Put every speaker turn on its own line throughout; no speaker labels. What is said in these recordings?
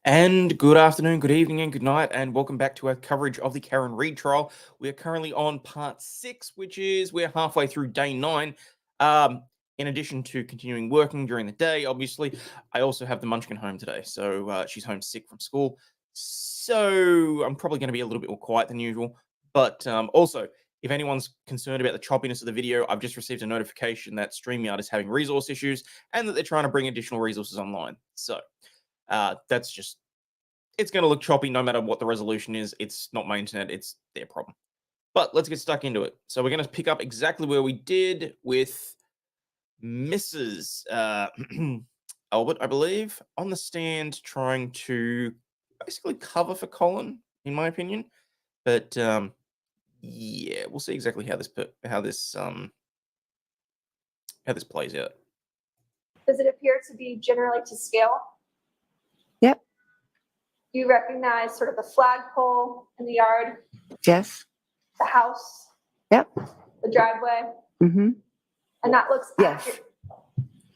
And good afternoon, good evening, and good night, and welcome back to our coverage of the Karen Reid trial. We are currently on part 6, which is we're halfway through day 9. In addition to continuing working during the day, obviously, I also have the Munchkin home today, so she's home sick from school. So I'm probably going to be a little bit more quiet than usual. But also, if anyone's concerned about the choppiness of the video, I've just received a notification that StreamYard is having resource issues and that they're trying to bring additional resources online. So that's just, it's going to look choppy no matter what the resolution is. It's not my internet, it's their problem. But let's get stuck into it. So we're going to pick up exactly where we did with Mrs. Albert, I believe, on the stand trying to basically cover for Colin, in my opinion. But yeah, we'll see exactly how this plays out.
Does it appear to be generally to scale?
Yep.
Do you recognize sort of the flagpole in the yard,
Yes.
the house,
Yep.
the driveway?
Mm-hmm.
And that looks
Yes.
accurate.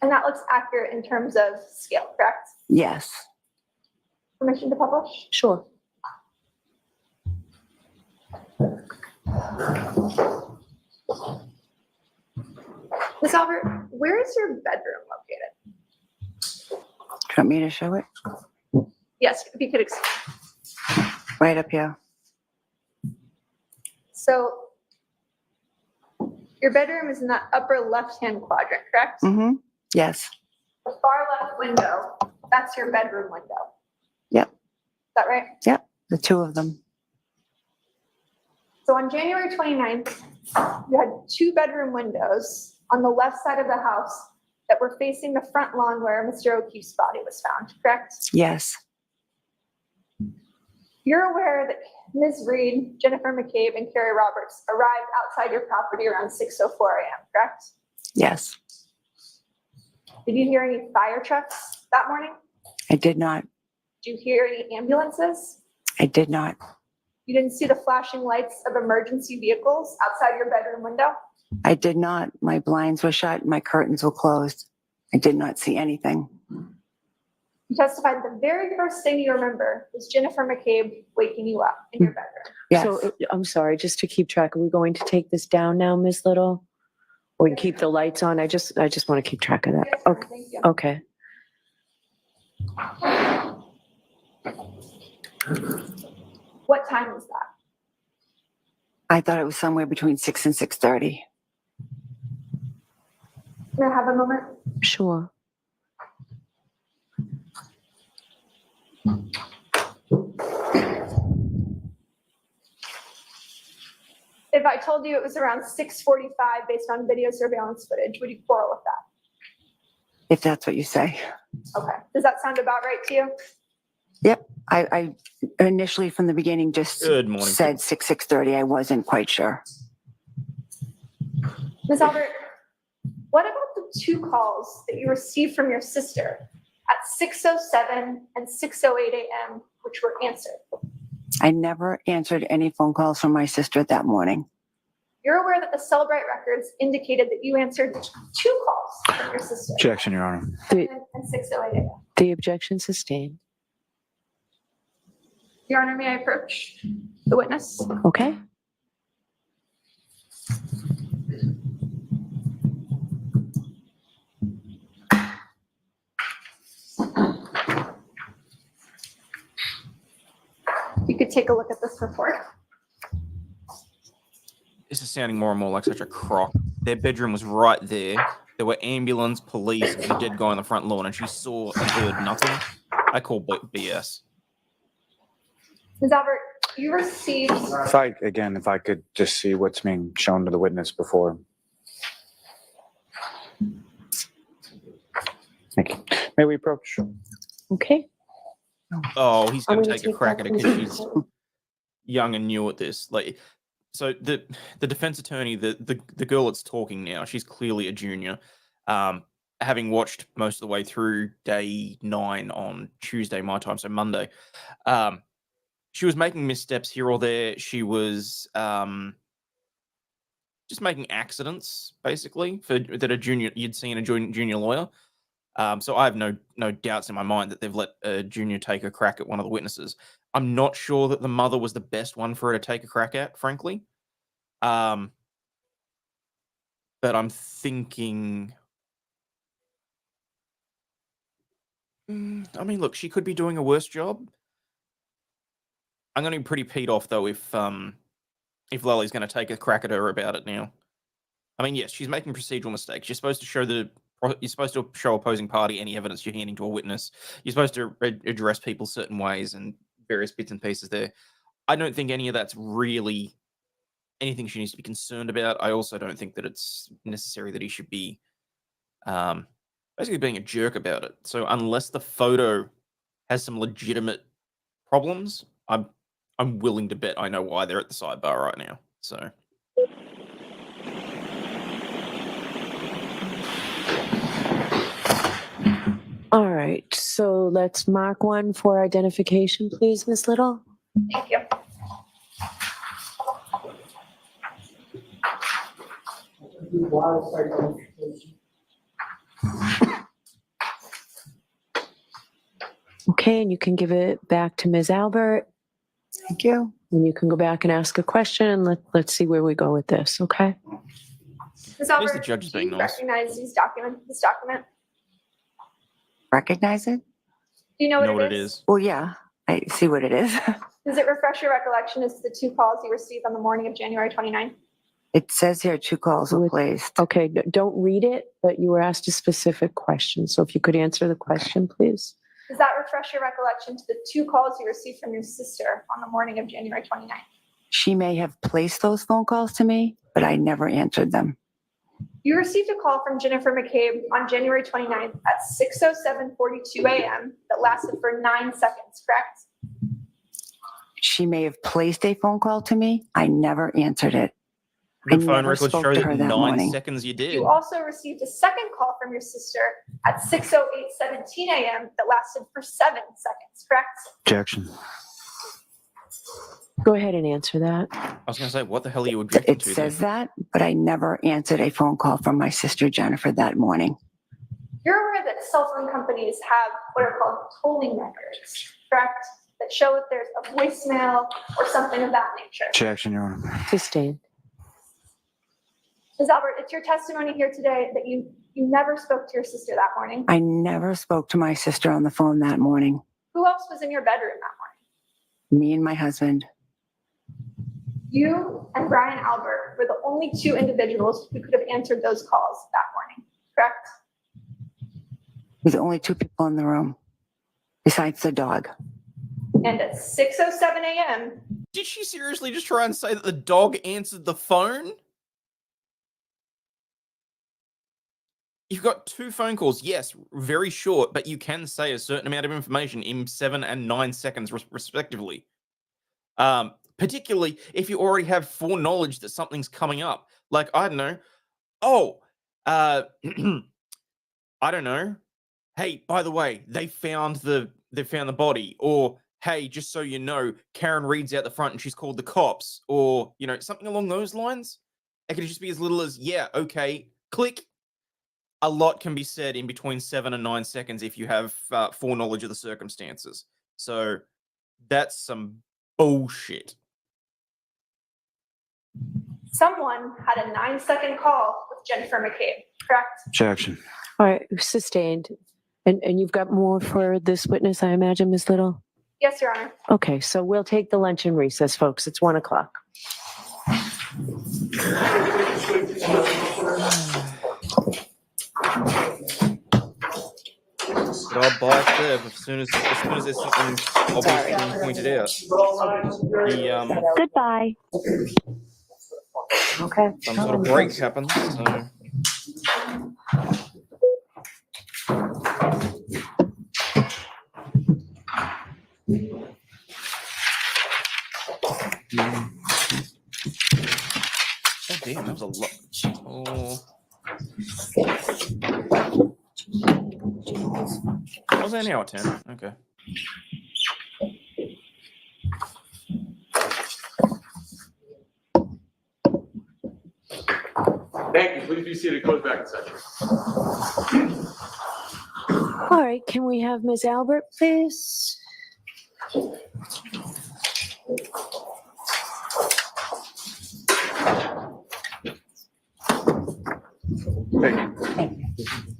And that looks accurate in terms of scale, correct?
Yes.
Permission to publish?
Sure.
Ms. Albert, where is your bedroom located?
Do you want me to show it?
Yes, if you could explain.
Right up here.
So your bedroom is in that upper left-hand quadrant, correct?
Mm-hmm. Yes.
The far left window, that's your bedroom window.
Yep.
Is that right?
Yep. The two of them.
So on January 29th, you had 2 bedroom windows on the left side of the house that were facing the front lawn where Mr. O'Keefe's body was found, correct?
Yes.
You're aware that Ms. Reid, Jennifer McCabe, and Carrie Roberts arrived outside your property around 6:04 a.m., correct?
Yes.
Did you hear any fire trucks that morning?
I did not.
Did you hear any ambulances?
I did not.
You didn't see the flashing lights of emergency vehicles outside your bedroom window?
I did not. My blinds were shut. My curtains were closed. I did not see anything.
You testified the very first thing you remember was Jennifer McCabe waking you up in your bedroom.
Yes.
So I'm sorry, just to keep track, are we going to take this down now, Ms. Little? Or we can keep the lights on? I just want to keep track of that.
Yes,
Okay.
thank you.
Okay.
What time was that?
I thought it was somewhere between 6 and 6:30.
May I have a moment?
Sure.
If I told you it was around 6:45 based on video surveillance footage, would you quarrel with that?
If that's what you say.
Okay. Does that sound about right to you?
Yep. I initially from the beginning just
Good morning.
said 6:30. I wasn't quite sure.
Ms. Albert, what about the 2 calls that you received from your sister at 6:07 and 6:08 a.m., which were answered?
I never answered any phone calls from my sister that morning.
You're aware that the Cellbrite records indicated that you answered 2 calls from your sister
Objection, Your Honor.
and 6:08 a.m.
The objection sustained.
Your Honor, may I approach the witness?
Okay.
You could take a look at this report.
This is sounding more and more like such a crock. Their bedroom was right there. There were ambulance, police, and a dead guy on the front lawn, and she saw and heard nothing. I call BS.
Ms. Albert, you received,
If I could just see what's being shown to the witness before. Thank you. May we approach?
Okay.
Oh, he's going
I'm
to
gonna
take a
take
crack
that
at it because she's
from-
young and new at this. Like, so the defense attorney, the girl that's talking now, she's clearly a junior. Having watched most of the way through day 9 on Tuesday my time, so Monday, she was making missteps here or there. She was just making accidents, basically, for that a junior you'd see in a junior lawyer. So I have no doubts in my mind that they've let a junior take a crack at one of the witnesses. I'm not sure that the mother was the best one for her to take a crack at, frankly. But I'm thinking. I mean, look, she could be doing a worse job. I'm going to be pretty peed off though if Lolly's going to take a crack at her about it now. I mean, yes, she's making procedural mistakes. You're supposed to show opposing party any evidence you're handing to a witness. You're supposed to address people certain ways and various bits and pieces there. I don't think any of that's really anything she needs to be concerned about. I also don't think that it's necessary that he should be basically being a jerk about it. So unless the photo has some legitimate problems, I'm willing to bet I know why they're at the sidebar right now. So.
All right, so let's mark one for identification, please, Miss Little.
Thank you.
Okay, and you can give it back to Ms. Albert,
Thank you.
and you can go back and ask a question, and let's see where we go with this, okay?
Ms.
the
Albert,
judge is
do
being
you
nice.
recognize this document?
Recognize it?
Do you know
You know
what
what it is?
Well, yeah, I see what it is.
Does it refresh your recollection as to the 2 calls you received on the morning of January 29th?
It says here 2 calls were placed.
Okay, don't read it, but you were asked a specific question, so if you could answer the question, please.
Does that refresh your recollection to the 2 calls you received from your sister on the morning of January 29th?
She may have placed those phone calls to me, but I never answered them.
You received a call from Jennifer McCabe on January 29th at 6:07:42 a.m. that lasted for 9 seconds, correct?
She may have placed a phone call to me. I never answered it.
The
I
phone
never
records
spoke
show
to
that
her
in
that
9
morning.
seconds you did.
You also received a second call from your sister at 6:08:17 a.m. that lasted for 7 seconds, correct?
Objection.
Go ahead and answer that.
I was going to say, what the hell are you objecting
It
to?
says that, but I never answered a phone call from my sister Jennifer that morning.
You're aware that cell phone companies have what are called tolling records, correct? That show if there's a voicemail or something of that nature.
Objection, Your Honor.
Sustained.
Ms. Albert, it's your testimony here today that you never spoke to your sister that morning.
I never spoke to my sister on the phone that morning.
Who else was in your bedroom that morning?
Me and my husband.
You and Brian Albert were the only 2 individuals who could have answered those calls that morning, correct?
We're the only 2 people in the room, besides the dog.
And at 6:07 a.m.,
Did she seriously just try and say that the dog answered the phone? You've got 2 phone calls, yes, very short, but you can say a certain amount of information in 7 and 9 seconds, respectively. Particularly if you already have foreknowledge that something's coming up. Like, I don't know. Oh, I don't know. Hey, by the way, they found the body. Or, hey, just so you know, Karen Reed's out the front and she's called the cops. Or, something along those lines. It could just be as little as, yeah, okay, click. A lot can be said in between 7 and 9 seconds if you have foreknowledge of the circumstances. So that's some bullshit.
someone had a 9-second call with Jennifer McCabe, correct?
Objection.
All right, sustained. And you've got more for this witness, I imagine, Ms. Little?
Yes, Your Honor.
Okay, so we'll take the luncheon recess, folks. It's 1 o'clock.
But I'll buy it there as soon as there's something obvious being pointed out.
Goodbye. Okay.
Some sort of break happens. So. Oh damn, that was a lot. Oh. What was that now at 10? Okay.
Thank you. Please be seated. Close back in session.
All right, can we have Ms. Albert, please?
Thank you.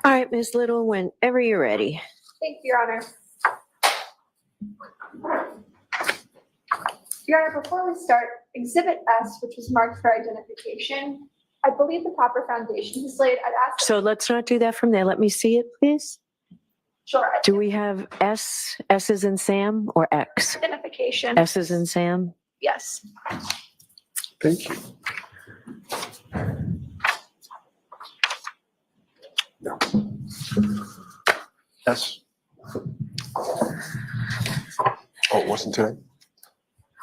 All right, Ms. Little, whenever you're ready.
Thank you, Your Honor. Your Honor, before we start, Exhibit S, which was marked for identification, I believe the proper foundation is laid. I'd ask.
So let's not do that from there. Let me see it, please.
Sure.
Do we have S, S is in Sam, or X?
Identification.
S is in Sam?
Yes.
Thank you.
Yes. Oh, it wasn't today?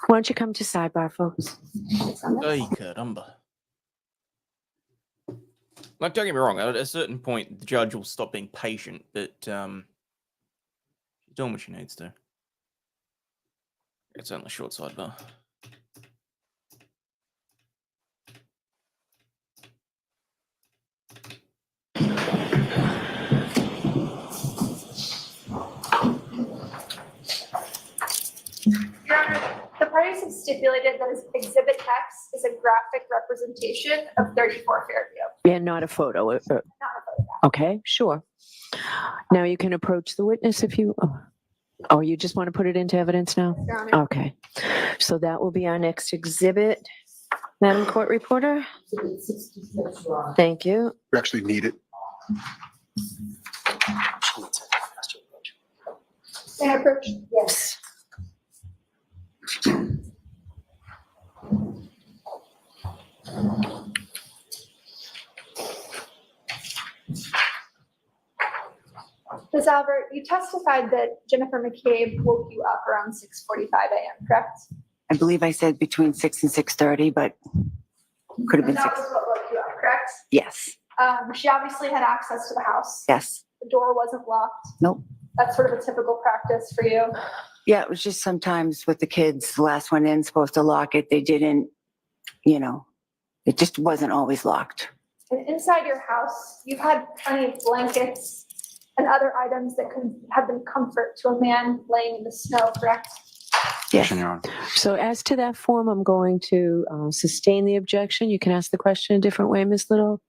Why don't you come to sidebar, folks?
Ay, caramba. Like, don't get me wrong, at a certain point, the judge will stop being patient, but she's doing what she needs to. It's only short sidebar.
Your Honor, the parties have stipulated that Exhibit X is a graphic representation of 34 Fairview,
Yeah, not a photo.
not a photograph.
Okay, sure. Now you can approach the witness if you, oh, you just want to put it into evidence now?
Your Honor.
Okay, so that will be our next exhibit. Madam Court Reporter? Thank you.
We actually need it.
May I approach? Yes. Ms. Albert, you testified that Jennifer McCabe woke you up around 6:45 a.m., correct?
I believe I said between 6 and 6:30, but could have been
That
6.
was what woke you up, correct?
Yes,
She obviously had access to the house.
yes.
The door wasn't locked.
Nope.
That's sort of a typical practice for you.
Yeah, it was just sometimes with the kids, the last one in, supposed to lock it. They didn't, it just wasn't always locked.
And inside your house, you've had plenty of blankets and other items that could have been comfort to a man laying in the snow, correct?
Yes.
Your Honor.
So as to that form, I'm going to sustain the objection. You can ask the question a different way, Ms. Little.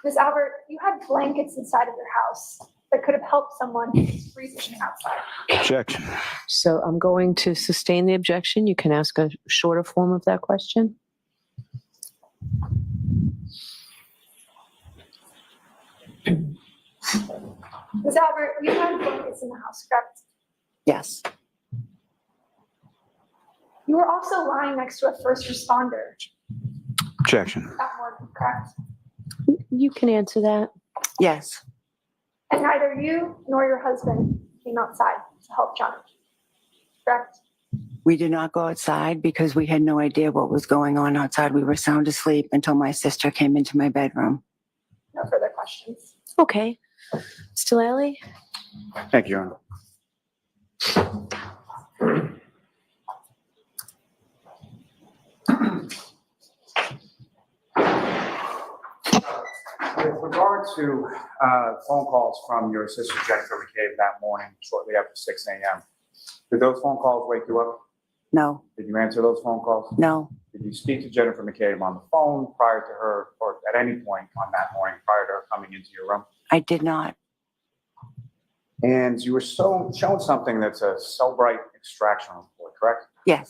Ms. Albert, you had blankets inside of your house that could have helped someone who's freezing outside.
Objection.
So I'm going to sustain the objection. You can ask a shorter form of that question.
Ms. Albert, you had blankets in the house, correct?
Yes.
You were also lying next to a first responder
Objection.
that morning, correct?
You can answer that.
Yes.
And neither you nor your husband came outside to help Johnny, correct?
We did not go outside because we had no idea what was going on outside. We were sound asleep until my sister came into my bedroom.
No further questions.
Okay. Still Ellie?
Thank you, Your Honor. With regard to phone calls from your sister Jennifer McCabe that morning, shortly after 6 a.m., did those phone calls wake you up?
No,
Did you answer those phone calls?
no,
Did you speak to Jennifer McCabe on the phone prior to her, or at any point on that morning prior to her coming into your room?
I did not.
And you were shown something that's a Cellbrite extraction report, correct?
Yes.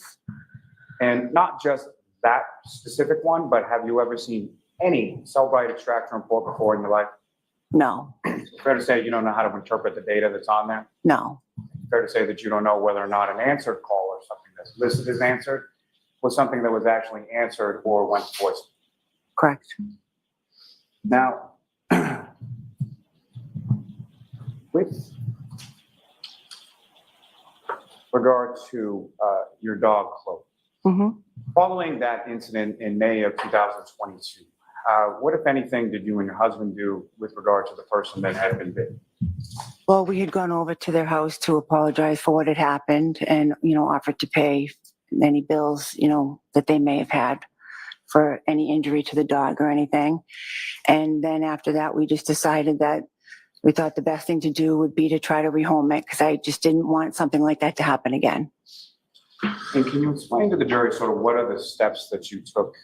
And not just that specific one, but have you ever seen any Cellbrite extraction report before in your life?
No,
Fair to say you don't know how to interpret the data that's on there?
no,
Fair to say that you don't know whether or not an answered call or something that's listed as answered was something that was actually answered or went to voice?
correct.
Now, with regard to your dog, Chloe,
Mm-hmm.
following that incident in May of 2022, what, if anything, did you and your husband do with regard to the person that had been bitten?
Well, we had gone over to their house to apologize for what had happened and, offered to pay any bills, that they may have had for any injury to the dog or anything. And then after that, we just decided that we thought the best thing to do would be to try to rehome it because I just didn't want something like that to happen again.
And can you explain to the jury sort of what are the steps that you took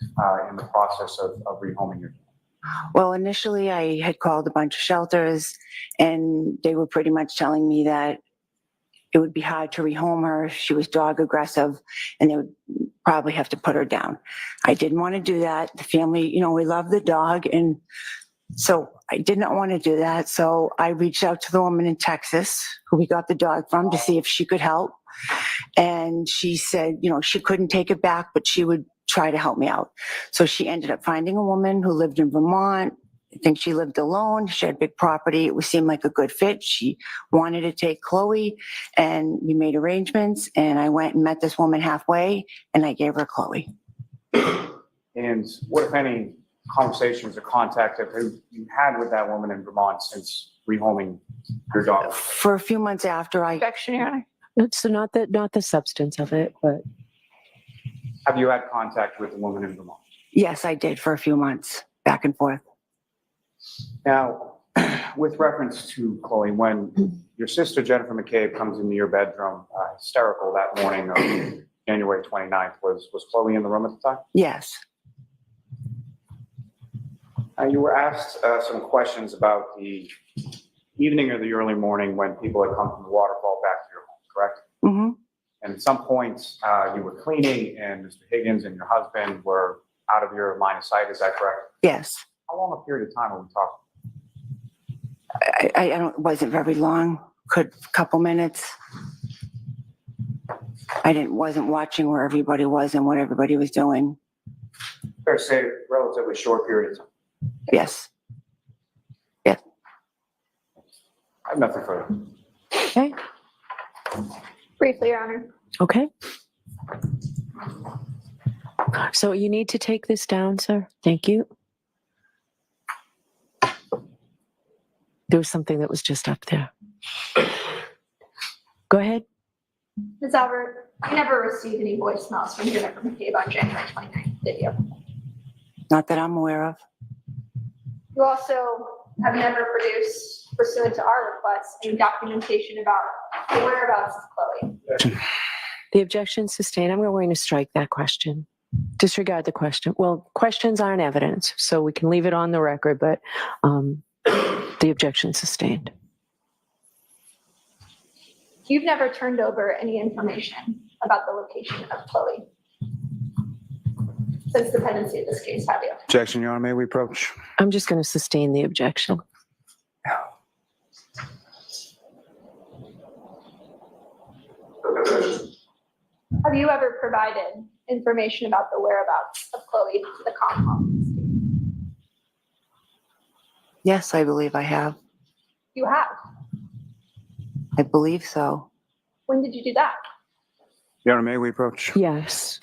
in the process of rehoming your dog?
Well, initially I had called a bunch of shelters and they were pretty much telling me that it would be hard to rehome her. She was dog aggressive and they would probably have to put her down. I didn't want to do that. The family, we love the dog. And so I did not want to do that. So I reached out to the woman in Texas who we got the dog from to see if she could help. And she said, she couldn't take it back, but she would try to help me out. So she ended up finding a woman who lived in Vermont. I think she lived alone. She had big property. It seemed like a good fit. She wanted to take Chloe and we made arrangements and I went and met this woman halfway and I gave her Chloe.
And what, if any, conversations or contact have you had with that woman in Vermont since rehoming your dog?
For a few months after
Objection, Your Honor.
So not the substance of it, but
Have you had contact with the woman in Vermont?
yes, I did for a few months, back and forth.
Now, with reference to Chloe, when your sister Jennifer McCabe comes into your bedroom hysterical that morning of January 29th, was Chloe in the room at the time?
Yes,
You were asked some questions about the evening or the early morning when people had come from the waterfall back to your home, correct?
hmm
And at some point, you were cleaning and Mr. Higgins and your husband were out of your line of sight, is that correct?
yes.
How long a period of time are we talking?
I don't, it wasn't very long, a couple minutes. Wasn't watching where everybody was and what everybody was doing.
Fair to say, relatively short period of time.
Yes.
I have nothing further.
okay.
Briefly, Your Honor.
Okay. So you need to take this down, sir. Thank you. There was something that was just up there. Go ahead.
Ms. Albert, you never received any voicemails from Jennifer McCabe on January 29th, did you?
Not that I'm aware of.
You also have never produced, pursuant to our request, any documentation about the whereabouts of Chloe.
The objection sustained. I'm going to strike that question. Disregard the question. Well, questions aren't evidence, so we can leave it on the record, but the objection sustained.
You've never turned over any information about the location of Chloe since the pendency of this case, have you?
Objection, Your Honor, may we approach?
I'm just going to sustain the objection.
Have you ever provided information about the whereabouts of Chloe to the Commonwealth?
Yes, I believe I have.
You have.
I believe so.
When did you do that?
Your Honor, may we approach?
Yes.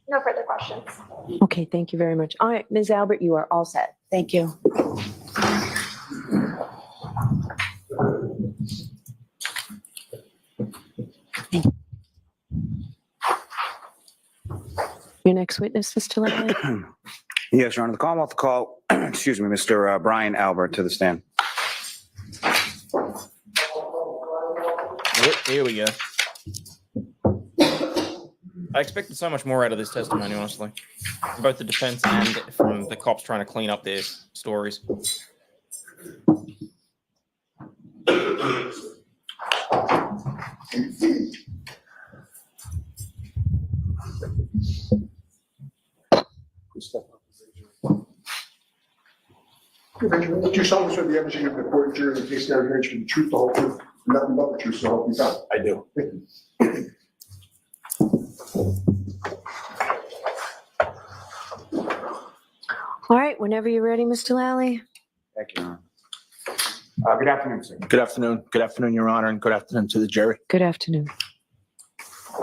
No further questions.
Okay, thank you very much. All right, Ms. Albert, you are all set.
Thank you.
Your next witness, Mr. Lally?
Yes, Your Honor, the Commonwealth will call, excuse me, Mr. Brian Albert to the stand.
Yep, here we go. I expected so much more out of this testimony, honestly. From both the defense and from the cops trying to clean up their stories.
Do you solemnly swear the evidence you give before the jury in the case now hearing should be the truth, the whole truth, and nothing but the truth, so help you God? I do. Thank you.
All right, whenever you're ready, Mr. Lally.
Thank you, Your Honor. Good afternoon, sir.
Good afternoon. Good afternoon, Your Honor, and good afternoon to the jury.
Good afternoon.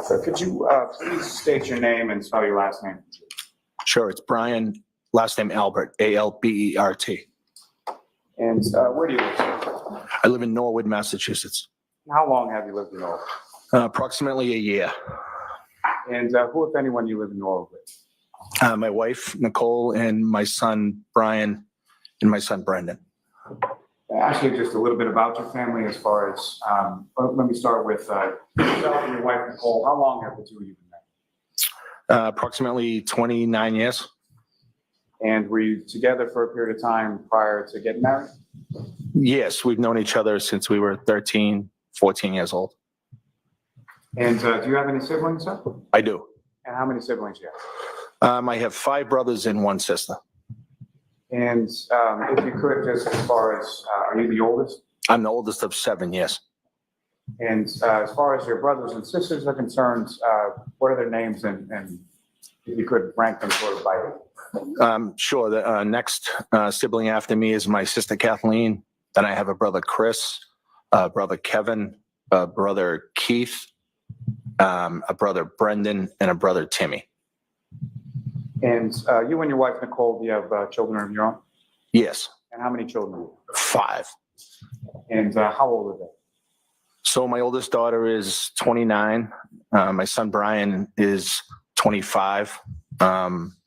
So could you please state your name and spell your last name?
Sure, it's Brian, last name Albert, Albert.
And where do you live, sir?
I live in Norwood, Massachusetts.
How long have you lived in Norwood?
Approximately a year.
And who, if anyone, you live in Norwood with?
My wife, Nicole, and my son, Brian, and my son, Brendan.
Actually, just a little bit about your family as far as, let me start with yourself and your wife, Nicole. How long have the two of you been married?
Approximately 29 years.
And were you together for a period of time prior to getting married?
Yes, we've known each other since we were 13, 14 years old.
And do you have any siblings, sir?
I do.
And how many siblings do you have?
I have 5 brothers and 1 sister.
And if you could, just as far as, are you the oldest?
I'm the oldest of 7, yes.
And as far as your brothers and sisters are concerned, what are their names? And if you could rank them sort of by
Sure. The next sibling after me is my sister Kathleen. Then I have a brother Chris, a brother Kevin, a brother Keith, a brother Brendan, and a brother Timmy.
And you and your wife, Nicole, do you have children of your own?
Yes,
And how many children do you
5.
have? And how old are they?
So my oldest daughter is 29. My son Brian is 25.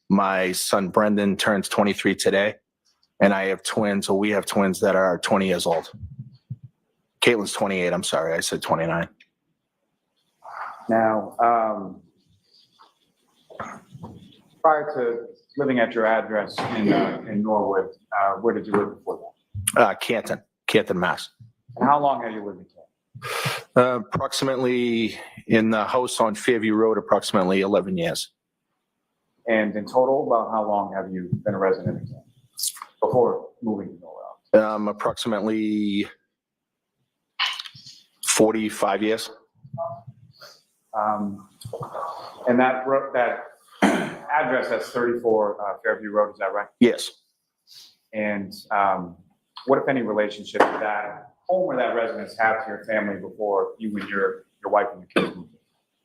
My son Brendan turns 23 today. And I have twins, or we have twins that are 20 years old. Caitlin's 28. I'm sorry, I said 29.
Now, prior to living at your address in Norwood, where did you live before that?
Canton, Mass.
And how long have you lived in Canton?
Approximately in the house on Fairview Road, approximately 11 years.
And in total, about how long have you been a resident in Canton before moving to Norwood?
Approximately 45 years.
And that address, that's 34 Fairview Road, is that right?
Yes.
And what, if any, relationship did that home or that residence have to your family before you and your wife and your kids moved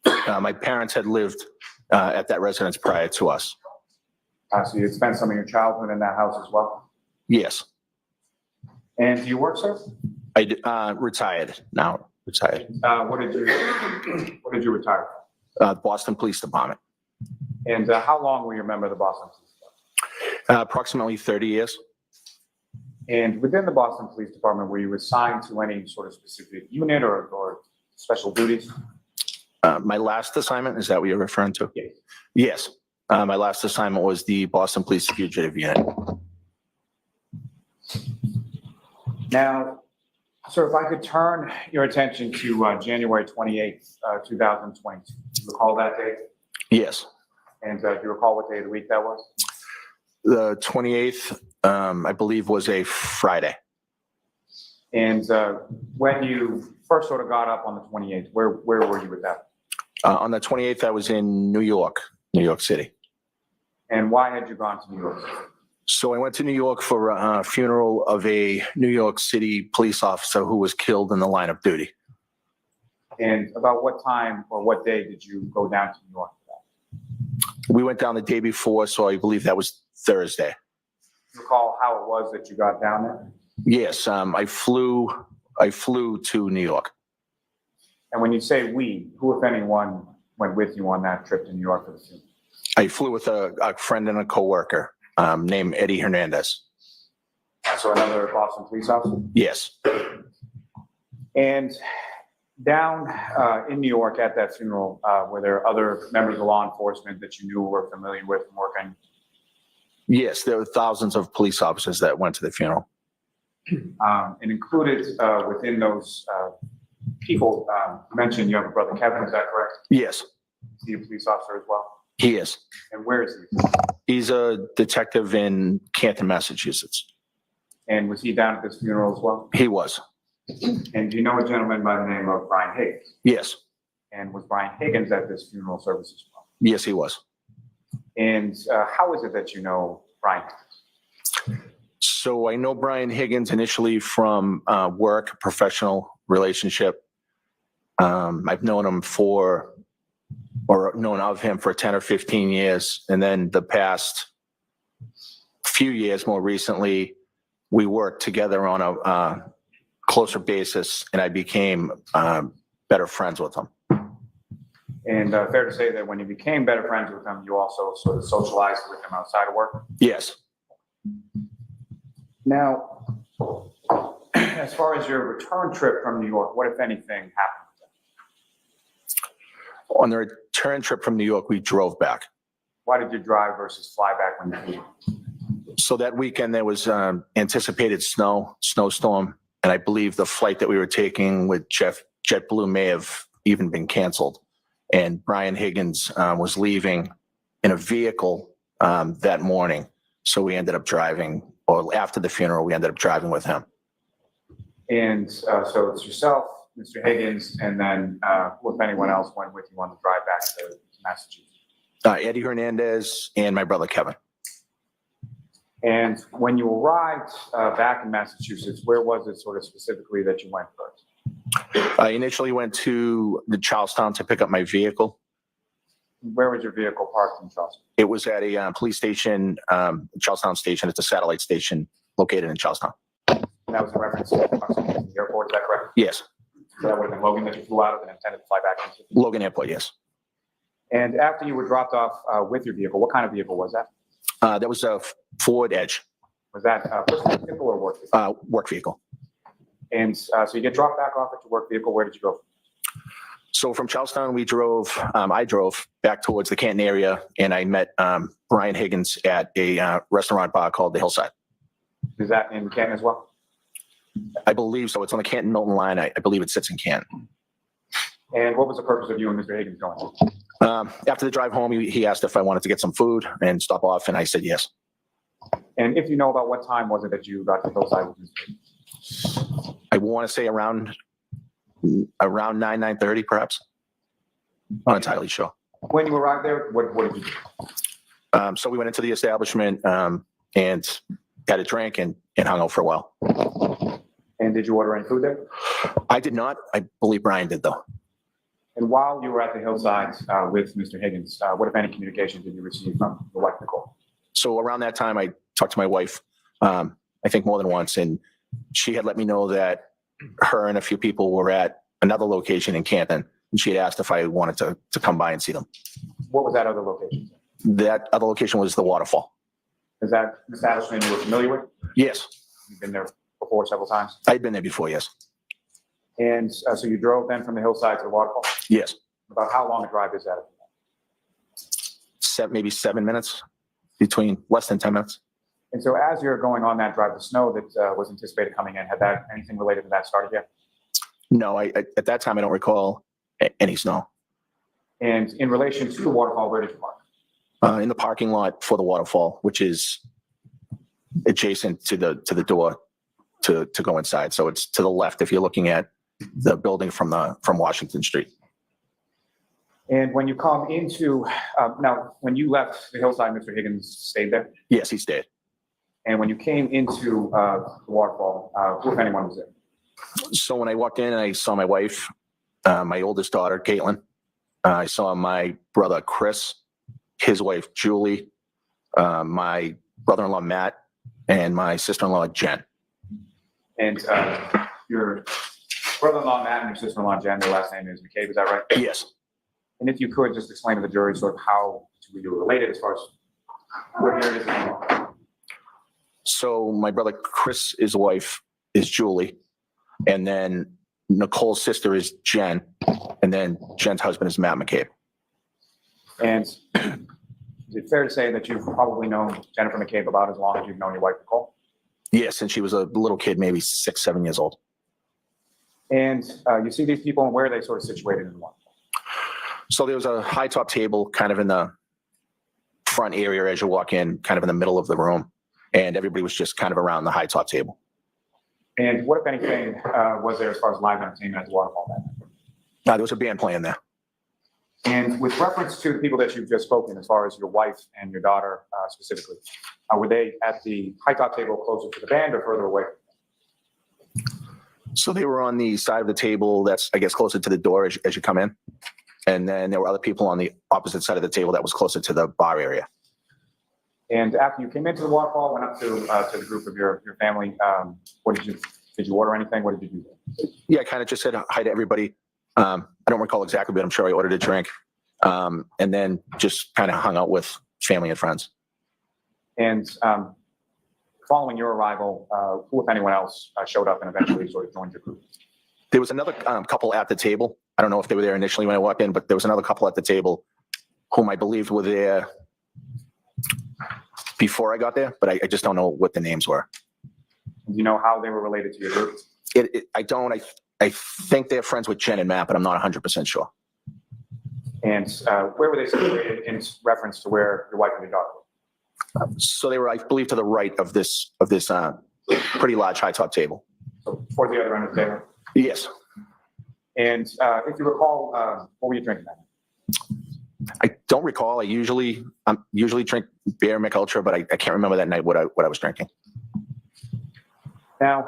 in?
My parents had lived at that residence prior to us.
So you had spent some of your childhood in that house as well?
Yes.
And do you work, sir?
I retired now. Retired.
What did you retire from?
Boston Police Department.
And how long were you a member of the Boston Police Department?
Approximately 30 years.
And within the Boston Police Department, were you assigned to any sort of specific unit or special duties?
My last assignment, is that what you're referring to?
Yes.
Yes. My last assignment was the Boston Police Fugitive Unit.
Now, sir, if I could turn your attention to January 28th, 2022. Do you recall that date?
Yes.
And do you recall what day of the week that was?
The 28th, I believe, was a Friday.
And when you first sort of got up on the 28th, where were you at that?
On the 28th, I was in New York City.
And why had you gone to New York City?
So I went to New York for a funeral of a New York City police officer who was killed in the line of duty.
And about what time or what day did you go down to New York for that?
We went down the day before, so I believe that was Thursday.
Do you recall how it was that you got down there?
Yes, I flew to New York.
And when you say we, who, if anyone, went with you on that trip to New York for the funeral?
I flew with a friend and a coworker named Eddie Hernandez.
So another Boston police officer?
Yes.
And down in New York at that funeral, were there other members of law enforcement that you knew or were familiar with from working?
Yes, there were thousands of police officers that went to the funeral.
And included within those people, you mentioned you have a brother Kevin, is that correct?
Yes,
Is he a police officer as well?
he is.
And where is he?
He's a detective in Canton, Massachusetts.
And was he down at this funeral as well?
He was.
And do you know a gentleman by the name of Brian Higgins?
Yes.
And was Brian Higgins at this funeral service as well?
Yes, he was.
And how is it that you know Brian Higgins?
So I know Brian Higgins initially from work, professional relationship. I've known him known of him for 10 or 15 years. And then the past few years, more recently, we worked together on a closer basis, and I became better friends with him.
And fair to say that when you became better friends with him, you also sort of socialized with him outside of work?
Yes.
Now, as far as your return trip from New York, what, if anything, happened with that?
On the return trip from New York, we drove back.
Why did you drive versus fly back when you flew?
So that weekend there was anticipated snowstorm, and I believe the flight that we were taking with JetBlue may have even been canceled. And Brian Higgins was leaving in a vehicle that morning, so we ended up driving, or after the funeral, we ended up driving with him.
And so it's yourself, Mr. Higgins, and then who, if anyone else, went with you on the drive back to Massachusetts?
Eddie Hernandez and my brother Kevin.
And when you arrived back in Massachusetts, where was it sort of specifically that you went first?
I initially went to the Charlestown to pick up my vehicle.
Where was your vehicle parked in Charleston?
It was at a police station, Charlestown station. It's a satellite station located in Charlestown.
And that was in reference to the airport, is that correct?
Yes.
So that would have been Logan that you flew out of and intended to fly back into?
Logan Airport, yes.
And after you were dropped off with your vehicle, what kind of vehicle was that?
That was a Ford Edge,
Was that a personal vehicle or work vehicle?
work vehicle.
And so you get dropped back off at your work vehicle. Where did you go?
So from Charlestown, I drove back towards the Canton area, and I met Brian Higgins at a restaurant bar called the Hillside.
Is that in Canton as well?
I believe so. It's on the Canton-Milton line. I believe it sits in Canton.
And what was the purpose of you and Mr. Higgins going?
After the drive home, he asked if I wanted to get some food and stop off, and I said yes.
And if you know about what time was it that you got to Hillside with Mr. Higgins?
I want to say around 9:30, perhaps. Not entirely sure.
When you arrived there, what did you do?
So we went into the establishment and had a drink and hung out for a while.
And did you order any food there?
I did not. I believe Brian did, though.
And while you were at the Hillside with Mr. Higgins, what, if any, communication did you receive from the wife, Nicole?
So around that time, I talked to my wife, I think more than once, and she had let me know that her and a few people were at another location in Canton, and she had asked if I wanted to come by and see them.
What was that other location?
That other location was the Waterfall.
Is that an establishment you were familiar with?
Yes,
You've been there before several times?
I'd been there before, yes.
And so you drove then from the Hillside to the Waterfall?
Yes,
About how long a drive is that?
maybe 7 minutes, between less than 10 minutes.
And so as you're going on that drive, the snow that was anticipated coming in, had that anything related to that started yet?
No, I at that time, I don't recall any snow.
And in relation to the Waterfall, where did you park?
In the parking lot for the Waterfall, which is adjacent to the door to go inside. So it's to the left if you're looking at the building from Washington Street.
And when you come into, now, when you left the Hillside, Mr. Higgins stayed there?
Yes, he stayed.
And when you came into the Waterfall, who, if anyone, was there?
So when I walked in and I saw my wife, my oldest daughter, Caitlin. I saw my brother, Chris, his wife, Julie, my brother-in-law, Matt, and my sister-in-law, Jen.
And your brother-in-law, Matt, and your sister-in-law, Jen, their last name is McCabe, is that right?
Yes.
And if you could just explain to the jury sort of how you were related as far as what year it is.
So my brother Chris, his wife is Julie, and then Nicole's sister is Jen, and then Jen's husband is Matt McCabe.
And is it fair to say that you've probably known Jennifer McCabe about as long as you've known your wife, Nicole?
Yes, since she was a little kid, maybe 6, 7 years old.
And you see these people, and where are they sort of situated in the one?
So there was a high top table kind of in the front area as you walk in, kind of in the middle of the room. And everybody was just kind of around the high top table.
And what, if anything, was there as far as live entertainment at the waterfall that night?
There was a band playing there.
And with reference to the people that you've just spoken, as far as your wife and your daughter specifically, were they at the high top table closer to the band or further away?
So they were on the side of the table that's, I guess, closer to the door as you come in. And then there were other people on the opposite side of the table that was closer to the bar area.
And after you came into the waterfall, went up to the group of your family, what did you order anything? What did you do?
Yeah, I kind of just said hi to everybody. I don't recall exactly, but I'm sure I ordered a drink. And then just kind of hung out with family and friends.
And following your arrival, who, if anyone else, showed up and eventually sort of joined your group?
There was another couple at the table. I don't know if they were there initially when I walked in, but there was another couple at the table whom I believed were there before I got there, but I just don't know what the names were.
Do you know how they were related to your group?
I don't. I think they're friends with Jen and Matt, but I'm not 100% sure.
And where were they situated in reference to where your wife and your daughter were?
So they were, I believe, to the right of this pretty large high top table.
So toward the other end of the table?
Yes.
And if you recall, what were you drinking that night?
I don't recall. I usually drink beer, Mick Ultra, but I can't remember that night what I was drinking.
Now,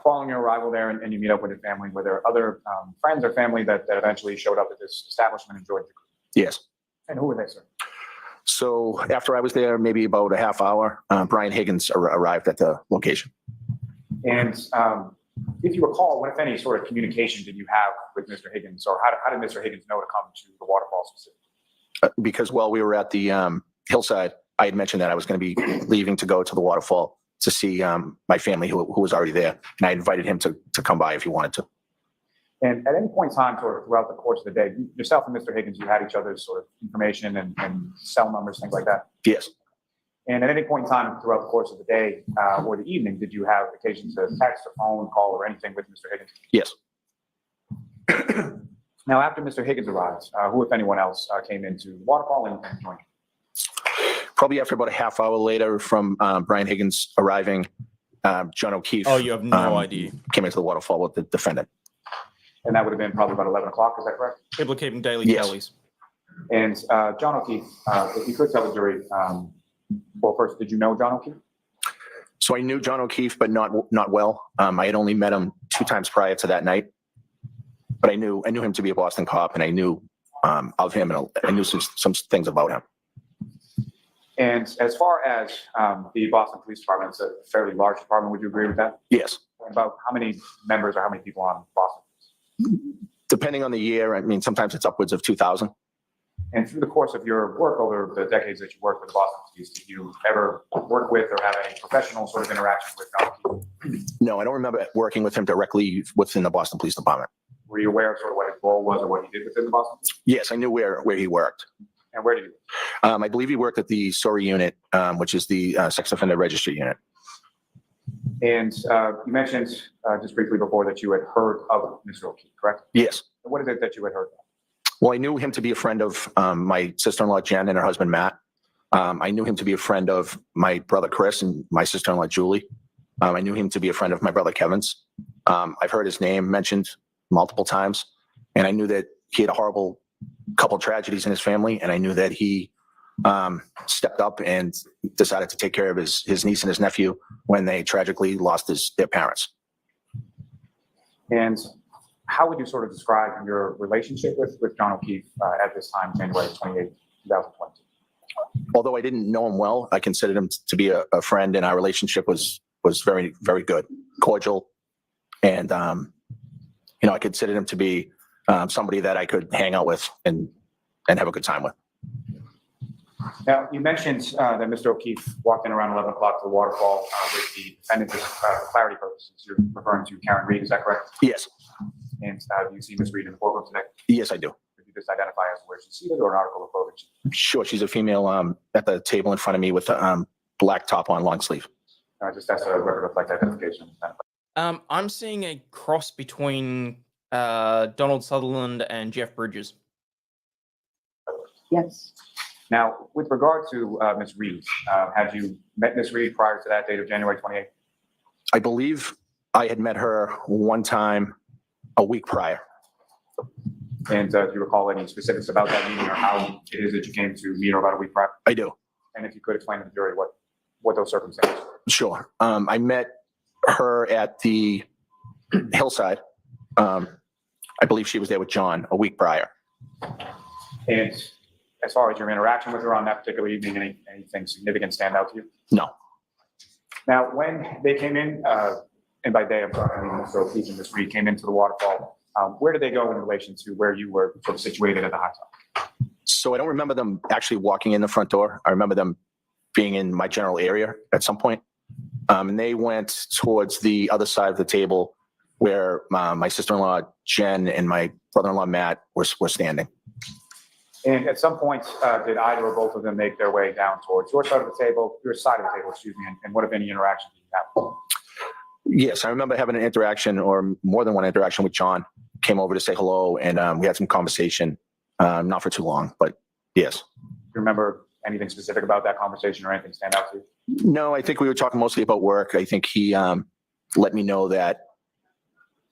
following your arrival there and you meet up with your family, were there other friends or family that eventually showed up at this establishment and enjoyed the group?
Yes.
And who were they, sir?
So after I was there, maybe about a half hour, Brian Higgins arrived at the location.
And if you recall, what, if any, sort of communication did you have with Mr. Higgins, or how did Mr. Higgins know to come to the waterfall specifically?
Because while we were at the hillside, I had mentioned that I was going to be leaving to go to the waterfall to see my family who was already there. And I invited him to come by if he wanted to.
And at any point in time, sort of throughout the course of the day, yourself and Mr. Higgins, you had each other's sort of information and cell numbers, things like that?
Yes.
And at any point in time throughout the course of the day or the evening, did you have occasion to text or phone call or anything with Mr. Higgins?
Yes.
Now, after Mr. Higgins arrives, who, if anyone else, came into the waterfall and joined you?
Probably after about a half hour later from Brian Higgins arriving, John O'Keefe.
Oh, you have no idea.
Came into the waterfall with the defendant.
And that would have been probably about 11 o'clock, is that correct?
Implicating daily
Yes.
tallies.
And John O'Keefe, if you could tell the jury, well, first, did you know John O'Keefe?
So I knew John O'Keefe, but not well. I had only met him 2 times prior to that night. But I knew him to be a Boston cop, and I knew of him, and I knew some things about him.
And as far as the Boston Police Department, it's a fairly large department. Would you agree with that?
Yes.
About how many members or how many people on Boston?
Depending on the year, I mean, sometimes it's upwards of 2,000.
And through the course of your work over the decades that you worked with the Boston Police, did you ever work with or have any professional sort of interaction with John O'Keefe?
No, I don't remember working with him directly within the Boston Police Department.
Were you aware of sort of what his role was or what he did within the Boston Police?
Yes, I knew where he worked.
And where did he?
I believe he worked at the SORI unit, which is the sex offender registry unit.
And you mentioned just briefly before that you had heard of Mr. O'Keefe, correct?
Yes.
What is it that you had heard of?
Well, I knew him to be a friend of my sister-in-law, Jen, and her husband, Matt. I knew him to be a friend of my brother, Chris, and my sister-in-law, Julie. I knew him to be a friend of my brother, Kevin's. I've heard his name mentioned multiple times, and I knew that he had a horrible couple tragedies in his family, and I knew that he stepped up and decided to take care of his niece and his nephew when they tragically lost their parents.
And how would you sort of describe your relationship with John O'Keefe at this time, January 28, 2020?
Although I didn't know him well, I considered him to be a friend, and our relationship was very, very good, cordial. And, I considered him to be somebody that I could hang out with and have a good time with.
Now, you mentioned that Mr. O'Keefe walked in around 11 o'clock to the waterfall with the defendant for clarity purposes. You're referring to Karen Reed, is that correct?
Yes.
And do you see Ms. Reed in the courtroom today?
Yes, I do.
Could you just identify as to where she's seated or an article of clothing?
Sure. She's a female at the table in front of me with a black top on, long sleeve.
Just as a record reflect identification.
I'm seeing a cross between Donald Sutherland and Jeff Bridges.
Yes.
Now, with regard to Ms. Reed, had you met Ms. Reed prior to that date of January 28th?
I believe I had met her one time a week prior.
And do you recall any specifics about that meeting or how it is that you came to meet her about a week prior?
I do.
And if you could explain to the jury what those circumstances were.
Sure. I met her at the hillside. I believe she was there with John a week prior.
And as far as your interaction with her on that particular evening, anything significant stand out to you?
No.
Now, when they came in, and by they, I'm sorry, I mean Mr. O'Keefe and Ms. Reed came into the waterfall, where did they go in relation to where you were sort of situated at the high top?
So I don't remember them actually walking in the front door. I remember them being in my general area at some point. And they went towards the other side of the table where my sister-in-law, Jen, and my brother-in-law, Matt, were standing.
And at some point, did either or both of them make their way down towards your side of the table, and what, if any, interaction did you have?
Yes, I remember having an interaction, or more than one interaction, with John. Came over to say hello, and we had some conversation, not for too long, but yes.
Do you remember anything specific about that conversation or anything stand out to you?
No, I think we were talking mostly about work. I think he let me know that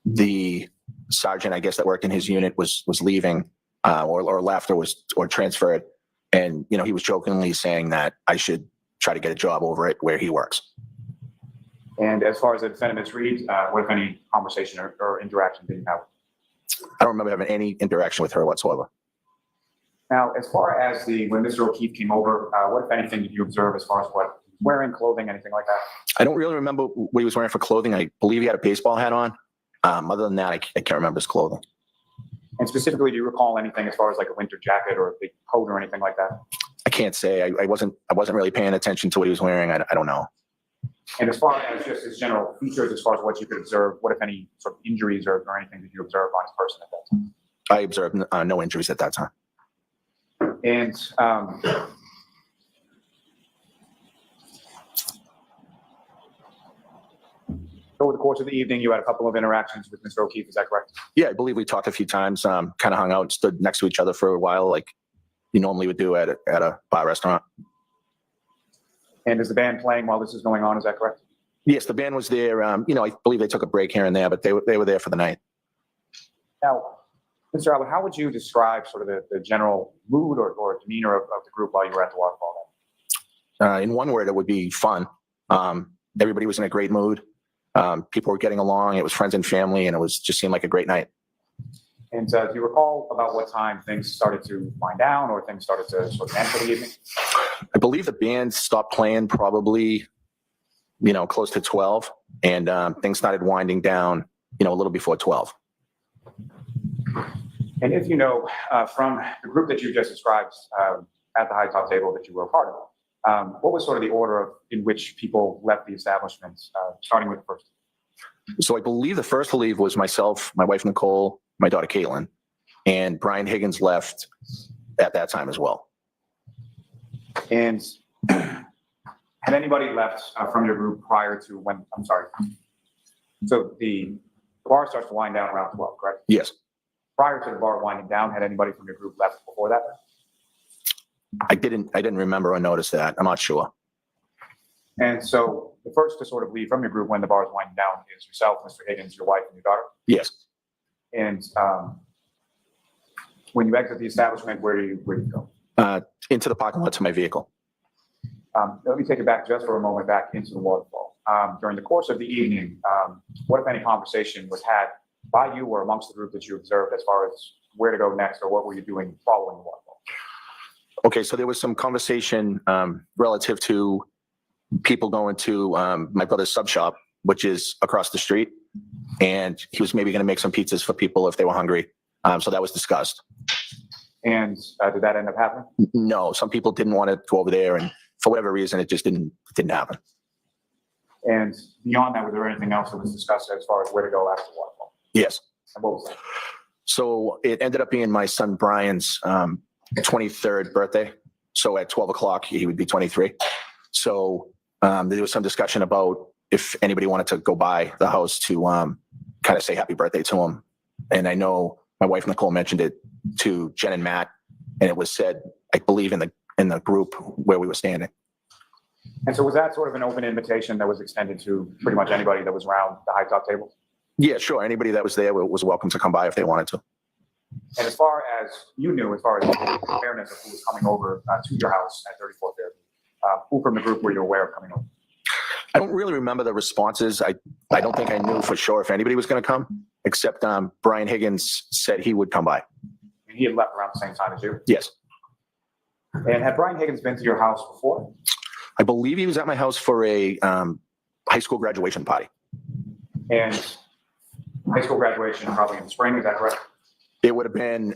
the sergeant, I guess, that worked in his unit was leaving, or left, or transferred. And, he was jokingly saying that I should try to get a job over it where he works.
And as far as the defendant, Ms. Reed, what, if any, conversation or interaction did you have?
I don't remember having any interaction with her whatsoever.
Now, as far as when Mr. O'Keefe came over, what, if anything, did you observe as far as what wearing, clothing, anything like that?
I don't really remember what he was wearing for clothing. I believe he had a baseball hat on. Other than that, I can't remember his clothing.
And specifically, do you recall anything as far as like a winter jacket or a big coat or anything like that?
I can't say. I wasn't really paying attention to what he was wearing. I don't know.
And as far as just his general features, as far as what you could observe, what, if any, sort of injuries or anything did you observe on his person at that time?
I observed no injuries at that time.
And over the course of the evening, you had a couple of interactions with Mr. O'Keefe, is that correct?
Yeah, I believe we talked a few times, kind of hung out, stood next to each other for a while, like you normally would do at a bar restaurant.
And is the band playing while this is going on, is that correct?
Yes, the band was there. I believe they took a break here and there, but they were there for the night.
Now, Mr. Albert, how would you describe sort of the general mood or demeanor of the group while you were at the waterfall?
In one word, it would be fun. Everybody was in a great mood. People were getting along. It was friends and family, and it just seemed like a great night.
And do you recall about what time things started to wind down or things started to sort of end for the evening?
I believe the band stopped playing probably, close to 12, and things started winding down, a little before 12.
And if you know, from the group that you just described at the high top table that you were a part of, what was sort of the order in which people left the establishment, starting with the first?
So I believe the first to leave was myself, my wife, Nicole, my daughter, Caitlin, and Brian Higgins left at that time as well.
And had anybody left from your group prior to when, I'm sorry. So the bar starts to wind down around 12, correct?
Yes.
Prior to the bar winding down, had anybody from your group left before that?
I didn't remember or notice that. I'm not sure.
And so the first to sort of leave from your group when the bar is winding down is yourself, Mr. Higgins, your wife, and your daughter.
Yes.
And when you exit the establishment, where do you go?
Into the parking lot to my vehicle.
Let me take it back just for a moment back into the waterfall. During the course of the evening, what, if any, conversation was had by you or amongst the group that you observed as far as where to go next, or what were you doing following the waterfall?
Okay, so there was some conversation relative to people going to my brother's sub shop, which is across the street, and he was maybe going to make some pizzas for people if they were hungry. So that was discussed.
And did that end up happening?
No, some people didn't want to go over there, and for whatever reason, it just didn't happen.
And beyond that, was there anything else that was discussed as far as where to go after the waterfall?
Yes.
And what was that?
So it ended up being my son Brian's 23rd birthday. So at 12 o'clock, he would be 23. So there was some discussion about if anybody wanted to go by the house to kind of say happy birthday to him. And I know my wife Nicole mentioned it to Jen and Matt, and it was said, I believe, in the group where we were standing.
And so was that sort of an open invitation that was extended to pretty much anybody that was around the high top table?
Yeah, sure. Anybody that was there was welcome to come by if they wanted to.
And as far as you knew, as far as the awareness of who was coming over to your house at 34th Fairview, who from the group were you aware of coming over?
I don't really remember the responses. I don't think I knew for sure if anybody was going to come, except Brian Higgins said he would come by.
And he had left around the same time as you?
Yes.
And had Brian Higgins been to your house before?
I believe he was at my house for a high school graduation party.
And high school graduation probably in the spring, is that correct?
It would have been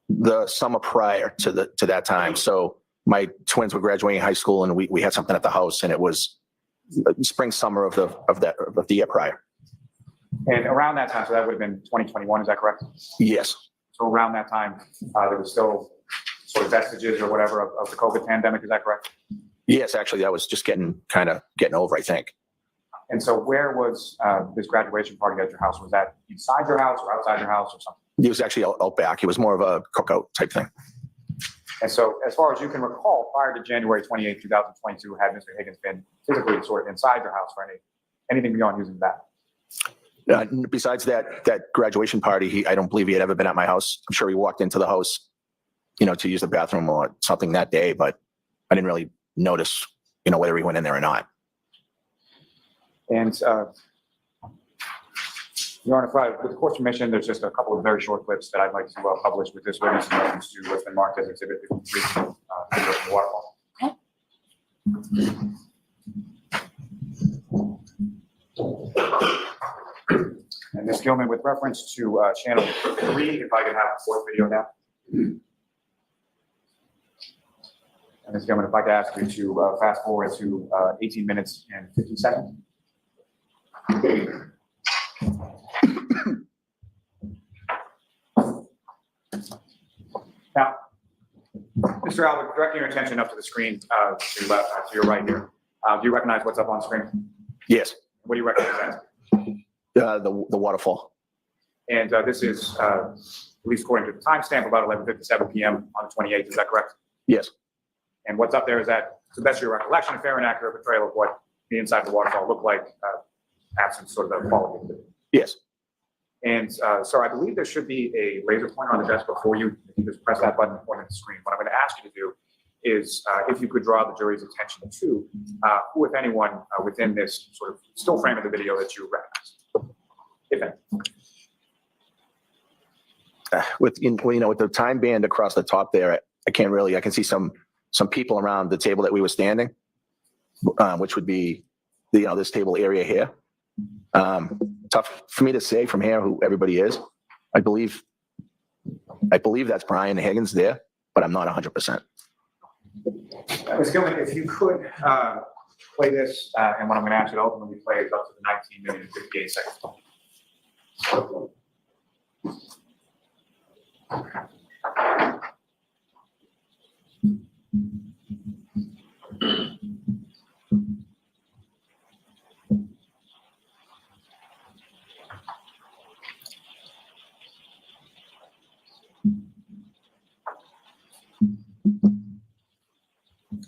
the summer prior to that time. So my twins were graduating high school, and we had something at the house, and it was spring, summer of the year prior.
And around that time, so that would have been 2021, is that correct?
Yes.
So around that time, there was still sort of vestiges or whatever of the COVID pandemic, is that correct?
Yes, actually, that was just getting over, I think.
And so where was this graduation party at your house? Was that inside your house or outside your house or something?
It was actually out back. It was more of a cookout type thing.
And so as far as you can recall, prior to January 28, 2022, had Mr. Higgins been physically sort of inside your house for anything beyond using that?
Besides that graduation party, I don't believe he had ever been at my house. I'm sure he walked into the house, to use the bathroom or something that day, but I didn't really notice, whether he went in there or not.
And Your Honor, with the court's permission, there's just a couple of very short clips that I'd like to publish with this witness in reference to what's been marked as Exhibit 53, video of the waterfall. And Ms. Gilman, with reference to channel 3, if I could have the fourth video now. And Ms. Gilman, if I could ask you to fast forward to 18 minutes and 50 seconds. Now, Mr. Albert, directing your attention up to the screen to your left, to your right here. Do you recognize what's up on screen?
Yes.
What do you recognize as?
The waterfall.
And this is, at least according to the timestamp, about 11:57 p.m. on the 28th. Is that correct?
Yes. And
what's up there is that, to the best of your recollection, a fair and accurate portrayal of what the inside of the waterfall looked like, absent sort of the quality of it.
Yes.
And sir, I believe there should be a laser pointer on the desk before you. If you just press that button and point at the screen. What I'm going to ask you to do is, if you could draw the jury's attention to who, if anyone, within this sort of still frame of the video that you recognize, if any.
With the time band across the top there, I can see some people around the table that we were standing, which would be this table area here. Tough for me to say from here who everybody is. I believe that's Brian Higgins there, but I'm not 100%.
Ms. Gilman, if you could play this, and what I'm going to ask you to ultimately play is up to the 19 minute and 58 seconds.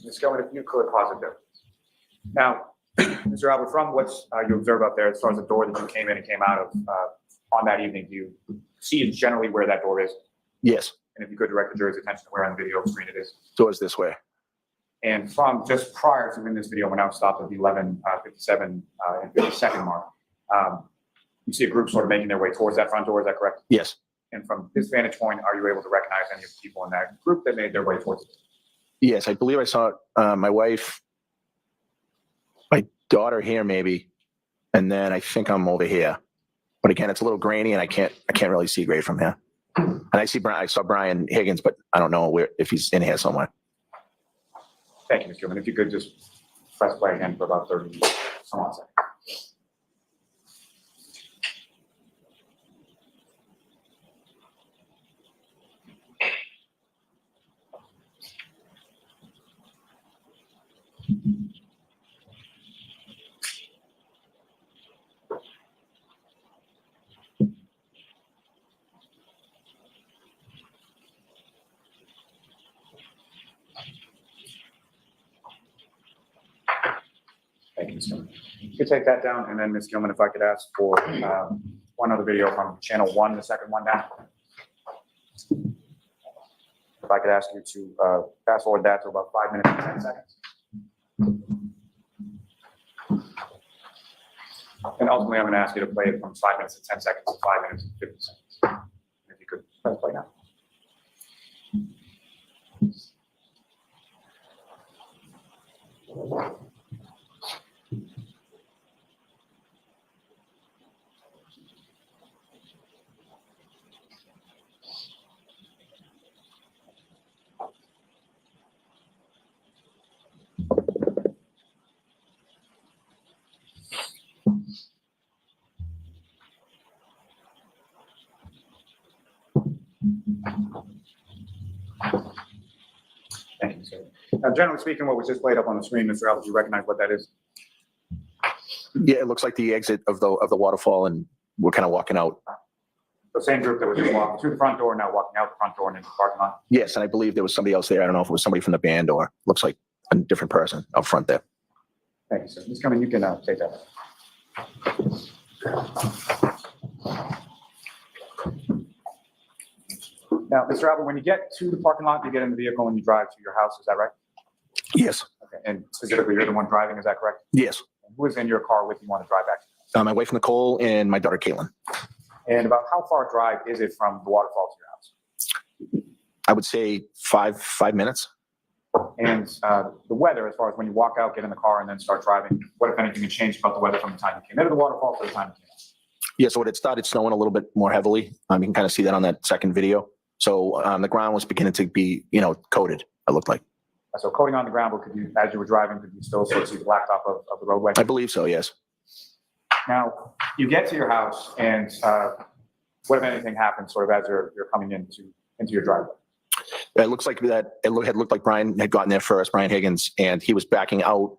Ms. Gilman, if you could pause it there. Now, Mr. Albert, from what you observe up there, as far as the door that you came in and came out of on that evening, do you see generally where that door is?
Yes.
And if you could direct the jury's attention to where on the video screen it is.
Doors this way.
And from just prior to when this video went out, stopped at the 11:57 and 52nd mark. You see a group sort of making their way towards that front door, is that correct?
Yes.
And from this vantage point, are you able to recognize any of the people in that group that made their way towards it?
Yes, I believe I saw my wife, my daughter here maybe, and then I think I'm over here. But again, it's a little grainy and I can't really see great from here. And I saw Brian Higgins, but I don't know if he's in here somewhere.
Thank you, Ms. Gilman. If you could just press play again for about 30 some odd seconds. Thank you, Ms. Gilman. You could take that down, and then Ms. Gilman, if I could ask for one other video from channel 1, the second one down. If I could ask you to fast forward that to about 5 minutes and 10 seconds. And ultimately, I'm going to ask you to play it from 5 minutes and 10 seconds to 5 minutes and 50 seconds. If you could press play now. Thank you, sir. Now, generally speaking, what was just played up on the screen, Mr. Alves, do you recognize what that is?
Yeah, it looks like the exit of the waterfall, and we're kind of walking out.
The same group that was just walking through the front door, now walking out the front door and into the parking lot?
Yes, and I believe there was somebody else there. I don't know if it was somebody from the band or looks like a different person up front there.
Thank you, sir. Ms. Gilman, you can take that. Now, Mr. Alves, when you get to the parking lot, you get in the vehicle and you drive to your house, is that right?
Yes.
Okay. And specifically, you're the one driving, is that correct?
Yes.
And who is in your car with you on the drive back?
My wife Nicole and my daughter Caitlin.
And about how far a drive is it from the waterfall to your house?
I would say five minutes.
And the weather, as far as when you walk out, get in the car, and then start driving, what, if anything, had changed about the weather from the time you came into the waterfall to the time you came out?
Yeah, so it had started snowing a little bit more heavily. You can kind of see that on that second video. So the ground was beginning to be, coated, it looked like.
So coating on the ground, but as you were driving, could you still sort of see the blacktop of the roadway?
I believe so, yes.
Now, you get to your house, and what, if anything, happens sort of as you're coming into your driveway?
It looks like that. It had looked like Brian had gotten there first, Brian Higgins, and he was backing out,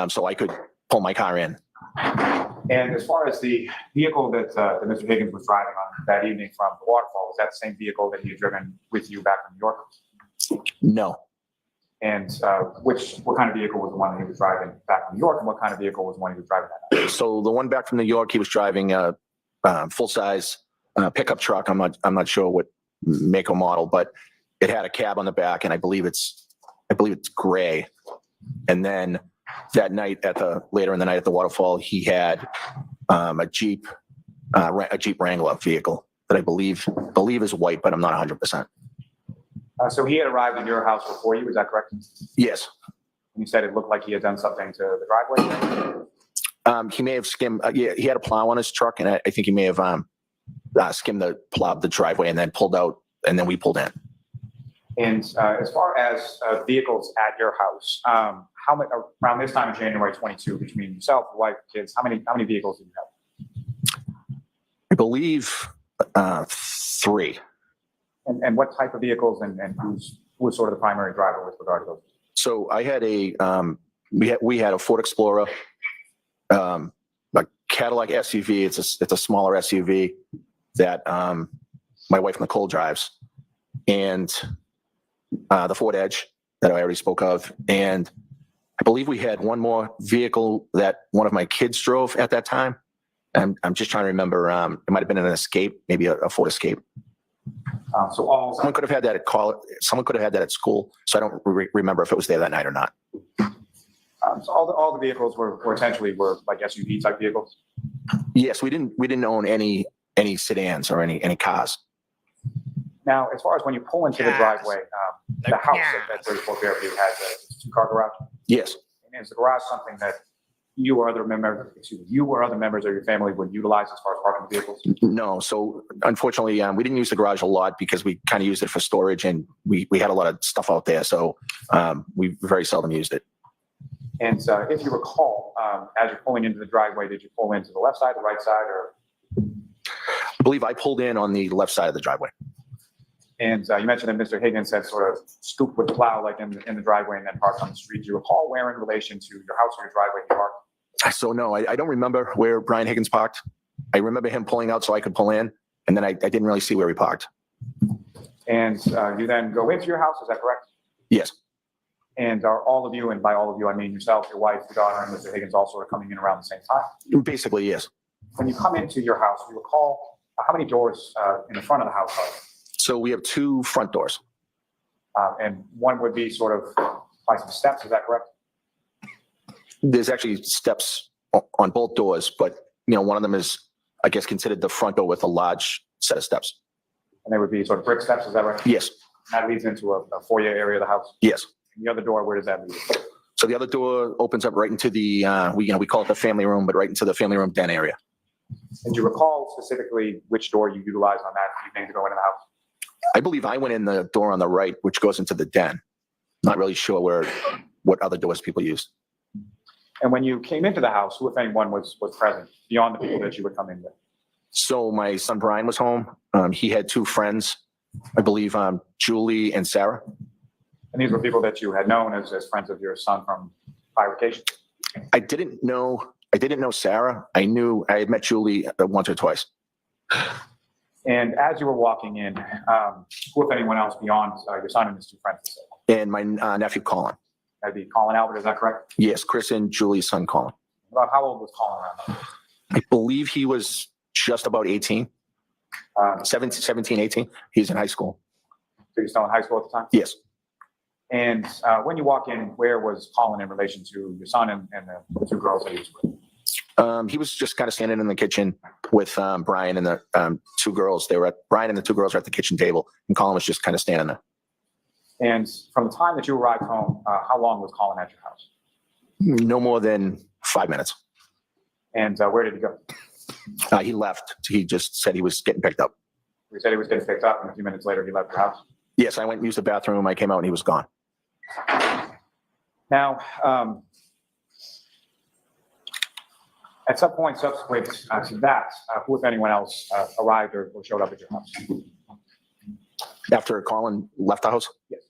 so I could pull my car in.
And as far as the vehicle that Mr. Higgins was driving on that evening from the waterfall, was that the same vehicle that he had driven with you back from New York?
No.
And what kind of vehicle was the one that he was driving back from New York, and what kind of vehicle was the one he was driving that night?
So the one back from New York, he was driving a full-size pickup truck. I'm not sure what make or model, but it had a cab on the back, and I believe it's gray. And then that night later in the night at the waterfall, he had a Jeep Wrangler vehicle that I believe is white, but I'm not 100%.
So he had arrived at your house before you, is that correct?
Yes.
And you said it looked like he had done something to the driveway?
He may have skimmed. Yeah, he had a plow on his truck, and I think he may have skimmed the driveway and then pulled out, and then we pulled in.
And as far as vehicles at your house, how many around this time of January 22, between yourself, the wife, kids, how many vehicles do you have?
I believe 3.
And what type of vehicles, and who was sort of the primary driver with regard to those?
So I had we had a Ford Explorer, a Cadillac SUV. It's a smaller SUV that my wife Nicole drives, and the Ford Edge that I already spoke of, and I believe we had one more vehicle that one of my kids drove at that time. I'm just trying to remember. It might have been an Escape, maybe a Ford Escape. Someone could have had that at college. Someone could have had that at school. So I don't remember if it was there that night or not.
So all the vehicles were essentially like SUV type vehicles.
Yes, we didn't own any sedans or any cars.
Now, as far as when you pull into the driveway, the house at 34 Fairview has a two-car garage.
Yes.
And is the garage something that you or other members of your family would utilize as far as parking vehicles?
No. So unfortunately, we didn't use the garage a lot because we kind of used it for storage, and we had a lot of stuff out there. So we very seldom used it.
And if you recall, as you're pulling into the driveway, did you pull into the left side, the right side, or?
I believe I pulled in on the left side of the driveway.
And you mentioned that Mr. Higgins had sort of scooped with the plow like in the driveway and then parked on the street. Do you recall where in relation to your house or your driveway he parked?
So no, I don't remember where Brian Higgins parked. I remember him pulling out so I could pull in, and then I didn't really see where he parked.
And you then go into your house, is that correct?
Yes.
And are all of you, and by all of you, I mean yourself, your wife, your daughter, and Mr. Higgins also are coming in around the same time?
Basically, yes.
When you come into your house, do you recall how many doors in the front of the house are there?
So we have two front doors.
And one would be sort of by some steps, is that correct?
There's actually steps on both doors, but one of them is, I guess, considered the front door with a large set of steps.
And they would be sort of brick steps, is that right?
Yes.
And that leads into a foyer area of the house?
Yes.
And the other door, where does that lead?
So the other door opens up right into the, we call it the family room, but right into the family room den area.
And do you recall specifically which door you utilized on that evening to go into the house?
I believe I went in the door on the right, which goes into the den. Not really sure what other doors people used.
And when you came into the house, who, if anyone, was present beyond the people that you would come in with?
So my son Brian was home. He had two friends, I believe, Julie and Sarah.
And these were people that you had known as friends of your son from prior vacation?
I didn't know Sarah. I had met Julie once or twice.
And as you were walking in, who, if anyone else, beyond your son and his two friends?
And my nephew Colin.
That'd be Colin Albert, is that correct?
Yes, Chris and Julie's son Colin.
About how old was Colin around?
I believe he was just about 18, 17, 18. He's in high school.
So you're still in high school at the time?
Yes.
And when you walk in, where was Colin in relation to your son and the two girls that he was with?
He was just kind of standing in the kitchen with Brian and the two girls. Brian and the two girls were at the kitchen table, and Colin was just kind of standing there.
And from the time that you arrived home, how long was Colin at your house?
No more than 5 minutes.
And where did he go?
He left. He just said he was getting picked up.
He said he was getting picked up, and a few minutes later he left your house.
Yes, I went and used the bathroom. I came out and he was gone.
Now, at some point subsequent to that, who, if anyone else, arrived or showed up at your house?
After Colin left the house?
Yes.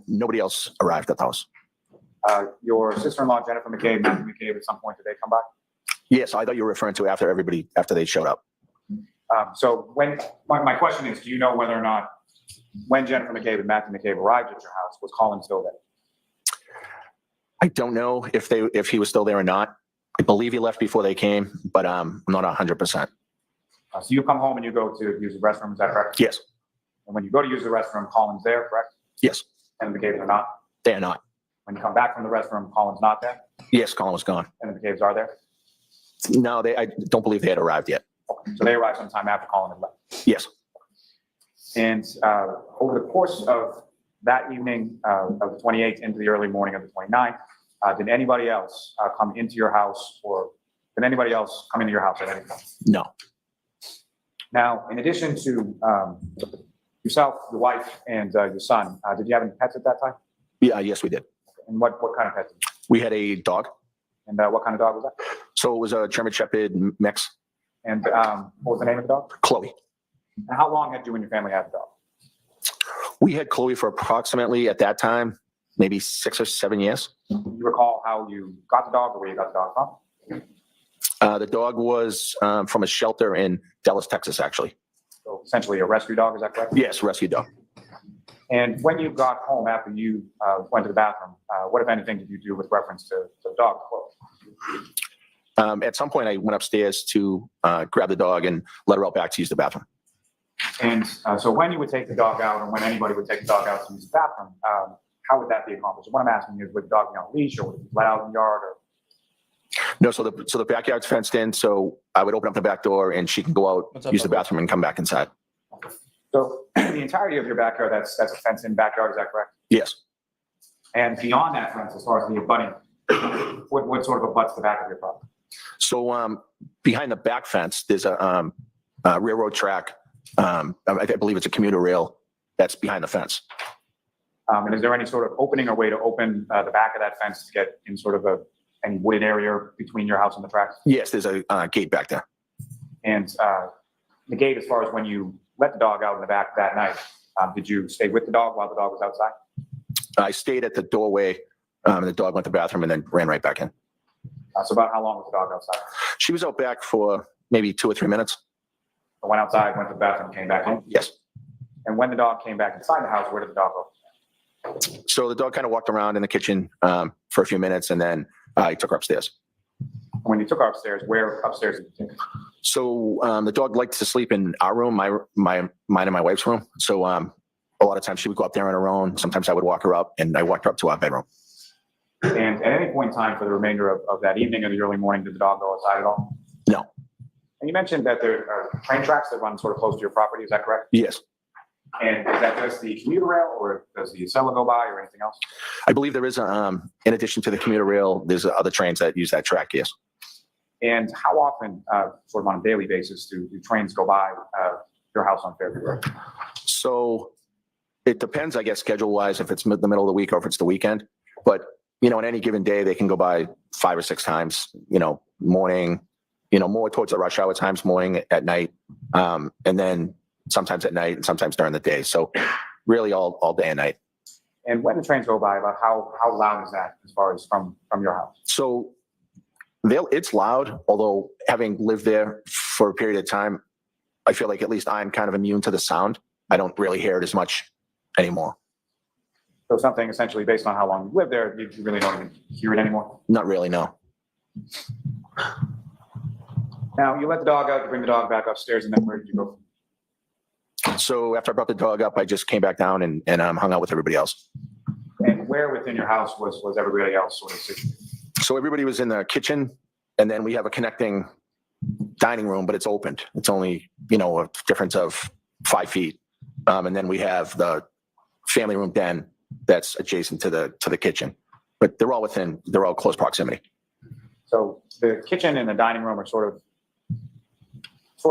Nobody else arrived at the house.
Your sister-in-law, Jennifer McCabe, Matthew McCabe, at some point did they come by?
Yes, I thought you were referring to after they showed up.
So when my question is, do you know whether or not when Jennifer McCabe and Matthew McCabe arrived at your house, was Colin still there?
I don't know if he was still there or not. I believe he left before they came, but I'm not 100%.
So you come home and you go to use the restroom, is that correct?
Yes.
And when you go to use the restroom, Colin's there, correct?
Yes.
And the McCabe's are not?
They are not.
When you come back from the restroom, Colin's not there?
Yes, Colin was gone.
And the McCabe's are there?
No, I don't believe they had arrived yet.
Okay. So they arrived sometime after Colin had left?
Yes.
And over the course of that evening of the 28th into the early morning of the 29th, did anybody else come into your house, or did anybody else come into your house at any point?
No.
Now, in addition to yourself, your wife, and your son, did you have any pets at that time?
Yeah, yes, we did.
And what kind of pets?
We had a dog.
And what kind of dog was that?
So it was a German Shepherd mix.
And what was the name of the dog?
Chloe.
And how long had you and your family had the dog?
We had Chloe for approximately, at that time, maybe 6 or 7 years.
Do you recall how you got the dog or where you got the dog from?
The dog was from a shelter in Dallas, Texas, actually.
So essentially a rescue dog, is that correct?
Yes, rescue dog.
And when you got home after you went to the bathroom, what, if anything, did you do with reference to the dog?
At some point, I went upstairs to grab the dog and let her out back to use the bathroom.
And so when you would take the dog out, or when anybody would take the dog out to use the bathroom, how would that be accomplished? What I'm asking you is, would the dog be on a leash, or would it be let out in the yard?
No, so the backyard's fenced in, so I would open up the back door and she can go
What's
out,
up,
use the
Uncle?
bathroom and come back inside.
So the entirety of your backyard, that's a fenced-in backyard, is that correct?
Yes.
And beyond that fence, as far as the abutting, what sort of abuts the back of your property?
So behind the back fence, there's a railroad track. I believe it's a commuter rail that's behind the fence.
And is there any sort of opening or way to open the back of that fence to get in sort of any wooded area between your house and the tracks?
Yes, there's a gate back there.
And the gate, as far as when you let the dog out in the back that night, did you stay with the dog while the dog was outside?
I stayed at the doorway. The dog went to the bathroom and then ran right back in.
So about how long was the dog outside?
She was out back for maybe 2 or 3 minutes.
So went outside, went to the bathroom, came back in?
Yes.
And when the dog came back inside the house, where did the dog go?
So the dog kind of walked around in the kitchen for a few minutes, and then I took her upstairs.
When you took her upstairs, where upstairs did you take her?
So the dog liked to sleep in our room, mine and my wife's room. So a lot of times she would go up there on her own. Sometimes I would walk her up, and I walked her up to our bedroom.
And at any point in time for the remainder of that evening or the early morning, did the dog go outside at all?
No.
And you mentioned that there are train tracks that run sort of close to your property, is that correct?
Yes.
And is that just the commuter rail, or does the Acela go by, or anything else?
I believe there is, in addition to the commuter rail, there's other trains that use that track, yes.
And how often, sort of on a daily basis, do trains go by your house on Fairview Road?
So it depends, I guess, schedule-wise, if it's the middle of the week or if it's the weekend. But, on any given day, they can go by 5 or 6 times, morning, more towards the rush hour times, morning, at night, and then sometimes at night and sometimes during the day. So really all day and night.
And when the trains go by, about how loud is that as far as from your house?
So it's loud, although having lived there for a period of time, I feel like at least I'm kind of immune to the sound. I don't really hear it as much anymore.
So something essentially based on how long you live there, you really don't even hear it anymore?
Not really, no.
Now, you let the dog out, you bring the dog back upstairs, and then where did you go?
So after I brought the dog up, I just came back down and hung out with everybody else.
And where within your house was everybody else sort of situated?
So everybody was in the kitchen, and then we have a connecting dining room, but it's opened. It's only, a difference of 5 feet. And then we have the family room den that's adjacent to the kitchen, but they're all close proximity.
So the kitchen and the dining room are sort of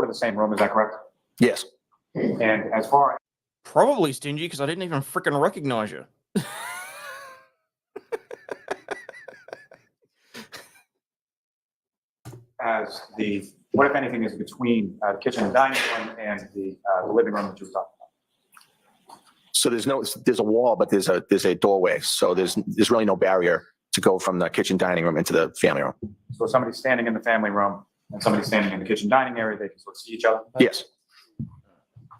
the same room, is that correct?
Yes.
And as far
Probably stingy because I didn't even freaking recognize you.
as what if anything is between the kitchen and dining room and the living room that you were talking about?
So there's a wall, but there's a doorway. So there's really no barrier to go from the kitchen dining room into the family room.
So if somebody's standing in the family room and somebody's standing in the kitchen dining area, they can sort of see each other?
Yes.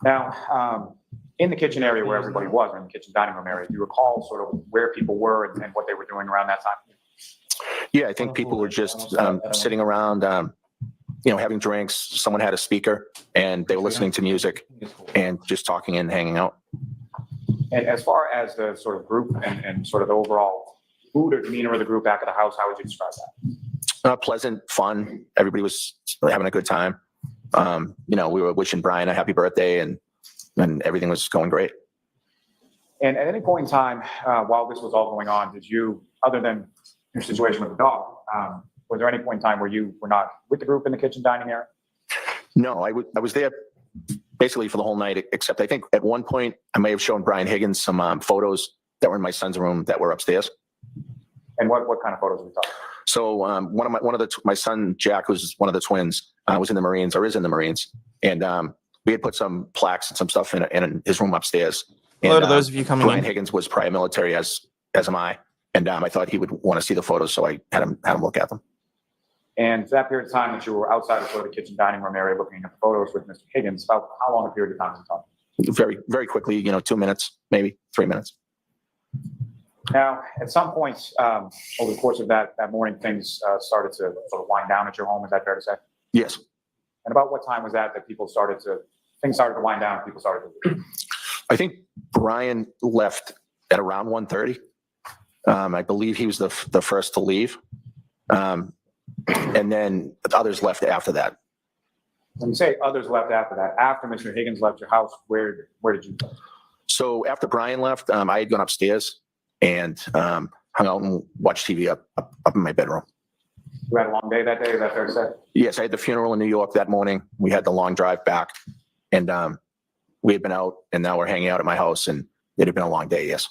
Now, in the kitchen area where everybody was, or in the kitchen dining room area, do you recall sort of where people were and what they were doing around that time?
Yeah, I think people were just sitting around, having drinks. Someone had a speaker and they were listening to music and just talking and hanging out.
And as far as the sort of group and sort of the overall mood or demeanor of the group back at the house, how would you describe that?
Pleasant, fun. Everybody was having a good time. We were wishing Brian a happy birthday and everything was going great.
And at any point in time, while this was all going on, did you, other than your situation with the dog, was there any point in time where you were not with the group in the kitchen dining area?
No, I was there basically for the whole night, except I think at one point I may have shown Brian Higgins some photos that were in my son's room that were upstairs.
And what kind of photos are we talking?
So my son Jack, who's one of the twins, was in the Marines or is in the Marines, and we had put some plaques and some stuff in his room upstairs.
Hello
And,
to those of you coming
Brian
in.
Higgins was prior military, as am I, and I thought he would want to see the photos, so I had him look at them.
And that period of time that you were outside of sort of the kitchen dining room area looking at the photos with Mr. Higgins, about how long a period of time was he talking?
Very, very quickly, 2 minutes, maybe 3 minutes.
Now, at some point over the course of that morning, things started to sort of wind down at your home. Is that fair to say?
Yes.
And about what time was that things started to wind down, people started to leave?
I think Brian left at around 1:30. I believe he was the first to leave. And then the others left after that.
When you say others left after that, after Mr. Higgins left your house, where did you go?
So after Brian left, I had gone upstairs and hung out and watched TV up in my bedroom.
You had a long day that day, is that fair to say?
Yes, I had the funeral in New York that morning. We had the long drive back, and we had been out, and now we're hanging out at my house, and it had been a long day, yes.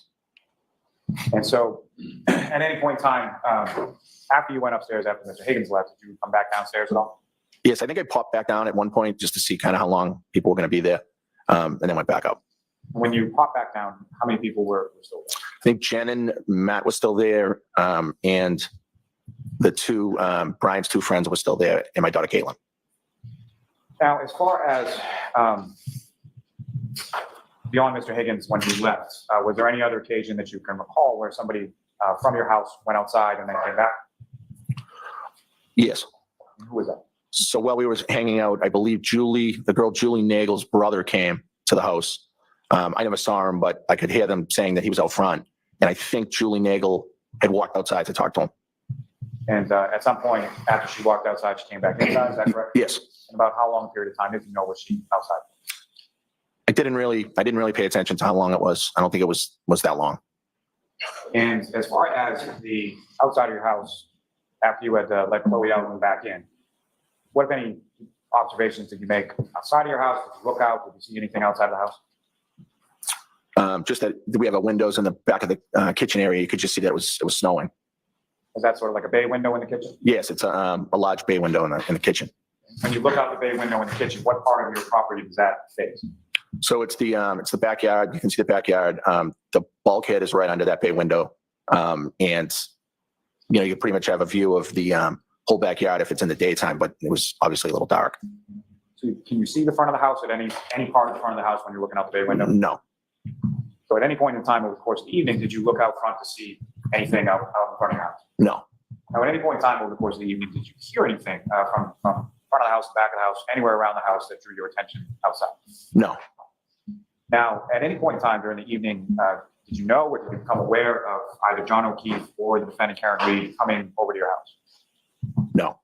And so at any point in time, after you went upstairs after Mr. Higgins left, did you come back downstairs at all?
Yes, I think I popped back down at one point just to see kind of how long people were going to be there, and then went back up.
When you popped back down, how many people were still there?
I think Jen and Matt was still there, and the two, Brian's two friends were still there, and my daughter Caitlin.
Now, as far as beyond Mr. Higgins when he left, was there any other occasion that you can recall where somebody from your house went outside and then came back?
Yes.
Who was that?
So while we were hanging out, I believe the girl Julie Nagel's brother came to the house. I never saw him, but I could hear them saying that he was out front. And I think Julie Nagel had walked outside to talk to him.
And at some point after she walked outside, she came back inside, is that correct?
Yes.
And about how long a period of time did you know was she outside?
I didn't really pay attention to how long it was. I don't think it was that long.
And as far as the outside of your house, after you had let Chloe out and back in, what, if any, observations did you make outside of your house? Did you look out? Did you see anything outside of the house?
Just that we have windows in the back of the kitchen area. You could just see that it was snowing.
Is that sort of like a bay window in the kitchen?
Yes, it's a large bay window in the kitchen.
When you look out the bay window in the kitchen, what part of your property does that face?
So it's the backyard. You can see the backyard. The bulkhead is right under that bay window, and you pretty much have a view of the whole backyard if it's in the daytime. But it was obviously a little dark.
So can you see the front of the house at any part of the front of the house when you're looking out the bay window?
No.
So at any point in time over the course of the evening, did you look out front to see anything out in front of your house?
No.
Now, at any point in time over the course of the evening, did you hear anything from front of the house, back of the house, anywhere around the house that drew your attention outside?
No.
Now, at any point in time during the evening, did you know or did you become aware of either John O'Keefe or the defendant Karen Reed coming over to your house?
No.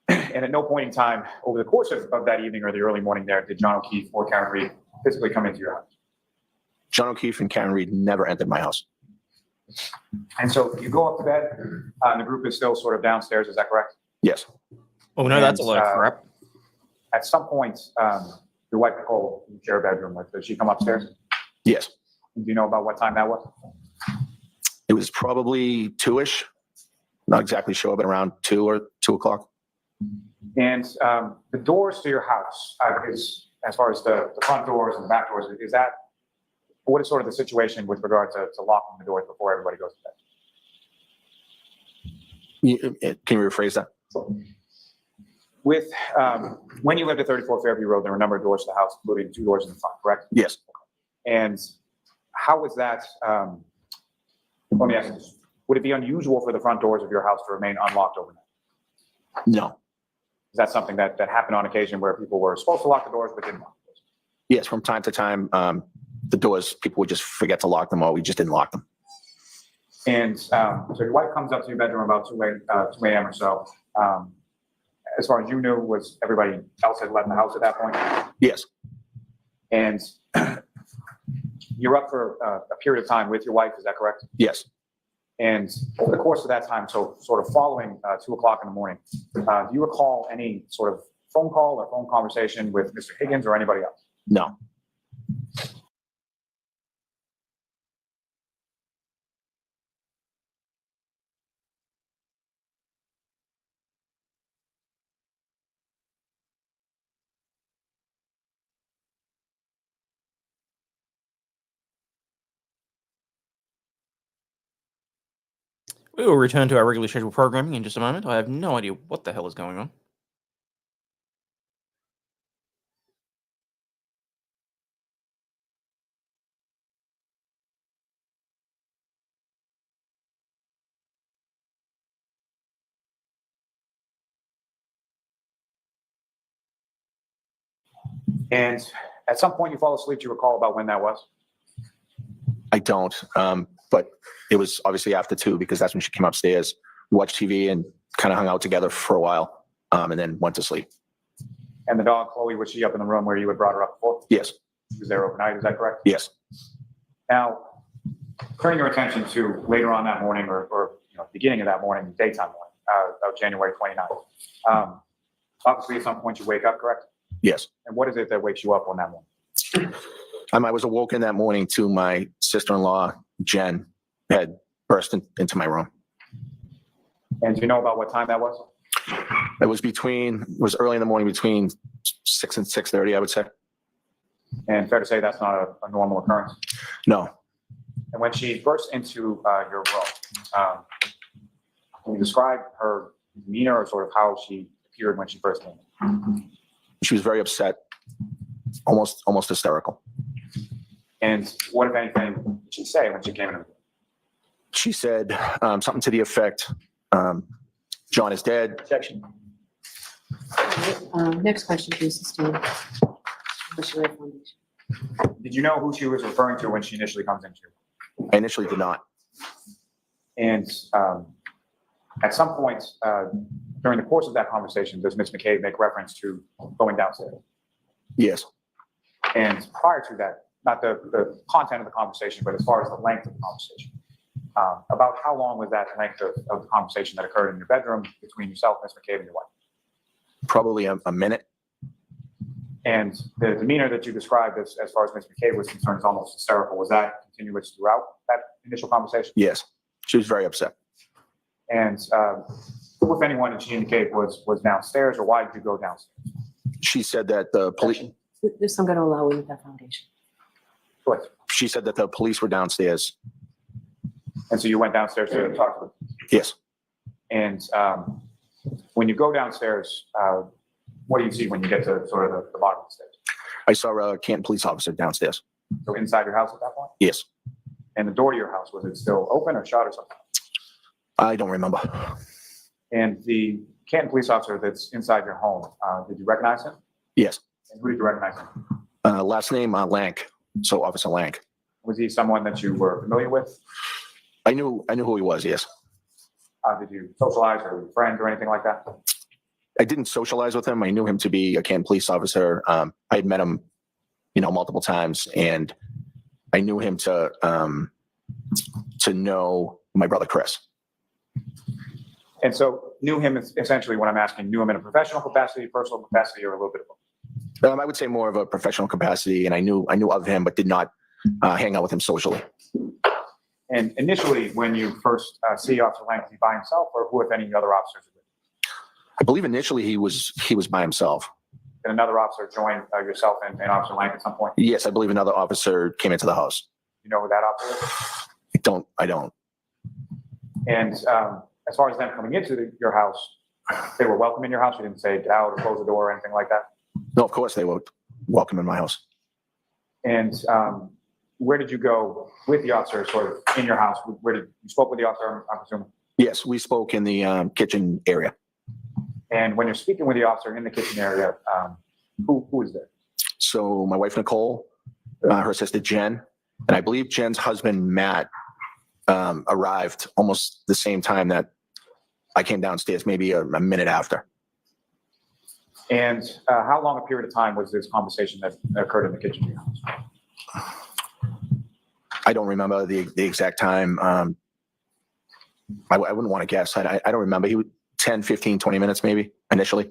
And at no point in time over the course of that evening or the early morning there, did John O'Keefe or Karen Reed physically come into your house?
John O'Keefe and Karen Reed never entered my house.
And so you go up to bed, and the group is still sort of downstairs, is that correct?
Yes.
Oh, no, that's a load of crap.
At some point, your wife Nicole, you share a bedroom with, did she come upstairs?
Yes.
Do you know about what time that was?
It was probably 2-ish. Not exactly sure, but around 2 or 2 o'clock.
And the doors to your house, is as far as the front doors and the back doors, is that, what is sort of the situation with regard to locking the doors before everybody goes to bed?
Can you rephrase that?
With, when you lived at 34 Fairview Road, there were a number of doors to the house, including 2 doors in the front, correct?
Yes.
And how was that, let me ask you this, would it be unusual for the front doors of your house to remain unlocked overnight?
No.
Is that something that happened on occasion where people were supposed to lock the doors but didn't lock the doors?
Yes, from time to time, the doors, people would just forget to lock them, or we just didn't lock them.
And so your wife comes up to your bedroom about 2 a.m. or so. As far as you knew, was everybody else had left the house at that point?
Yes.
And you're up for a period of time with your wife, is that correct?
Yes.
And over the course of that time, so sort of following 2 o'clock in the morning, do you recall any sort of phone call or phone conversation with Mr. Higgins or anybody else?
No.
We will return to our regularly scheduled programming in just a moment. I have no idea what the hell is going on.
And at some point you fall asleep, do you recall about when that was?
I don't. But it was obviously after 2 because that's when she came upstairs, watched TV, and kind of hung out together for a while, and then went to sleep.
And the dog, Chloe, was she up in the room where you had brought her up before?
Yes,
She was there overnight, is that correct?
yes.
Now, turning your attention to later on that morning or beginning of that morning, daytime morning, of January 29th. Obviously, at some point you wake up, correct?
Yes.
And what is it that wakes you up on that morning?
I was awoken that morning to my sister-in-law, Jen, had burst into my room.
And do you know about what time that was?
It was early in the morning, between 6 and 6:30, I would say.
And fair to say that's not a normal occurrence.
No,
And when she burst into your room, can you describe her demeanor or sort of how she appeared when she first came?
she was very upset, almost hysterical.
And what, if anything, did she say when she came in? The room?
She said something to the effect, John is dead.
Objection.
Next question, please, sustain. Unless you have foundation.
Did you know who she was referring to when she initially comes into?
I initially did not.
And at some point during the course of that conversation, does Ms. McCabe make reference to going downstairs?
Yes.
And prior to that, not the content of the conversation, but as far as the length of the conversation, about how long was that length of the conversation that occurred in your bedroom between yourself, Ms. McCabe, and your wife?
Probably a minute.
And the demeanor that you described as far as Ms. McCabe was concerned is almost hysterical. Was that continuous throughout that initial conversation?
Yes. She was very upset.
And who, if anyone, did she indicate was downstairs, or why did you go downstairs?
She said that the police.
This I'm going to allow you with that foundation.
Correct.
She said that the police were downstairs.
And so you went downstairs to talk to them.
Yes.
And when you go downstairs, what do you see when you get to sort of the bottom of the stairs?
I saw a Canton police officer downstairs.
So inside your house at that point?
Yes.
And the door to your house, was it still open or shut or something?
I don't remember.
And the Canton police officer that's inside your home, did you recognize him?
Yes.
And who did you recognize him?
Last name, Lank. So Officer Lank.
Was he someone that you were familiar with?
I knew who he was, yes.
Did you socialize or were you friends or anything like that?
I didn't socialize with him. I knew him to be a Canton police officer. I had met him, multiple times, and I knew him to know my brother Chris.
And so knew him essentially, what I'm asking, knew him in a professional capacity, personal capacity, or a little bit of both?
I would say more of a professional capacity, and I knew of him, but did not hang out with him socially.
And initially, when you first see Officer Lang, was he by himself, or who, if any, other officers were with
I believe initially he was by himself.
him? Did another officer join yourself and Officer Lang at some point?
Yes, I believe another officer came into the house.
You know who that officer is?
I don't.
And as far as them coming into your house, they were welcome in your house? You didn't say get out or close the door or anything like that?
No, of course they were welcome in my house.
And where did you go with the officer, sort of in your house? Where did you spoke with the officer, I'm presuming?
Yes, we spoke in the kitchen area.
And when you're speaking with the officer in the kitchen area, who is there?
So my wife, Nicole, her sister, Jen, and I believe Jen's husband, Matt, arrived almost the same time that I came downstairs, maybe a minute after.
And how long a period of time was this conversation that occurred in the kitchen of your house?
I don't remember the exact time. I wouldn't want to guess. I don't remember. He was 10, 15, 20 minutes maybe initially.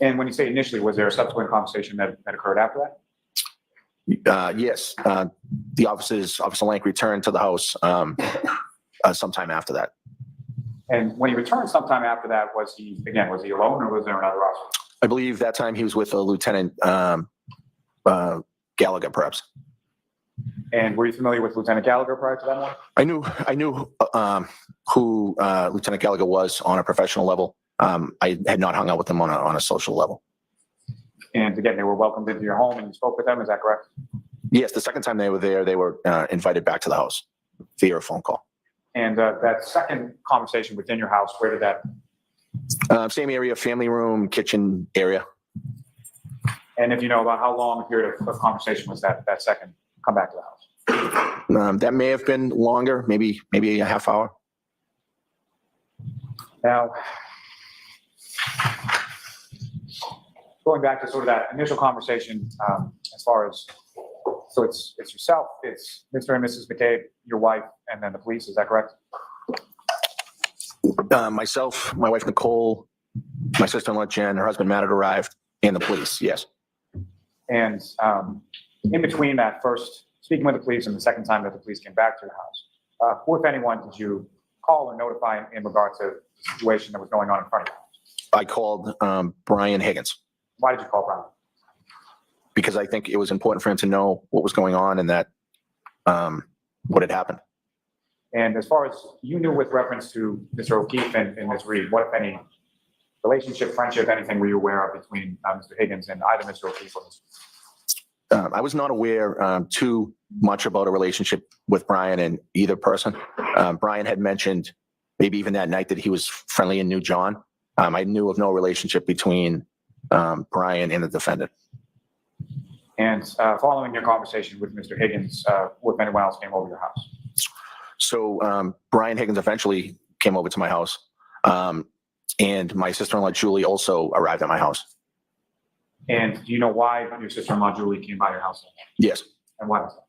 And when you say initially, was there a subsequent conversation that occurred after that?
Yes. The Officer Lank returned to the house sometime after that.
And when he returned sometime after that, was he alone or was there another officer?
I believe that time he was with Lieutenant Gallagher, perhaps.
And were you familiar with Lieutenant Gallagher prior to that one?
I knew who Lieutenant Gallagher was on a professional level. I had not hung out with him on a social level.
And again, they were welcomed into your home and you spoke with them, is that correct?
Yes, the second time they were there, they were invited back to the house via a phone call.
And that second conversation within your house, where did that?
Same area, family room, kitchen area.
And if you know about how long a period of conversation was that second come back to the house?
That may have been longer, maybe a half hour.
Now, going back to sort of that initial conversation, as far as, so it's yourself, it's Mr. and Mrs. McCabe, your wife, and then the police, is that correct?
Myself, my wife Nicole, my sister-in-law Jen, her husband Matt had arrived, and the police, yes.
And in between that first speaking with the police and the second time that the police came back to your house, who, if anyone, did you call or notify in regard to the situation that was going on in front of you?
I called Brian Higgins
Why did you call Brian?
because I think it was important for him to know what was going on and that what had happened.
And as far as you knew with reference to Mr. O'Keefe and Ms. Reed, what, if any, relationship, friendship, anything were you aware of between Mr. Higgins and either Mr. O'Keefe or Ms. Reed?
I was not aware too much about a relationship with Brian and either person. Brian had mentioned maybe even that night that he was friendly and knew John. I knew of no relationship between Brian and the defendant.
And following your conversation with Mr. Higgins, what, if anyone else came over your house?
So Brian Higgins eventually came over to my house, and my sister-in-law Julie also arrived at my house.
And do you know why your sister-in-law Julie came by your house?
Yes.
And why was that?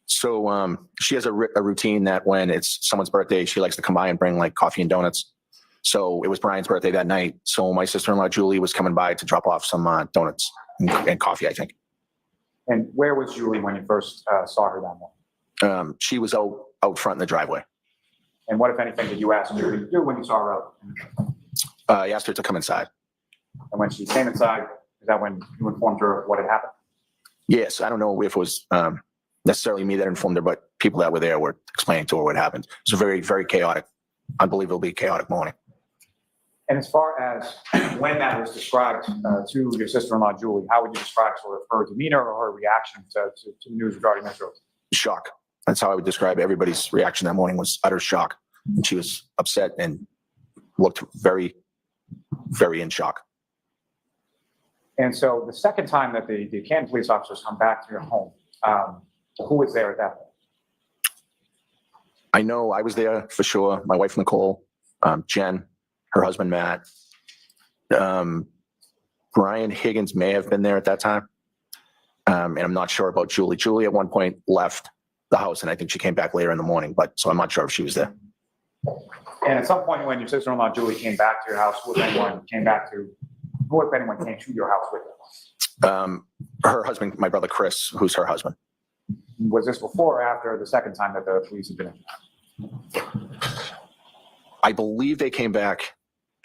So she has a routine that when it's someone's birthday, she likes to come by and bring like coffee and donuts. So it was Brian's birthday that night. So my sister-in-law Julie was coming by to drop off some donuts and coffee, I think.
And where was Julie when you first saw her that morning?
She was out front in the driveway.
And what, if anything, did you ask Julie to do when you saw her out?
I asked her to come inside.
And when she came inside, is that when you informed her of what had happened?
Yes, I don't know if it was necessarily me that informed her, but people that were there were explaining to her what happened. It was a very, very chaotic, unbelievably chaotic morning.
And as far as when that was described to your sister-in-law Julie, how would you describe sort of her demeanor or her reaction to the news regarding Mr. O'Keefe?
Shock. That's how I would describe everybody's reaction that morning, was utter shock. And she was upset and looked very, very in shock.
And so the second time that the Canton police officers come back to your home, who was there at that point?
I know I was there for sure. My wife, Nicole, Jen, her husband, Matt. Brian Higgins may have been there at that time. And I'm not sure about Julie. Julie at one point left the house, and I think she came back later in the morning, so I'm not sure if she was there.
And at some point when your sister-in-law Julie came back to your house, who, if anyone, came to your house with her?
Her husband, my brother Chris, who's her husband.
Was this before or after the second time that the police had been in?
I believe they came back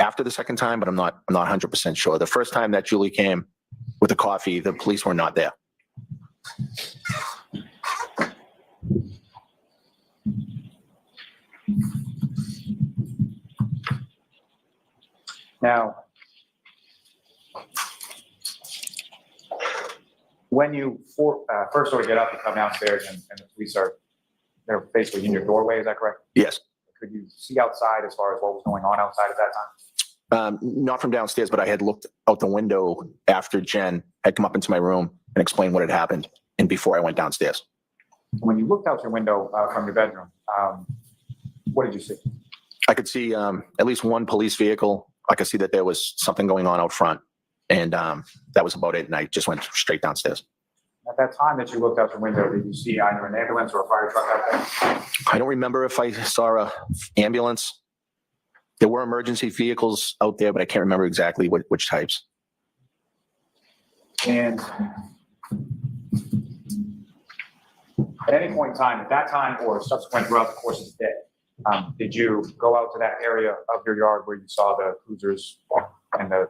after the second time, but I'm not 100% sure. The first time that Julie came with the coffee, the police were not there.
Now, when you first sort of get up and come downstairs and the police they're basically in your doorway, is that correct?
Yes.
Could you see outside as far as what was going on outside at that time?
Not from downstairs, but I had looked out the window after Jen had come up into my room and explained what had happened, and before I went downstairs.
When you looked out your window from your bedroom, what did you see?
I could see at least one police vehicle. I could see that there was something going on out front, and that was about it, and I just went straight downstairs.
At that time that you looked out your window, did you see either an ambulance or a fire truck out there?
I don't remember if I saw an ambulance. There were emergency vehicles out there, but I can't remember exactly which types.
And at any point in time, at that time or subsequent throughout the course of the day, did you go out to that area of your yard where you saw the cruisers and the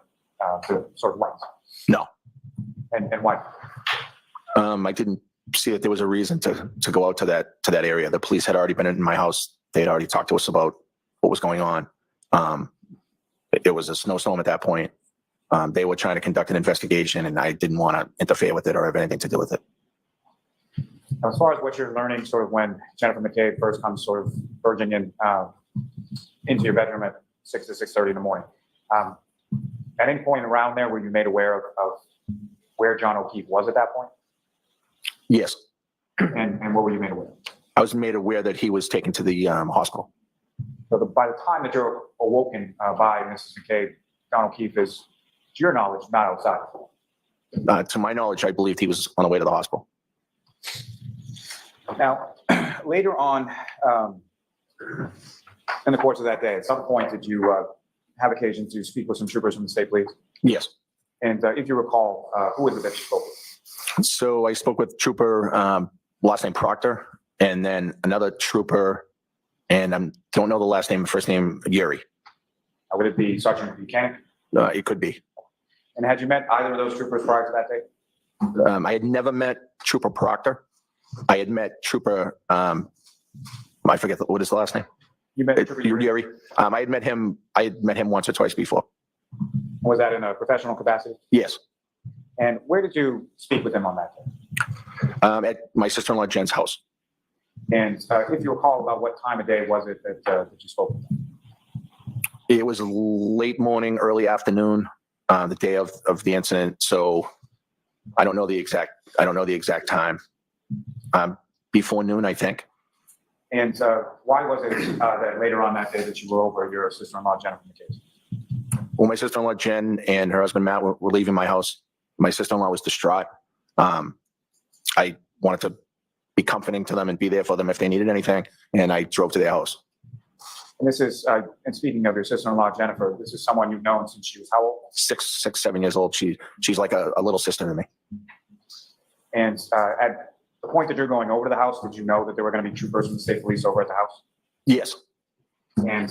sort of lights?
No.
And why?
I didn't see that there was a reason to go out to that area. The police had already been in my house. They had already talked to us about what was going on. It was a snowstorm at that point. They were trying to conduct an investigation, and I didn't want to interfere with it or have anything to do with it.
As far as what you're learning, sort of when Jennifer McCabe first comes sort of burgeoning in into your bedroom at 6 to 6:30 in the morning, at any point around there were you made aware of where John O'Keefe was at that point?
Yes.
And what were you made aware of?
I was made aware that he was taken to the hospital.
So by the time that you're awoken by Mrs. McCabe, John O'Keefe is, to your knowledge, not outside.
To my knowledge, I believed he was on the way to the hospital.
Now, later on in the course of that day, at some point, did you have occasion to speak with some troopers from the state police?
Yes.
And if you recall, who was it that you spoke with?
So I spoke with Trooper, last name Proctor, and then another trooper, and I don't know the last name, first name, Yuri.
Would it be Sergeant Buchanan?
It could be.
And had you met either of those troopers prior to that day?
I had never met Trooper Proctor. I had met Trooper, I forget, what is the last name?
You met Trooper Yuri?
Yuri. I had met him once or twice before.
Was that in a professional capacity?
Yes.
And where did you speak with him on that day?
At my sister-in-law Jen's house.
And if you recall, about what time of day was it that you spoke with him?
It was late morning, early afternoon, the day of the incident. So I don't know the exact time. Before noon, I think.
And why was it that later on that day that you were over your sister-in-law Jennifer McCabe?
Well, my sister-in-law Jen and her husband Matt were leaving my house. My sister-in-law was distraught. I wanted to be comforting to them and be there for them if they needed anything, and I drove to their house.
And this is, and speaking of your sister-in-law Jennifer, this is someone you've known since she was how old?
7 years old. She's like a little sister to me.
And at the point that you're going over to the house, did you know that there were going to be troopers from the state police over at the house?
Yes.
And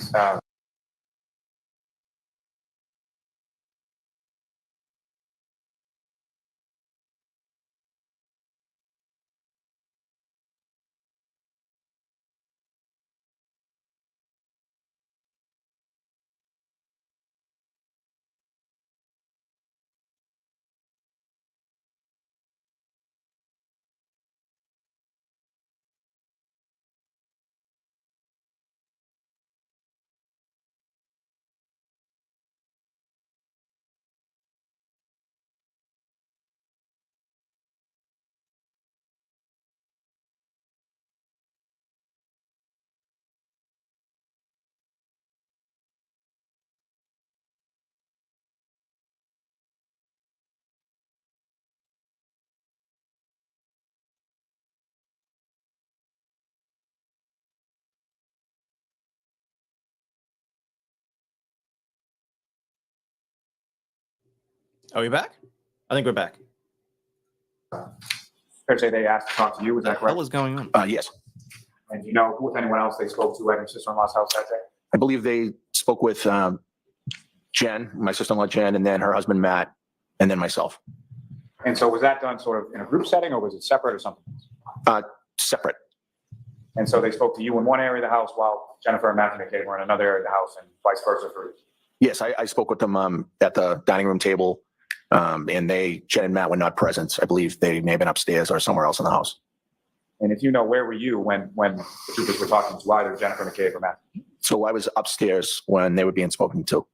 Are we back? I think we're back.
fair to say they asked to talk to you, was
What the
that correct?
hell is going on?
Yes.
And do you know who, if anyone else, they spoke to at your sister-in-law's house that day?
I believe they spoke with Jen, my sister-in-law Jen, and then her husband Matt, and then myself.
And so was that done sort of in a group setting, or was it separate or something?
Separate.
And so they spoke to you in one area of the house while Jennifer and Matthew McCabe were in another area of the house, and vice versa for you?
Yes, I spoke with them at the dining room table, and Jen and Matt were not present. I believe they may have been upstairs or somewhere else in the house.
And if you know, where were you when the troopers were talking to either Jennifer McCabe or Matthew?
So I was upstairs when they were being spoken to.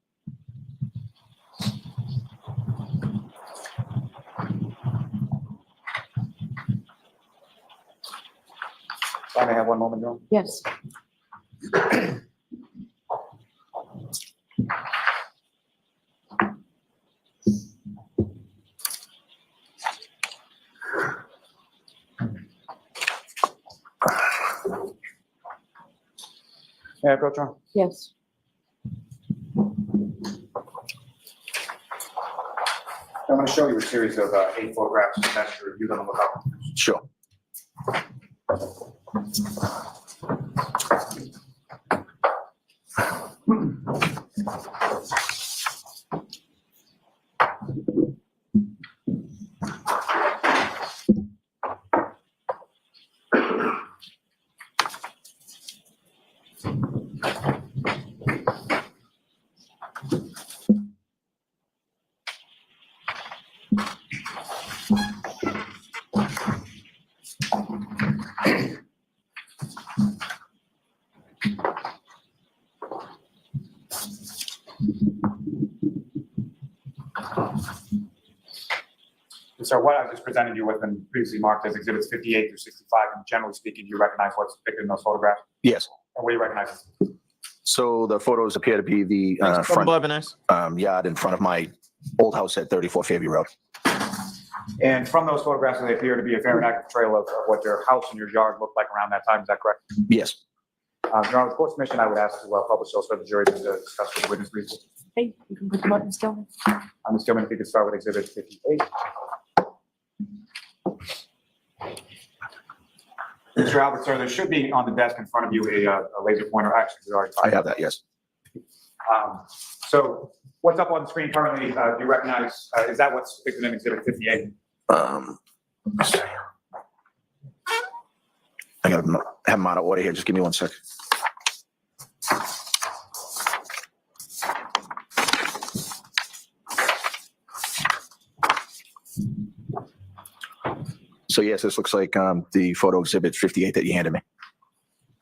I may have one moment, Joan.
Yes.
May I approach, John?
Yes.
I'm going to show you a series of 8 photographs and that's to review them and look up.
Sure.
And so what I've just presented you with and previously marked as exhibits 58 through 65, and generally speaking, do you recognize what's depicted in those photographs?
Yes.
And what do you recognize?
So the photos appear to be the front
Bye, Vanessa.
yard in front of my old house at 34 Fairview Road.
And from those photographs, they appear to be a fair and accurate trail of what your house and your yard looked like around that time. Is that correct?
Yes.
Your Honor, with court's permission, I would ask to publish those for the jury to discuss with the witness briefly.
Hey, you can put them up, Ms. Gilman.
Ms. Gilman, if you could start with Exhibit 58. Mr. Albert, sir, there should be on the desk in front of you a laser pointer. Actually, we already
I have that, yes.
So what's up on the screen currently, do you recognize, is that what's depicted in Exhibit 58?
Let's see. I gotta have them out of order here. Just give me 1 sec. So yes, this looks like the photo exhibit 58 that you handed me.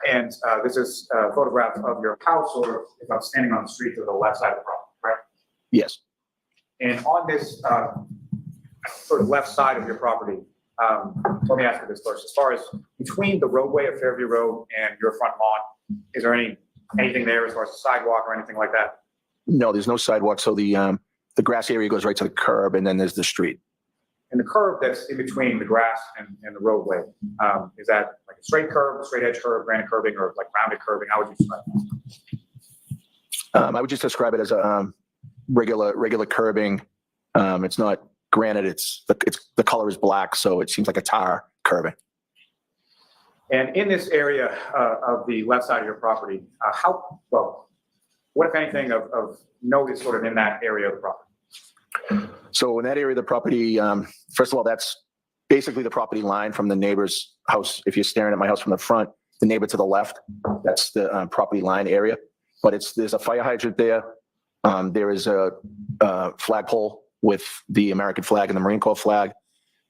And this is a photograph of your house, or if I'm standing on the street to the left side of the property, correct?
Yes.
And on this sort of left side of your property, let me ask you this first. As far as between the roadway of Fairview Road and your front lawn, is there anything there as far as the sidewalk or anything like that?
No, there's no sidewalk. So the grass area goes right to the curb, and then there's the street.
And the curb that's in between the grass and the roadway, is that like a straight curb, straight edge curb, granite curbing, or like rounded curbing? How would you describe it?
I would just describe it as a regular curbing. It's not granite. The color is black, so it seems like a tar curbing.
And in this area of the left side of your property, what if anything of note is sort of in that area of the property?
So in that area of the property, first of all, that's basically the property line from the neighbor's house. If you're staring at my house from the front, the neighbor to the left, that's the property line area. But there's a fire hydrant there. There is a flagpole with the American flag and the Marine Corps flag.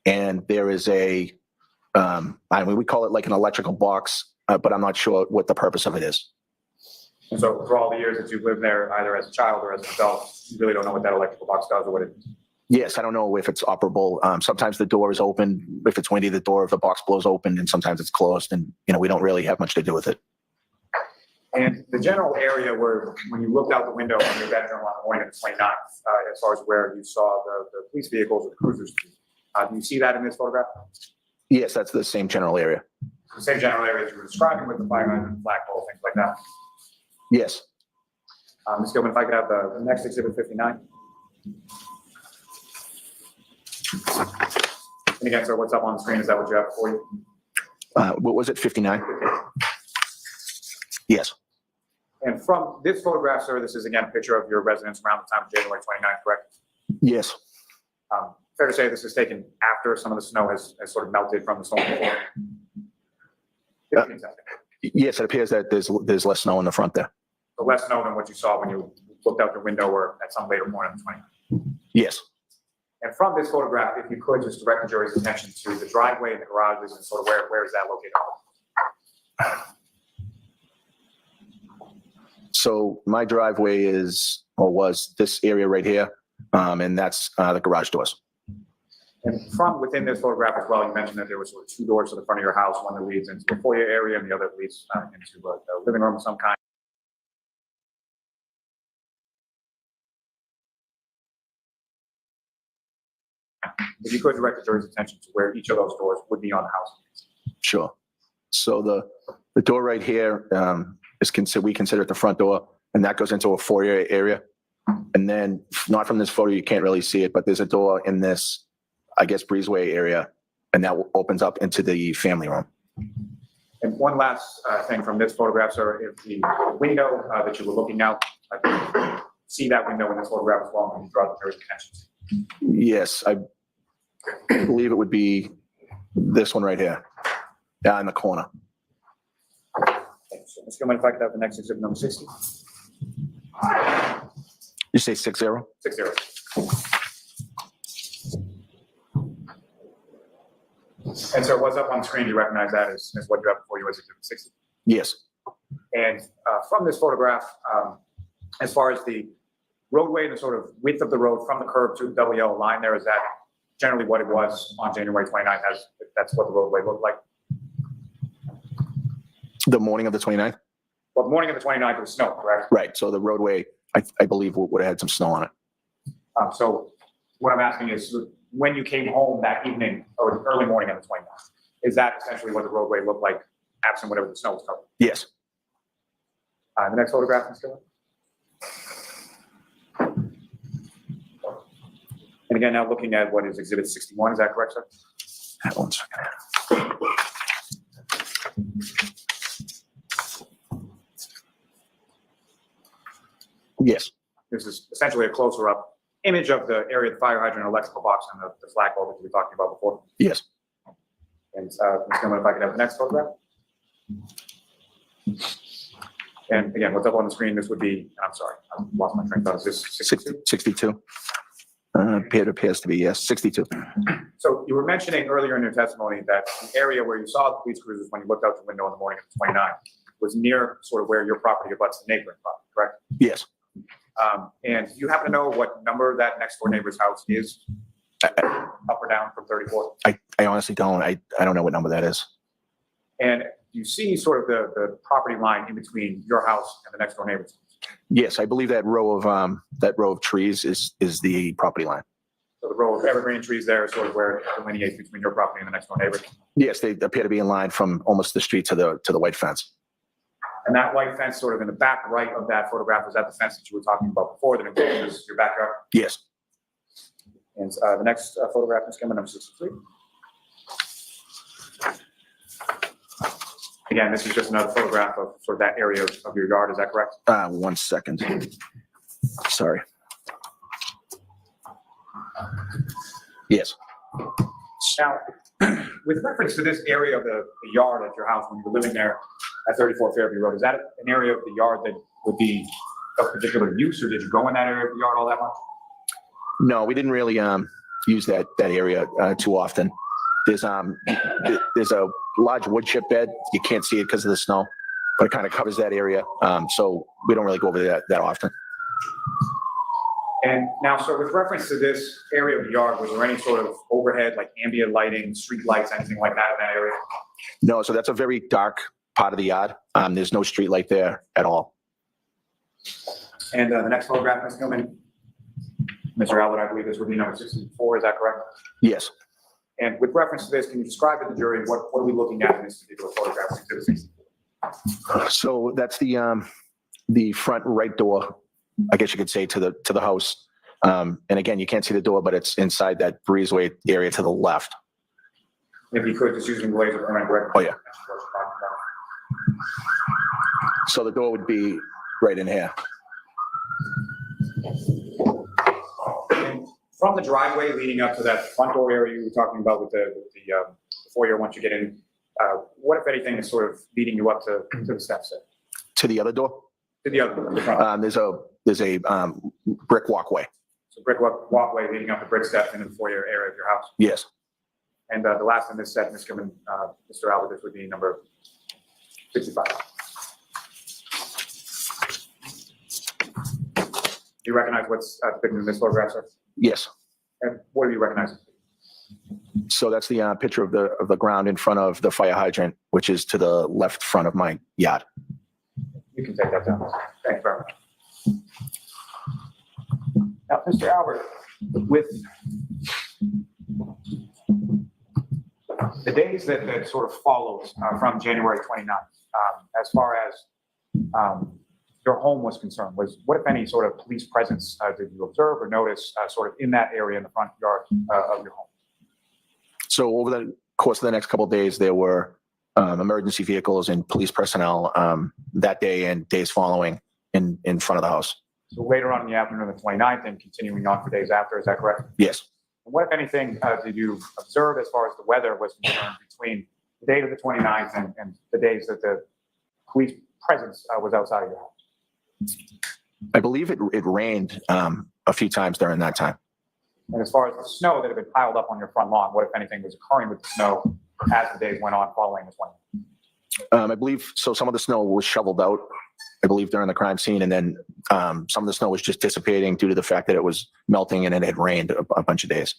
And there is we call it like an electrical box, but I'm not sure what the purpose of it is.
And so for all the years that you've lived there, either as a child or as an adult, you really don't know what that electrical box does or what it is?
Yes, I don't know if it's operable. Sometimes the door is open. If it's windy, the door of the box blows open, and sometimes it's closed, and we don't really have much to do with it.
And the general area where, when you looked out the window on your bedroom on the morning of the 29th, as far as where you saw the police vehicles or the cruisers, do you see that in this photograph?
Yes, that's the same general area.
The same general area as you were describing with the fire hydrant, flagpole, things like that.
Yes.
Ms. Gilman, if I could have the next exhibit 59. And again, sir, what's up on the screen? Is that what you have for you?
What was it, 59? Yes.
And from this photograph, sir, this is again a picture of your residence around the time of January 29th, correct?
Yes.
Fair to say this is taken after some of the snow has sort of melted from the storm before? 15 seconds.
Yes, it appears that there's less snow in the front there.
So less snow than what you saw when you looked out the window or at some later point on the 29th.
Yes.
And from this photograph, if you could just direct the jury's attention to the driveway and the garages and sort of where is that located?
So my driveway was this area right here, and that's the garage doors.
And from within this photograph as well, you mentioned that there was sort of two doors to the front of your house, one that leads into the foyer area and the other leads into a living room of some kind. If you could direct the jury's attention to where each of those doors would be on the house.
Sure. So the door right here we consider it the front door, and that goes into a foyer area. And then, not from this photo, you can't really see it, but there's a door in this, I guess, breezeway area, and that opens up into the family room.
And one last thing from this photograph, sir, if the window that you were looking out, see that window in this photograph as well, and you draw the jury's attention.
Yes, I believe it would be this one right here, down in the corner.
So, Ms. Gilman, if I could have the next exhibit, number 60.
You say 60?
60. And sir, what's up on the screen? Do you recognize that as what you have before you as exhibit 60?
Yes.
And from this photograph, as far as the roadway and the sort of width of the road from the curb to the double yellow line there, is that generally what it was on January 29th? That's what the roadway looked like?
The morning of the 29th?
Well, the morning of the 29th was snow, correct?
Right, so the roadway, I believe would have had some snow on it.
So what I'm asking is, when you came home that evening or the early morning of the 29th, is that essentially what the roadway looked like, absent whatever the snow was covered?
Yes,
The next photograph, Mr. Dillon. And again, now looking at what is Exhibit 61, is that correct, sir?
One second. Yes,
This is essentially a closer up image of the area of the fire hydrant, electrical box, and the flag pole that we were talking about before.
yes.
And Ms. Gilman, if I could have the next photograph. And again, what's up on the screen, this would be, I'm sorry, I lost my train of thought. Is this 62?
62. It appears to be, yes, 62.
So you were mentioning earlier in your testimony that the area where you saw the police cruisers when you looked out the window in the morning of the 29th was near sort of where your property abuts the neighboring property, correct?
Yes.
And do you happen to know what number that next door neighbor's house is? Up or down from 34?
I honestly don't. I don't know what number that is.
And you see sort of the property line in between your house and the next door neighbor's?
Yes, I believe that row of trees is the property line.
So the row of evergreen trees there is sort of where it delineates between your property and the next door neighbor.
Yes, they appear to be in line from almost the street to the white fence.
And that white fence sort of in the back right of that photograph, is that the fence that you were talking about before that encloses your backyard?
Yes.
And the next photograph is coming, number 63. Again, this is just another photograph of sort of that area of your yard, is that correct?
1 second. Sorry. Yes.
Now, with reference to this area of the yard at your house when you were living there at 34 Fairview Road, is that an area of the yard that would be of particular use, or did you go in that area of the yard all that much?
No, we didn't really use that area too often. There's a large wood chip bed. You can't see it because of the snow, but it kind of covers that area. So we don't really go over there that often.
And now, so with reference to this area of the yard, was there any sort of overhead, like ambient lighting, street lights, anything like that in that area?
No, so that's a very dark part of the yard. There's no street light there at all.
And the next photograph, Ms. Gilman, Mr. Albert, I believe this would be number 64, is that correct?
Yes.
And with reference to this, can you describe to the jury what are we looking at in this particular photograph? Exhibit 64?
So that's the front right door, I guess you could say, to the house. And again, you can't see the door, but it's inside that breezeway area to the left.
If you could, just using the laser pointer, correct?
Oh, yeah. So the door would be right in here.
And from the driveway leading up to that front door area you were talking about with the foyer once you get in, what, if anything, is sort of leading you up to the steps there?
To the other door,
To the other, the front.
there's a brick walkway.
So brick walkway leading up the brick steps into the foyer area of your house.
Yes.
And the last in this set, Ms. Gilman, Mr. Albert, this would be number 65. Do you recognize what's depicted in this photograph, sir?
Yes.
And what do you recognize?
So that's the picture of the ground in front of the fire hydrant, which is to the left front of my yard.
You can take that down. Thank you very much. Now, Mr. Albert, with the days that sort of follows from January 29th, as far as your home was concerned, what, if any, sort of police presence did you observe or notice sort of in that area in the front yard of your home?
So over the course of the next couple of days, there were emergency vehicles and police personnel that day and days following in front of the house.
So later on in the afternoon of the 29th and continuing on for days after, is that correct?
Yes.
And what, if anything, did you observe as far as the weather was concerned between the date of the 29th and the days that the police presence was outside of your house?
I believe it rained a few times during that time.
And as far as the snow that had been piled up on your front lawn, what, if anything, was occurring with the snow as the days went on following this one?
I believe so. Some of the snow was shoveled out, I believe, during the crime scene, and then some of the snow was just dissipating due to the fact that it was melting and it had rained a bunch of days.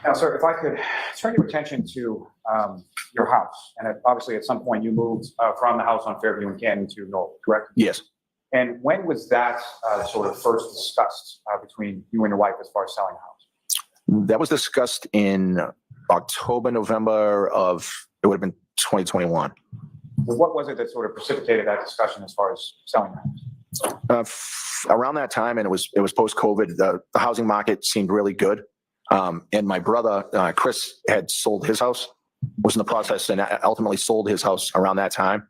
Now, sir, if I could turn your attention to your house, and obviously at some point you moved from the house on Fairview and Canton to Knoll, correct?
Yes.
And when was that sort of first discussed between you and your wife as far as selling the house?
That was discussed in October, November of, it would have been 2021.
What was it that sort of precipitated that discussion as far as selling the house?
Around that time, and it was post-COVID, the housing market seemed really good. And my brother, Chris, had sold his house, was in the process, and ultimately sold his house around that time.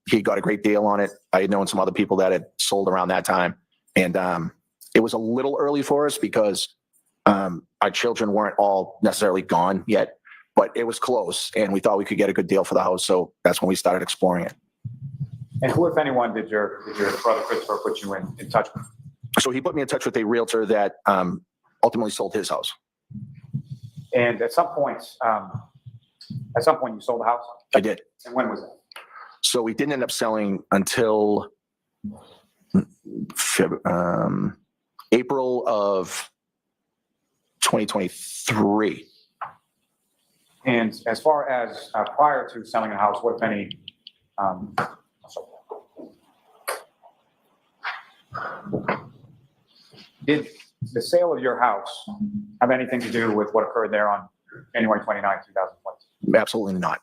He got a great deal on it. I had known some other people that had sold around that time. And it was a little early for us because our children weren't all necessarily gone yet, but it was close, and we thought we could get a good deal for the house. So that's when we started exploring it.
And who, if anyone, did your brother Christopher put you in touch with?
So he put me in touch with a realtor that ultimately sold his house.
And at some point you sold the house?
I did.
And when was that?
So we didn't end up selling until April of 2023.
And as far as prior to selling the house, what, if any, did the sale of your house have anything to do with what occurred there on January 29, 2020?
Absolutely not.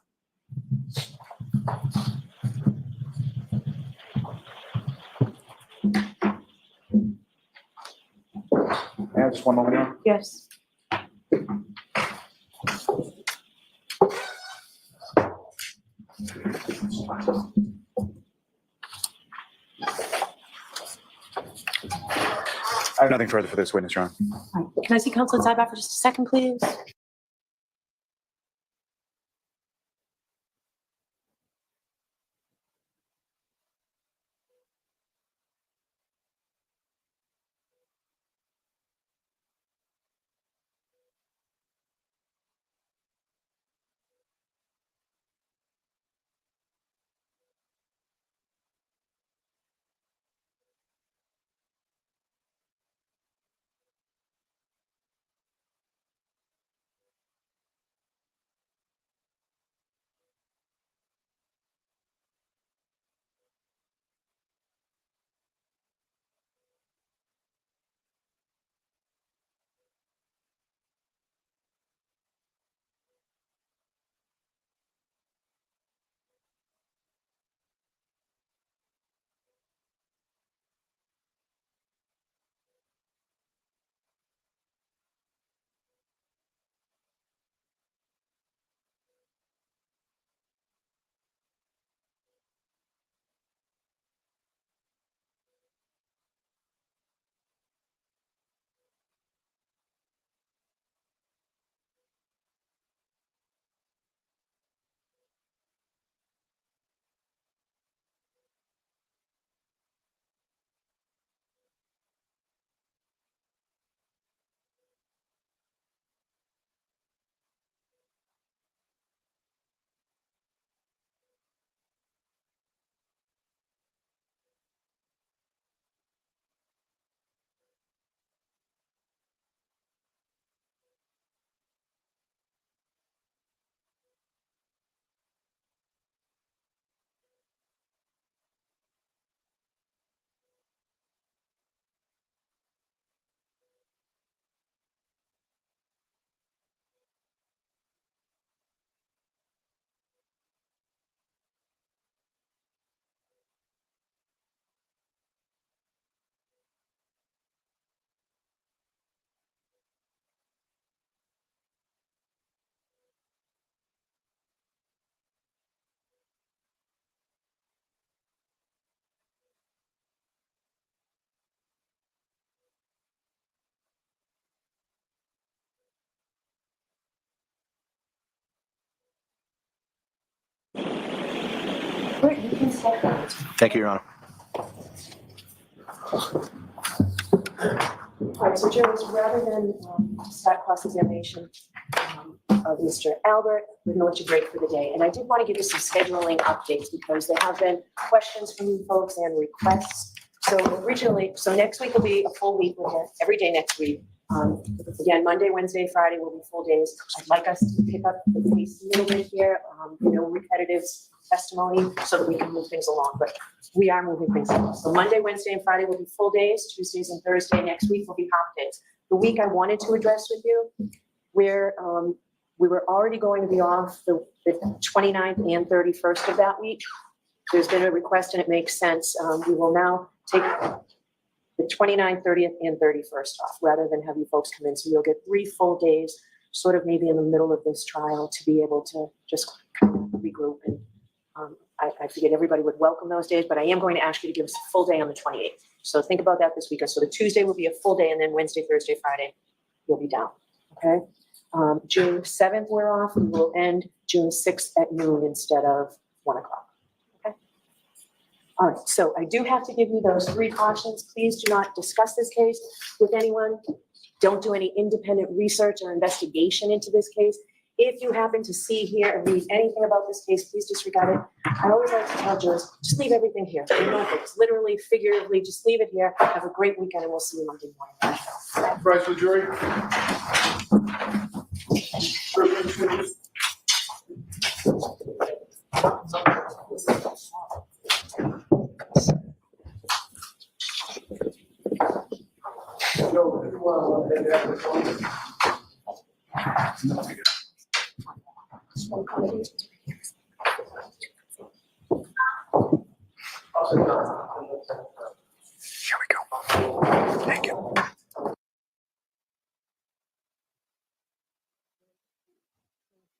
Yeah, just one moment here.
Yes.
I have nothing further for this witness, Your Honor.
Can I see counsel inside back for just a second, please? Great, you can step down.
Thank you, Your Honor.
All right, so jurors, rather than start cross-examination of Mr. Albert, we're going to break for the day. And I did want to give you some scheduling updates because there have been questions from you folks and requests. So originally, next week will be a full week with him, every day next week. Again, Monday, Wednesday, Friday will be full days. I'd like us to pick up the pace a little bit here, repetitive testimony so that we can move things along, but we are moving things along. So Monday, Wednesday, and Friday will be full days. Tuesdays and Thursday next week will be half days. The week I wanted to address with you, where we were already going to be off the 29th and 31st of that week. There's been a request and it makes sense. We will now take the 29th, 30th, and 31st off rather than have you folks come in. So you'll get 3 full days, sort of maybe in the middle of this trial, to be able to just kind of regroup. And I figured everybody would welcome those days, but I am going to ask you to give us a full day on the 28th. So think about that this weekend. So the Tuesday will be a full day, and then Wednesday, Thursday, Friday, you'll be down. Okay. June 7th, we're off. We will end June 6th at noon instead of 1 o'clock. Okay. All right. So I do have to give you those 3 cautions. Please do not discuss this case with anyone. Don't do any independent research or investigation into this case. If you happen to see, hear, or read anything about this case, please disregard it. I always like to tell jurors, just leave everything here. Notebooks, literally, figuratively, just leave it here. Have a great weekend, and we'll see you Monday morning.
Rise to the jury.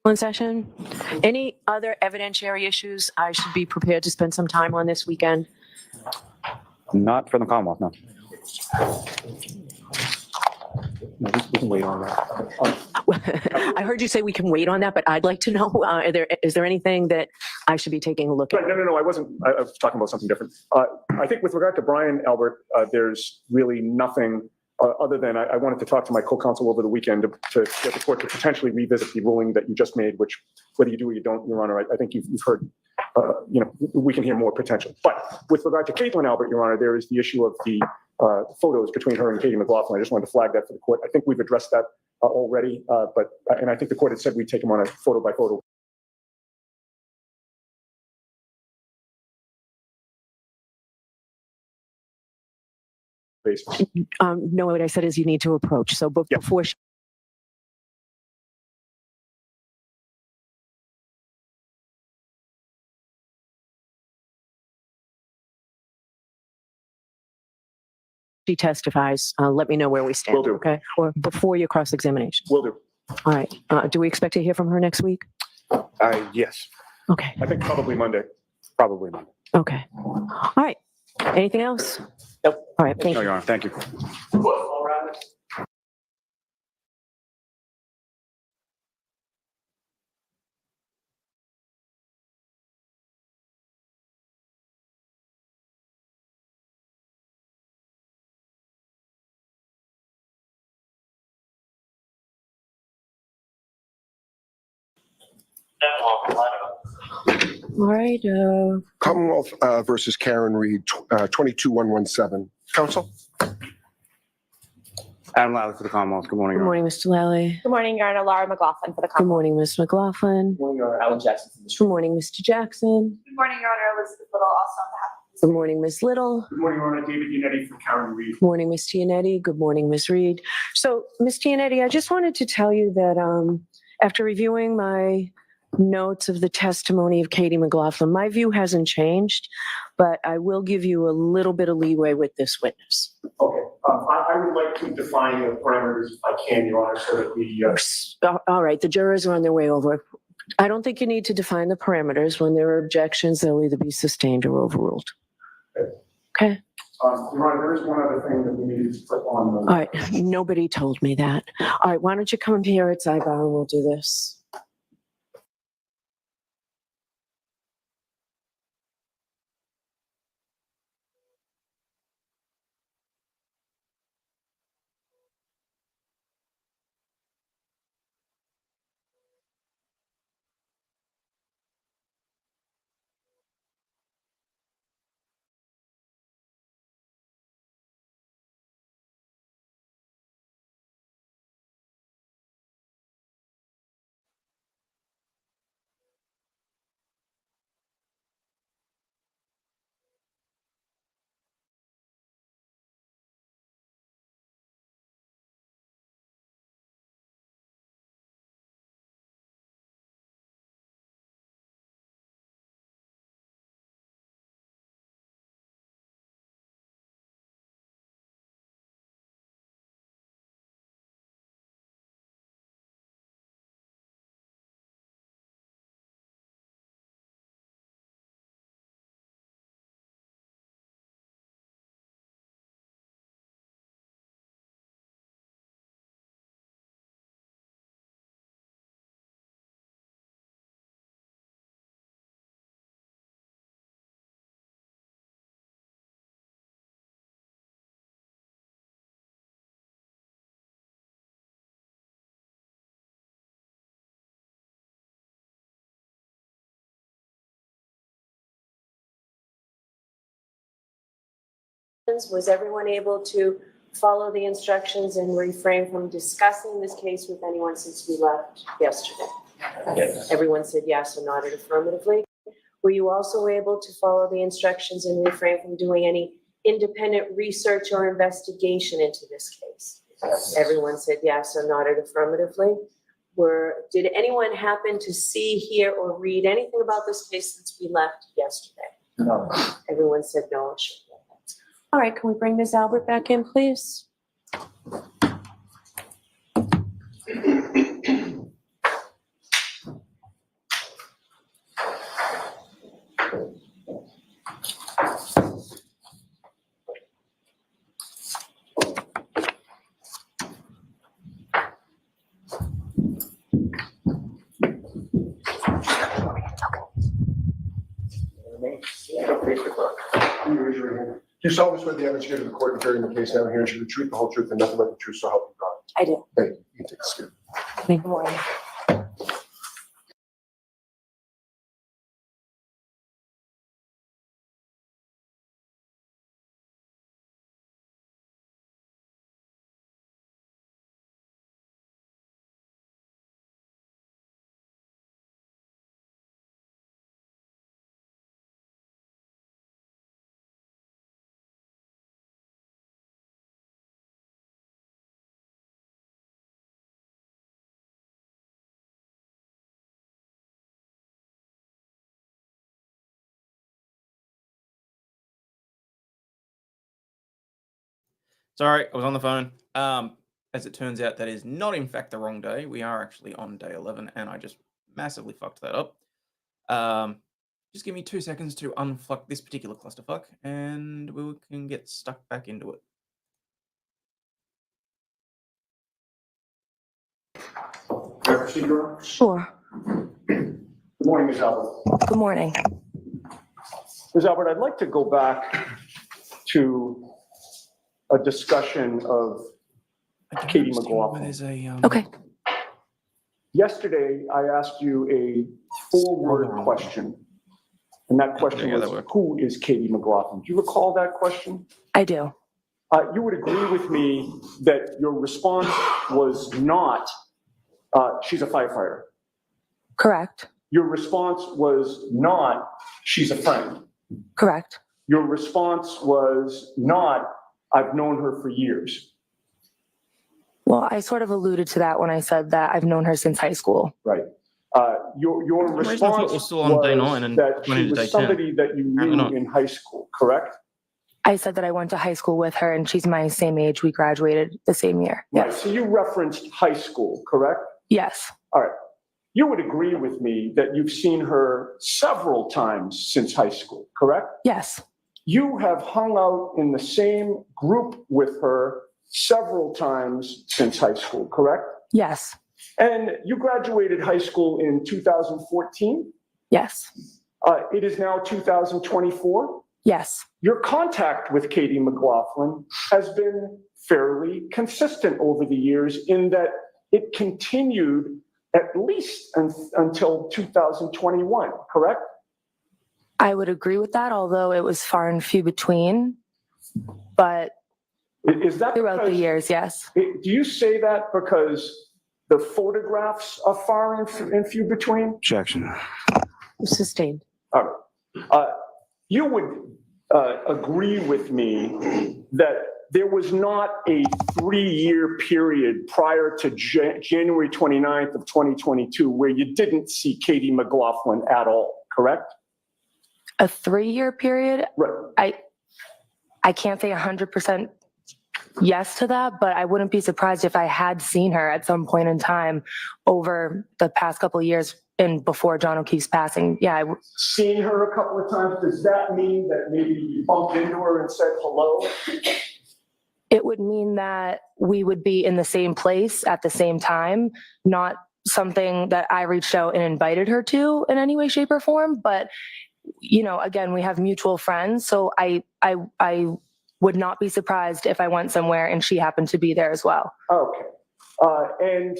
One session. Any other evidentiary issues I should be prepared to spend some time on this weekend?
Not for the Commonwealth, no. No, we can wait on that.
I heard you say we can wait on that, but I'd like to know, is there anything that I should be taking a look at?
No, I wasn't. I was talking about something different. I think with regard to Brian, Albert, there's really nothing other than I wanted to talk to my co-counsel over the weekend to get the court to potentially revisit the ruling that you just made, which whether you do or you don't, Your Honor, I think you've heard, we can hear more potential. But with regard to Caitlin Albert, Your Honor, there is the issue of the photos between her and Katie McLaughlin. I just wanted to flag that for the court. I think we've addressed that already, and I think the court had said we'd take them on a photo by photo. Basis.
No, what I said is you need to approach. So
Yeah.
before she testifies, let me know where we stand.
Will do.
Okay. Or before your cross-examination.
Will do.
All right. Do we expect to hear from her next week?
Yes.
Okay.
I think probably Monday. Probably Monday.
Okay. All right. Anything else?
Nope.
All right. Thank
No,
you.
Your Honor, thank you.
All right.
Commonwealth versus Karen Reed, 22117. Counsel?
Adam Lally for the Commonwealth. Good morning,
Good
Your Honor.
morning, Mr. Lally.
Good morning, Your Honor. Laura McLaughlin for the
Good
Commonwealth.
morning, Ms. McLaughlin.
Morning, Your Honor. Alan Jackson from the
Good morning, Mr. Jackson.
Good morning, Your Honor. Elizabeth Little, also on behalf of
Good morning, Ms. Little.
Good morning, Your Honor. David Unetti for Karen Reed.
Good morning, Ms. Tianetti. Good morning, Ms. Reed. So, Ms. Tianetti, I just wanted to tell you that after reviewing my notes of the testimony of Katie McLaughlin, my view hasn't changed, but I will give you a little bit of leeway with this witness.
Okay. I would like to define the parameters if I can, Your Honor, so that we.
All right, the jurors are on their way over. I don't think you need to define the parameters. When there are objections, they'll either be sustained or overruled. Okay?
Your Honor, there is one other thing that we needed to put on.
All right, nobody told me that. All right, why don't you come here at sidebar and we'll do this.
Was everyone able to follow the instructions and refrain from discussing this case with anyone since we left yesterday?
Yes.
Everyone said yes or nodded affirmatively. Were you also able to follow the instructions and refrain from doing any independent research or investigation into this case?
Yes.
Everyone said yes or nodded affirmatively. Did anyone happen to see, hear, or read anything about this case since we left yesterday?
No.
Everyone said no and shook their heads. All right, can we bring Ms. Albert back in, please?
Do you solemnly swear the evidence given to the court and carrying the case now here should be the truth, the whole truth, and nothing but the truth, so help you God?
I do.
Hey, you can take a seat.
Good morning.
Sorry, I was on the phone. As it turns out, that is not in fact the wrong day. We are actually on day 11, and I just massively fucked that up. Just give me 2 seconds to unfuck this particular clusterfuck, and we can get stuck back into it.
Can I proceed, Your Honor?
Sure.
Good morning, Ms. Albert.
Good morning.
Ms. Albert, I'd like to go back to a discussion of
I don't
Katie
understand why
McLaughlin.
There's a,
Okay.
Yesterday, I asked you a four-word question. And that question
Yeah, that
was,
worked.
who is Katie McLaughlin? Do you recall that question?
I do.
You would agree with me that your response was not, she's a firefighter.
Correct.
Your response was not, she's a friend.
Correct.
Your response was not, I've known her for years.
Well, I sort of alluded to that when I said that I've known her since high school.
Right. Your
For some reason I thought
response
we're still on day 9
was
and
that
went
she
into day
was
10.
somebody that you
Apparently
knew
not.
in high school, correct?
I said that I went to high school with her and she's my same age. We graduated the same year.
Right.
Yes.
So you referenced high school, correct?
Yes.
All right. You would agree with me that you've seen her several times since high school, correct?
Yes.
You have hung out in the same group with her several times since high school, correct?
Yes.
And you graduated high school in 2014.
Yes.
It is now 2024.
Yes.
Your contact with Katie McLaughlin has been fairly consistent over the years in that it continued at least until 2021, correct?
I would agree with that, although it was far and few between. But
Is that
throughout the
because-
years, yes.
Do you say that because the photographs are far and few between?
Objection.
Sustained.
You would agree with me that there was not a 3-year period prior to January 29th of 2022 where you didn't see Katie McLaughlin at all, correct?
A 3-year period?
Right.
I can't say 100% yes to that, but I wouldn't be surprised if I had seen her at some point in time over the past couple of years and before John O'Keefe's passing. Yeah.
Seen her a couple of times, does that mean that maybe you bumped into her and said hello?
It would mean that we would be in the same place at the same time, not something that I reached out and invited her to in any way, shape, or form. But, you know, again, we have mutual friends. So I would not be surprised if I went somewhere and she happened to be there as well.
Okay. And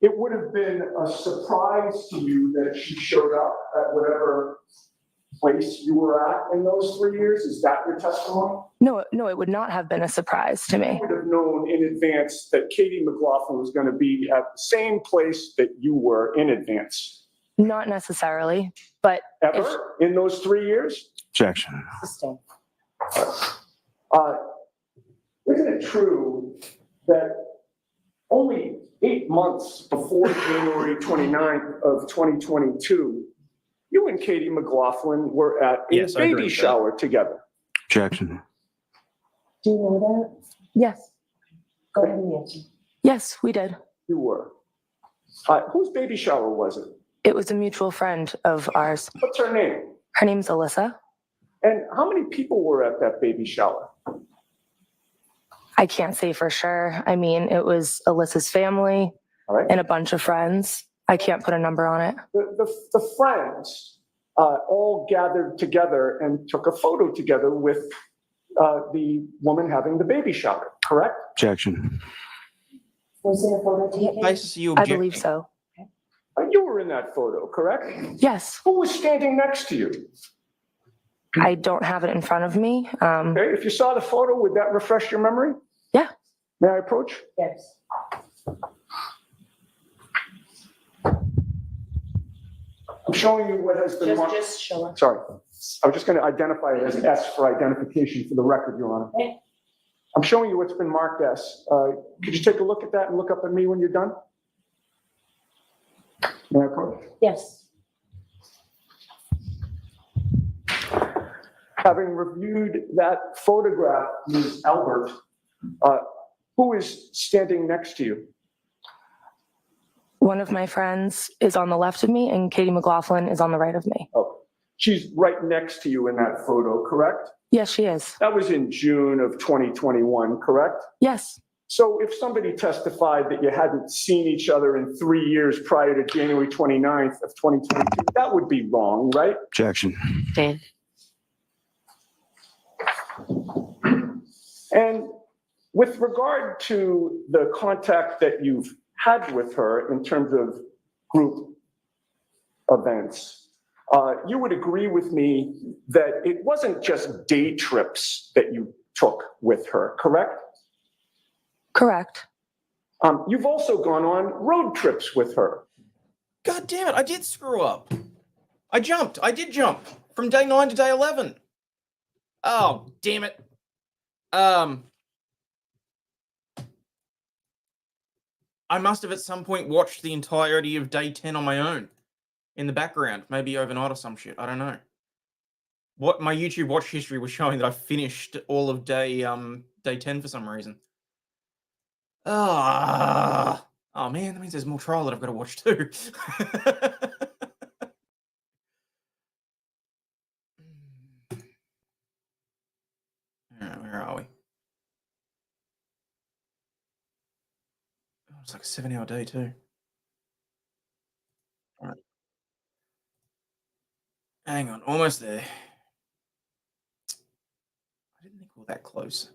it would have been a surprise to you that she showed up at whatever place you were at in those 3 years? Is that your testimony?
No, it would not have been a surprise to me.
You would have known in advance that Katie McLaughlin was going to be at the same place that you were in advance.
Not necessarily, but
Ever in those 3 years?
Objection.
Sustain.
Isn't it true that only 8 months before January 29th of 2022, you and Katie McLaughlin were at a
Yes, I agree
baby
with that.
shower together?
Objection.
Do you know that?
yes,
Go ahead and answer.
yes, we did.
You were. Whose baby shower was it?
It was a mutual friend of ours.
What's her name?
Her name's Alyssa.
And how many people were at that baby shower?
I can't say for sure. I mean, it was Alyssa's family
All right.
and a bunch of friends. I can't put a number on it.
The friends all gathered together and took a photo together with the woman having the baby shower, correct?
Objection.
Was there a photo taken?
Basis are you
I
objecting?
believe so.
You were in that photo, correct?
Yes,
Who was standing next to you?
I don't have it in front of me.
Okay, if you saw the photo, would that refresh your memory?
Yeah.
May I approach?
Yes.
I'm showing you what has been marked.
Just show us.
Sorry, I was just going to identify it as S for identification for the record, Your Honor.
Okay.
I'm showing you what's been marked S. Could you take a look at that and look up at me when you're done? May I approach?
Yes.
Having reviewed that photograph, Ms. Albert, who is standing next to you?
One of my friends is on the left of me and Katie McLaughlin is on the right of me.
Oh, she's right next to you in that photo, correct?
Yes, she is.
That was in June of 2021, correct?
Yes,
So if somebody testified that you hadn't seen each other in 3 years prior to January 29th of 2022, that would be wrong, right?
Objection.
Dan.
And with regard to the contact that you've had with her in terms of group events, you would agree with me that it wasn't just day trips that you took with her, correct?
Correct.
You've also gone on road trips with her.
God damn it, I did screw up. I did jump from day 9 to day 11. Oh, damn it. I must have at some point watched the entirety of day 10 on my own in the background, maybe overnight or some shit. I don't know. What my YouTube watch history was showing that I finished all of day 10 for some reason. Oh man, that means there's more trial that I've got to watch too. Alright, where are we? Oh, it's like a 7-hour day too. Alright. Hang on, almost there. I didn't think we were that close.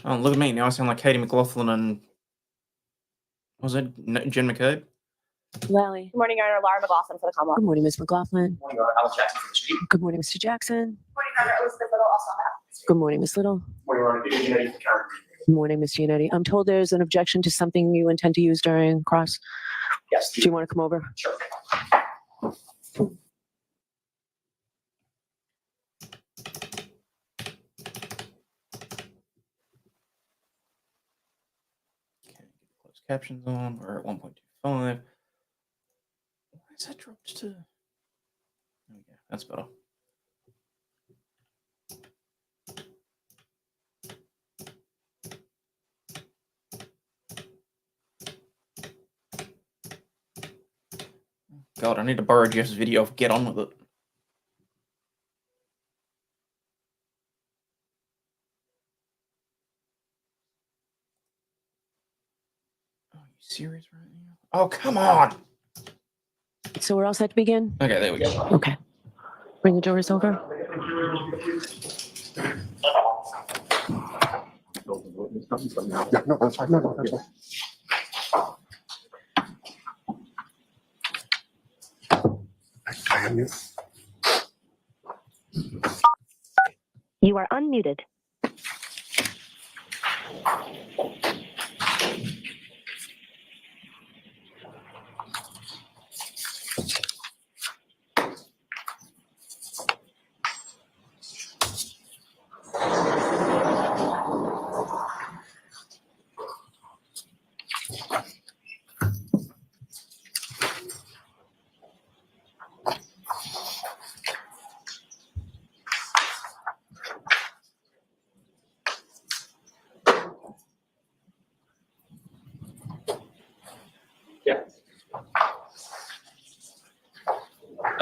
Oh, look at me. Now I sound like Katie McLaughlin and... Was it Jen McCabe?
Lally.
Good morning, Your Honor. Laura McLaughlin for the Commonwealth.
Good morning, Ms. McLaughlin.
Morning, Your Honor. Alex Jackson from the street.
Good morning, Mr. Jackson.
Morning, Your Honor. Elizabeth Little, also on behalf of the district.
Good morning, Ms. Little.
Morning, Your Honor. David Giannetti from Karen.
Good morning, Ms. Giannetti. I'm told there's an objection to something you intend to use during cross.
Yes.
Do you want to come over?
Sure.
Okay, closed captions on. We're at 1.25. Why is that dropped to? There we go. That's better. God, I need to borrow Jeff's video of Get On With It. Oh, are you serious right now? Oh, come on!
So we're all set to begin?
Okay, there we go.
Okay. Bring the doors over.
Yeah, no, that's fine. No, that's fine. I am you.
You are unmuted.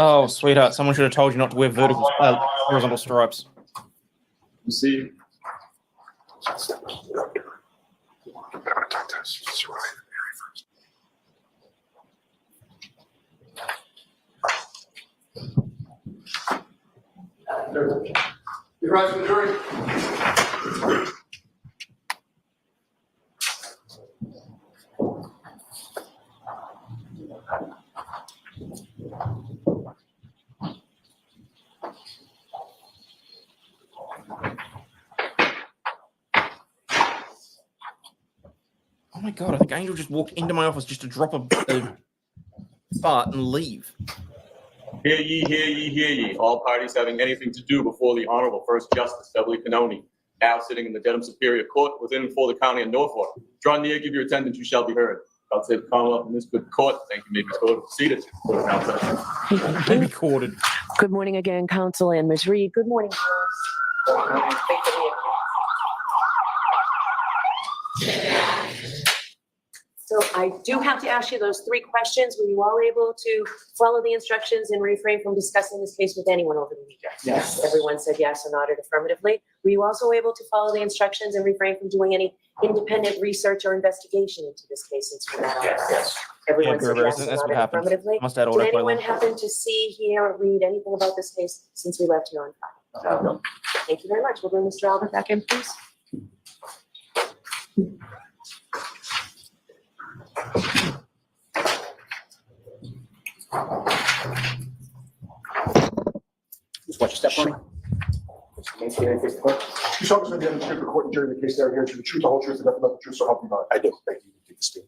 Oh, sweetheart, someone should have told you not to wear horizontal stripes.
You see, you rise to the jury.
Oh my god, I think Angel just walked into my office just to drop a fart and leave.
Hear ye, hear ye, hear ye. All parties having anything to do before the Honorable First Justice Beverly Canoni, now sitting in the Dedham Superior Court within and for the County of Norfolk. Draw near, give your attendance, you shall be heard. God save the Commonwealth in this good court. Thank you, may be seated. Court is now session.
Maybe courted.
Good morning again, counsel and Ms. Reed. Good morning. So I do have to ask you those 3 questions. Were you all able to follow the instructions and refrain from discussing this case with anyone over the weekend?
Yes.
Everyone said yes and nodded affirmatively. Were you also able to follow the instructions and refrain from doing any independent research or investigation into this case since we met on
Yes,
this?
yes.
Everyone
Yeah,
said
Gerber,
yes and
that's what
nodded
happened.
affirmatively.
Must add
Did
autoplay
anyone
line.
happen to see, hear, or read anything about this case since we left here on Friday?
No.
Thank you very much. We'll bring Mr. Albert back in, please.
Just watch your step for me. Maintain and face the court.
You saw this with the evidence given to the court and during the case there, here to the truth, the whole truth, and nothing but the truth, so help you God.
I do.
Thank you. Take the stand.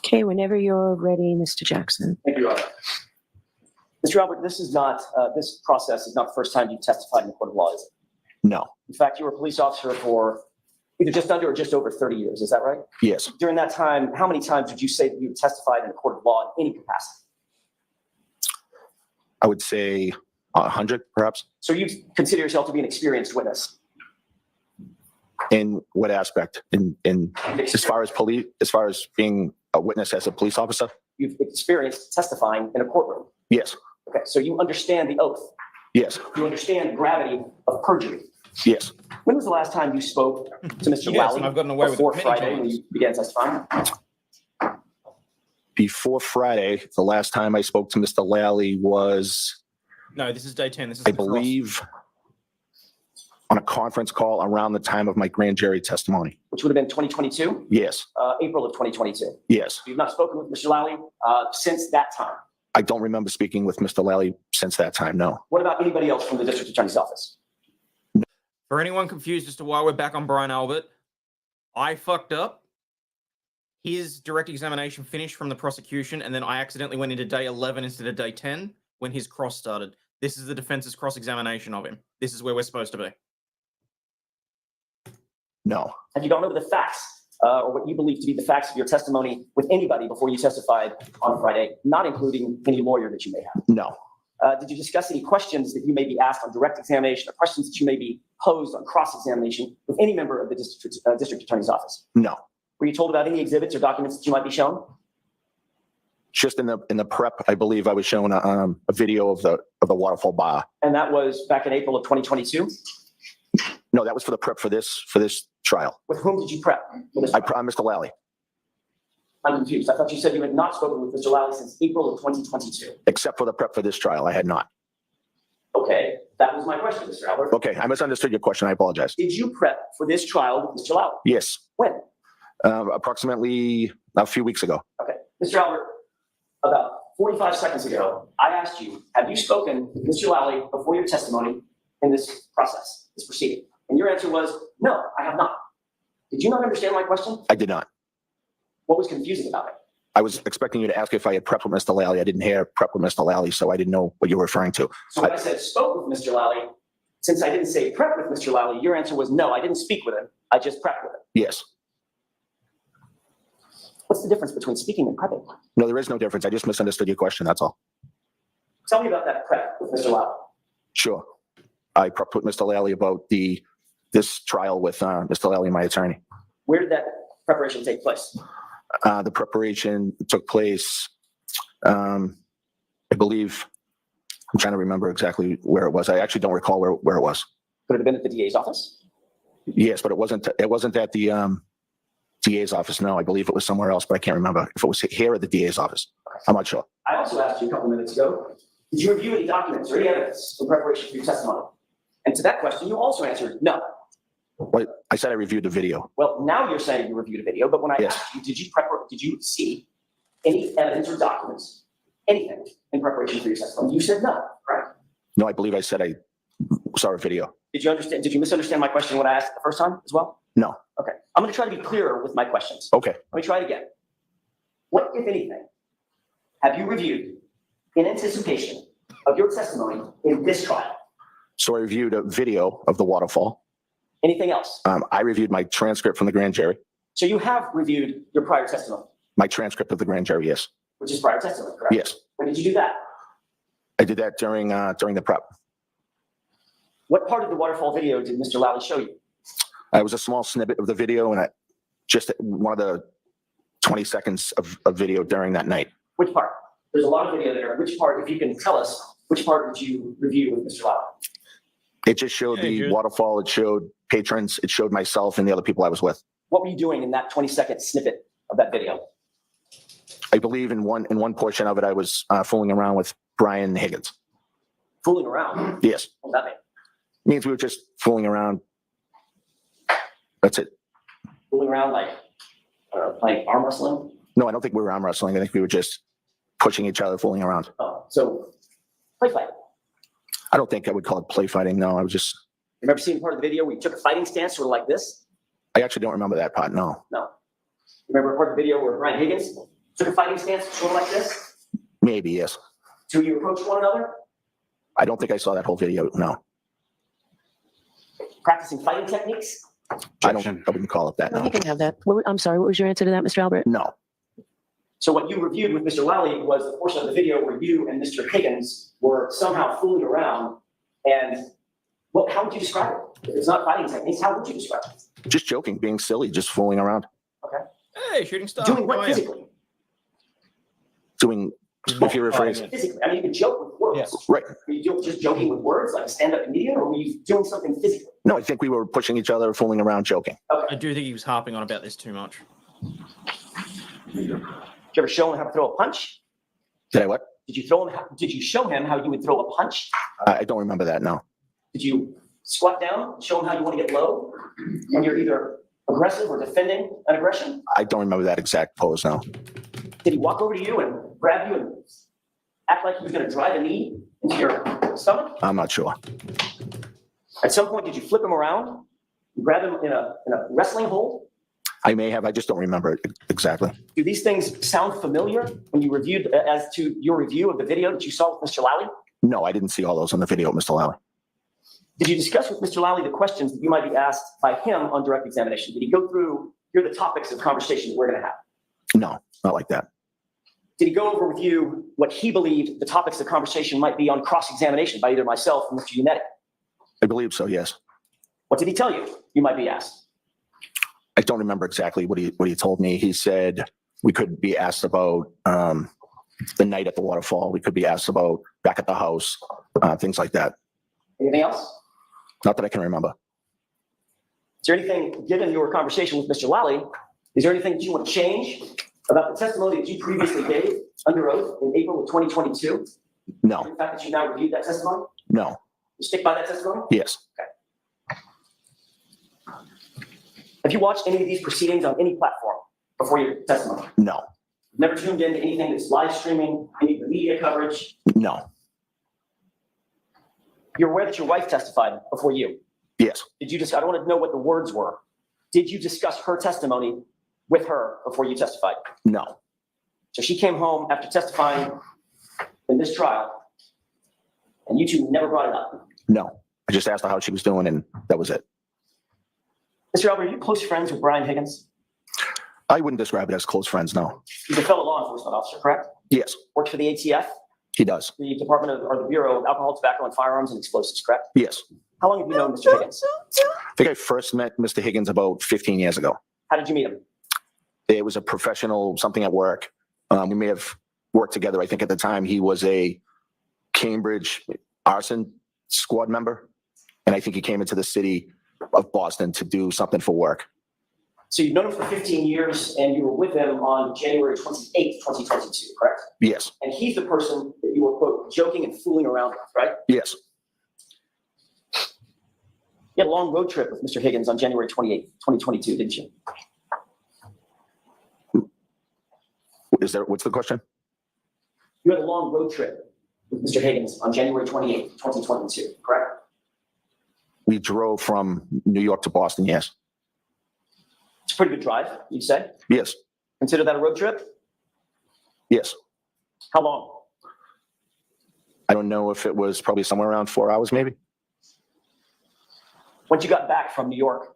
Okay, whenever you're ready, Mr. Jackson.
Thank you, Your Honor. Mr. Albert, this process is not the first time you've testified in the court of law, is it?
No.
In fact, you were a police officer for either just under or just over 30 years, is that right?
Yes.
During that time, how many times would you say that you testified in a court of law in any capacity?
I would say 100, perhaps.
So you consider yourself to be an experienced witness?
In what aspect? In as far as being a witness as a police officer?
You've experienced testifying in a courtroom?
Yes.
Okay, so you understand the oath?
Yes.
You understand the gravity of perjury?
Yes.
When was the last time you spoke to Mr.
Yes,
Lally
and I've gotten away with it
before
many
Friday when
times.
you began testifying?
Before Friday, the last time I spoke to Mr. Lally was,
No, this is day 10. This is
I
the cross.
believe, on a conference call around the time of my grand jury testimony.
Which would have been 2022?
Yes.
April of 2022.
Yes.
You've not spoken with Mr. Lally since that time?
I don't remember speaking with Mr. Lally since that time, no.
What about anybody else from the district attorney's office?
For anyone confused as to why we're back on Brian Albert, I fucked up. His direct examination finished from the prosecution, and then I accidentally went into day 11 instead of day 10 when his cross started. This is the defense's cross-examination of him. This is where we're supposed to be.
No.
Have you gone over the facts or what you believe to be the facts of your testimony with anybody before you testified on Friday, not including any lawyer that you may have?
No.
Did you discuss any questions that you may be asked on direct examination or questions that you may be posed on cross-examination with any member of the district attorney's office?
No.
Were you told about any exhibits or documents that you might be shown?
Just in the prep, I believe I was shown a video of the waterfall bar.
And that was back in April of 2022?
No, that was for the prep for this trial.
With whom did you prep?
Mr. Lally,
I'm confused. I thought you said you had not spoken with Mr. Lally since April of 2022.
except for the prep for this trial, I had not.
Okay, that was my question, Mr. Albert.
Okay, I misunderstood your question. I apologize.
Did you prep for this trial with Mr. Lally?
Yes.
When?
Approximately a few weeks ago.
Okay. Mr. Albert, about 45 seconds ago, I asked you, have you spoken with Mr. Lally before your testimony in this process, this proceeding? And your answer was, no, I have not. Did you not understand my question?
I did not.
What was confusing about it?
I was expecting you to ask if I had prepped with Mr. Lally. I didn't hear prep with Mr. Lally, so I didn't know what you were referring to.
So when I said spoke with Mr. Lally, since I didn't say prep with Mr. Lally, your answer was no, I didn't speak with him. I just prepped with him.
Yes.
What's the difference between speaking and prepping?
No, there is no difference. I just misunderstood your question. That's all.
Tell me about that prep with Mr. Lally.
Sure. I prepped with Mr. Lally about this trial with Mr. Lally, my attorney.
Where did that preparation take place?
The preparation took place, I believe, I'm trying to remember exactly where it was. I actually don't recall where it was.
Could it have been at the DA's office?
Yes, but it wasn't at the DA's office. No, I believe it was somewhere else, but I can't remember if it was here at the DA's office. I'm not sure.
I also asked you a couple minutes ago, did you review any documents or any evidence in preparation for your testimony? And to that question, you also answered no.
What? I said I reviewed the video.
Well, now you're saying you reviewed a video, but when I
Yes.
asked you, did you see any evidence or documents, anything in preparation for your testimony? You said no, correct?
No, I believe I said I saw a video.
Did you understand? Did you misunderstand my question when I asked it the first time as well?
No.
Okay. I'm going to try to be clearer with my questions.
Okay.
Let me try it again. What, if anything, have you reviewed in anticipation of your testimony in this trial?
So I reviewed a video of the waterfall.
Anything else?
I reviewed my transcript from the grand jury.
So you have reviewed your prior testimony,
My transcript of the grand jury, yes.
which is prior testimony, correct?
Yes.
When did you do that?
I did that during the prep.
What part of the waterfall video did Mr. Lally show you?
It was a small snippet of the video, and just one of the 20 seconds of video during that night.
Which part? There's a lot of video there. Which part, if you can tell us, which part did you review with Mr. Lally?
It just showed the waterfall. It showed patrons. It showed myself and the other people I was with.
What were you doing in that 20-second snippet of that video?
I believe in one portion of it, I was fooling around with Brian Higgins.
Fooling around?
Yes.
What does that mean?
It means we were just fooling around. That's it.
Fooling around like playing arm wrestling?
No, I don't think we were arm wrestling. I think we were just pushing each other, fooling around.
Oh, so play fight.
I don't think I would call it play fighting. No, I was just.
Remember seeing part of the video where you took a fighting stance sort of like this?
I actually don't remember that part. No.
No. Remember part of the video where Brian Higgins took a fighting stance sort of like this?
Maybe, yes.
Two of you approached one another?
I don't think I saw that whole video. No.
Practicing fighting techniques?
I wouldn't call it that.
You
No.
can have that. I'm sorry, what was your answer to that, Mr. Albert?
No.
So what you reviewed with Mr. Lally was the portion of the video where you and Mr. Higgins were somehow fooling around. And well, how would you describe it? If it's not fighting techniques, how would you describe it?
Just joking, being silly, just fooling around.
Okay.
Hey, shooting star.
Doing what
How are ya?
physically?
Doing, if you're rephrasing.
Physically. I mean, you can joke with words.
Yes.
Right.
Were you just joking with words like a stand-up comedian, or were you doing something physically?
No, I think we were pushing each other, fooling around, joking.
I do think he was harping on about this too much.
Did you ever show him how to throw a punch?
Did I what?
Did you show him how you would throw a punch?
I don't remember that, no.
Did you squat down, show him how you want to get low? And you're either aggressive or defending an aggression?
I don't remember that exact pose, no.
Did he walk over to you and grab you and act like he was going to drive a knee into your stomach?
I'm not sure.
At some point, did you flip him around, grab him in a wrestling hold?
I may have, I just don't remember it exactly.
Do these things sound familiar when you reviewed, as to your review of the video that you saw with Mr. Lally?
No, I didn't see all those on the video, Mr. Lally.
Did you discuss with Mr. Lally the questions that you might be asked by him on direct examination? Did he go through, here are the topics of conversation that we're going to have?
No, not like that.
Did he go over with you what he believed the topics of conversation might be on cross-examination by either myself or Mr. Unetti?
I believe so, yes.
What did he tell you might be asked?
I don't remember exactly what he told me. He said we could be asked about the night at the waterfall. We could be asked about back at the house, things like that.
Anything else?
Not that I can remember.
Is there anything, given your conversation with Mr. Lally, is there anything that you want to change about the testimony that you previously gave under oath in April of 2022?
No,
The fact that you now reviewed that testimony?
no,
You stick by that testimony?
yes.
Have you watched any of these proceedings on any platform before your testimony?
No,
Never tuned into anything that's live streaming, any of the media coverage?
no,
You're aware that your wife testified before you.
yes,
Did you just, I don't want to know what the words were. Did you discuss her testimony with her before you testified?
no,
So she came home after testifying in this trial, and you two never brought it up.
no. I just asked her how she was doing and that was it.
Mr. Albert, are you close friends with Brian Higgins?
I wouldn't describe it as close friends, no.
He's a fellow law enforcement officer, correct?
Yes,
Works for the ATF,
he does.
the Department of, or the Bureau of Alcohol, Tobacco, and Firearms and Explosives, correct?
Yes.
How long have you known Mr. Higgins?
I think I first met Mr. Higgins about 15 years ago.
How did you meet him?
It was a professional something at work. We may have worked together. I think at the time he was a Cambridge arson squad member. And I think he came into the city of Boston to do something for work.
So you've known him for 15 years, and you were with him on January 28th, 2022, correct?
Yes,
And he's the person that you were, quote, joking and fooling around with, right?
yes,
You had a long road trip with Mr. Higgins on January 28th, 2022, didn't you?
what's the question?
You had a long road trip with Mr. Higgins on January 28th, 2022, correct?
We drove from New York to Boston, yes.
It's a pretty good drive, you'd say.
Yes,
Consider that a road trip?
yes.
How long?
I don't know if it was probably somewhere around 4 hours, maybe.
Once you got back from New York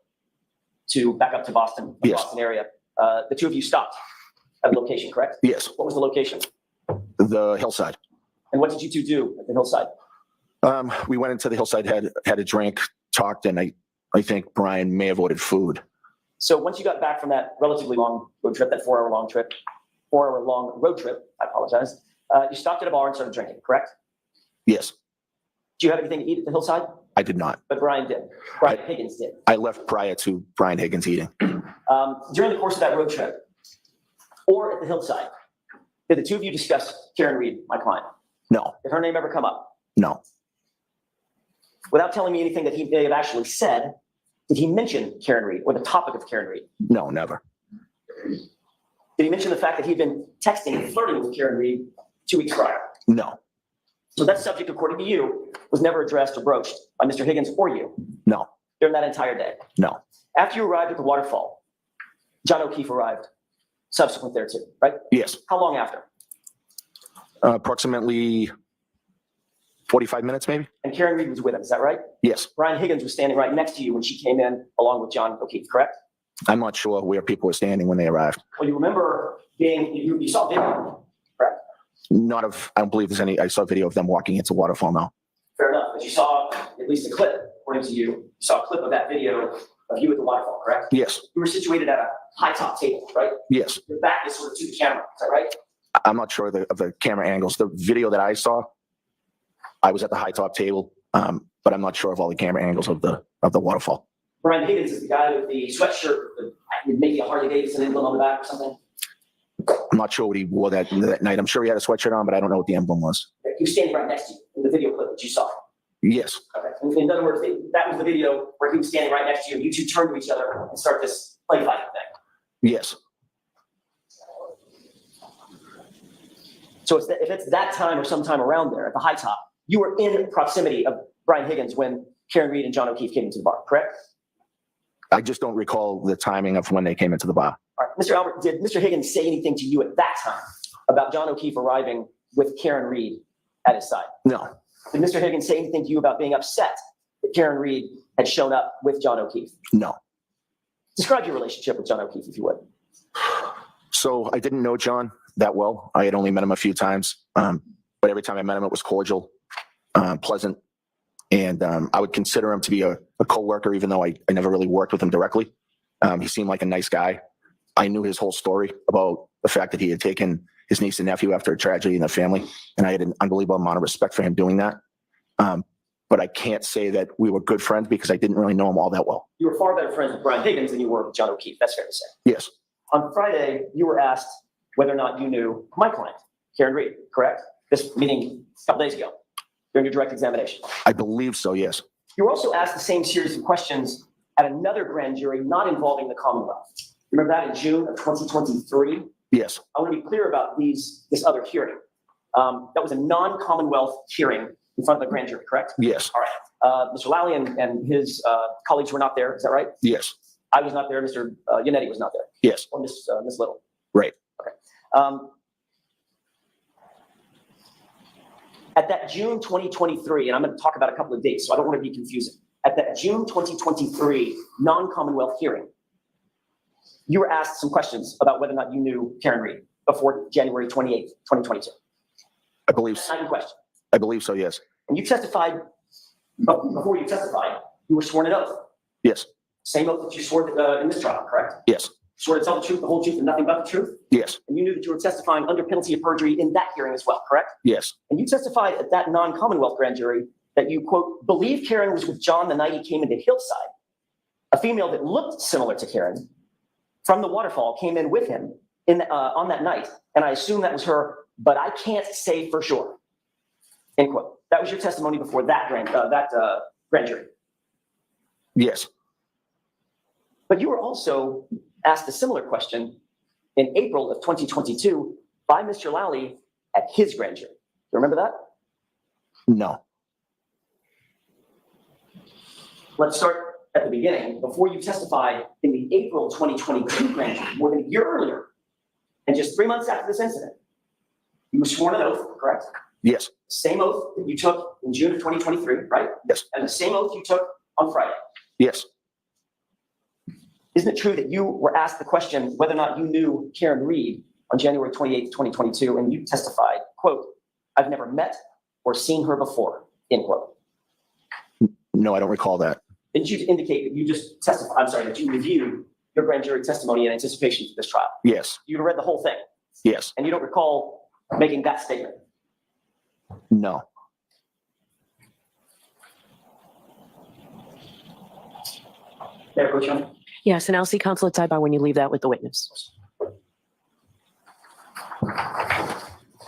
to back up to Boston, the
Yes.
Boston area, the two of you stopped at a location, correct?
Yes,
What was the location?
the hillside.
And what did you two do at the hillside?
We went into the hillside, had a drink, talked, and I think Brian may have ordered food.
So once you got back from that relatively long road trip, that 4 hour long road trip, I apologize, you stopped at a bar and started drinking, correct?
Yes,
Do you have anything to eat at the hillside?
I did not.
But Brian did. Brian Higgins did.
I left prior to Brian Higgins eating.
During the course of that road trip, or at the hillside, did the two of you discuss Karen Reed, my client?
No,
Did her name ever come up?
no,
Without telling me anything that he may have actually said, did he mention Karen Reed or the topic of Karen Reed?
no, never.
Did he mention the fact that he'd been texting and flirting with Karen Reed 2 weeks prior?
No,
So that subject, according to you, was never addressed or broached by Mr. Higgins or you
no,
during that entire day.
no.
After you arrived at the waterfall, John O'Keefe arrived subsequent thereto, right?
Yes,
How long after?
approximately 45 minutes, maybe?
And Karen Reed was with him, is that right?
Yes.
Brian Higgins was standing right next to you when she came in along with John O'Keefe, correct?
I'm not sure where people were standing when they arrived.
Well, you remember you saw video, correct?
I don't believe there's any, I saw video of them walking into waterfall now.
Fair enough, but you saw at least a clip, according to you, you saw a clip of that video of you at the waterfall, correct?
Yes,
You were situated at a high top table, right?
yes.
Your back is sort of to the camera, is that right?
I'm not sure of the camera angles. The video that I saw, I was at the high top table, but I'm not sure of all the camera angles of the waterfall.
Brian Higgins is the guy with the sweatshirt, with maybe a Harley Davidson emblem on the back or something.
I'm not sure what he wore that night. I'm sure he had a sweatshirt on, but I don't know what the emblem was.
He was standing right next to you in the video clip that you saw.
Yes,
Okay. In other words, that was the video where he was standing right next to you. You two turned to each other and start this play fighting thing.
yes,
So if it's that time or sometime around there at the high top, you were in proximity of Brian Higgins when Karen Reed and John O'Keefe came into the bar, correct?
I just don't recall the timing of when they came into the bar.
All right, Mr. Albert, did Mr. Higgins say anything to you at that time about John O'Keefe arriving with Karen Reed at his side?
No,
Did Mr. Higgins say anything to you about being upset that Karen Reed had shown up with John O'Keefe?
no.
Describe your relationship with John O'Keefe, if you would.
So I didn't know John that well. I had only met him a few times, but every time I met him, it was cordial, pleasant, and I would consider him to be a coworker, even though I never really worked with him directly. He seemed like a nice guy. I knew his whole story about the fact that he had taken his niece and nephew after a tragedy in the family, and I had an unbelievable amount of respect for him doing that. But I can't say that we were good friends because I didn't really know him all that well.
You were far better friends with Brian Higgins than you were with John O'Keefe. That's fair to say.
Yes,
On Friday, you were asked whether or not you knew my client, Karen Reed, correct? This meeting a couple days ago during your direct examination.
I believe so, yes.
You were also asked the same series of questions at another grand jury not involving the Commonwealth. Remember that in June of 2023?
Yes,
I want to be clear about this other hearing. That was a non-Commonwealth hearing in front of the grand jury, correct?
yes,
All right. Mr. Lally and his colleagues were not there. Is that right?
yes,
I was not there. Mr. Yannetti was not there.
yes,
Or Ms. Little.
right.
Okay. At that June 2023, and I'm going to talk about a couple of dates, so I don't want to be confusing. At that June 2023 non-Commonwealth hearing, you were asked some questions about whether or not you knew Karen Reed before January 28th, 2022.
I believe,
Not your question.
I believe so, yes.
And you testified, before you testified, you were sworn an oath.
Yes,
Same oath that you swore in this trial, correct?
yes,
Swore to tell the truth, the whole truth, and nothing but the truth?
yes,
And you knew that you were testifying under penalty of perjury in that hearing as well, correct?
yes,
And you testified at that non-Commonwealth grand jury that you, quote, believe Karen was with John the night he came into Hillside. A female that looked similar to Karen from the waterfall came in with him on that night. And I assume that was her, but I can't say for sure, end quote. That was your testimony before that grand jury.
yes,
But you were also asked a similar question in April of 2022 by Mr. Lally at his grand jury. You remember that?
no,
Let's start at the beginning. Before you testified in the April 2022 grand jury, more than a year earlier, and just 3 months after this incident, you were sworn an oath, correct?
yes,
Same oath that you took in June of 2023, right?
yes,
And the same oath you took on Friday.
yes,
Isn't it true that you were asked the question whether or not you knew Karen Reed on January 28th, 2022, and you testified, quote, I've never met or seen her before, end quote.
no, I don't recall that.
Didn't you indicate that you just testified, I'm sorry, that you reviewed your grand jury testimony in anticipation for this trial?
Yes,
You read the whole thing,
yes,
and you don't recall making that statement?
no,
Mayor Pro Tem?
Yes, and I'll see Councilor Taiba when you leave that with the witness.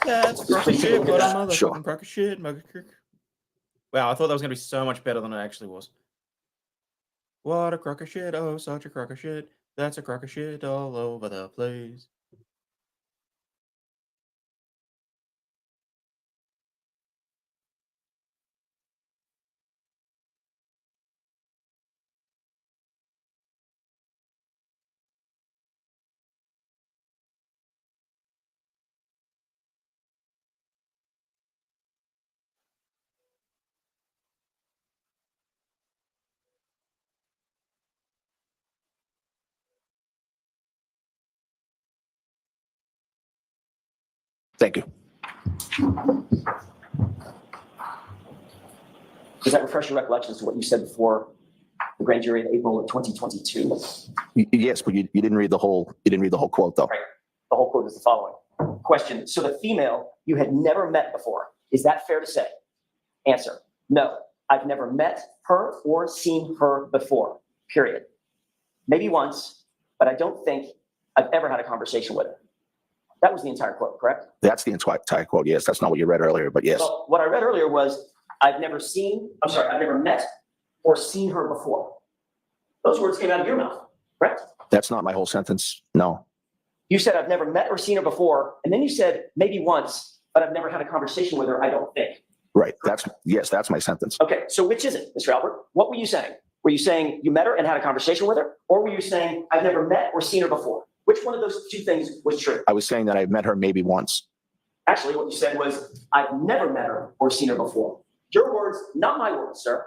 That's a crock of shit, but a motherfucking
Sure.
crock of shit. Wow, I thought that was going to be so much better than it actually was. What a crock of shit. Oh, such a crock of shit. That's a crock of shit all over the place.
thank you.
Does that refresh your recollection as to what you said before the grand jury in April of 2022?
Yes, but you didn't read the whole, quote though.
Right. The whole quote is the following. Question, so the female you had never met before, is that fair to say? Answer, no, I've never met her or seen her before, period. Maybe once, but I don't think I've ever had a conversation with her. That was the entire quote, correct?
That's the entire quote. Yes, that's not what you read earlier, but yes,
Well, what I read earlier was, I've never met or seen her before. Those words came out of your mouth, correct?
that's not my whole sentence. No,
You said, I've never met or seen her before, and then you said, maybe once, but I've never had a conversation with her, I don't think.
right. That's my sentence.
Okay, so which is it, Mr. Albert? What were you saying? Were you saying you met her and had a conversation with her? Or were you saying, I've never met or seen her before? Which one of those two things was true?
I was saying that I met her maybe once.
Actually, what you said was, I've never met her or seen her before. Your words, not my words, sir.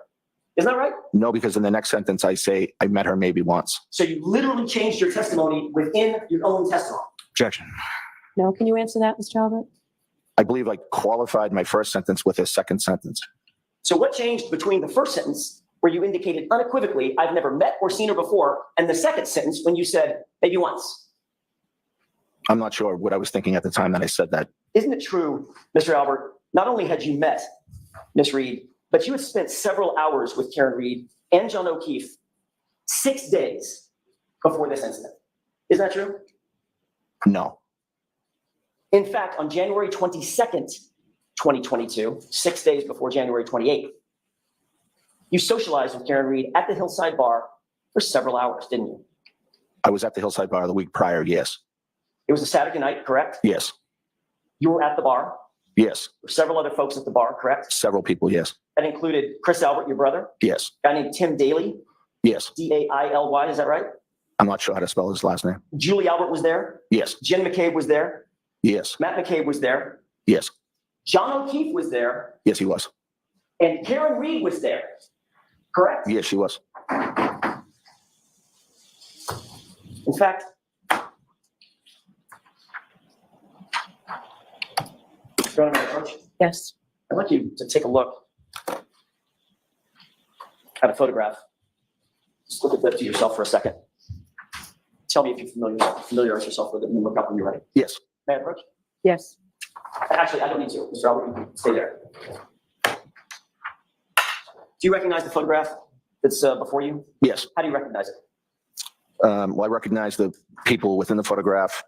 Isn't that right?
No, because in the next sentence, I say I met her maybe once.
So you literally changed your testimony within your own testimony.
Objection.
Now, can you answer that, Mr. Albert?
I believe I qualified my first sentence with a second sentence.
So what changed between the first sentence where you indicated unequivocally, I've never met or seen her before, and the second sentence when you said, maybe once?
I'm not sure what I was thinking at the time that I said that.
Isn't it true, Mr. Albert, not only had you met Ms. Reed, but you had spent several hours with Karen Reed and John O'Keefe 6 days before this incident? Isn't that true?
No,
In fact, on January 22nd, 2022, 6 days before January 28th, you socialized with Karen Reed at the Hillside Bar for several hours, didn't you?
I was at the Hillside Bar the week prior, yes.
It was a Saturday night, correct?
Yes.
You were at the bar.
Yes.
There were several other folks at the bar, correct?
Several people, yes.
That included Chris Albert, your brother,
Yes.
a guy named Tim Daly,
Yes.
Daily, is that right?
I'm not sure how to spell his last name.
Julie Albert was there.
Yes.
Jen McCabe was there.
Yes.
Matt McCabe was there.
Yes.
John O'Keefe was there.
Yes, he was.
And Karen Reed was there, correct?
Yes, she was.
In fact, Your Honor, Coach,
Yes.
I'd like you to take a look at a photograph. Just look at that to yourself for a second. Tell me if you familiarize yourself with it and then look up when you're ready.
Yes.
May I approach?
Yes.
Actually, I don't need to. Mr. Albert, you can stay there. Do you recognize the photograph that's before you?
Yes.
How do you recognize it?
Well, I recognize the people within the photograph,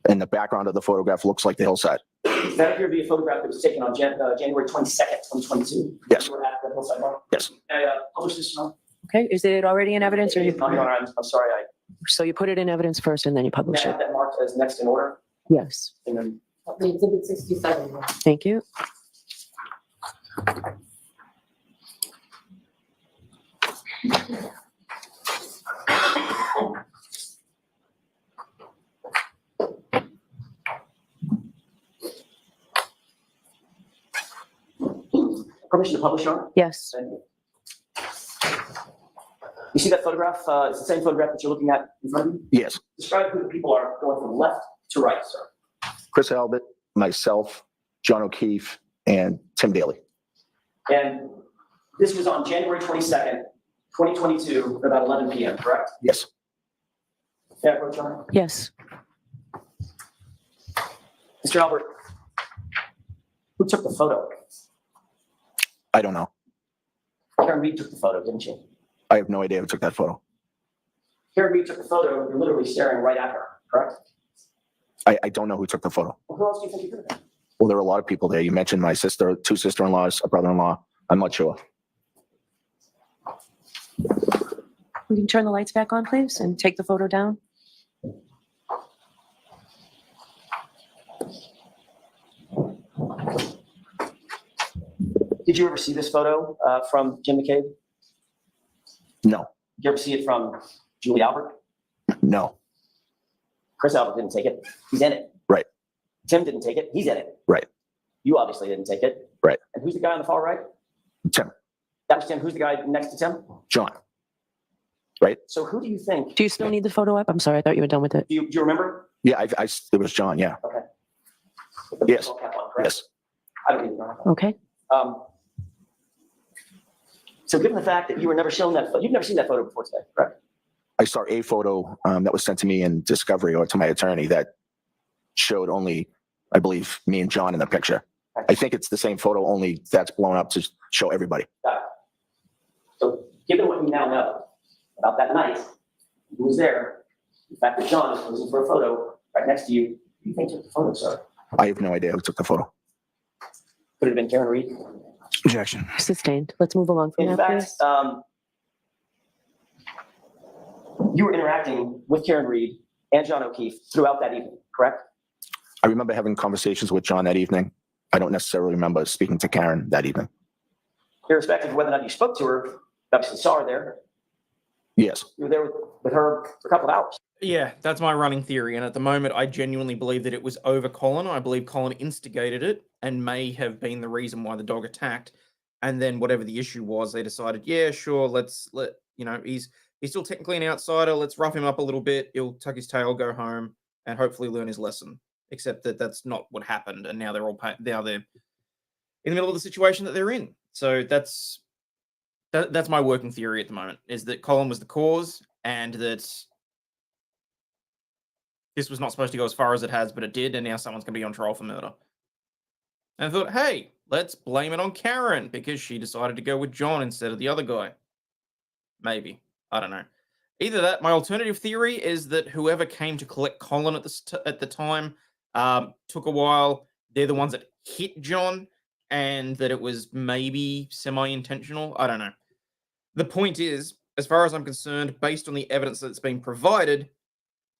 and the background of the photograph looks like the hillside.
That appeared to be a photograph that was taken on January 22nd, 2022.
Yes.
You were at the Hillside Bar.
Yes.
I published this, Your Honor.
Okay, is it already in evidence or
No,
you,
Your Honor, I'm sorry.
so you put it in evidence first and then you
I
publish it?
have that marked as next in order.
Yes.
And then
Exhibit 67.
Thank you.
permission to publish, Your Honor?
Yes.
Thank you. You see that photograph? It's the same photograph that you're looking at in front of you?
Yes.
Describe who the people are going from left to right, sir.
Chris Albert, myself, John O'Keefe, and Tim Daly.
And this was on January 22nd, 2022, at about 11 p.m., correct?
Yes.
Yeah, Coach John?
Yes.
Mr. Albert, who took the photo?
I don't know.
Karen Reed took the photo, didn't she?
I have no idea who took that photo.
Karen Reed took the photo, and you're literally staring right at her, correct?
I don't know who took the photo.
Well, who else do you think you could have been?
Well, there were a lot of people there. You mentioned my sister, two sister-in-laws, a brother-in-law. I'm not sure.
We can turn the lights back on, please, and take the photo down.
Did you ever see this photo from Jim McCabe?
No.
Did you ever see it from Julie Albert?
No.
Chris Albert didn't take it. He's in it.
Right.
Tim didn't take it. He's in it.
Right.
You obviously didn't take it.
Right.
And who's the guy on the far right?
Tim.
That was Tim. Who's the guy next to Tim?
John. Right.
So who do you think?
Do you still need the photo up? I'm sorry, I thought you were done with it.
Do you remember?
Yeah, it was John, yeah.
Okay. With the
Yes.
baseball cap on, correct?
Yes.
I don't even know.
Okay.
So given the fact that you were never shown that, you've never seen that photo before today, correct?
I saw a photo that was sent to me in Discovery or to my attorney that showed only, I believe, me and John in the picture. I think it's the same photo, only that's blown up to show everybody.
Got it. So given what you now know about that night, who was there, the fact that John is posing for a photo right next to you, who do you think took the photo, sir?
I have no idea who took the photo.
Could it have been Karen Reed?
Objection.
Sustained. Let's move along from
In
that,
fact,
please.
you were interacting with Karen Reed and John O'Keefe throughout that evening, correct?
I remember having conversations with John that evening. I don't necessarily remember speaking to Karen that evening.
Irrespective of whether or not you spoke to her, obviously saw her there.
Yes.
You were there with her for a couple of hours.
Yeah, that's my running theory. And at the moment, I genuinely believe that it was over Colin. I believe Colin instigated it and may have been the reason why the dog attacked. And then whatever the issue was, they decided, yeah, sure, he's still technically an outsider. Let's rough him up a little bit. He'll tuck his tail, go home, and hopefully learn his lesson. Except that that's not what happened. And now they're in the middle of the situation that they're in. So that's my working theory at the moment, is that Colin was the cause and that this was not supposed to go as far as it has, but it did, and now someone's going to be on trial for murder. And I thought, hey, let's blame it on Karen because she decided to go with John instead of the other guy. Maybe. I don't know. Either that, my alternative theory is that whoever came to collect Colin at the time took a while. They're the ones that hit John, and that it was maybe semi-intentional. I don't know. The point is, as far as I'm concerned, based on the evidence that's been provided,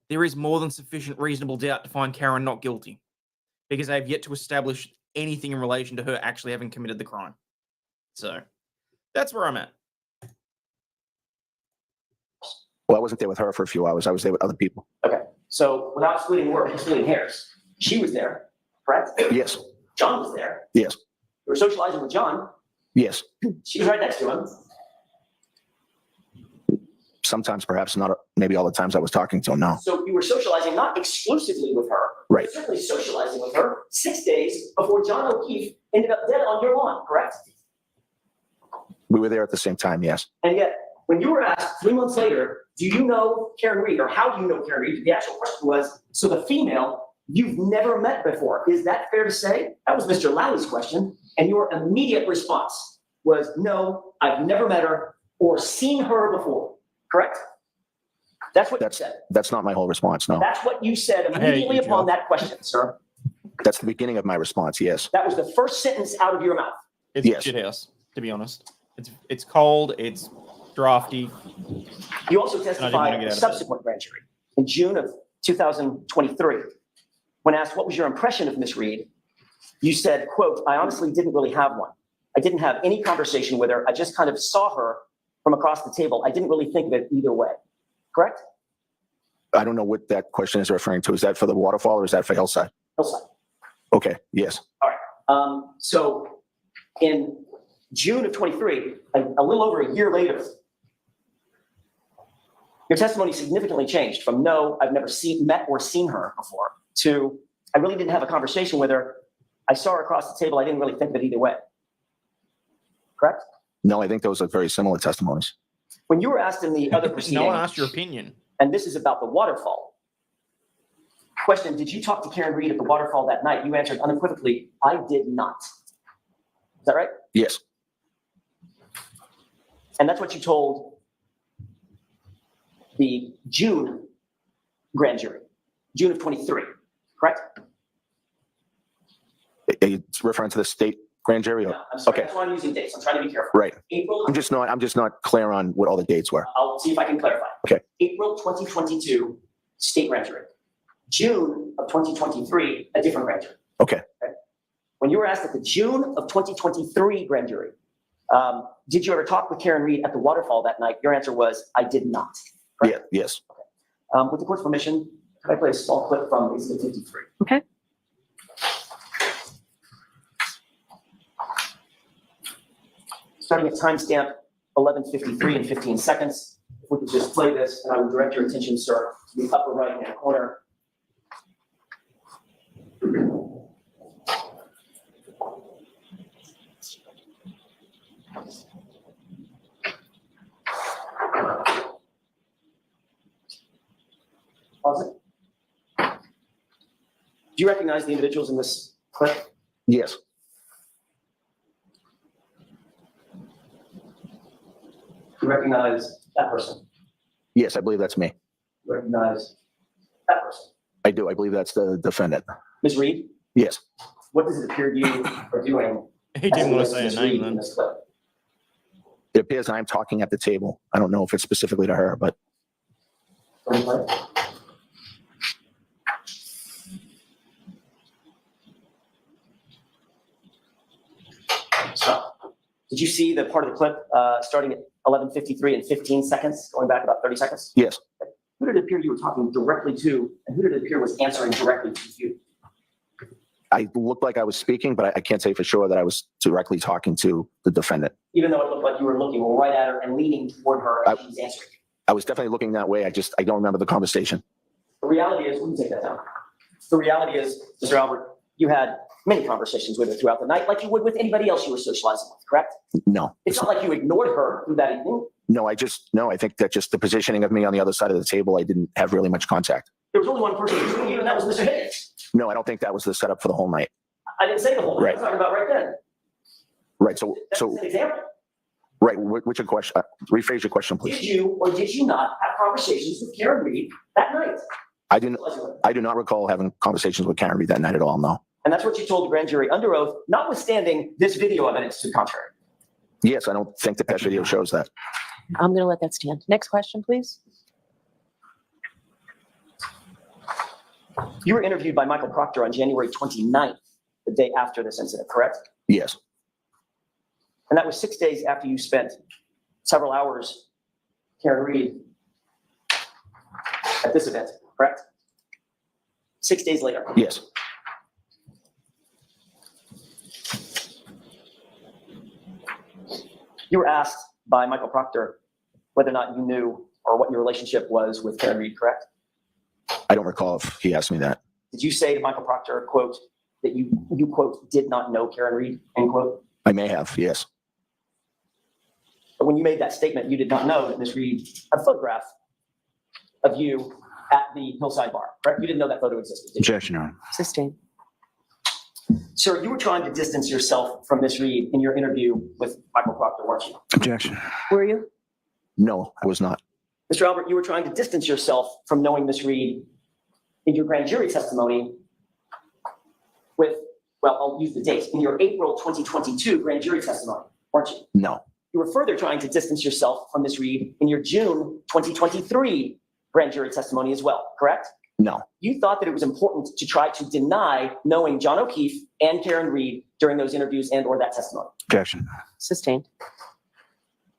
there is more than sufficient reasonable doubt to find Karen not guilty, because they have yet to establish anything in relation to her actually having committed the crime. So that's where I'm at.
Well, I wasn't there with her for a few hours. I was there with other people.
Okay, so without splitting words, splitting hairs, she was there, correct?
Yes,
John was there.
yes,
You were socializing with John.
yes.
She was right next to him.
Sometimes, perhaps not, maybe all the times I was talking to him, no.
So you were socializing not exclusively with her.
Right.
Certainly socializing with her 6 days before John O'Keefe ended up dead on your lawn, correct?
We were there at the same time, yes.
And yet, when you were asked 3 months later, do you know Karen Reed, or how do you know Karen Reed? The actual question was, so the female you've never met before. Is that fair to say? That was Mr. Lowry's question. And your immediate response was, no, I've never met her or seen her before, correct? That's what you said.
That's not my whole response, no.
That's what you said immediately upon that question, sir.
That's the beginning of my response, yes.
That was the first sentence out of your mouth.
It's
Yes.
a shithouse, to be honest. It's cold, it's drafty.
You also
wanna
testified
get
at
out
the
of it.
subsequent grand jury in June of 2023. When asked what was your impression of Miss Reed, you said, quote, I honestly didn't really have one. I didn't have any conversation with her. I just kind of saw her from across the table. I didn't really think of it either way. Correct?
I don't know what that question is referring to. Is that for the waterfall or is that for Hillside?
Hillside.
Okay, yes.
So in June of 23, a little over a year later, your testimony significantly changed from no, I've never met or seen her before, to I really didn't have a conversation with her. I saw her across the table. I didn't really think of it either way. Correct?
No, I think those are very similar testimonies.
When you were asked in the other proceeding,
No one asked your opinion.
and this is about the waterfall. Question, did you talk to Karen Reed at the waterfall that night? You answered unequivocally, I did not. Is that right?
Yes,
And that's what you told the June grand jury, June of 23, correct?
it's referring to the state grand jury?
No, I'm sorry,
Okay.
that's why I'm using dates. I'm trying to be careful.
Right.
April,
I'm just not clear on what all the dates were.
I'll see if I can clarify.
Okay.
April 2022, state grand jury. June of 2023, a different grand jury.
Okay.
When you were asked at the June of 2023 grand jury, did you ever talk with Karen Reed at the waterfall that night? Your answer was, I did not.
Yeah, yes.
With the court's permission, can I play a small clip from Exhibit 53?
Okay.
Starting at timestamp 11:53 and 15 seconds. If we could just play this, and I would direct your attention, sir, to the upper right-hand corner. Pause it. Do you recognize the individuals in this clip?
Yes.
Do you recognize that person?
Yes, I believe that's me.
Do you recognize that person?
I do. I believe that's the defendant.
Ms. Reed,
Yes.
what does it appear you are doing?
He didn't want to say
Ms.
a
Reed
name
in
then.
this clip?
It appears I'm talking at the table. I don't know if it's specifically to her, but
So, did you see the part of the clip starting at 11:53 and 15 seconds, going back about 30 seconds?
yes.
Who did it appear you were talking directly to, and who did it appear was answering directly to you?
I looked like I was speaking, but I can't say for sure that I was directly talking to the defendant.
Even though it looked like you were looking right at her and leaning toward her as she's answering you.
I was definitely looking that way. I don't remember the conversation.
The reality is, we can take that down. The reality is, Mr. Albert, you had many conversations with her throughout the night, like you would with anybody else you were socializing with, correct?
No.
It's not like you ignored her through that evening.
No, I think that just the positioning of me on the other side of the table, I didn't have really much contact.
There was only one person between you, and that was Mr. Higgins.
No, I don't think that was the setup for the whole night.
I didn't say the whole thing.
Right.
I'm talking about right then.
Right. So,
That's an example.
right. Which question? Rephrase your question, please.
Did you or did you not have conversations with Karen Reed that night?
I do not recall having conversations with Karen Reed that night at all. No.
And that's what you told the grand jury under oath, notwithstanding this video evidence to the contrary.
Yes, I don't think the past video shows that.
I'm going to let that stand. Next question, please.
You were interviewed by Michael Proctor on January 29th, the day after this incident, correct?
Yes,
And that was 6 days after you spent several hours, Karen Reed, at this event, correct? 6 days later.
yes,
You were asked by Michael Proctor whether or not you knew or what your relationship was with Karen Reed, correct?
I don't recall if he asked me that.
Did you say to Michael Proctor, quote, that you quote, did not know Karen Reed, end quote?
I may have, yes.
But when you made that statement, you did not know that Ms. Reed had a photograph of you at the Hillside Bar, correct? You didn't know that photo existed, did you?
Objection, Your Honor.
Sustained.
Sir, you were trying to distance yourself from Ms. Reed in your interview with Michael Proctor, weren't you?
Objection.
Were you?
No, I was not.
Mr. Albert, you were trying to distance yourself from knowing Ms. Reed in your grand jury testimony with, well, I'll use the date, in your April 2022 grand jury testimony, weren't you?
No,
You were further trying to distance yourself from Ms. Reed in your June 2023 grand jury testimony as well, correct?
no,
You thought that it was important to try to deny knowing John O'Keefe and Karen Reed during those interviews and or that testimony.
objection.
Sustained.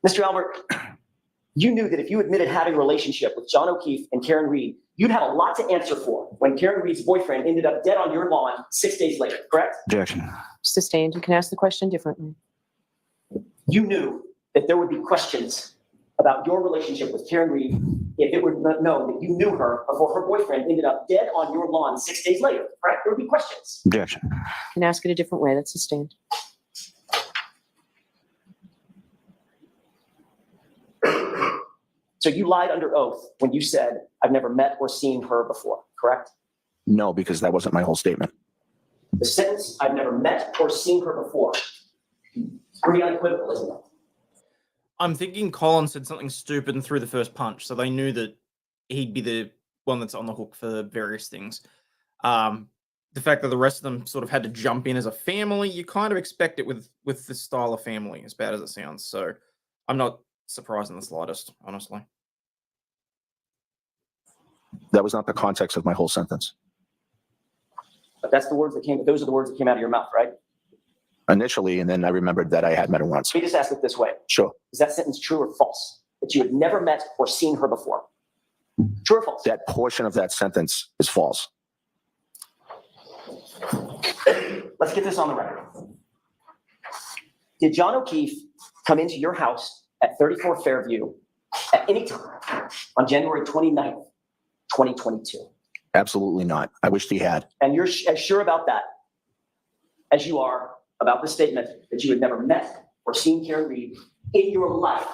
Mr. Albert, you knew that if you admitted having a relationship with John O'Keefe and Karen Reed, you'd have a lot to answer for when Karen Reed's boyfriend ended up dead on your lawn 6 days later, correct?
Objection.
Sustained. You can ask the question differently.
You knew that there would be questions about your relationship with Karen Reed if it were known that you knew her before her boyfriend ended up dead on your lawn 6 days later, correct? There would be questions.
Objection.
You can ask it a different way. That's sustained.
So you lied under oath when you said, I've never met or seen her before, correct?
No, because that wasn't my whole statement.
The sentence, I've never met or seen her before, pretty unequivocal, isn't it?
I'm thinking Colin said something stupid and threw the first punch, so they knew that he'd be the one that's on the hook for various things. The fact that the rest of them sort of had to jump in as a family, you kind of expect it with this style of family, as bad as it sounds. So I'm not surprised in the slightest, honestly.
That was not the context of my whole sentence.
But those are the words that came out of your mouth, right?
Initially, and then I remembered that I had met her once.
Let me just ask it this way.
Sure.
Is that sentence true or false? That you had never met or seen her before? True or false?
That portion of that sentence is false.
Let's get this on the record. Did John O'Keefe come into your house at 34 Fairview at any time on January 29th, 2022?
Absolutely not. I wished he had.
And you're as sure about that as you are about the statement that you had never met or seen Karen Reed in your life,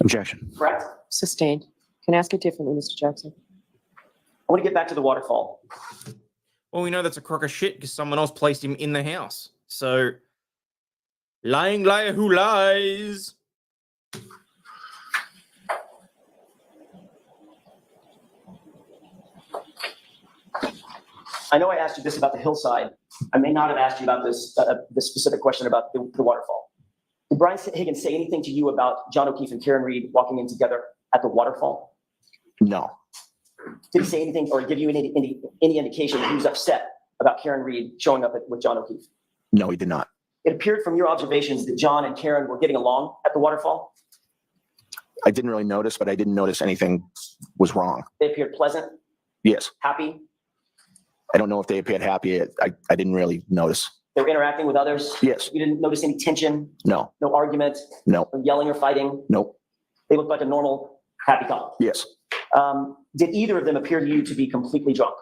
Objection.
correct?
Sustained. Can ask it differently, Mr. Jackson.
I want to get back to the waterfall.
Well, we know that's a crock of shit because someone else placed him in the house. So, lying liar who lies.
I know I asked you this about the hillside. I may not have asked you about this specific question about the waterfall. Did Brian Higgins say anything to you about John O'Keefe and Karen Reed walking in together at the waterfall?
No.
Did he say anything or give you any indication that he was upset about Karen Reed showing up with John O'Keefe?
No, he did not.
It appeared from your observations that John and Karen were getting along at the waterfall.
I didn't really notice, but I didn't notice anything was wrong.
They appeared pleasant,
Yes.
happy.
I don't know if they appeared happy. I didn't really notice.
They were interacting with others.
Yes.
You didn't notice any tension,
No.
no argument,
No.
no yelling or fighting.
Nope.
They looked like a normal, happy couple.
Yes.
Did either of them appear to you to be completely drunk?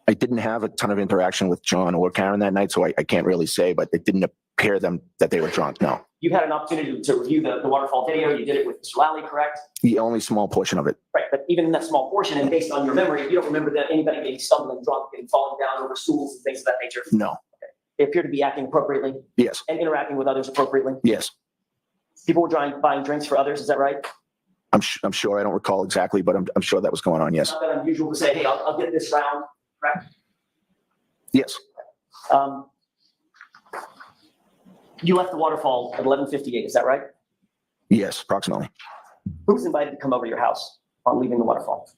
I didn't have a ton of interaction with John or Karen that night, so I can't really say, but it didn't appear them that they were drunk. No.
You had an opportunity to review the waterfall video. You did it with Mr. Lally, correct?
The only small portion of it.
Right, but even in that small portion and based on your memory, you don't remember that anybody being stumbling drunk and falling down over stools and things of that nature.
No.
They appear to be acting appropriately
Yes.
and interacting with others appropriately.
Yes.
People were buying drinks for others, is that right?
I'm sure. I don't recall exactly, but I'm sure that was going on. Yes.
Not that unusual to say, hey, I'll get this round, correct?
Yes.
You left the waterfall at 11:58, is that right?
Yes, approximately.
Who was invited to come over to your house on leaving the waterfall?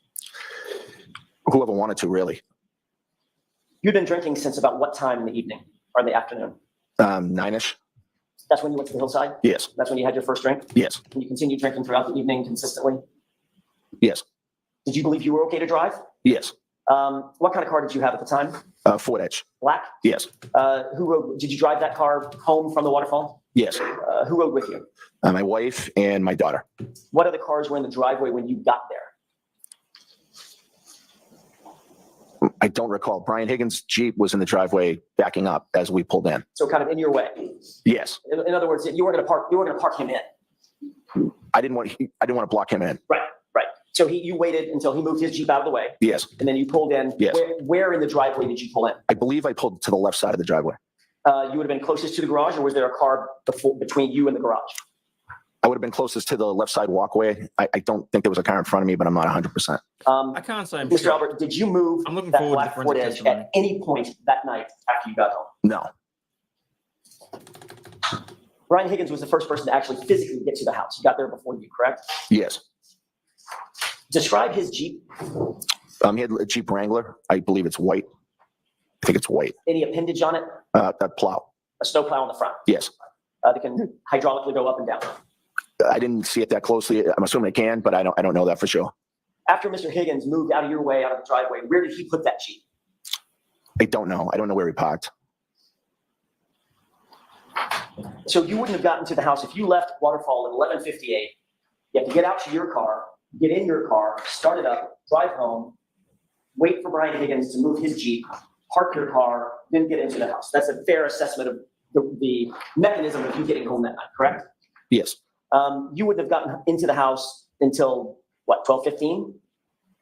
Whoever wanted to, really.
You'd been drinking since about what time in the evening or in the afternoon?
9-ish.
That's when you went to the hillside?
Yes.
That's when you had your first drink?
Yes.
And you continued drinking throughout the evening consistently?
Yes.
Did you believe you were okay to drive?
Yes.
What kind of car did you have at the time?
Ford Edge.
Black?
Yes.
Did you drive that car home from the waterfall?
Yes.
Who rode with you?
My wife and my daughter.
What other cars were in the driveway when you got there?
I don't recall. Brian Higgins' Jeep was in the driveway backing up as we pulled in.
So kind of in your way.
Yes.
In other words, you were going to park him in.
I didn't want to block him in.
Right. So you waited until he moved his Jeep out of the way.
Yes.
And then you pulled in.
Yes.
Where in the driveway did you pull in?
I believe I pulled to the left side of the driveway.
You would have been closest to the garage, or was there a car between you and the garage?
I would have been closest to the left side walkway. I don't think there was a car in front of me, but I'm not 100%.
I can't say I'm
Mr.
sure.
Albert, did you move
I'm looking
that
forward to
black
the
Ford
forensic
Edge
testimony.
at any point that night after you got home?
No.
Brian Higgins was the first person to actually physically get to the house. He got there before you, correct?
Yes.
Describe his Jeep.
He had a Jeep Wrangler. I believe it's white. I think it's white.
Any appendage on it?
A plow.
A snow plow on the front
Yes.
that can hydraulically go up and down.
I didn't see it that closely. I'm assuming it can, but I don't know that for sure.
After Mr. Higgins moved out of your way, out of the driveway, where did he put that Jeep?
I don't know. I don't know where he parked.
So you wouldn't have gotten to the house if you left Waterfall at 11:58. You have to get out to your car, get in your car, start it up, drive home, wait for Brian Higgins to move his Jeep, park your car, then get into the house. That's a fair assessment of the mechanism of you getting home that night, correct?
Yes.
You wouldn't have gotten into the house until, what, 12:15?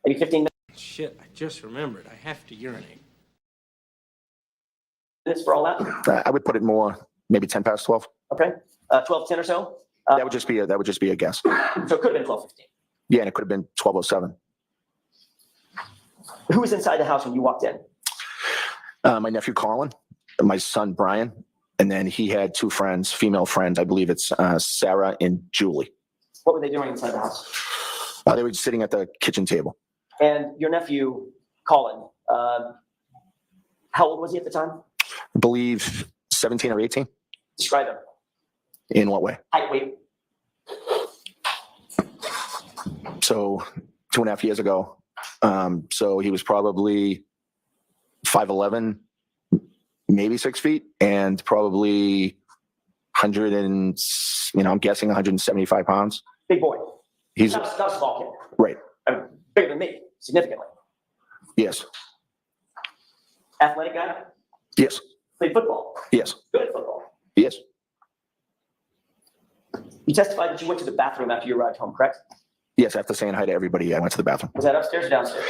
Maybe 15
Shit, I just remembered. I have to urinate.
minutes for all that?
I would put it more, maybe 10 past 12.
Okay, 12:10 or so?
That would just be a guess.
So it could have been 12:15.
Yeah, and it could have been 12:07.
Who was inside the house when you walked in?
My nephew Colin, my son Brian, and then he had two friends, female friends. I believe it's Sarah and Julie.
What were they doing inside the house?
They were sitting at the kitchen table.
And your nephew, Colin, how old was he at the time?
I believe 17 or 18.
Describe him.
In what way?
Height, weight.
So 2.5 years ago. So he was probably 5'11", maybe 6 feet, and probably 100 and, I'm guessing 175 pounds.
Big boy.
He's
not a small kid.
right.
Bigger than me, significantly.
Yes.
Athletic guy?
Yes.
Played football?
Yes.
Good at football.
Yes.
You testified that you went to the bathroom after you arrived home, correct?
Yes. After saying hi to everybody, I went to the bathroom.
Was that upstairs or downstairs?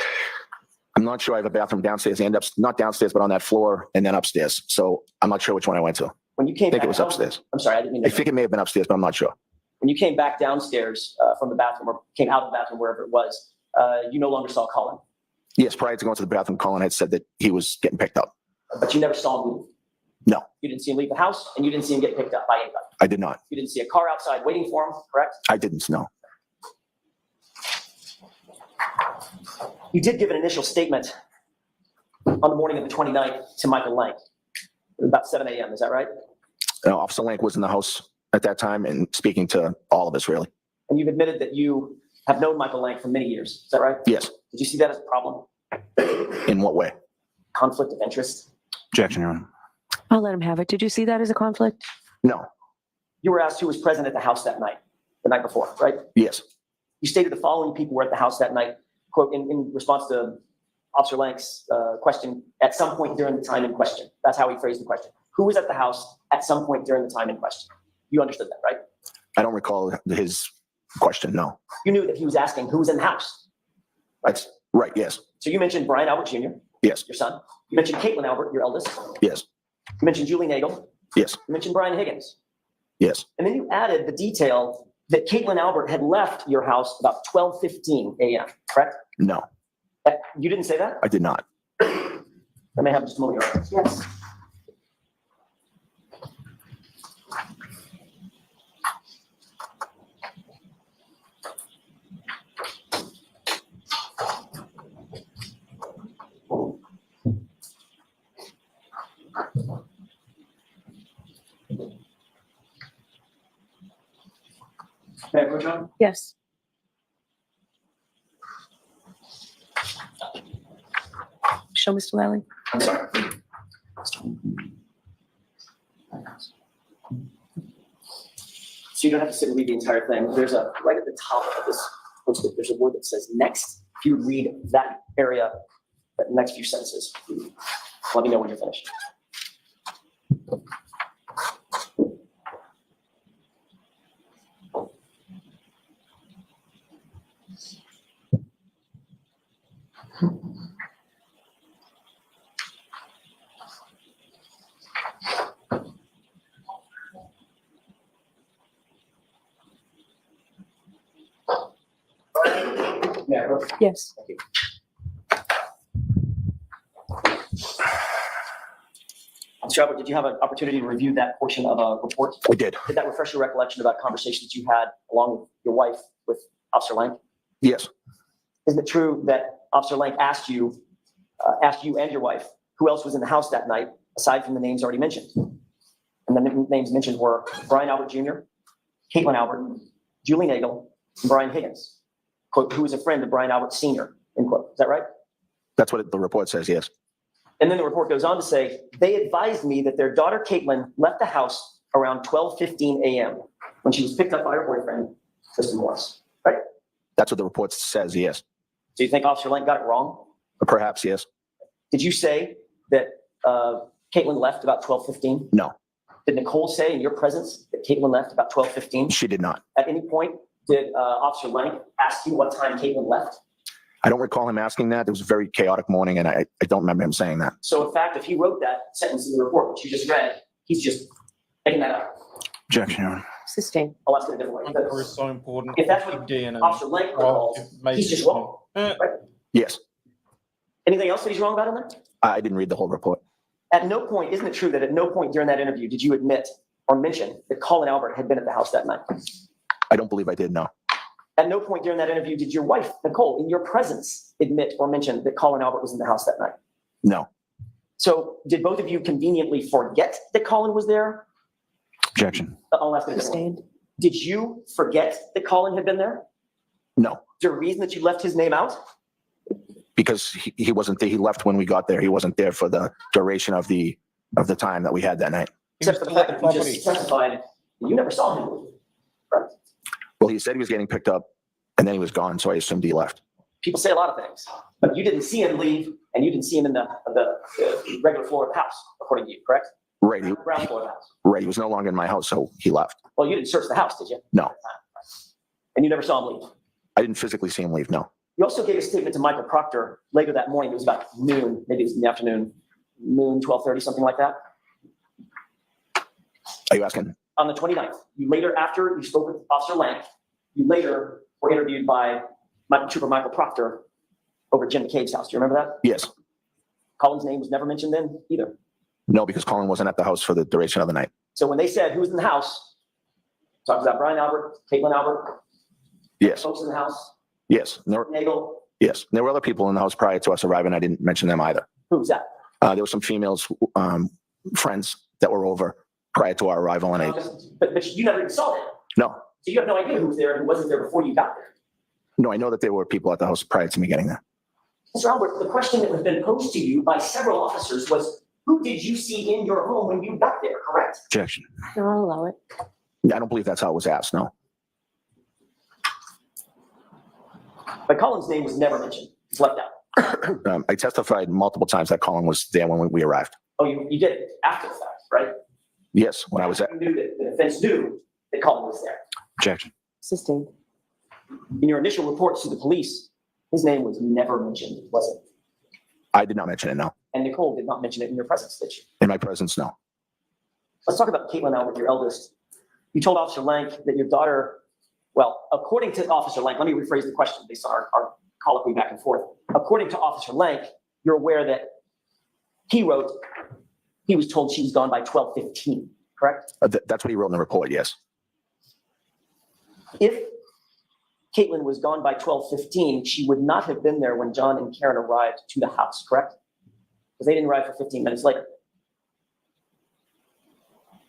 I'm not sure. I have a bathroom downstairs and not downstairs, but on that floor and then upstairs. So I'm not sure which one I went to.
When you came
I think
back
it was
down-
upstairs.
I'm sorry, I didn't mean
I
to.
think it may have been upstairs, but I'm not sure.
When you came back downstairs from the bathroom or came out of the bathroom, wherever it was, you no longer saw Colin,
Yes. Prior to going to the bathroom, Colin had said that he was getting picked up.
but you never saw him leave.
No,
You didn't see him leave the house, and you didn't see him get picked up by anybody.
I did not.
You didn't see a car outside waiting for him, correct?
I didn't know.
You did give an initial statement on the morning of the 29th to Michael Lang, about 7 a.m., is that right?
Officer Lank was in the house at that time and speaking to all of us, really.
And you've admitted that you have known Michael Lang for many years, is that right?
Yes.
Did you see that as a problem?
In what way?
Conflict of interest?
Objection, Your Honor.
I'll let him have it. Did you see that as a conflict?
No.
You were asked who was present at the house that night, the night before, right?
Yes.
You stated the following people were at the house that night, quote, in response to Officer Lank's question, at some point during the time in question. That's how he phrased the question. Who was at the house at some point during the time in question? You understood that, right?
I don't recall his question, no.
You knew that he was asking who was in the house.
That's right, yes.
So you mentioned Brian Albert Jr.,
Yes.
your son. You mentioned Caitlin Albert, your eldest.
Yes.
You mentioned Julie Nagel.
Yes.
You mentioned Brian Higgins.
Yes.
And then you added the detail that Caitlin Albert had left your house about 12:15 a.m., correct?
No,
You didn't say that?
I did not.
I may have just a moment. Your Honor. Yes. May I approach you?
Yes. Show Mr. Lally.
I'm sorry. So you don't have to sit and read the entire thing. There's a, right at the top of this post-it, there's a word that says next. If you would read that area, that next few sentences, let me know when you're finished. Yeah,
Yes.
thank you. Mr. Albert, did you have an opportunity to review that portion of a report?
We did.
Did that refresh your recollection about conversations you had along with your wife with Officer Lank?
Yes.
Isn't it true that Officer Lank asked you and your wife who else was in the house that night aside from the names already mentioned? And the names mentioned were Brian Albert Jr., Caitlin Albert, Julie Nagel, and Brian Higgins, quote, who was a friend of Brian Albert Sr., end quote. Is that right?
That's what the report says, yes.
And then the report goes on to say, they advised me that their daughter Caitlin left the house around 12:15 a.m. when she was picked up by her boyfriend, Mr. Morris, right?
That's what the report says, yes.
Do you think Officer Lank got it wrong?
Perhaps, yes.
Did you say that Caitlin left about 12:15?
No,
Did Nicole say in your presence that Caitlin left about 12:15?
she did not.
At any point, did Officer Lank ask you what time Caitlin left?
I don't recall him asking that. It was a very chaotic morning, and I don't remember him saying that.
So in fact, if he wrote that sentence in the report, which you just read, he's just making that up.
Objection, Your Honor.
Sustained.
I'll ask it a different way.
Number is so important.
If that's what
DNA.
Officer Lank recalls, he's just wrong.
Yes.
Anything else that he's wrong about in there?
I didn't read the whole report.
At no point, isn't it true that at no point during that interview did you admit or mention that Colin Albert had been at the house that night?
I don't believe I did, no.
At no point during that interview did your wife, Nicole, in your presence, admit or mention that Colin Albert was in the house that night?
No.
So did both of you conveniently forget that Colin was there?
Objection.
I'll ask it a different way.
Sustained.
Did you forget that Colin had been there?
No,
Is there a reason that you left his name out?
because he wasn't there. He left when we got there. He wasn't there for the duration of the time that we had that night.
Except for the fact that you just testified, you never saw him leave. Right?
Well, he said he was getting picked up, and then he was gone, so I assumed he left.
People say a lot of things, but you didn't see him leave, and you didn't see him in the regular floor of the house, according to you, correct?
Right.
Ground floor of the house.
Right. He was no longer in my house, so he left.
Well, you didn't search the house, did you?
No.
And you never saw him leave.
I didn't physically see him leave, no.
You also gave a statement to Michael Proctor later that morning. It was about noon, maybe it was in the afternoon, noon, 12:30, something like that.
Are you asking?
On the 29th, you later, after you spoke with Officer Lank, you later were interviewed by Trooper Michael Proctor over at Jim McCabe's house. Do you remember that?
Yes.
Colin's name was never mentioned then either.
No, because Colin wasn't at the house for the duration of the night.
So when they said who was in the house, talked about Brian Albert, Caitlin Albert,
Yes.
folks in the house,
Yes. And
Nagel,
yes. There were other people in the house prior to us arriving. I didn't mention them either.
who was that?
There were some females, friends that were over prior to our arrival. And
But you never even saw them.
no,
So you have no idea who was there and who wasn't there before you got there.
no, I know that there were people at the house prior to me getting there.
Mr. Albert, the question that has been posed to you by several officers was, who did you see in your home when you got there, correct?
Objection.
No, I'll allow it.
I don't believe that's how it was asked, no.
But Colin's name was never mentioned. It's left out.
I testified multiple times that Colin was there when we arrived.
Oh, you did it after the fact, right?
Yes, when I was at.
You knew that the defense knew that Colin was there.
Objection.
Sustained.
In your initial reports to the police, his name was never mentioned, was it?
I did not mention it, no.
And Nicole did not mention it in your presence, did she?
In my presence, no.
Let's talk about Caitlin Albert, your eldest. You told Officer Lank that your daughter, well, according to Officer Lank, let me rephrase the question based on our colloquy back and forth. According to Officer Lank, you're aware that he wrote, he was told she was gone by 12:15, correct?
That's what he wrote in the report, yes.
If Caitlin was gone by 12:15, she would not have been there when John and Karen arrived to the house, correct? Because they didn't arrive for 15 minutes later.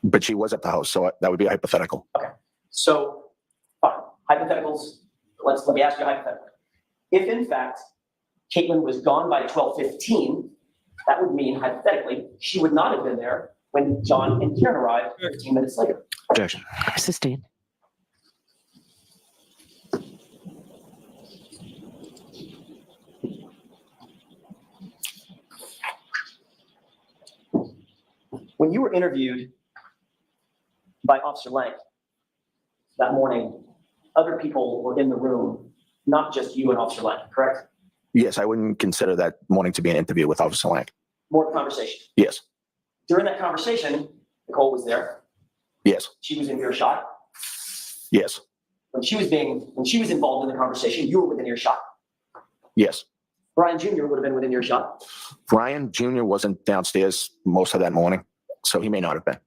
But she was at the house, so that would be hypothetical.
Okay, so fine. hypotheticals, let me ask you a hypothetical. If in fact Caitlin was gone by 12:15, that would mean hypothetically she would not have been there when John and Karen arrived 15 minutes later.
Objection.
Sustained.
When you were interviewed by Officer Lank that morning, other people were in the room, not just you and Officer Lank, correct?
Yes, I wouldn't consider that morning to be an interview with Officer Lang.
More conversation.
Yes,
During that conversation, Nicole was there.
yes,
She was in earshot.
yes,
When she was involved in the conversation, you were within earshot.
yes.
Brian Jr. would have been within earshot,
Brian Jr. wasn't downstairs most of that morning, so he may not have been.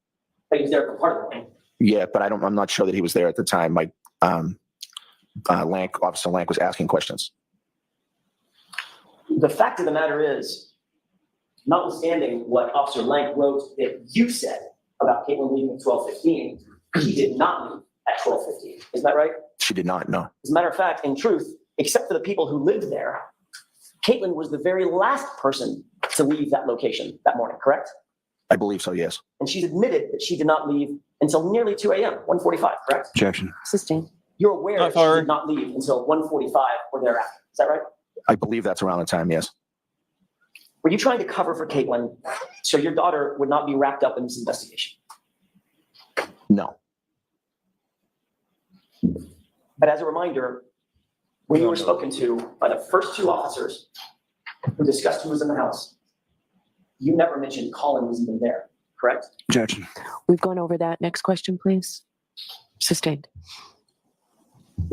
but he was there for part of the thing.
Yeah, but I'm not sure that he was there at the time. Officer Lank was asking questions.
The fact of the matter is, notwithstanding what Officer Lank wrote that you said about Caitlin leaving at 12:15, she did not leave at 12:15. Isn't that right?
She did not know.
As a matter of fact, in truth, except for the people who lived there, Caitlin was the very last person to leave that location that morning, correct?
I believe so, yes.
And she's admitted that she did not leave until nearly 2 a.m., 1:45, correct?
Objection.
Sustained.
You're aware
No,
that she
sorry.
did not leave until 1:45 or thereafter. Is that right?
I believe that's around the time, yes.
Were you trying to cover for Caitlin so your daughter would not be wrapped up in this investigation?
No,
But as a reminder, when you were spoken to by the first two officers who discussed who was in the house, you never mentioned Colin was even there, correct?
objection.
We've gone over that. Next question, please. Sustained.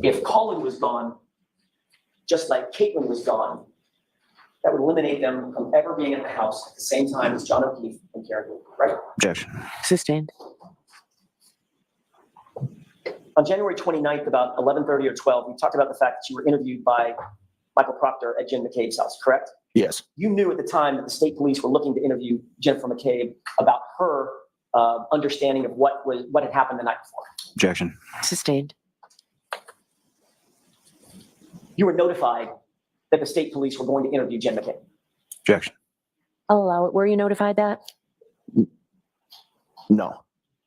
If Colin was gone, just like Caitlin was gone, that would eliminate them from ever being at the house at the same time as John O'Keefe and Karen Wood, right?
Objection.
Sustained.
On January 29th, about 11:30 or 12, we talked about the fact that you were interviewed by Michael Proctor at Jen McCabe's house, correct?
Yes,
You knew at the time that the state police were looking to interview Jennifer McCabe about her understanding of what had happened the night before.
objection.
Sustained.
You were notified that the state police were going to interview Jen McCabe.
Objection.
I'll allow it. Were you notified that?
No,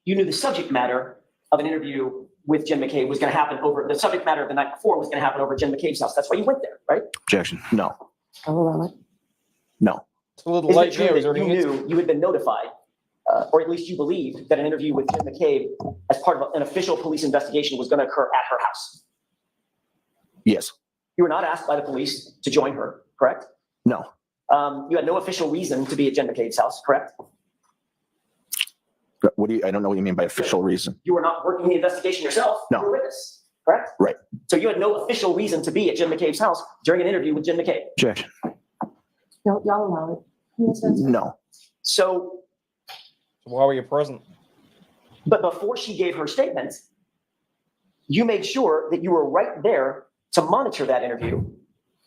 You knew the subject matter of an interview with Jen McCabe was going to happen the subject matter of the night before was going to happen over at Jen McCabe's house. That's why you went there, right?
objection. No,
I'll allow it.
no,
It's a little
Is it
late
true
here.
that
Is there
you
anything?
knew you had been notified, or at least you believed that an interview with Jen McCabe as part of an official police investigation was going to occur at her house?
yes,
You were not asked by the police to join her, correct?
no,
You had no official reason to be at Jen McCabe's house, correct?
What do you, I don't know what you mean by official reason.
You were not working the investigation yourself.
No.
You were a witness, correct?
Right.
So you had no official reason to be at Jen McCabe's house during an interview with Jen McCabe.
Objection.
No, y'all allow it. Yes, that's-
No,
So,
Why were you present?
but before she gave her statement, you made sure that you were right there to monitor that interview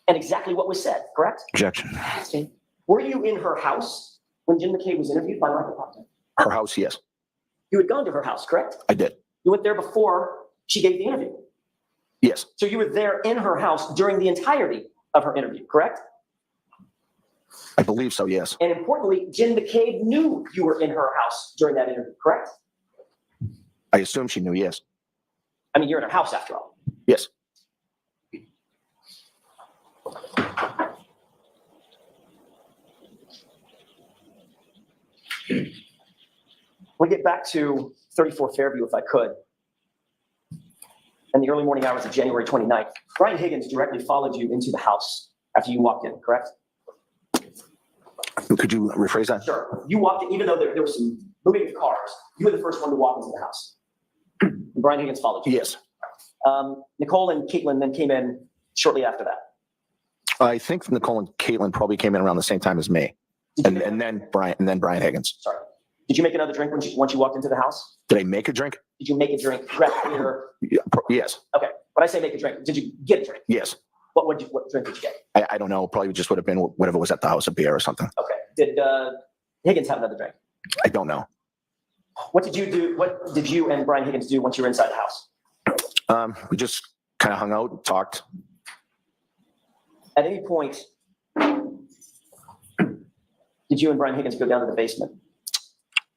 and exactly what was said, correct?
objection.
Sustained.
Were you in her house when Jen McCabe was interviewed by Michael Proctor?
Her house, yes,
You had gone to her house, correct?
I did.
You went there before she gave the interview.
Yes,
So you were there in her house during the entirety of her interview, correct?
I believe so, yes.
And importantly, Jen McCabe knew you were in her house during that interview, correct?
I assume she knew, yes.
I mean, you're in her house after all.
Yes,
We'll get back to 34 Fairview if I could. In the early morning hours of January 29th, Brian Higgins directly followed you into the house after you walked in, correct?
could you rephrase that?
Sure. You walked in, even though there was some moving of cars, you were the first one to walk into the house. Brian Higgins followed you.
Yes,
Nicole and Caitlin then came in shortly after that.
I think Nicole and Caitlin probably came in around the same time as me, and then Brian Higgins.
Sorry. Did you make another drink once you walked into the house?
Did I make a drink?
Did you make a drink? Grab a beer?
Yeah, yes,
Okay. When I say make a drink, did you get a drink?
yes.
What drink did you get?
I don't know. Probably just would have been whatever was at the house, a beer or something.
Okay. Did Higgins have another drink?
I don't know.
What did you do? What did you and Brian Higgins do once you were inside the house?
We just kind of hung out, talked.
At any point, did you and Brian Higgins go down to the basement?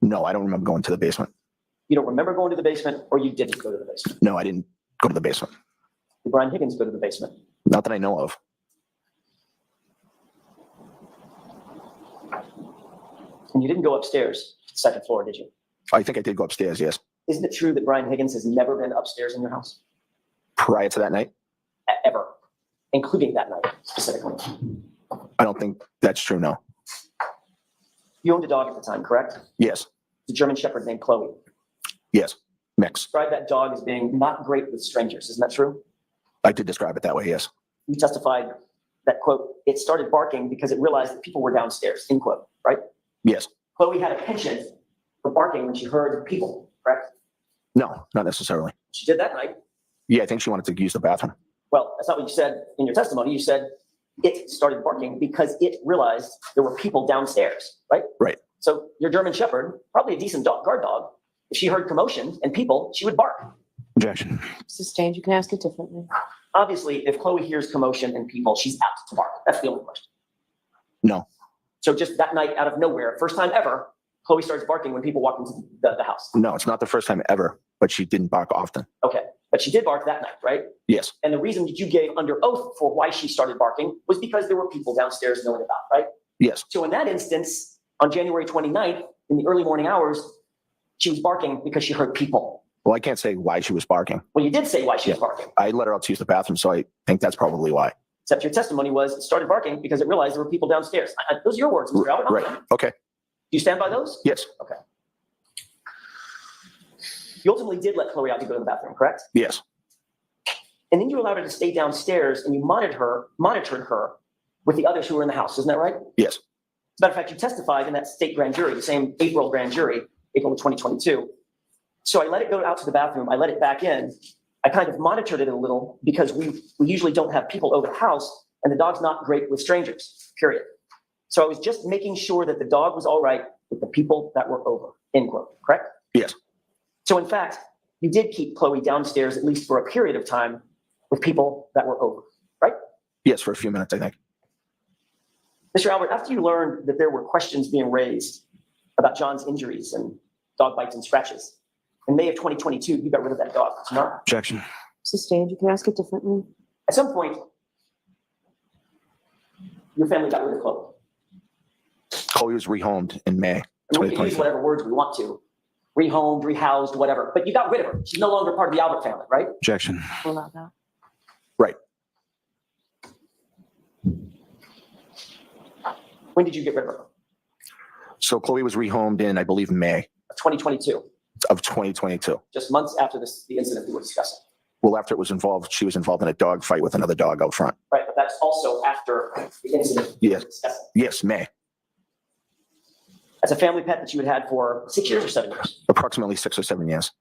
No, I don't remember going to the basement.
You don't remember going to the basement, or you didn't go to the basement?
No, I didn't go to the basement.
Did Brian Higgins go to the basement?
Not that I know of.
And you didn't go upstairs to the second floor, did you?
I think I did go upstairs, yes.
Isn't it true that Brian Higgins has never been upstairs in your house?
Prior to that night?
Ever, including that night specifically?
I don't think that's true, no.
You owned a dog at the time, correct?
Yes,
The German Shepherd named Chloe.
yes, mix.
Describe that dog as being not great with strangers. Isn't that true?
I did describe it that way, yes.
You testified that, quote, it started barking because it realized that people were downstairs, end quote, right?
Yes.
Chloe had a penchant for barking when she heard people, correct?
No, not necessarily.
She did that night.
Yeah, I think she wanted to use the bathroom.
Well, that's not what you said in your testimony. You said it started barking because it realized there were people downstairs, right?
Right.
So your German Shepherd, probably a decent dog, guard dog, if she heard commotion and people, she would bark.
Objection.
Sustained, you can ask it differently.
Obviously, if Chloe hears commotion and people, she's out to bark. That's the only question.
No,
So just that night out of nowhere, first time ever, Chloe starts barking when people walk into the house.
no, it's not the first time ever, but she didn't bark often.
Okay, but she did bark that night, right?
Yes,
And the reason that you gave under oath for why she started barking was because there were people downstairs knowing about, right?
yes,
So in that instance, on January 29th, in the early morning hours, she was barking because she heard people.
well, I can't say why she was barking.
Well, you did say why she was barking,
I let her out to use the bathroom, so I think that's probably why.
except your testimony was it started barking because it realized there were people downstairs. Those are your words, Mr. Albert. not mine.
Right, okay,
Do you stand by those?
yes,
You ultimately did let Chloe out to go to the bathroom, correct?
yes,
And then you allowed her to stay downstairs and you monitored her with the others who were in the house. Isn't that right? As
yes,
a matter of fact, you testified in that state grand jury, the same April grand jury, April of 2022. So I let it go out to the bathroom. I let it back in. I kind of monitored it a little because we usually don't have people over the house and the dog's not great with strangers, period. So I was just making sure that the dog was all right with the people that were over, end quote, correct?
yes,
So in fact, you did keep Chloe downstairs at least for a period of time with people that were over, right?
yes, for a few minutes, I think.
Mr. Albert, after you learned that there were questions being raised about John's injuries and dog bites and scratches, in May of 2022, you got rid of that dog, did you not?
Objection.
Sustained, you can ask it differently.
At some point, your family got rid of Chloe.
Chloe was rehomed in May
And we can use
2022.
whatever words we want to, rehomed, rehoused, whatever, but you got rid of her. She's no longer part of the Albert family, right?
Objection.
We'll allow that.
Right,
When did you get rid of her?
so Chloe was rehomed in, I believe, May
2022,
of 2022.
just months after the incident we were discussing.
Well, after she was involved in a dog fight with another dog out front.
Right, but that's also after the incident we were
Yes.
discussing.
Yes, May,
That's a family pet that you had had for 6 years or 7 years.
approximately 6 or 7 years.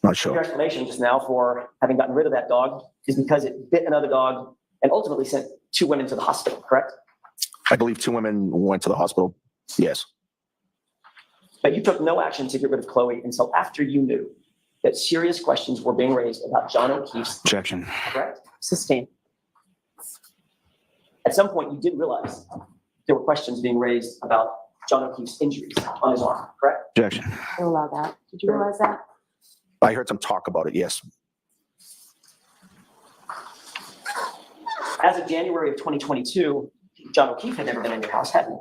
Not
Your
sure.
explanation just now for having gotten rid of that dog is because it bit another dog and ultimately sent 2 women to the hospital, correct?
I believe 2 women went to the hospital. Yes,
But you took no action to get rid of Chloe until after you knew that serious questions were being raised about John O'Keefe's,
objection.
correct?
Sustained.
At some point, you did realize there were questions being raised about John O'Keefe's injuries on his arm, correct?
Objection.
We'll allow that. Did you realize that?
I heard some talk about it, yes.
As of January of 2022, John O'Keefe had never been in your house, had he?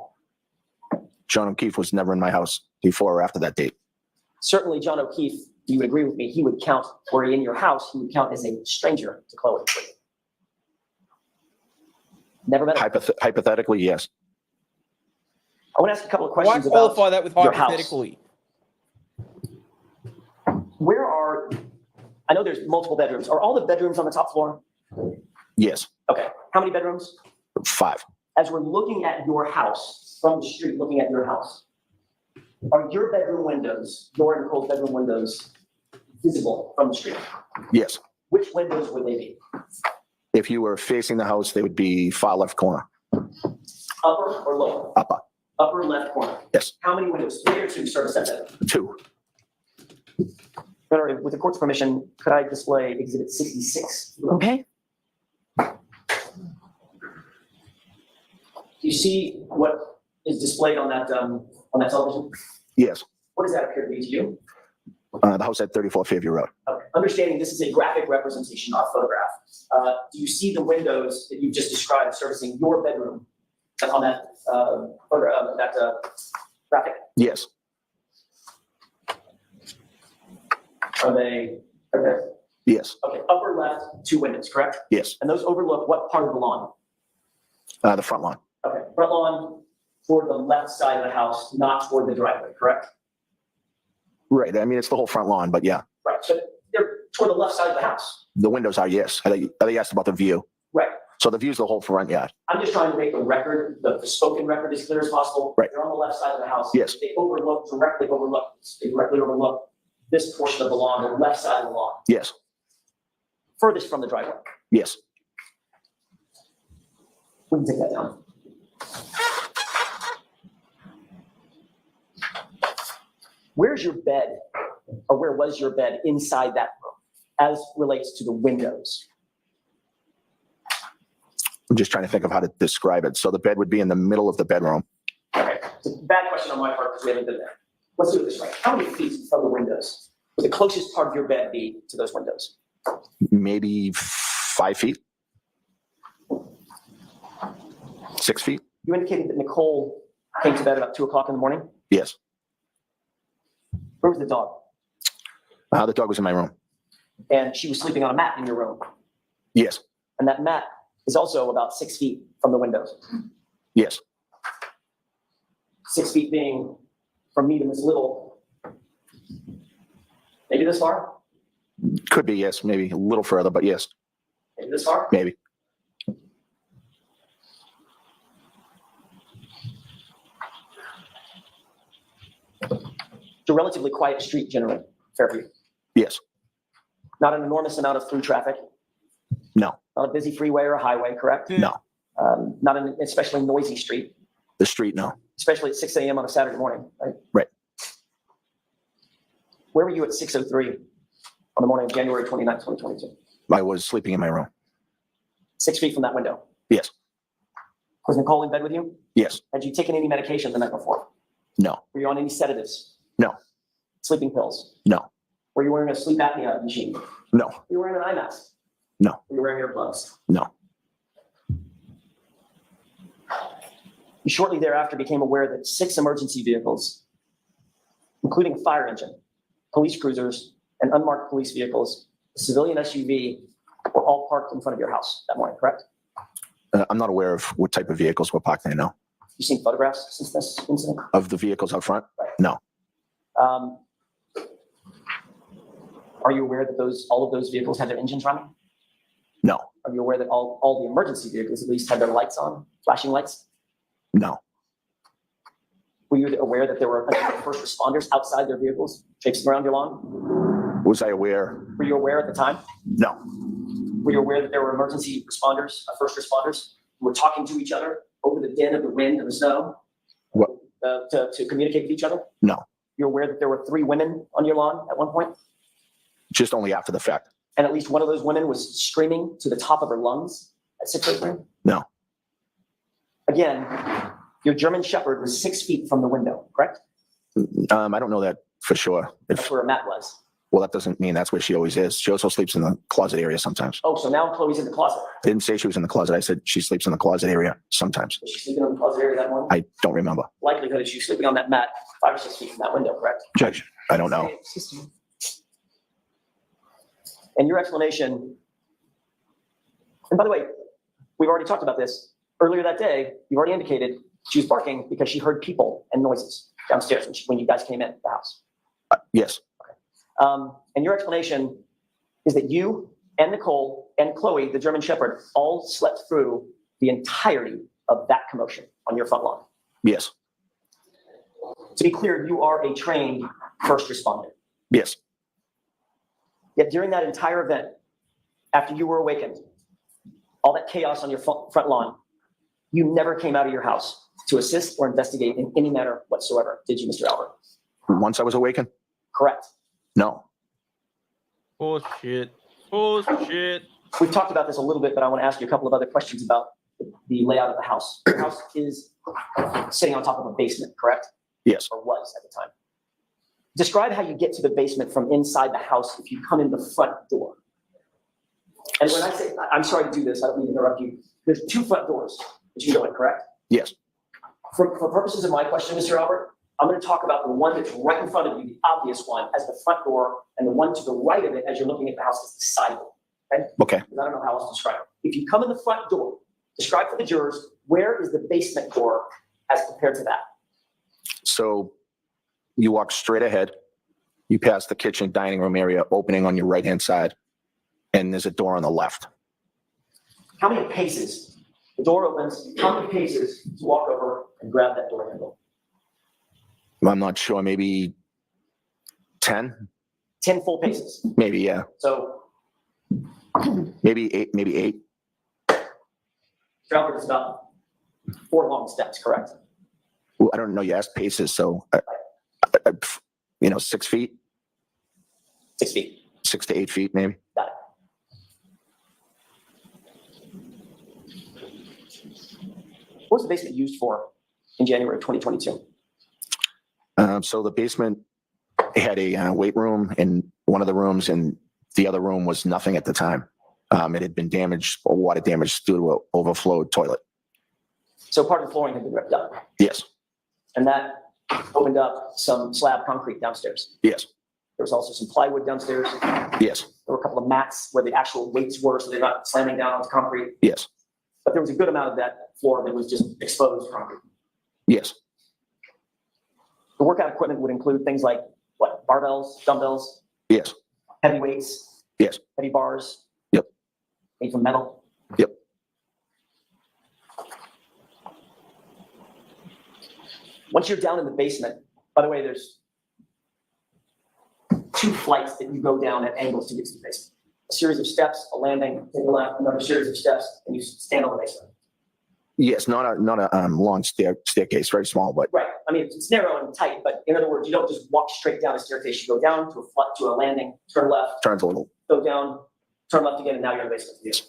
John O'Keefe was never in my house before or after that date.
Certainly, John O'Keefe, you would agree with me, he would count, were he in your house, he would count as a stranger to Chloe. Never met him.
Hypothetically, yes.
I want to ask a couple of
Why
questions about
qualify that with
your house.
hypothetically?
I know there's multiple bedrooms. Are all the bedrooms on the top floor?
Yes,
Okay. How many bedrooms?
5.
As we're looking at your house, from the street, looking at your house, are your bedroom windows, your and Nicole's bedroom windows, visible from the street?
Yes.
Which windows would they be?
If you were facing the house, they would be far left corner.
Upper or lower?
Upper.
Upper left corner.
Yes.
How many windows? 3 or 2, start a set bedroom.
2.
Your Honor, with the court's permission, could I display exhibit 66?
Okay.
Do you see what is displayed on that television?
Yes.
What does that appear to be to you?
The house at 34 Fairview Road.
Okay. Understanding this is a graphic representation, not a photograph. Do you see the windows that you've just described servicing your bedroom on that graphic?
Yes.
Are they? Okay.
Yes.
Okay. Upper left, 2 windows, correct?
Yes.
And those overlook what part of the lawn?
The front lawn.
Okay. Front lawn toward the left side of the house, not toward the driveway, correct?
Right. I mean, it's the whole front lawn, but yeah,
Right. So they're toward the left side of the house.
the windows are, yes. I think you asked about the view.
Right.
So the view's the whole front yard.
I'm just trying to make the record, the spoken record as clear as possible.
Right.
They're on the left side of the house.
Yes.
They directly overlook this portion of the lawn, the left side of the lawn,
Yes.
furthest from the driveway.
Yes.
We can take that down. Where's your bed, or where was your bed inside that room, as relates to the windows?
I'm just trying to think of how to describe it. So the bed would be in the middle of the bedroom.
Okay, it's a bad question on my part because we haven't been there. Let's do it this way. How many feet from the windows would the closest part of your bed be to those windows?
Maybe 5 feet. 6 feet.
You indicated that Nicole came to bed about 2 o'clock in the morning.
Yes.
Where was the dog?
The dog was in my room.
And she was sleeping on a mat in your room.
Yes.
And that mat is also about 6 feet from the windows.
Yes.
6 feet being from me to Miss Little. Maybe this far?
Could be, yes. Maybe a little further, but yes.
Maybe this far?
Maybe.
It's a relatively quiet street generally, Fairview.
Yes.
Not an enormous amount of through traffic.
No.
Not a busy freeway or a highway, correct?
No.
Not an especially noisy street,
The street, no.
especially at 6 a.m. on a Saturday morning, right?
Right.
Where were you at 6:03 on the morning of January 29th, 2022?
I was sleeping in my room.
6 feet from that window.
Yes.
Was Nicole in bed with you?
Yes.
Had you taken any medication the night before?
No.
Were you on any sedatives?
No.
Sleeping pills?
No.
Were you wearing a sleep apnea machine? Were
No.
you wearing an eye mask?
No.
Were you wearing earplugs?
No.
You shortly thereafter became aware that 6 emergency vehicles, including a fire engine, police cruisers, and unmarked police vehicles, a civilian SUV, were all parked in front of your house that morning, correct?
I'm not aware of what type of vehicles were parked there, no.
You've seen photographs since this incident?
Of the vehicles out front?
Right.
No.
Are you aware that all of those vehicles had their engines running?
No.
Are you aware that all the emergency vehicles at least had their lights on, flashing lights?
No.
Were you aware that there were a number of first responders outside their vehicles, traipsing around your lawn?
Was I aware?
Were you aware at the time?
No.
Were you aware that there were emergency responders, first responders, who were talking to each other over the din of the wind and the snow?
What?
To communicate with each other?
No.
You're aware that there were 3 women on your lawn at one point?
Just only after the fact.
And at least one of those women was screaming to the top of her lungs at 6:03?
No.
Again, your German Shepherd was 6 feet from the window, correct?
I don't know that for sure.
That's where Matt was.
Well, that doesn't mean that's where she always is. She also sleeps in the closet area sometimes.
Oh, so now Chloe's in the closet.
I didn't say she was in the closet. I said she sleeps in the closet area sometimes.
Was she sleeping in the closet area that morning?
I don't remember.
Likelihood is she was sleeping on that mat 5 or 6 feet from that window, correct?
Judge, I don't know.
And your explanation, and by the way, we've already talked about this. Earlier that day, you've already indicated she was barking because she heard people and noises downstairs when you guys came in the house.
Yes.
And your explanation is that you and Nicole and Chloe, the German Shepherd, all slept through the entirety of that commotion on your front lawn.
Yes.
To be clear, you are a trained first responder.
Yes.
Yet during that entire event, after you were awakened, all that chaos on your front lawn, you never came out of your house to assist or investigate in any manner whatsoever, did you, Mr. Albert?
Once I was awakened?
Correct.
No.
Bullshit. Bullshit.
We've talked about this a little bit, but I want to ask you a couple of other questions about the layout of the house. The house is sitting on top of a basement, correct?
Yes.
Or was at the time. Describe how you get to the basement from inside the house if you come in the front door. And when I say, I'm sorry to do this, I don't mean to interrupt you. There's 2 front doors that you go in, correct?
Yes.
For purposes of my question, Mr. Albert, I'm going to talk about the one that's right in front of you, the obvious one, as the front door, and the one to the right of it as you're looking at the house as the side door. Okay?
Okay.
Because I don't know how else to describe it. If you come in the front door, describe for the jurors, where is the basement door as compared to that?
So you walk straight ahead, you pass the kitchen dining room area opening on your right-hand side, and there's a door on the left.
How many paces? The door opens, how many paces to walk over and grab that door handle?
I'm not sure, maybe 10?
10 full paces.
Maybe, yeah.
So
Maybe 8, maybe 8.
Mr. Albert, it's about 4 long steps, correct?
Well, I don't know, you asked paces, so, 6 feet,
6 feet.
6 to 8 feet, maybe.
Got it. What was the basement used for in January of 2022?
So the basement had a weight room in one of the rooms, and the other room was nothing at the time. It had been damaged, or water damage due to an overflowed toilet.
So part of the flooring had been ripped up,
Yes,
and that opened up some slab concrete downstairs.
yes,
There was also some plywood downstairs.
yes,
There were a couple of mats where the actual weights were, so they're not slamming down onto concrete.
yes,
But there was a good amount of that floor that was just exposed concrete.
yes,
The workout equipment would include things like, what, barbells, dumbbells,
yes,
heavy weights,
yes,
heavy bars?
Yep.
Made from metal?
Yep.
Once you're down in the basement, by the way, there's 2 flights that you go down at angles to get to the basement. A series of steps, a landing, take a left, another series of steps, and you stand on the basement.
yes, not a long staircase, very small, but
Right, I mean, it's narrow and tight, but in other words, you don't just walk straight down a staircase, you go down to a landing, turn left,
turns a little.
go down, turn left again, and now you're in the basement.
Yes.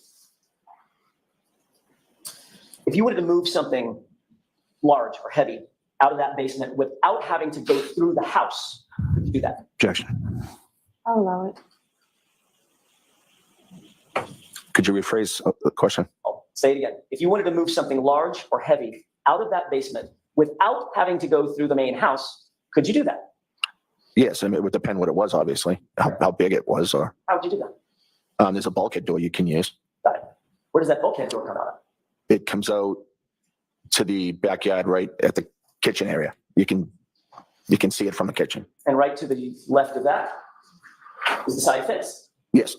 If you wanted to move something large or heavy out of that basement without having to go through the house, could you do that?
Objection.
I'll allow it.
Could you rephrase the question?
I'll say it again. If you wanted to move something large or heavy out of that basement without having to go through the main house, could you do that?
Yes, I mean, it would depend what it was, obviously, how big it was, or
How would you do that?
there's a bulkhead door you can use.
Got it. Where does that bulkhead door come out of?
It comes out to the backyard right at the kitchen area. You can see it from the kitchen.
And right to the left of that is the side fence.
Yes,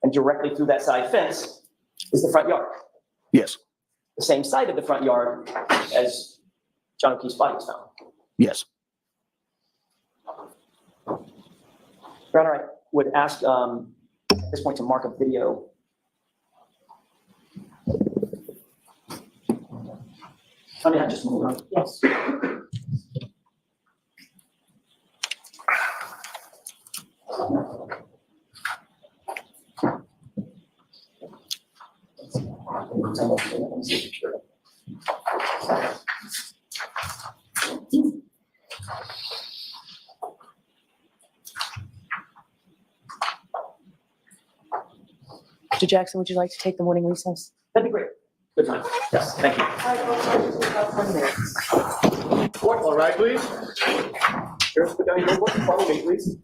And directly through that side fence is the front yard.
yes,
The same side of the front yard as John O'Keefe's body was found.
yes.
Your Honor, I would ask at this point to mark a video. I mean, I just move on. Yes.
Mr. Jackson, would you like to take the morning recess?
That'd be great. Good time. Yes, thank you.
All right, please. Here's the dining room. Follow me, please.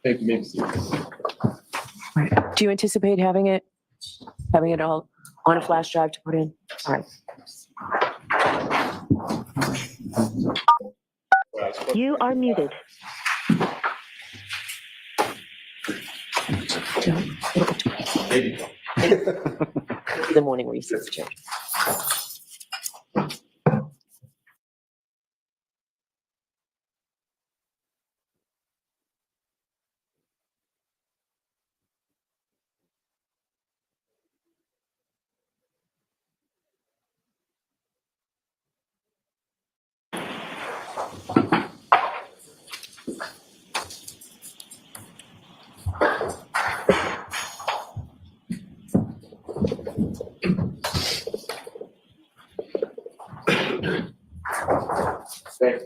Thank you, maybe.
Do you anticipate having it all on a flash drive to put in? All right.
You are muted.
Maybe.
The morning recess, Chair.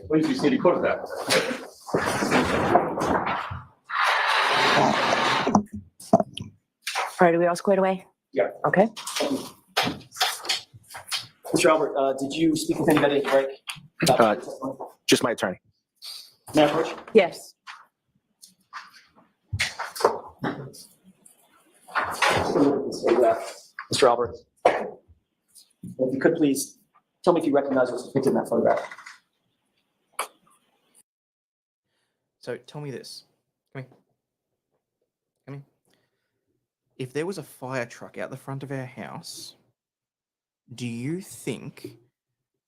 Please be seated, quarterback.
All right, are we all squared away?
Yeah.
Okay.
Mr. Albert, did you speak with anybody at the break? about the testimony?
Just my attorney.
May I approach?
Yes.
Mr. Albert, if you could please tell me if you recognize what's depicted in that photograph.
So tell me this. Come here. Come here. If there was a fire truck out the front of our house, do you think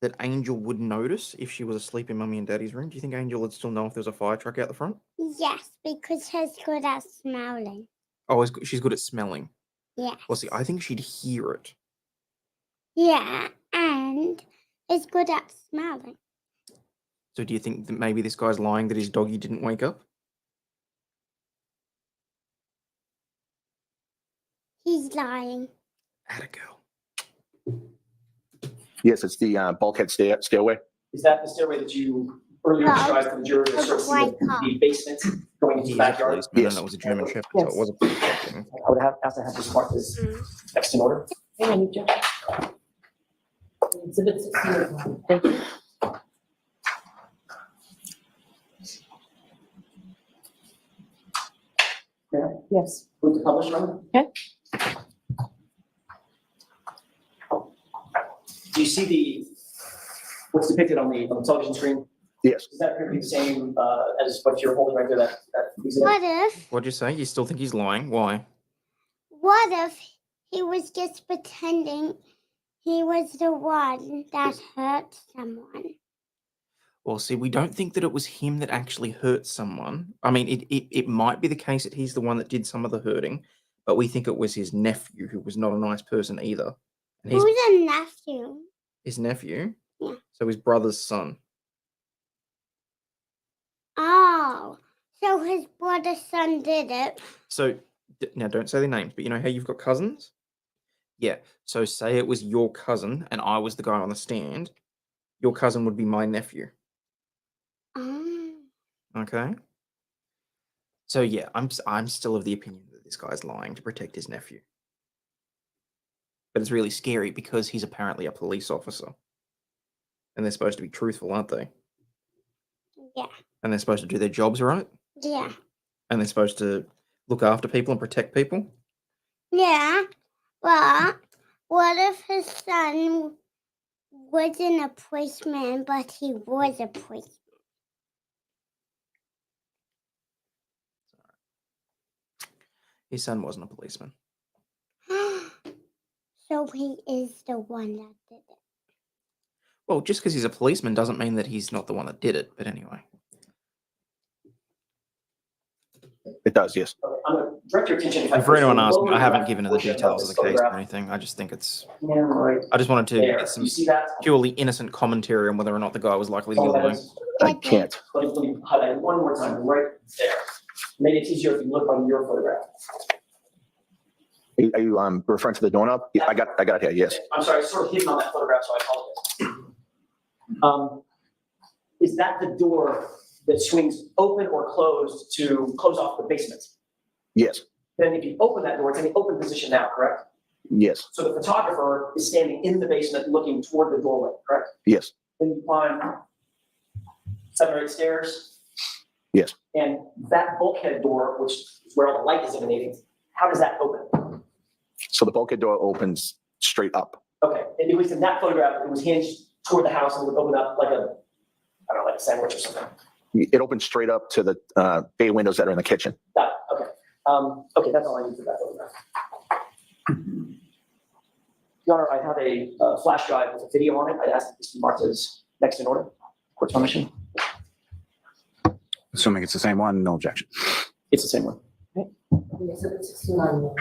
that Angel would notice if she was asleep in Mummy and Daddy's room? Do you think Angel would still know if there was a fire truck out the front?
Yes, because she's good at smelling.
Oh, she's good at smelling.
Yes.
Well, see, I think she'd hear it.
Yeah, and it's good at smelling.
So do you think that maybe this guy's lying that his doggy didn't wake up?
He's lying.
Atta girl.
Yes, it's the bulkhead stairway.
Is that the stairway that you earlier
No,
described to the jury as sort of
white
the basement going into the backyard?
Policeman,
Yes.
and it was a German Shepherd,
Yes.
so it was a police dog thing.
I would have to have this marked as next in order.
Exhibit 61.
Thank you.
May I?
Yes.
Move to publish, Ryan?
Okay.
Do you see what's depicted on the television screen?
Yes.
Is that appear to be the same as what you're holding right there, that exhibit?
What if,
What'd you say? You still think he's lying? Why?
what if he was just pretending he was the one that hurt someone?
Well, see, we don't think that it was him that actually hurt someone. I mean, it might be the case that he's the one that did some of the hurting, but we think it was his nephew, who was not a nice person either. And he's
Who's a nephew?
his nephew,
Yeah.
so his brother's son.
Oh, so his brother's son did it.
So now don't say their names, but you know how you've got cousins? Yeah. So say it was your cousin and I was the guy on the stand, your cousin would be my nephew.
Oh.
Okay. So yeah, I'm still of the opinion that this guy's lying to protect his nephew. But it's really scary because he's apparently a police officer. And they're supposed to be truthful, aren't they?
Yeah.
And they're supposed to do their jobs right.
Yeah.
And they're supposed to look after people and protect people.
Yeah. But what if his son wasn't a policeman, but he was a policeman?
His son wasn't a policeman.
So he is the one that did it.
Well, just because he's a policeman doesn't mean that he's not the one that did it. But anyway.
It does, yes.
Okay, I'm going to direct your attention. if I
And for
could, to
anyone
the
asking,
lower
I haven't
left
given her the
portion of
details of
this
the case or
photograph.
anything. I just think it's.
Yeah, right
I just wanted to
there.
get some
You see that?
purely innocent commentary on whether or not the guy was likely to be
Oh, that
lying.
is-
I can't.
Let me highlight it one more time, right there. Maybe it's easier if you look on your photograph.
Are you referring to the doorknob? Yeah, I got it here, yes.
I'm sorry, it's sort of hidden on that photograph, so I apologize. Is that the door that swings open or closed to close off the basement?
Yes,
Then if you open that door, it's in the open position now, correct?
yes,
So the photographer is standing in the basement looking toward the doorway, correct?
yes,
Then you climb 7 or 8 stairs,
yes.
and that bulkhead door, which is where all the light is emanating, how does that open?
So the bulkhead door opens straight up.
Okay, and at least in that photograph, it was hinged toward the house and would open up like a, I don't know, like a sandwich or something.
It opens straight up to the bay windows that are in the kitchen.
Got it, okay. Okay, that's all I need for that photograph. Your Honor, I have a flash drive with a video on it. I'd ask that this be marked as next in order. Court's permission.
Assuming it's the same one, no objection.
It's the same one.
Exhibit 69.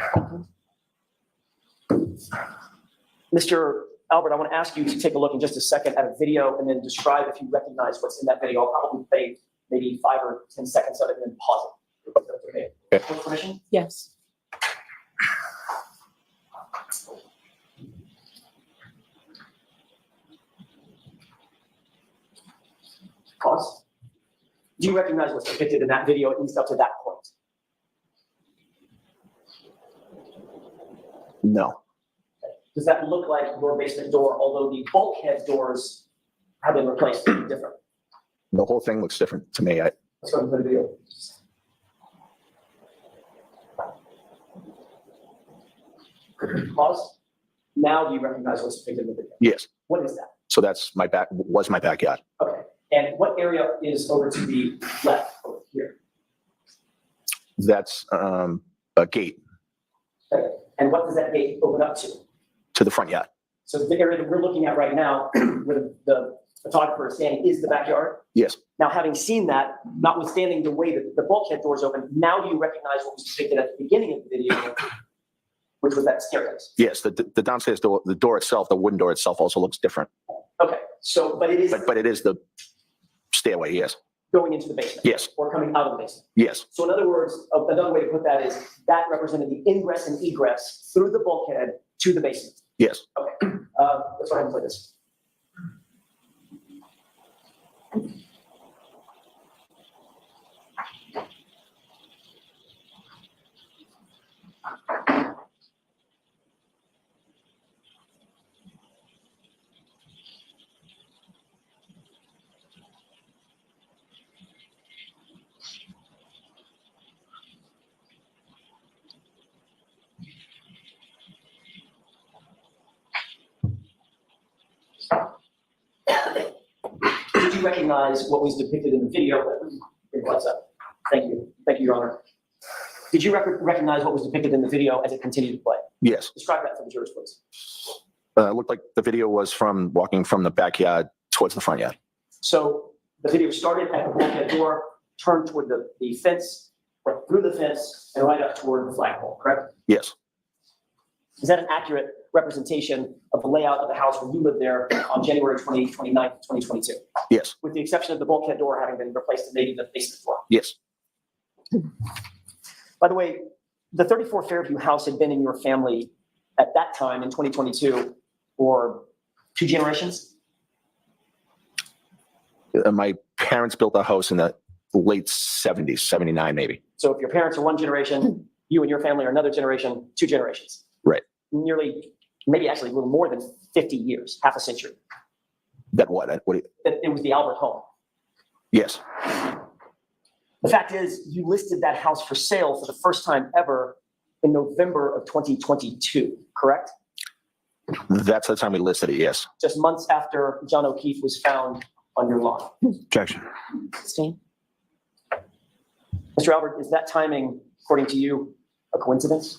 Mr. Albert, I want to ask you to take a look in just a second at a video and then describe if you recognize what's in that video. I'll probably play maybe 5 or 10 seconds of it and then pause it. If that's okay.
Okay.
Court's permission?
Yes.
Pause. Do you recognize what's depicted in that video, at least up to that point?
No.
Does that look like your basement door, although the bulkhead doors have been replaced different?
The whole thing looks different to me.
Let's go to the video. Pause. Now do you recognize what's depicted in the video?
Yes.
What is that?
So that's was my backyard.
Okay. And what area is over to the left over here?
That's a gate
Okay. And what does that gate open up
to the front yard.
So the area that we're looking at right now, where the photographer is standing, is the backyard?
Yes.
Now, having seen that, notwithstanding the way that the bulkhead doors open, now do you recognize what was depicted at the beginning of the video, which was that staircase?
Yes. The downstairs door, the door itself, the wooden door itself also looks different.
Okay. So, but it is
But it is the stairway. Yes.
going into the basement?
Yes.
Or coming out of the basement?
Yes.
So in other words, another way to put that is that represented the ingress and egress through the bulkhead to the basement.
Yes.
Okay. Let's go ahead and play this. Did you recognize what was depicted in the video? What's up? Thank you, Your Honor. Did you recognize what was depicted in the video as it continued to play?
Yes.
Describe that for the jurors, please.
It looked like the video was from walking from the backyard towards the front yard.
So the video started at the bulkhead door, turned toward the fence, went through the fence, and right up toward the flagpole, correct?
Yes.
Is that an accurate representation of the layout of the house when you lived there on January 29th, 2022?
Yes.
With the exception of the bulkhead door having been replaced and maybe the basement door.
Yes.
By the way, the 34 Fairview house had been in your family at that time in 2022 for 2 generations?
My parents built a house in the late 70s, 79 maybe.
So if your parents are 1 generation, you and your family are another generation, 2 generations.
Right.
Nearly, maybe actually a little more than 50 years, half a century.
That what? What do you,
That it was the Albert home.
yes.
The fact is, you listed that house for sale for the first time ever in November of 2022, correct?
That's the time we listed it, yes.
Just months after John O'Keefe was found on your lawn.
Objection.
Sustained. Mr. Albert, is that timing, according to you, a coincidence?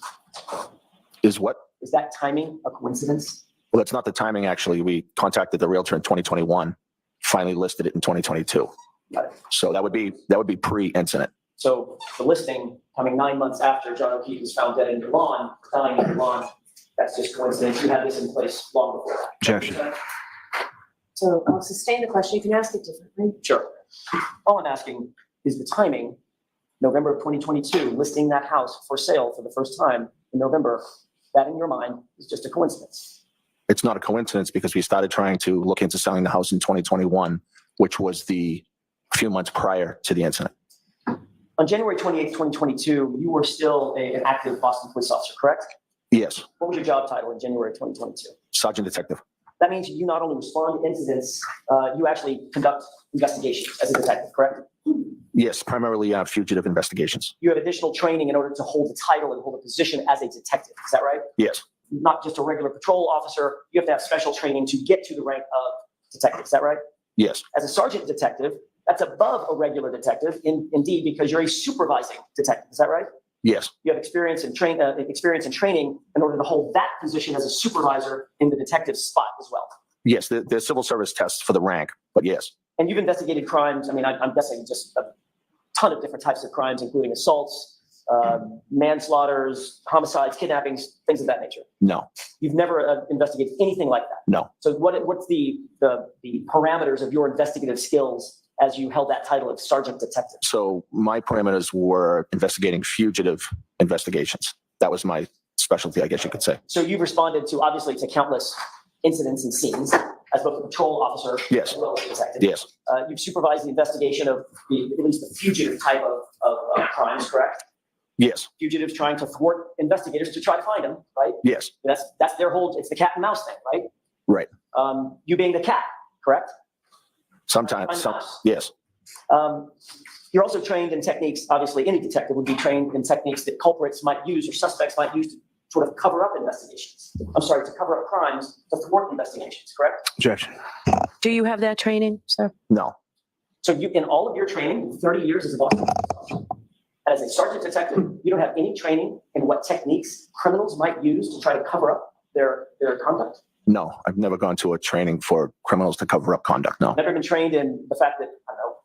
Is what?
Is that timing a coincidence?
Well, that's not the timing, actually. We contacted the realtor in 2021, finally listed it in 2022.
Got it.
So that would be pre-incident.
So the listing coming 9 months after John O'Keefe was found dead in your lawn, dying in your lawn, that's just coincidence. You had this in place long before that.
Objection.
So I'll sustain the question. You can ask it differently.
Sure. All I'm asking is the timing, November of 2022, listing that house for sale for the first time in November, that in your mind is just a coincidence.
It's not a coincidence because we started trying to look into selling the house in 2021, which was the few months prior to the incident.
On January 28th, 2022, you were still an active Boston police officer, correct?
Yes.
What was your job title in January 2022?
Sergeant detective.
That means you not only respond to incidents, you actually conduct investigations as a detective, correct?
Yes, primarily fugitive investigations.
You have additional training in order to hold a title and hold a position as a detective, is that right?
Yes.
Not just a regular patrol officer, you have to have special training to get to the rank of detective, is that right?
Yes.
As a sergeant detective, that's above a regular detective, indeed, because you're a supervising detective, is that right?
Yes.
You have experience in training in order to hold that position as a supervisor in the detective spot as well.
Yes, there's civil service tests for the rank, but yes.
And you've investigated crimes, I mean, I'm guessing just a ton of different types of crimes, including assaults, manslaughters, homicides, kidnappings, things of that nature.
No.
You've never investigated anything like that?
No.
So what's the parameters of your investigative skills as you held that title of sergeant detective?
So my parameters were investigating fugitive investigations. That was my specialty, I guess you could say.
So you've responded to, obviously, to countless incidents and scenes. as both a patrol officer
Yes.
as well as a detective.
Yes.
You've supervised the investigation of at least the fugitive type of crimes, correct?
Yes.
Fugitives trying to thwart investigators to try to find them, right?
Yes.
That's their whole, it's the cat and mouse thing, right?
Right.
You being the cat, correct?
Sometimes. Yes.
You're also trained in techniques, obviously any detective would be trained in techniques that culprits might use or suspects might use to sort of cover up investigations. I'm sorry, to cover up crimes, to thwart investigations, correct?
Objection.
Do you have that training, sir?
No.
So you, in all of your training, 30 years as a Boston police officer, as a sergeant detective, you don't have any training in what techniques criminals might use to try to cover up their conduct?
No. I've never gone to a training for criminals to cover up conduct. No.
Never been trained in the fact that, I don't know,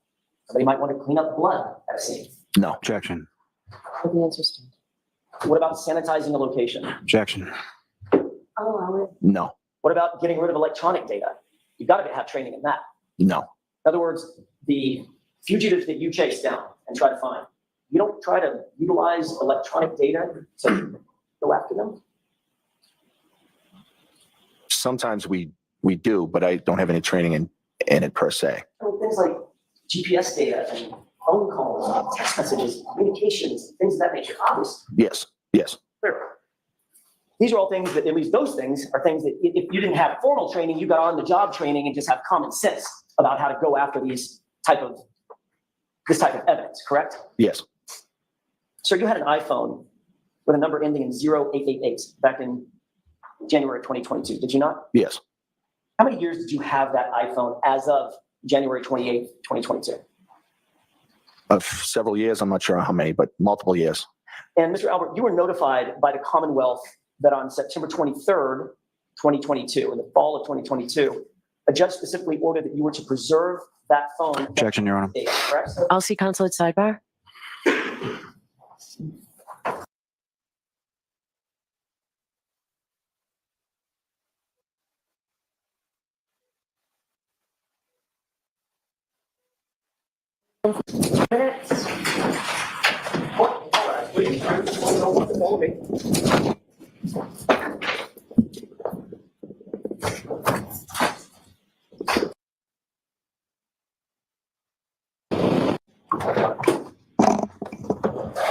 somebody might want to clean up blood at a scene?
No. Objection.
The answer stands.
What about sanitizing a location?
Objection.
I'll allow it.
No.
What about getting rid of electronic data? You've got to have training in that.
No.
In other words, the fugitives that you chase down and try to find, you don't try to utilize electronic data to go after them?
Sometimes we do, but I don't have any training in it per se.
I mean, things like GPS data and phone calls, and text messages, communications, things of that nature, obviously.
Yes. Yes.
Clearly. These are all things that, at least those things, are things that if you didn't have formal training, you got on the job training and just have common sense about how to go after this type of evidence, correct?
Yes.
So you had an iPhone with a number ending in 0888 back in January 2022, did you not?
Yes.
How many years did you have that iPhone as of January 28th, 2022?
Of several years, I'm not sure how many, but multiple years.
And Mr. Albert, you were notified by the Commonwealth that on September 23rd, 2022, in the fall of 2022, a judge specifically ordered that you were to preserve that phone.
Objection, Your Honor.
Correct?
I'll see counsel at sidebar.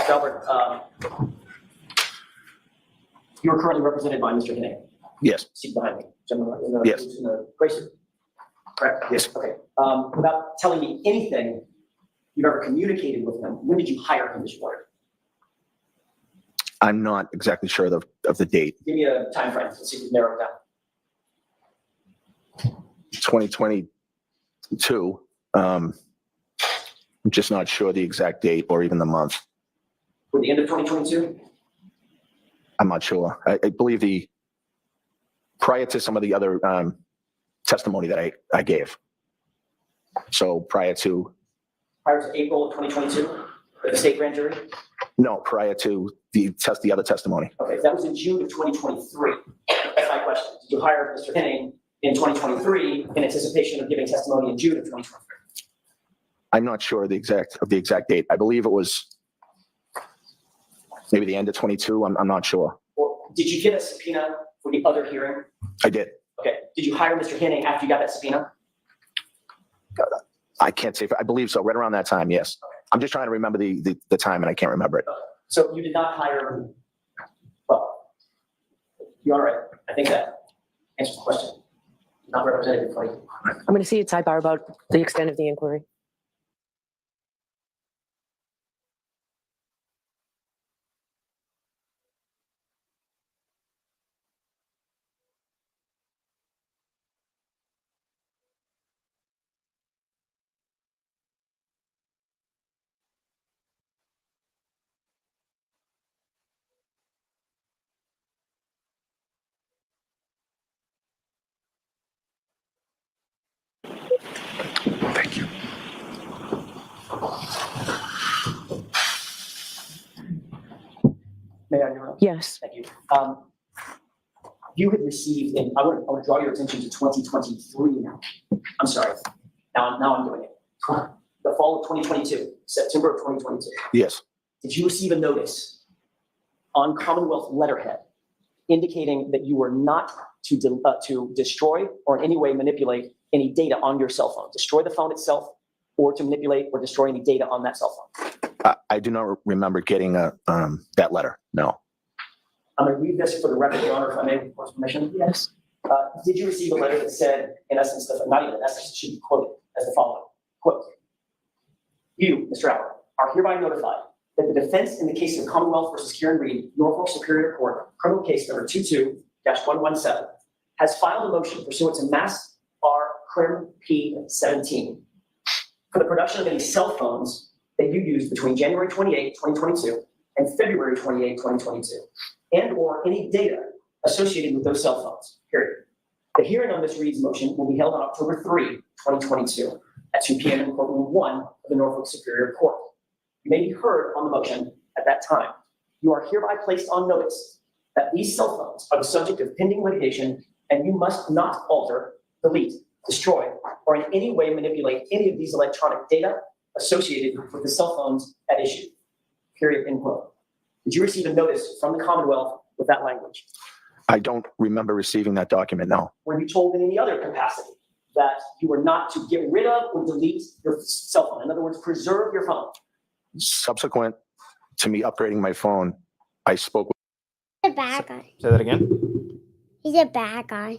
Albert, you are currently represented by Mr. Hinney.
Yes.
Seat behind me. Gentleman in the,
Yes.
in the gray suit. Correct?
Yes.
Okay. Without telling me anything you've ever communicated with him, when did you hire him as your lawyer?
I'm not exactly sure of the date.
Give me a time frame. Let's see if we can narrow it down.
2022. I'm just not sure the exact date or even the month.
For the end of 2022?
I'm not sure. I believe prior to some of the other testimony that I gave. So prior to
April of 2022, at the state grand jury?
No, prior to the other testimony.
Okay, that was in June of 2023. That's my question. Did you hire Mr. Henning in 2023 in anticipation of giving testimony in June of 2023?
I'm not sure of the exact date. I believe it was maybe the end of 22. I'm not sure.
Well, did you get a subpoena for the other hearing?
I did.
Okay. Did you hire Mr. Henning after you got that subpoena?
I can't say. I believe so. Right around that time. Yes.
Okay.
I'm just trying to remember the time, and I can't remember it.
Okay. So you did not hire. Well, you're all right. I think that answers the question. Not representative for you.
I'm going to see at sidebar about the extent of the inquiry.
Thank you.
May I interrupt?
Yes.
Thank you. You had received, and I want to draw your attention to 2023 now. I'm sorry. Now I'm doing it. The fall of 2022, September of 2022.
Yes.
Did you receive a notice on Commonwealth letterhead indicating that you were not to destroy or in any way manipulate any data on your cell phone, destroy the phone itself, or to manipulate or destroy any data on that cell phone?
I do not remember getting that letter. No.
I'm going to read this for the record, Your Honor, if I may, with permission.
Yes.
Did you receive a letter that said, in essence, not even in essence, it should be quoted as the following, quote, "You, Mr. Albert, are hereby notified that the defense in the case of Commonwealth versus Karen Reed, Norfolk Superior Court, criminal case number 22-117, has filed a motion pursuant to Mass R. Crim P. 17 for the production of any cell phones that you used between January 28, 2022 and February 28, 2022, and or any data associated with those cell phones, period. The hearing on Ms. Reed's motion will be held on October 3, 2022 at 2 p.m. in courtroom 1 of the Norfolk Superior Court. You may be heard on the motion at that time. You are hereby placed on notice that these cell phones are the subject of pending litigation, and you must not alter, delete, destroy, or in any way manipulate any of these electronic data associated with the cell phones at issue, period, end quote. Did you receive a notice from the Commonwealth with that language?
I don't remember receiving that document, no.
Were you told in any other capacity that you were not to get rid of or delete your cell phone? In other words, preserve your phone.
Subsequent to me upgrading my phone, I spoke with...
He's a bad guy.
Say that again.
He's a bad guy.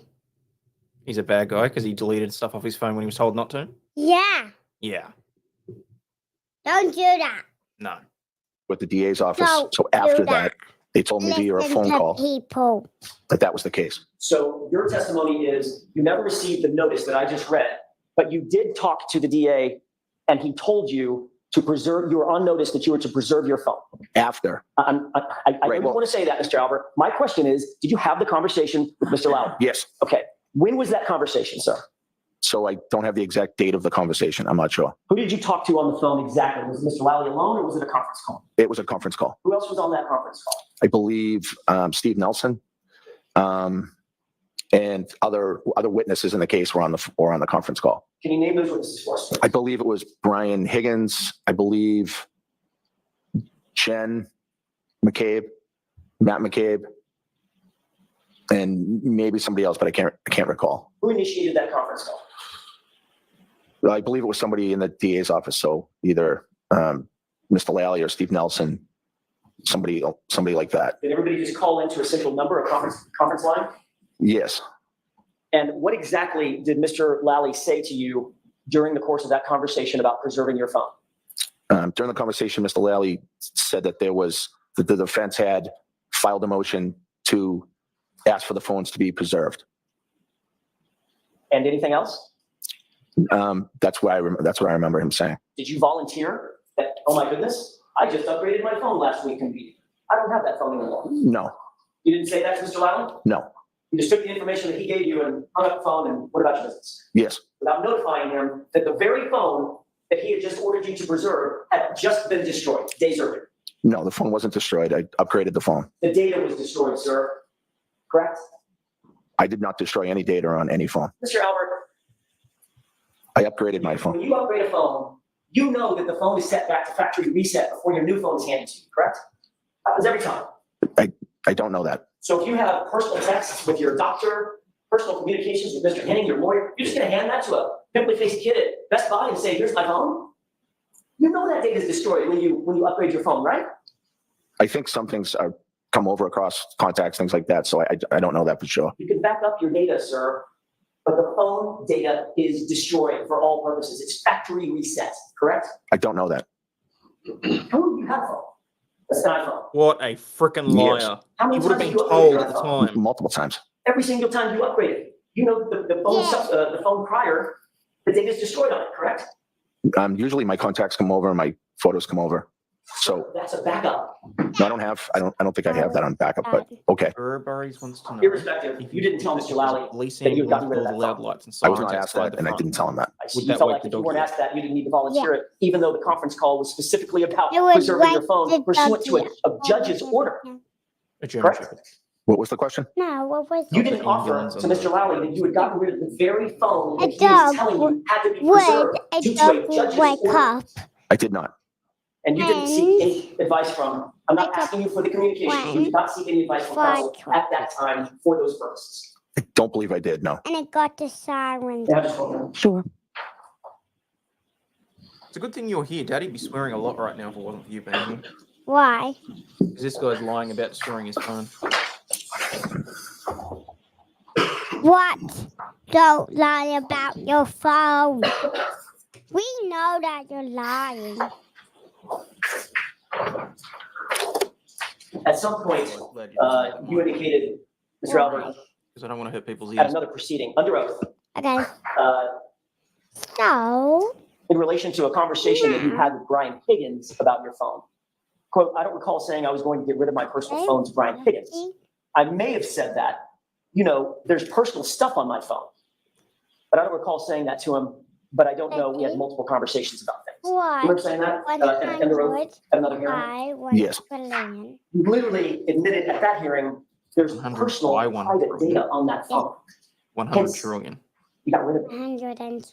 He's a bad guy because he deleted stuff off his phone when he was told not to?
Yeah.
Yeah.
Don't do that.
No.
with the DA's office.
Don't
So after
do
that, they told me via a
Listen
phone
to
call
people.
that that was the case.
So your testimony is you never received the notice that I just read, but you did talk to the DA and he told you to preserve, you were on notice that you were to preserve your phone.
After.
I
Right,
don't
well-
want to say that, Mr. Albert. My question is, did you have the conversation with Mr. Lowry?
Yes.
Okay. When was that conversation, sir?
So I don't have the exact date of the conversation. I'm not sure.
Who did you talk to on the phone exactly? Was it Mr. Lowry alone or was it a conference call?
It was a conference call.
Who else was on that conference call?
I believe Steve Nelson and other witnesses in the case were on the conference call.
Can you name those witnesses for us, please?
I believe it was Brian Higgins. I believe Jen McCabe, Matt McCabe, and maybe somebody else, but I can't recall.
Who initiated that conference call?
I believe it was somebody in the DA's office. So either Mr. Lally or Steve Nelson, somebody like that.
Did everybody just call into a central number, a conference line?
Yes.
And what exactly did Mr. Lally say to you during the course of that conversation about preserving your phone?
During the conversation, Mr. Lally said that the defense had filed a motion to ask for the phones to be preserved.
And anything else?
That's what I remember him saying.
Did you volunteer that, oh my goodness, I just upgraded my phone last week in meeting. I don't have that phone anymore.
No.
You didn't say that to Mr. Lally?
No.
You just took the information that he gave you and hung up the phone and what about your business?
Yes.
Without notifying him that the very phone that he had just ordered you to preserve had just been destroyed days earlier.
No, the phone wasn't destroyed. I upgraded the phone.
The data was destroyed, sir. Correct?
I did not destroy any data on any phone.
Mr. Albert,
I upgraded my phone.
when you upgrade a phone, you know that the phone is set back to factory reset before your new phone is handed to you, correct? Happens every time.
I don't know that.
So if you have personal texts with your doctor, personal communications with Mr. Henning, your lawyer, you're just gonna hand that to a pimply faced kid at Best Buy and say, here's my phone? You know that data is destroyed when you upgrade your phone, right?
I think some things are come over across contacts, things like that. So I don't know that for sure.
You can back up your data, sir, but the phone data is destroyed for all purposes. It's factory reset, correct?
I don't know that.
How long do you have a phone? That's an iPhone.
What a freaking
Years.
liar.
How many
He would have
times
been
have you
told
upgraded
at the
your phone?
time.
Multiple times.
Every single time you upgrade it. You know that the phone prior, the data is destroyed on it, correct?
Usually my contacts come over and my photos come over. So
That's a backup.
no, I don't think I have that on backup, but okay.
Burberry's wants to know.
Irrespective,
if
you didn't tell
noticed
Mr. Lally
Policing
that you'd gotten rid of
all
that
the loud
phone.
lights and
I was
sirens
not asked
outside
that
the
and I
front.
didn't tell him that.
I see
Would
you
that
felt
wake
like
the
if you
dog
weren't
yet?
asked that, you didn't need to volunteer it, even though the conference call was specifically about
It was
preserving your
like
phone
the
pursuant to
dog
a judge's order.
A German
Correct?
Shepherd.
What was the question?
No, what was
You
it?
didn't offer
ambulance
to
on
Mr.
the-
Lally that you had gotten rid of the very phone that
A
he was
dog
telling you had to be
would
preserved
a
due to
dog
a
would
judge's
wake
order.
up?
I did not.
And you didn't seek any advice from, I'm not
Wake up
asking you for the communication, you
when
did not seek any advice from
far
counsel at that time for those purposes.
I don't believe I did, no.
And it got the sirens.
Yeah, just hold on.
Sure.
It's a good thing you're here. Daddy'd be swearing a lot right now if it wasn't for you being here.
Why?
Because this guy's lying about destroying his phone.
What? Don't lie about your phone. We know that you're lying.
At some point, you indicated, Mr. Albert,
Because I don't want to hurt people's
at
ears.
another proceeding, under oath,
Okay.
uh,
So,
in relation to a conversation that you had with Brian Higgins about your phone. Quote, I don't recall saying I was going to get rid of my personal phone to Brian Higgins. I may have said that, you know, there's personal stuff on my phone. But I don't recall saying that to him, but I don't know, we had multiple conversations about things. You remember saying that under oath at another hearing?
Yes.
You literally admitted at that hearing, there's
100
personal
by 1
private
trillion.
data on that phone.
100
Hence-
trillion.
You got rid of it.
100 and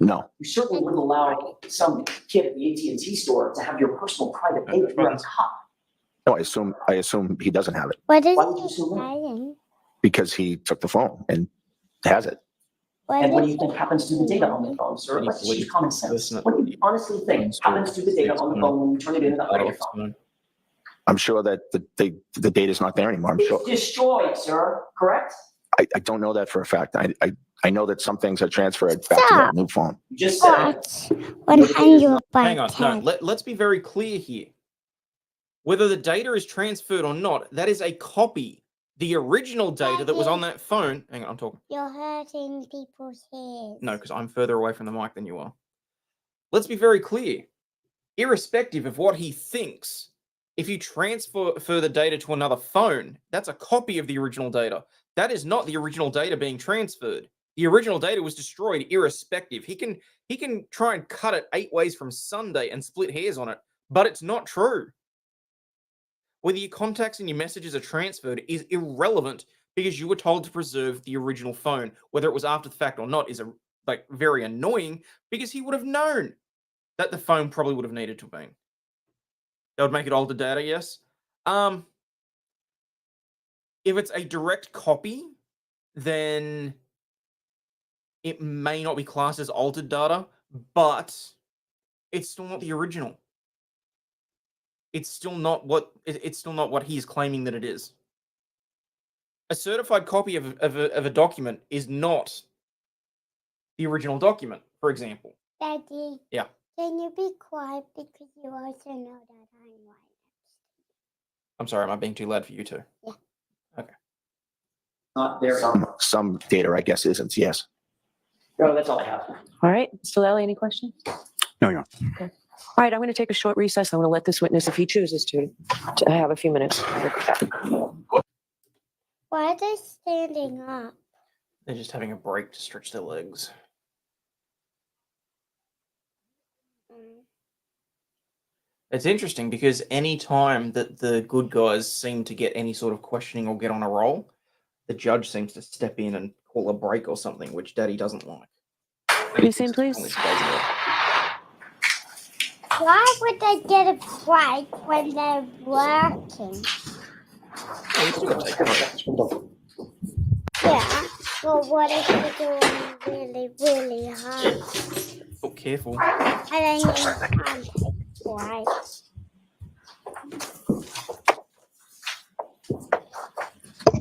No.
You certainly wouldn't allow some kid at the AT&T store to have your personal private data. You're a cop.
No, I assume he doesn't have it
what is
Why would you
he
assume that?
saying?
because he took the phone and has it.
What
And what do
is
you think happens to the data on the phone, sir?
Can you
Let's
believe
use common sense.
listen,
What do you honestly think happens to the data on the phone when you turn it into the radio phone?
I'm sure that the data's not there anymore. I'm sure.
It's destroyed, sir, correct?
I don't know that for a fact. I know that some things are transferred back to that new phone.
You just said.
what? 100 by
Hang on,
10.
no, let's be very clear here. Whether the data is transferred or not, that is a copy. The original data that was on that phone. Hang on, I'm talking.
You're hurting people's ears.
No, because I'm further away from the mic than you are. Let's be very clear. Irrespective of what he thinks, if you transfer the data to another phone, that's a copy of the original data. That is not the original data being transferred. The original data was destroyed irrespective. He can try and cut it 8 ways from Sunday and split hairs on it, but it's not true. Whether your contacts and your messages are transferred is irrelevant because you were told to preserve the original phone. Whether it was after the fact or not is very annoying because he would have known that the phone probably would have needed to have been. That would make it older data, yes. If it's a direct copy, then it may not be classed as altered data, but it's still not the original. It's still not what he's claiming that it is. A certified copy of a document is not the original document, for example.
Daddy.
Yeah.
Can you be quiet because you also know that I'm right?
I'm sorry, am I being too loud for you too?
Yeah.
Okay.
Not there.
Some data, I guess, isn't. Yes.
No, that's all I have.
All right, Mr. Lally, any questions?
No, Your Honor.
Okay. All right, I'm going to take a short recess. I want to let this witness, if he chooses to have a few minutes.
Why are they standing up?
They're just having a break to stretch their legs. It's interesting because any time that the good guys seem to get any sort of questioning or get on a roll, the judge seems to step in and call a break or something, which Daddy doesn't like.
Miss in, please.
Why would they get a break when they're working? Yeah, but what if they're doing really, really hard?
Oh, careful.
I don't even right.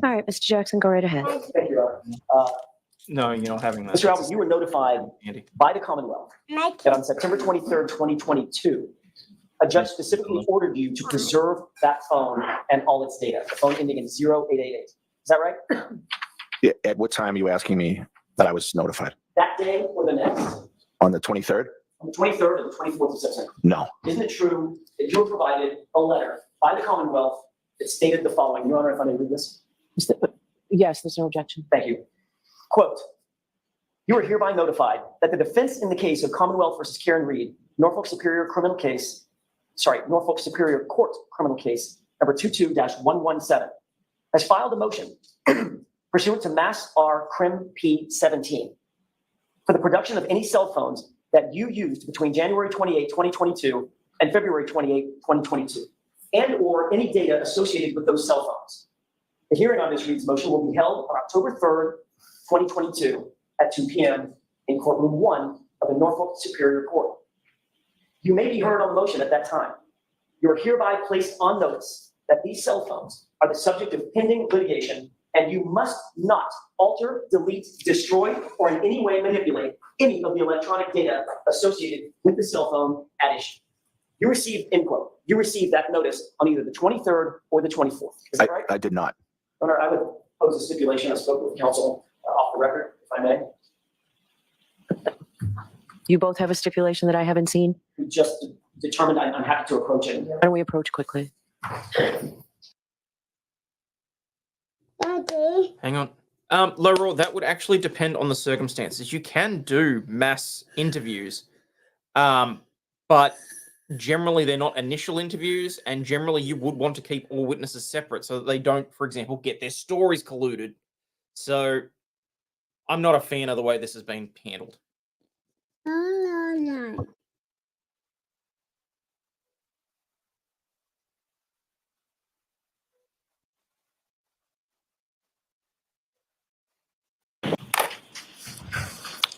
All right, Mr. Jackson, go right ahead.
Thank you, Your Honor.
No, you're not having that.
Mr. Albert, you were notified
Andy.
by the Commonwealth that on September 23rd, 2022, a judge specifically ordered you to preserve that phone and all its data, the phone ending in 0888. Is that right?
Yeah, at what time are you asking me that I was notified?
That day or the next?
On the 23rd?
On the 23rd or the 24th of September?
No.
Isn't it true that you were provided a letter by the Commonwealth that stated the following? Your Honor, if I may read this.
Yes, there's no objection.
Thank you. Quote, you are hereby notified that the defense in the case of Commonwealth versus Karen Reed, Norfolk Superior Court criminal case number 22-117, has filed a motion pursuant to Mass R Crim P 17 for the production of any cell phones that you used between January 28, 2022 and February 28, 2022, and or any data associated with those cell phones. The hearing on Ms. Reed's motion will be held on October 3rd, 2022 at 2 p.m. in courtroom 1 of the Norfolk Superior Court. You may be heard on the motion at that time. You are hereby placed on notice that these cell phones are the subject of pending litigation, and you must not alter, delete, destroy, or in any way manipulate any of the electronic data associated with the cell phone at issue. You received, end quote, you received that notice on either the 23rd or the 24th. Is that right?
I did not.
Your Honor, I would pose a stipulation. I spoke with counsel off the record, if I may.
You both have a stipulation that I haven't seen?
We just determined I'm happy to approach it.
Why don't we approach quickly?
Daddy.
Hang on. Laurel, that would actually depend on the circumstances. You can do mass interviews, but generally they're not initial interviews, and generally you would want to keep all witnesses separate so that they don't, for example, get their stories colluded. So I'm not a fan of the way this has been handled.
No.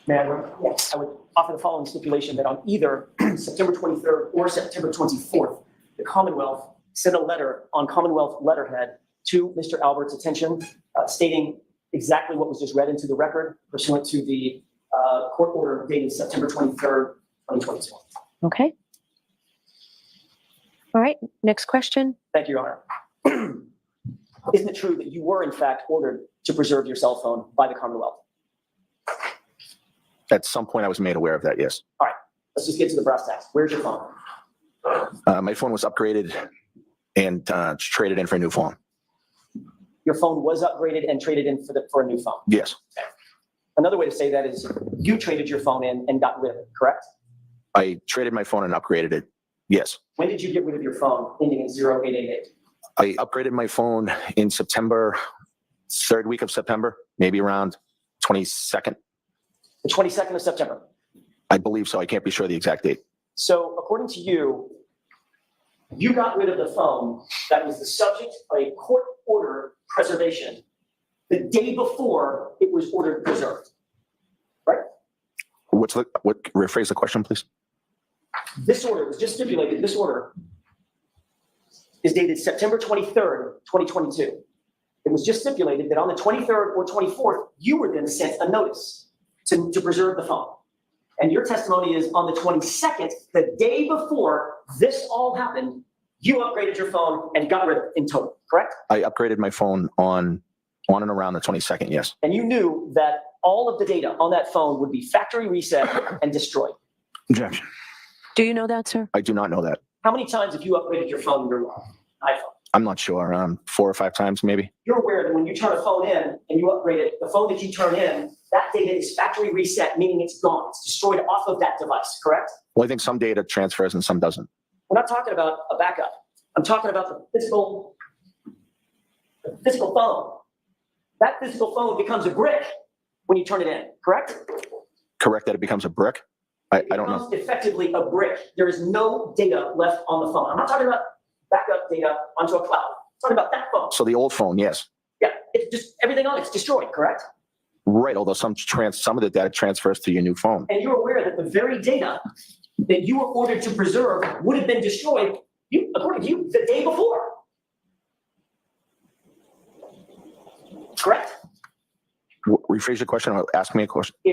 Madam, yes, I would offer the following stipulation that on either September 23rd or September 24th, the Commonwealth sent a letter on Commonwealth letterhead to Mr. Albert's attention, stating exactly what was just read into the record pursuant to the court order dated September 23rd, 2022.
Okay. All right, next question.
Thank you, Your Honor. Isn't it true that you were in fact ordered to preserve your cell phone by the Commonwealth?
At some point, I was made aware of that, yes.
All right, let's just get to the brass tacks. Where's your phone?
My phone was upgraded and traded in for a new phone.
Your phone was upgraded and traded in for a new phone.
Yes.
Okay. Another way to say that is you traded your phone in and got rid of it, correct?
I traded my phone and upgraded it. Yes.
When did you get rid of your phone ending in 0888?
I upgraded my phone in September, third week of September, maybe around 22nd.
The 22nd of September.
I believe so. I can't be sure the exact date.
So according to you, you got rid of the phone that was the subject of a court order preservation the day before it was ordered preserved, right?
Rephrase the question, please?
This order was just stipulated. This order is dated September 23rd, 2022. It was just stipulated that on the 23rd or 24th, you were then sent a notice to preserve the phone. And your testimony is on the 22nd, the day before this all happened, you upgraded your phone and got rid of it in total, correct?
I upgraded my phone on and around the 22nd, yes.
And you knew that all of the data on that phone would be factory reset and destroyed.
Objection.
Do you know that, sir?
I do not know that.
How many times have you upgraded your phone, your iPhone?
I'm not sure. 4 or 5 times, maybe.
You're aware that when you turn a phone in and you upgrade it, the phone that you turn in, that data is factory reset, meaning it's gone. It's destroyed off of that device, correct?
Well, I think some data transfers and some doesn't.
We're not talking about a backup. I'm talking about the physical phone. That physical phone becomes a brick when you turn it in, correct?
Correct that it becomes a brick? I don't know.
It becomes effectively a brick. There is no data left on the phone. I'm not talking about backup data onto a cloud. I'm talking about that phone.
So the old phone, yes.
Yeah, it's just everything on it's destroyed, correct?
Right, although some of the data transfers to your new phone.
And you're aware that the very data that you were ordered to preserve would have been destroyed, according to you, the day before. Correct?
Rephrase your question or ask me a question.
Are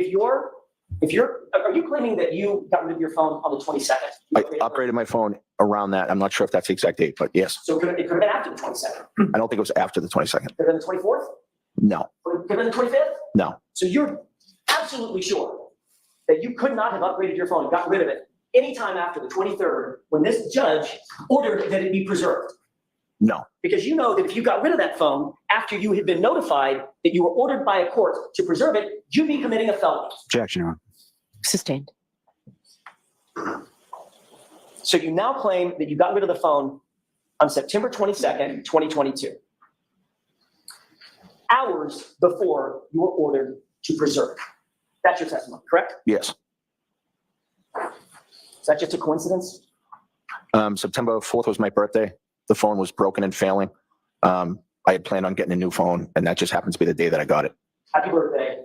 you claiming that you got rid of your phone on the 22nd?
I upgraded my phone around that. I'm not sure if that's the exact date, but yes.
So it could have been after the 22nd?
I don't think it was after the 22nd.
Could have been the 24th?
No.
Could have been the 25th?
No.
So you're absolutely sure that you could not have upgraded your phone and got rid of it anytime after the 23rd when this judge ordered that it be preserved?
No.
Because you know that if you got rid of that phone after you had been notified that you were ordered by a court to preserve it, you'd be committing a felony.
Objection, Your Honor.
Sustained.
So you now claim that you got rid of the phone on September 22nd, 2022, hours before you were ordered to preserve. That's your testimony, correct?
Yes.
Is that just a coincidence?
September 4th was my birthday. The phone was broken and failing. I had planned on getting a new phone, and that just happens to be the day that I got it.
Happy birthday.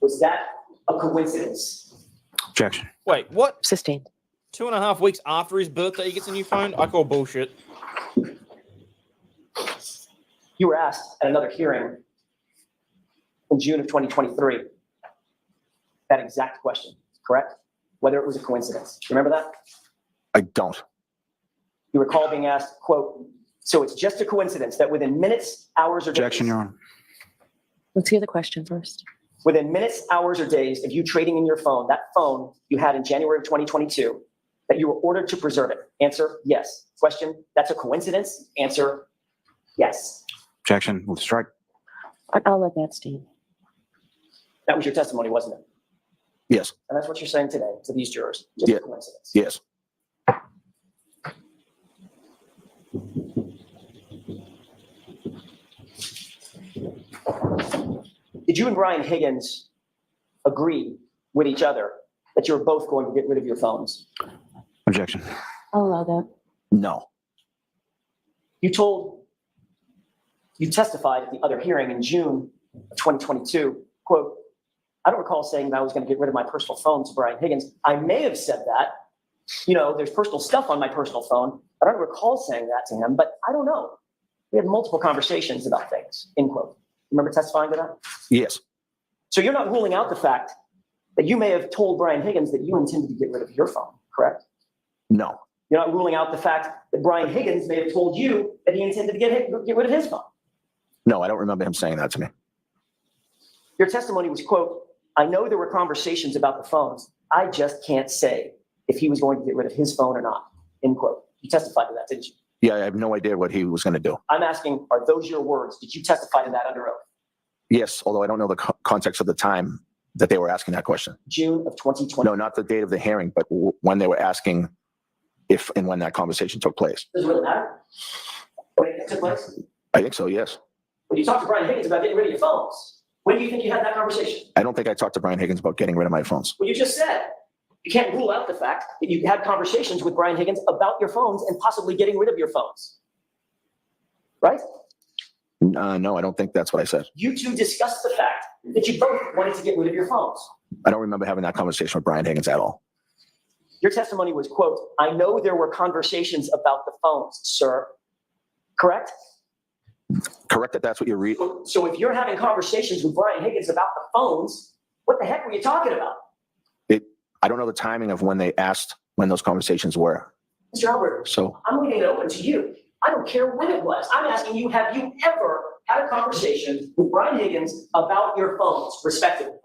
Was that a coincidence?
Objection.
Wait, what?
Sustained.
2.5 weeks after his birthday, he gets a new phone? I call bullshit.
You were asked at another hearing in June of 2023 that exact question, correct? Whether it was a coincidence. Remember that?
I don't.
You recall being asked, quote, so it's just a coincidence that within minutes, hours, or days.
Objection, Your Honor.
Let's hear the question first.
Within minutes, hours, or days of you trading in your phone, that phone you had in January of 2022, that you were ordered to preserve it. Answer, yes. Question, that's a coincidence? Answer, yes.
Objection. Move to strike.
I'll let that stand.
That was your testimony, wasn't it?
Yes.
And that's what you're saying today to these jurors. Just
Yeah.
a coincidence.
Yes.
Did you and Brian Higgins agree with each other that you were both going to get rid of your phones?
Objection.
I'll allow that.
No.
You testified at the other hearing in June of 2022, quote, I don't recall saying that I was going to get rid of my personal phone to Brian Higgins. I may have said that. You know, there's personal stuff on my personal phone. I don't recall saying that to him, but I don't know. We had multiple conversations about things, end quote. Remember testifying to that?
Yes.
So you're not ruling out the fact that you may have told Brian Higgins that you intended to get rid of your phone, correct?
No.
You're not ruling out the fact that Brian Higgins may have told you that he intended to get rid of his phone.
No, I don't remember him saying that to me.
Your testimony was, quote, I know there were conversations about the phones. I just can't say if he was going to get rid of his phone or not, end quote. You testified to that, didn't you?
Yeah, I have no idea what he was going to do.
I'm asking, are those your words? Did you testify to that under oath?
Yes, although I don't know the context of the time that they were asking that question.
June of 2020.
No, not the date of the hearing, but when they were asking if and when that conversation took place.
Does it really matter? When it took place?
I think so, yes.
When you talked to Brian Higgins about getting rid of your phones, when do you think you had that conversation?
I don't think I talked to Brian Higgins about getting rid of my phones.
Well, you just said you can't rule out the fact that you had conversations with Brian Higgins about your phones and possibly getting rid of your phones. Right?
No, I don't think that's what I said.
You two discussed the fact that you both wanted to get rid of your phones.
I don't remember having that conversation with Brian Higgins at all.
Your testimony was, quote, I know there were conversations about the phones, sir. Correct?
Correct that that's what you're reading?
So if you're having conversations with Brian Higgins about the phones, what the heck were you talking about?
I don't know the timing of when they asked when those conversations were.
Mr. Albert,
So
I'm leaving it open to you. I don't care when it was. I'm asking you, have you ever had a conversation with Brian Higgins about your phones, respectively?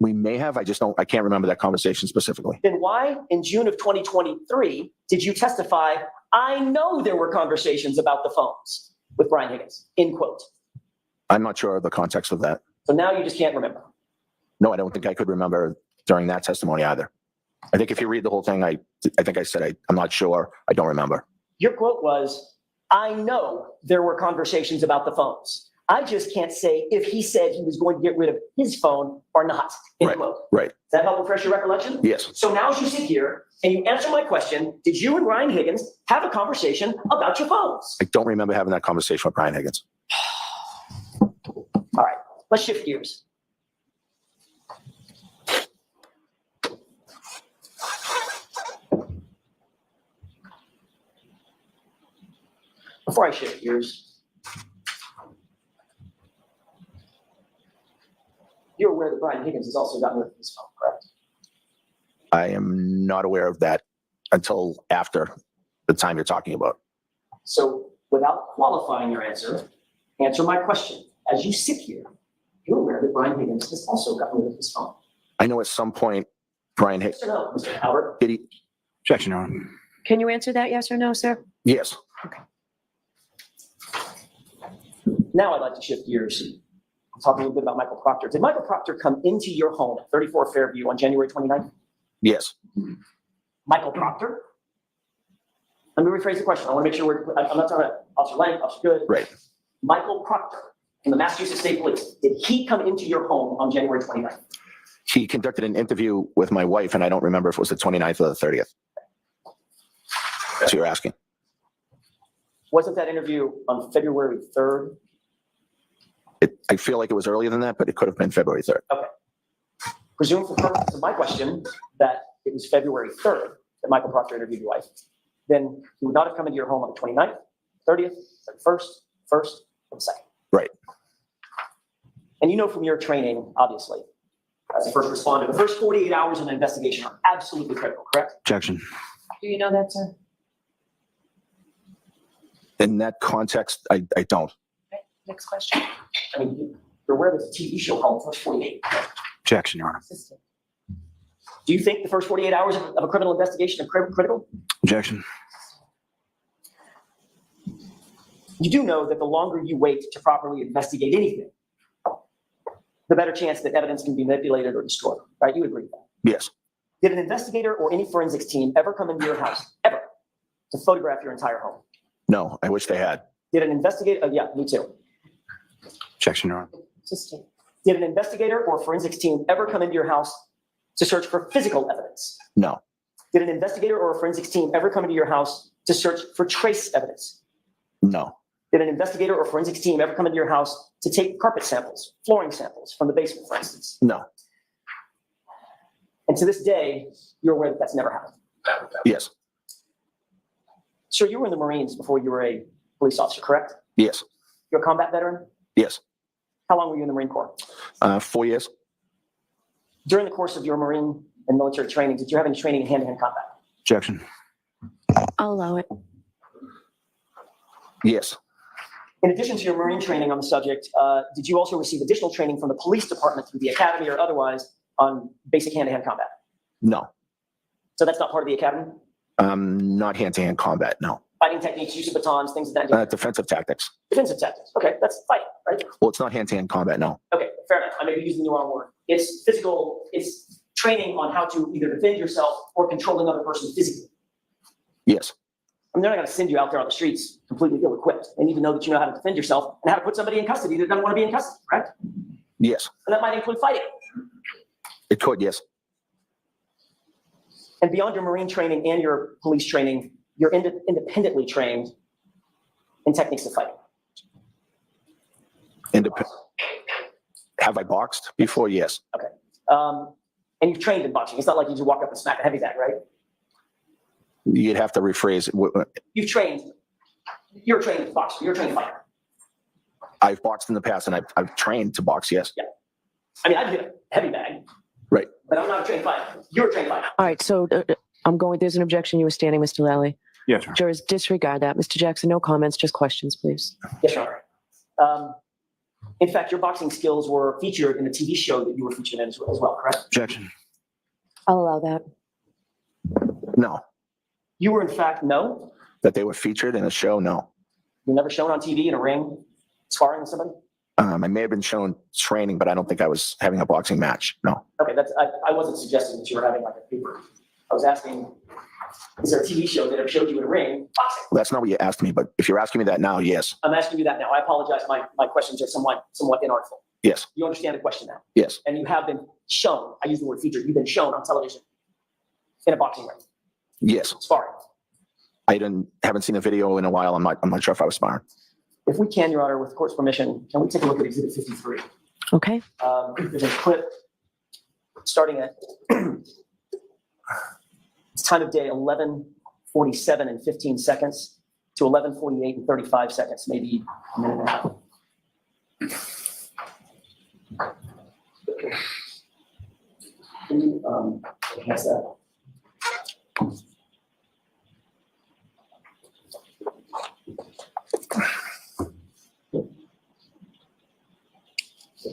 we may have, I can't remember that conversation specifically.
Then why in June of 2023 did you testify, I know there were conversations about the phones with Brian Higgins, end quote.
I'm not sure of the context of that.
So now you just can't remember.
No, I don't think I could remember during that testimony either. I think if you read the whole thing, I think I said I'm not sure. I don't remember.
Your quote was, I know there were conversations about the phones. I just can't say if he said he was going to get rid of his phone or not. End quote.
Right.
Does that help refresh your recollection?
Yes.
So now as you sit here and you answer my question, did you and Brian Higgins have a conversation about your phones?
I don't remember having that conversation with Brian Higgins.
All right, let's shift gears. Before I shift gears, you're aware that Brian Higgins has also gotten rid of his phone, correct?
I am not aware of that until after the time you're talking about.
So without qualifying your answer, answer my question. As you sit here, you're aware that Brian Higgins has also gotten rid of his phone.
I know at some point Brian Higgins.
Yes or no, Mr. Albert?
Did he? Objection, Your Honor.
Can you answer that, yes or no, sir?
Yes.
Now I'd like to shift gears. I'm talking a little bit about Michael Proctor. Did Michael Proctor come into your home at 34 Fairview on January 29th?
Yes.
Michael Proctor? Let me rephrase the question. I want to make sure I'm not talking about Officer Lang, Officer Good.
Right.
Michael Proctor from the Massachusetts State Police. Did he come into your home on January 29th?
He conducted an interview with my wife, and I don't remember if it was the 29th or the 30th. That's what you're asking.
Wasn't that interview on February 3rd?
I feel like it was earlier than that, but it could have been February 3rd.
Okay. Presume for purposes of my question that it was February 3rd that Michael Proctor interviewed your wife. Then he would not have come into your home on the 29th, 30th, 31st, 1st, or the 2nd.
Right.
And you know from your training, obviously, as a first responder, the first 48 hours of an investigation are absolutely critical, correct?
Objection.
Do you know that, sir?
In that context, I don't.
Okay, next question.
I mean, you're aware there's a TV show called The First 48.
Objection, Your Honor.
Assistant.
Do you think the first 48 hours of a criminal investigation are critical?
Objection.
You do know that the longer you wait to properly investigate anything, the better chance that evidence can be manipulated or destroyed, right? You agree with that?
Yes.
Did an investigator or any forensics team ever come into your house, ever, to photograph your entire home?
No, I wish they had.
Did an investigator, yeah, me too.
Objection, Your Honor.
Assistant.
Did an investigator or forensics team ever come into your house to search for physical evidence?
No.
Did an investigator or a forensics team ever come into your house to search for trace evidence?
No.
Did an investigator or forensics team ever come into your house to take carpet samples, flooring samples from the basement, for instance?
No.
And to this day, you're aware that that's never happened.
Yes.
Sir, you were in the Marines before you were a police officer, correct?
Yes.
You're a combat veteran?
Yes.
How long were you in the Marine Corps?
4 years.
During the course of your Marine and military training, did you have any training in hand-to-hand combat?
Objection.
I'll allow it.
Yes.
In addition to your Marine training on the subject, did you also receive additional training from the police department through the academy or otherwise on basic hand-to-hand combat?
No.
So that's not part of the academy?
Not hand-to-hand combat, no.
Fighting techniques, use of batons, things of that nature?
Defensive tactics.
Defensive tactics. Okay, that's fighting, right?
Well, it's not hand-to-hand combat, no.
Okay, fair enough. I may be using the wrong word. It's physical, it's training on how to either defend yourself or control another person physically.
Yes.
I mean, they're not going to send you out there on the streets completely ill-equipped. They need to know that you know how to defend yourself and how to put somebody in custody that doesn't want to be in custody, correct?
Yes.
And that might include fighting.
It could, yes.
And beyond your Marine training and your police training, you're independently trained in techniques of fighting.
Have I boxed before? Yes.
Okay. And you've trained in boxing. It's not like you just walk up and smack a heavy bag, right?
You'd have to rephrase it.
You're trained as a boxer. You're a trained fighter.
I've boxed in the past and I've trained to box, yes.
Yeah. I mean, I'd get a heavy bag.
Right.
But I'm not a trained fighter. You're a trained fighter.
All right, so there's an objection. You were standing, Mr. Lally.
Yes, sir.
Jurors, disregard that. Mr. Jackson, no comments, just questions, please.
Yes, Your Honor. In fact, your boxing skills were featured in a TV show that you were featured in as well, correct?
Objection.
I'll allow that.
No.
You were in fact, no?
That they were featured in a show? No.
You were never shown on TV in a ring sparring with somebody?
I may have been shown training, but I don't think I was having a boxing match. No.
Okay, I wasn't suggesting that you were having like a paper. I was asking, is there a TV show that ever showed you in a ring boxing?
Well, that's not what you asked me, but if you're asking me that now, yes.
I'm asking you that now. I apologize. My questions are somewhat inartful.
Yes.
You understand the question now?
Yes.
And you have been shown, I use the word featured, you've been shown on television in a boxing ring,
Yes.
sparring.
I haven't seen a video in a while. I'm not sure if I was sparring.
If we can, Your Honor, with the court's permission, can we take a look at Exhibit 53?
Okay.
There's a clip starting at it's time of day 11:47 and 15 seconds to 11:48 and 35 seconds, maybe a minute and a half. Can you enhance that?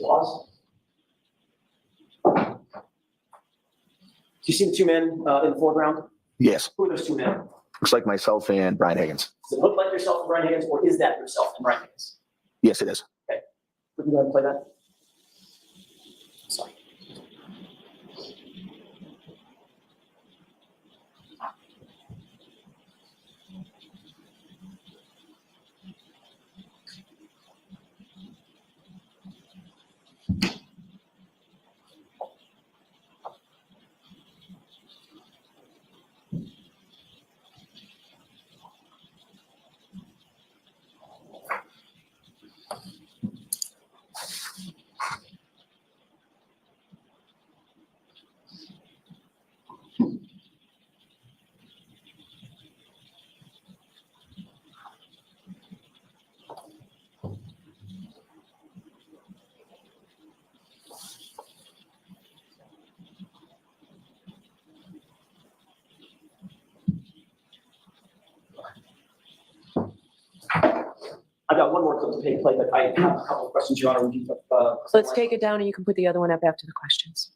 Pause. Do you see the two men in the foreground?
Yes.
Who are those two men?
Looks like myself and Brian Higgins.
Does it look like yourself and Brian Higgins, or is that yourself and Brian Higgins?
Yes, it is.
Okay. We can go ahead and play that. Sorry. got one more clip to play, but I have a couple of questions, Your Honor. Would you,
Let's take it down and you can put the other one up after the questions.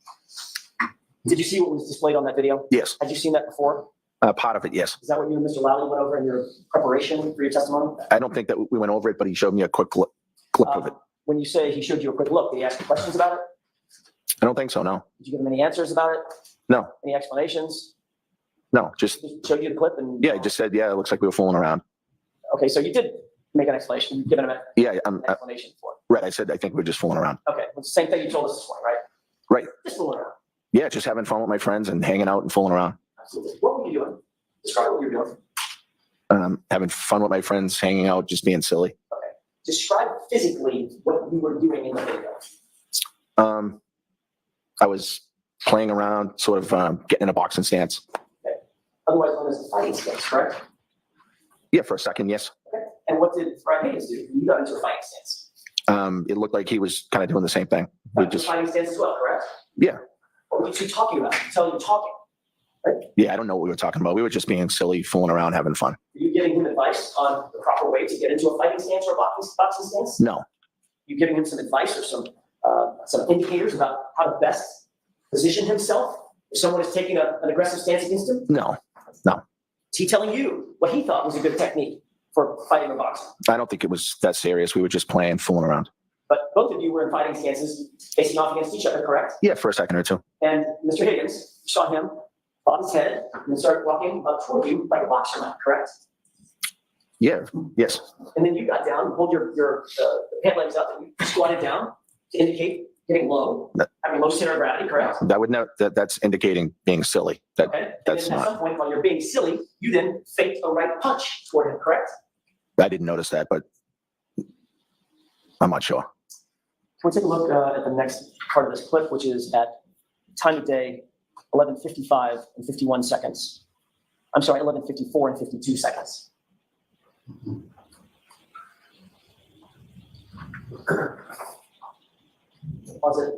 Did you see what was displayed on that video?
Yes.
Had you seen that before?
Part of it, yes.
Is that what you and Mr. Lally went over in your preparation for your testimony?
I don't think that we went over it, but he showed me a quick clip of it.
When you say he showed you a quick look, did he ask you questions about it?
I don't think so, no.
Did you give him any answers about it?
No,
Any explanations?
no, just,
He showed you the clip and?
yeah, he just said, yeah, it looks like we were fooling around.
Okay, so you did make an explanation. You've given him an
Yeah,
explanation for it.
right, I said, I think we were just fooling around.
Okay, well, it's the same thing you told us this morning, right?
Right.
Just fooling around.
Yeah, just having fun with my friends and hanging out and fooling around.
Absolutely. What were you doing? Describe what you were doing.
Having fun with my friends, hanging out, just being silly.
Okay. Describe physically what you were doing in the video.
I was playing around, sort of getting in a boxing stance.
Okay. Otherwise known as a fighting stance, correct?
Yeah, for a second, yes.
Okay. And what did Brian Higgins do? You got into a fighting stance.
It looked like he was kind of doing the same thing. We just,
Fighting stance as well, correct?
yeah,
What were you two talking about? Tell you talking.
yeah, I don't know what we were talking about. We were just being silly, fooling around, having fun.
Were you giving him advice on the proper way to get into a fighting stance or a boxing stance?
No,
You giving him some advice or some indicators about how to best position himself if someone is taking an aggressive stance against him?
no.
Is he telling you what he thought was a good technique for fighting or boxing?
I don't think it was that serious. We were just playing, fooling around.
But both of you were in fighting stances facing off against each other, correct?
Yeah, for a second or two.
And Mr. Higgins, you saw him bob his head and then start walking up toward you like a boxer might, correct?
Yeah, yes.
And then you got down, pulled your pant legs up, and you squatted down to indicate getting low, having low center of gravity, correct?
That would know that's indicating being silly.
Okay.
That's
And then at some point while you're being silly, you then faked a right punch toward him, correct?
I didn't notice that, but I'm not sure.
Can we take a look at the next part of this clip, which is at time of day, 11:55 and 51 seconds. I'm sorry, 11:54 and 52 seconds. Pause it.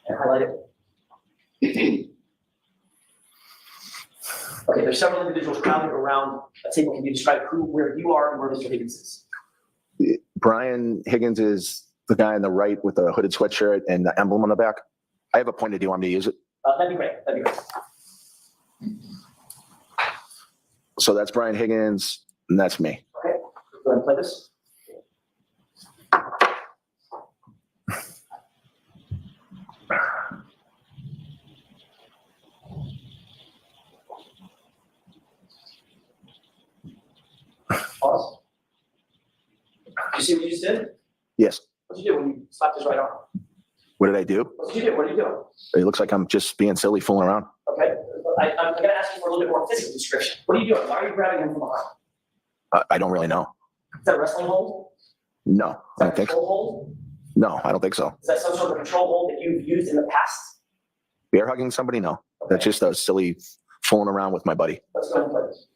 And highlight it. Okay, there's several individuals crowded around a table. Can you describe where you are and where Mr. Higgins is?
Brian Higgins is the guy on the right with the hooded sweatshirt and the emblem on the back. I have a pointer. Do you want me to use it?
That'd be great. That'd be great.
So that's Brian Higgins, and that's me.
Okay, go ahead and play this. Pause. You see what you just did?
Yes.
What did you do when you slapped his right arm?
What did I do?
What did you do? What are you doing?
It looks like I'm just being silly, fooling around.
Okay, I'm gonna ask you for a little bit more physical description. What are you doing? Why are you grabbing him from behind?
I don't really know.
Is that a wrestling hold?
No,
Is
I
that
don't
a
think so.
control hold?
No, I don't think so.
Is that some sort of control hold that you've used in the past?
Bear hugging somebody? No. That's just a silly fooling around with my buddy.
Let's go ahead and play this.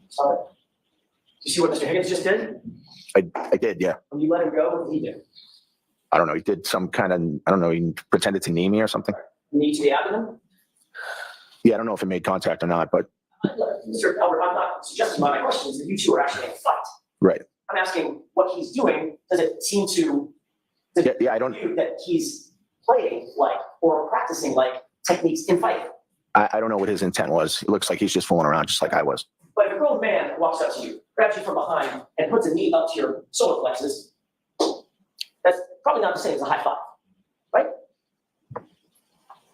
Sorry. You see what Mr. Higgins just did?
I did, yeah.
When you let him go, what did he do?
I don't know. He did some kind of, I don't know, he pretended to knee me or something.
Knee to the abdomen?
Yeah, I don't know if it made contact or not, but
Mr. Albert, I'm not suggesting by my questions that you two are actually in a fight.
right.
I'm asking what he's doing. Does it seem to
Yeah, I don't,
you that he's playing like or practicing like techniques in fighting?
I don't know what his intent was. It looks like he's just fooling around just like I was.
But if a grown man walks up to you, grabs you from behind, and puts a knee up to your solar plexus, that's probably not the same as a high five, right?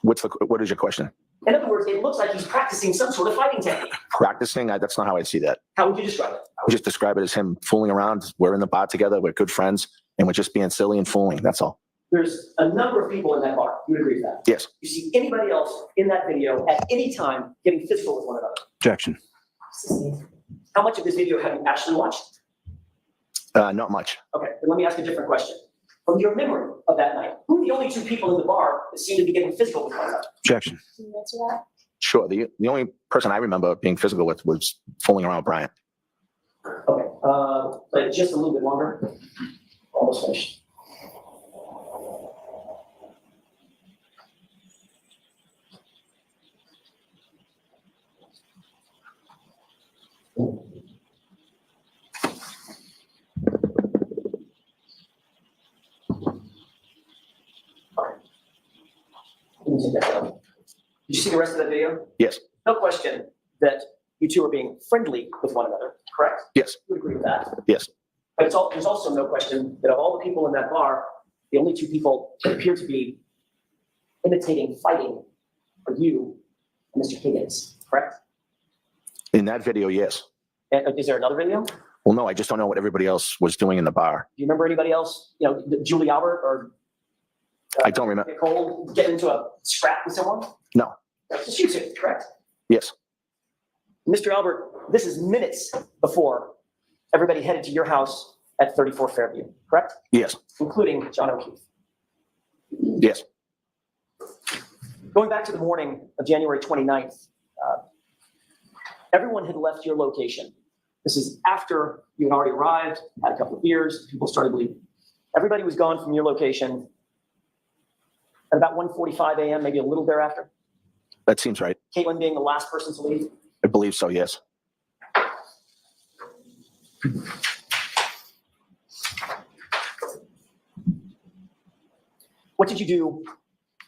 What is your question?
In other words, it looks like he's practicing some sort of fighting technique.
Practicing? That's not how I'd see that.
How would you describe it?
I would just describe it as him fooling around. We're in the bar together. We're good friends, and we're just being silly and fooling. That's all.
There's a number of people in that bar. You would agree with that?
Yes.
You see anybody else in that video at any time getting physical with one another?
Objection.
How much of this video have you actually watched?
Not much.
Okay, then let me ask a different question. From your memory of that night, who are the only two people in the bar that seem to be getting physical with one another?
Objection.
Can you answer that?
Sure. The only person I remember being physical with was fooling around with Brian.
Okay, but just a little bit longer. Almost finished. Did you see the rest of that video?
Yes.
No question that you two are being friendly with one another, correct?
Yes.
You would agree with that?
Yes.
But there's also no question that of all the people in that bar, the only two people that appear to be imitating fighting are you and Mr. Higgins, correct?
In that video, yes.
And is there another video? Do
Well, no, I just don't know what everybody else was doing in the bar.
you remember anybody else? You know, Julie Albert or
I don't remember.
Nicole get into a scrap with someone?
No.
That's just you two, correct?
Yes.
Mr. Albert, this is minutes before everybody headed to your house at 34 Fairview, correct?
Yes.
Including John O'Keefe.
Yes.
Going back to the morning of January 29th, everyone had left your location. This is after you had already arrived, had a couple of beers, people started leaving. Everybody was gone from your location at about 1:45 a.m., maybe a little thereafter.
That seems right.
Caitlin being the last person to leave.
I believe so, yes.
What did you do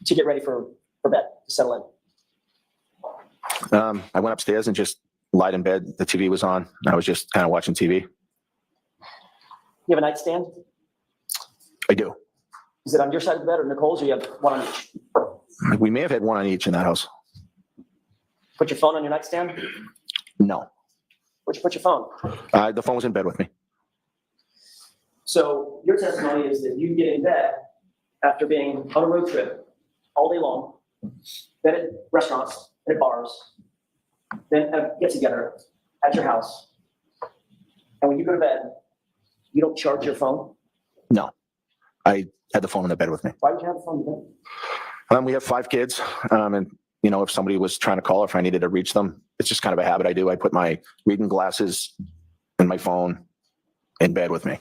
to get ready for bed, to settle in?
I went upstairs and just lied in bed. The TV was on. I was just kind of watching TV.
You have a nightstand?
I do.
Is it on your side of the bed or Nicole's, or you have one on each?
We may have had one on each in that house.
Put your phone on your nightstand?
No.
Where'd you put your phone?
The phone was in bed with me.
So your testimony is that you get in bed after being on a road trip all day long, then at restaurants, at bars, then have a get together at your house. And when you go to bed, you don't charge your phone?
No. I had the phone in the bed with me.
Why would you have the phone in bed?
We have 5 kids. And, you know, if somebody was trying to call, or if I needed to reach them, it's just kind of a habit I do. I put my reading glasses and my phone in bed with me.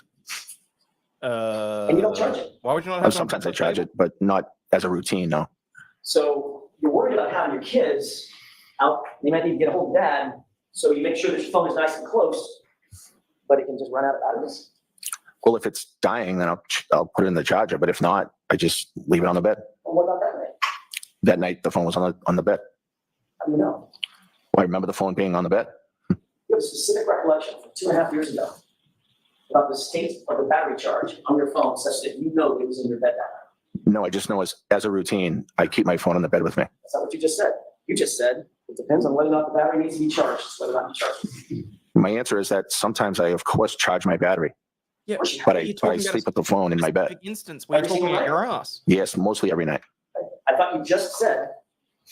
And you don't charge it?
Why would you not have it on
Sometimes I
the
charge
table?
it, but not as a routine, no.
So you're worried about having your kids out, you might need to get a hold of dad, so you make sure that your phone is nice and close, but it can just run out of batteries.
Well, if it's dying, then I'll put it in the charger. But if not, I just leave it on the bed.
And what about that night?
That night, the phone was on the bed.
How do you know?
Well, I remember the phone being on the bed.
You have a specific recollection from 2.5 years ago about the state of the battery charge on your phone such that you know it was in your bed that night.
No, I just know as a routine, I keep my phone on the bed with me.
That's not what you just said. You just said it depends on whether or not the battery needs to be charged, whether or not you charge it.
My answer is that sometimes I, of course, charge my battery,
Yeah,
but
you're
I
talking about
sleep
a
with the phone in my bed.
specific instance where you're
Every
talking
single
about
night?
your ass.
Yes, mostly every night.
I thought you just said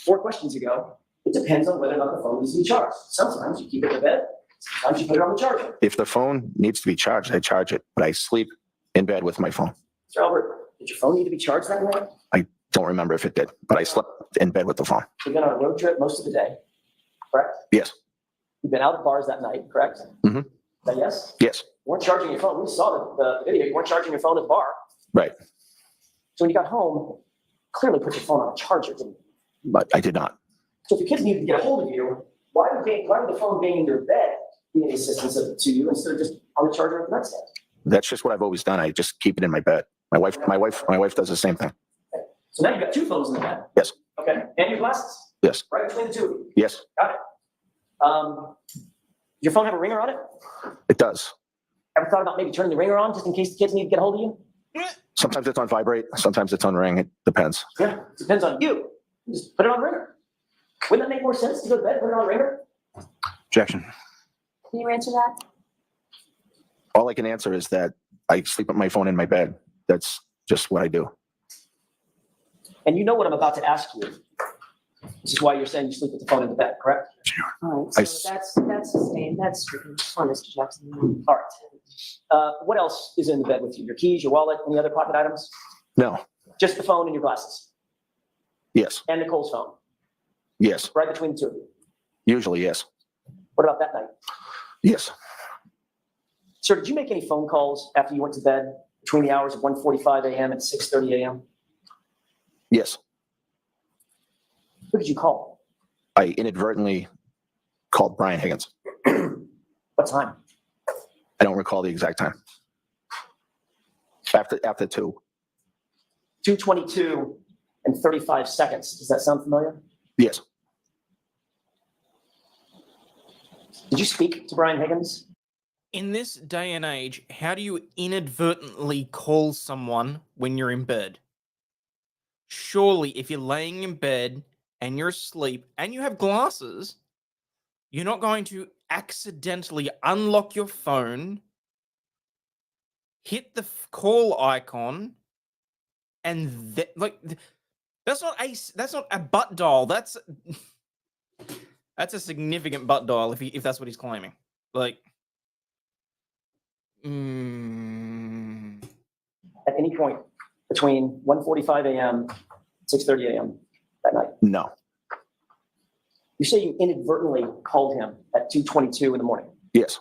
4 questions ago, it depends on whether or not the phone needs to be charged. Sometimes you keep it in bed, sometimes you put it on the charger.
If the phone needs to be charged, I charge it, but I sleep in bed with my phone.
Mr. Albert, did your phone need to be charged that night?
I don't remember if it did, but I slept in bed with the phone.
You've been on a road trip most of the day, correct?
Yes.
You've been out at bars that night, correct?
Mhm.
Is that yes?
Yes.
You weren't charging your phone. We saw the video. You weren't charging your phone at the bar.
Right.
So when you got home, clearly put your phone on a charger, didn't you?
But I did not.
So if your kids needed to get a hold of you, why would the phone being in your bed be any assistance to you instead of just on the charger at the nightstand?
That's just what I've always done. I just keep it in my bed. My wife does the same thing.
So now you've got 2 phones in the bed.
Yes.
Okay. And your glasses.
Yes.
Right between the two of you.
Yes,
Got it. Your phone have a ringer on it?
it does.
Ever thought about maybe turning the ringer on just in case the kids need to get a hold of you?
Sometimes it's on vibrate. Sometimes it's on ring. It depends.
Yeah, it depends on you. Just put it on ringer. Wouldn't that make more sense to go to bed, put it on ringer?
Objection.
Can you answer that?
All I can answer is that I sleep with my phone in my bed. That's just what I do.
And you know what I'm about to ask you. This is why you're saying you sleep with the phone in the bed, correct?
All
I
right, so that's sustained, that's stricken. Come on, Mr. Jackson.
All right. What else is in the bed with you? Your keys, your wallet, any other pocket items?
No.
Just the phone and your glasses?
Yes.
And Nicole's phone?
Yes.
Right between the two of you?
Usually, yes.
What about that night?
Yes.
Sir, did you make any phone calls after you went to bed between the hours of 1:45 a.m. and 6:30 a.m.?
Yes.
Who did you call?
I inadvertently called Brian Higgins.
What time?
I don't recall the exact time. After 2.
2:22 and 35 seconds. Does that sound familiar?
Yes.
Did you speak to Brian Higgins?
In this day and age, how do you inadvertently call someone when you're in bed? Surely, if you're laying in bed and you're asleep and you have glasses, you're not going to accidentally unlock your phone, hit the call icon, and that's not a butt dial. That's a significant butt dial if that's what he's claiming. Like,
At any point between 1:45 a.m. 6:30 a.m. that night?
No.
You say you inadvertently called him at 2:22 in the morning.
Yes.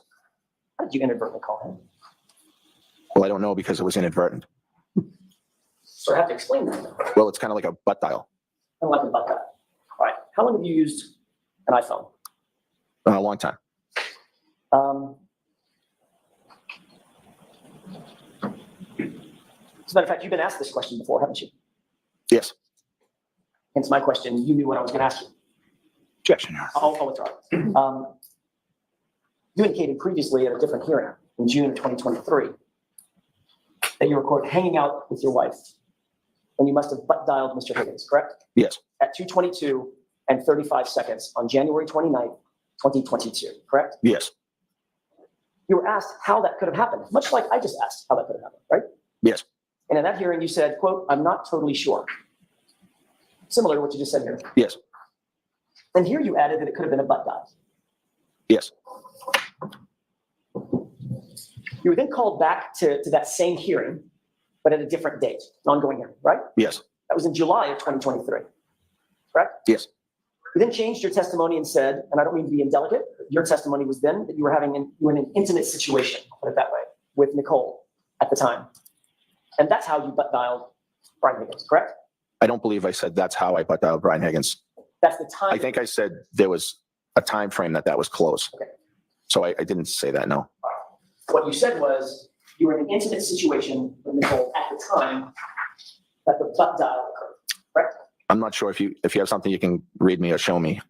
How did you inadvertently call him?
Well, I don't know because it was inadvertent.
So I have to explain that.
Well, it's kind of like a butt dial.
I don't like the butt dial. All right. How long have you used an iPhone?
A long time.
As a matter of fact, you've been asked this question before, haven't you?
Yes.
Hence my question. You knew what I was going to ask you.
Objection, Your Honor.
I'll withdraw it. You indicated previously at a different hearing in June of 2023 that you were, quote, hanging out with your wife, and you must have butt dialed Mr. Higgins, correct?
Yes.
At 2:22 and 35 seconds on January 29th, 2022, correct?
Yes.
You were asked how that could have happened, much like I just asked how that could have happened, right?
Yes.
And in that hearing, you said, quote, I'm not totally sure. Similar to what you just said here.
Yes.
And here you added that it could have been a butt dial.
Yes.
You were then called back to that same hearing, but at a different date, an ongoing hearing, right?
Yes.
That was in July of 2023, correct?
Yes.
You then changed your testimony and said, and I don't mean to be indelicate, but your testimony was then that you were you were in an intimate situation, I'll put it that way, with Nicole at the time. And that's how you butt dialed Brian Higgins, correct?
I don't believe I said that's how I butt dialed Brian Higgins.
That's the time.
I think I said there was a time frame that was close.
Okay.
So I didn't say that, no.
What you said was you were in an intimate situation with Nicole at the time that the butt dial occurred, correct?
I'm not sure if you have something you can read me or show me.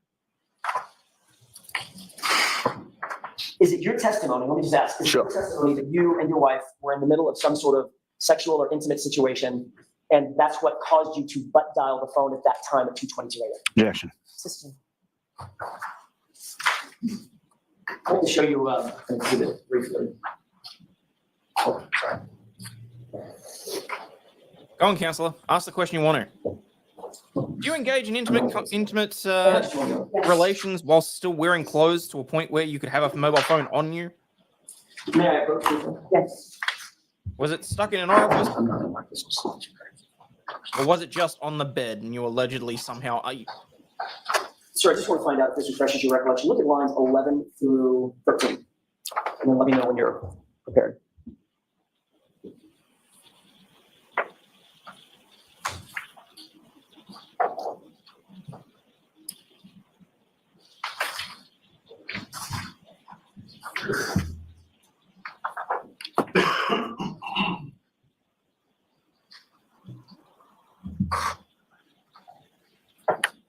Is it your testimony, let me just ask, is
Sure.
it your testimony that you and your wife were in the middle of some sort of sexual or intimate situation, and that's what caused you to butt dial the phone at that time at 2:22 a.m.?
Objection.
System. I want to show you an exhibit briefly. Oh, sorry.
go on, counselor. Ask the question you want to. Do you engage in intimate relations while still wearing clothes to a point where you could have a mobile phone on you?
May I approach you? Yes.
Was it stuck in an orifice? Or was it just on the bed and you allegedly somehow...
Sir, I just want to find out if this refreshes your recollection. Look at lines 11 through 13, and then let me know when you're prepared.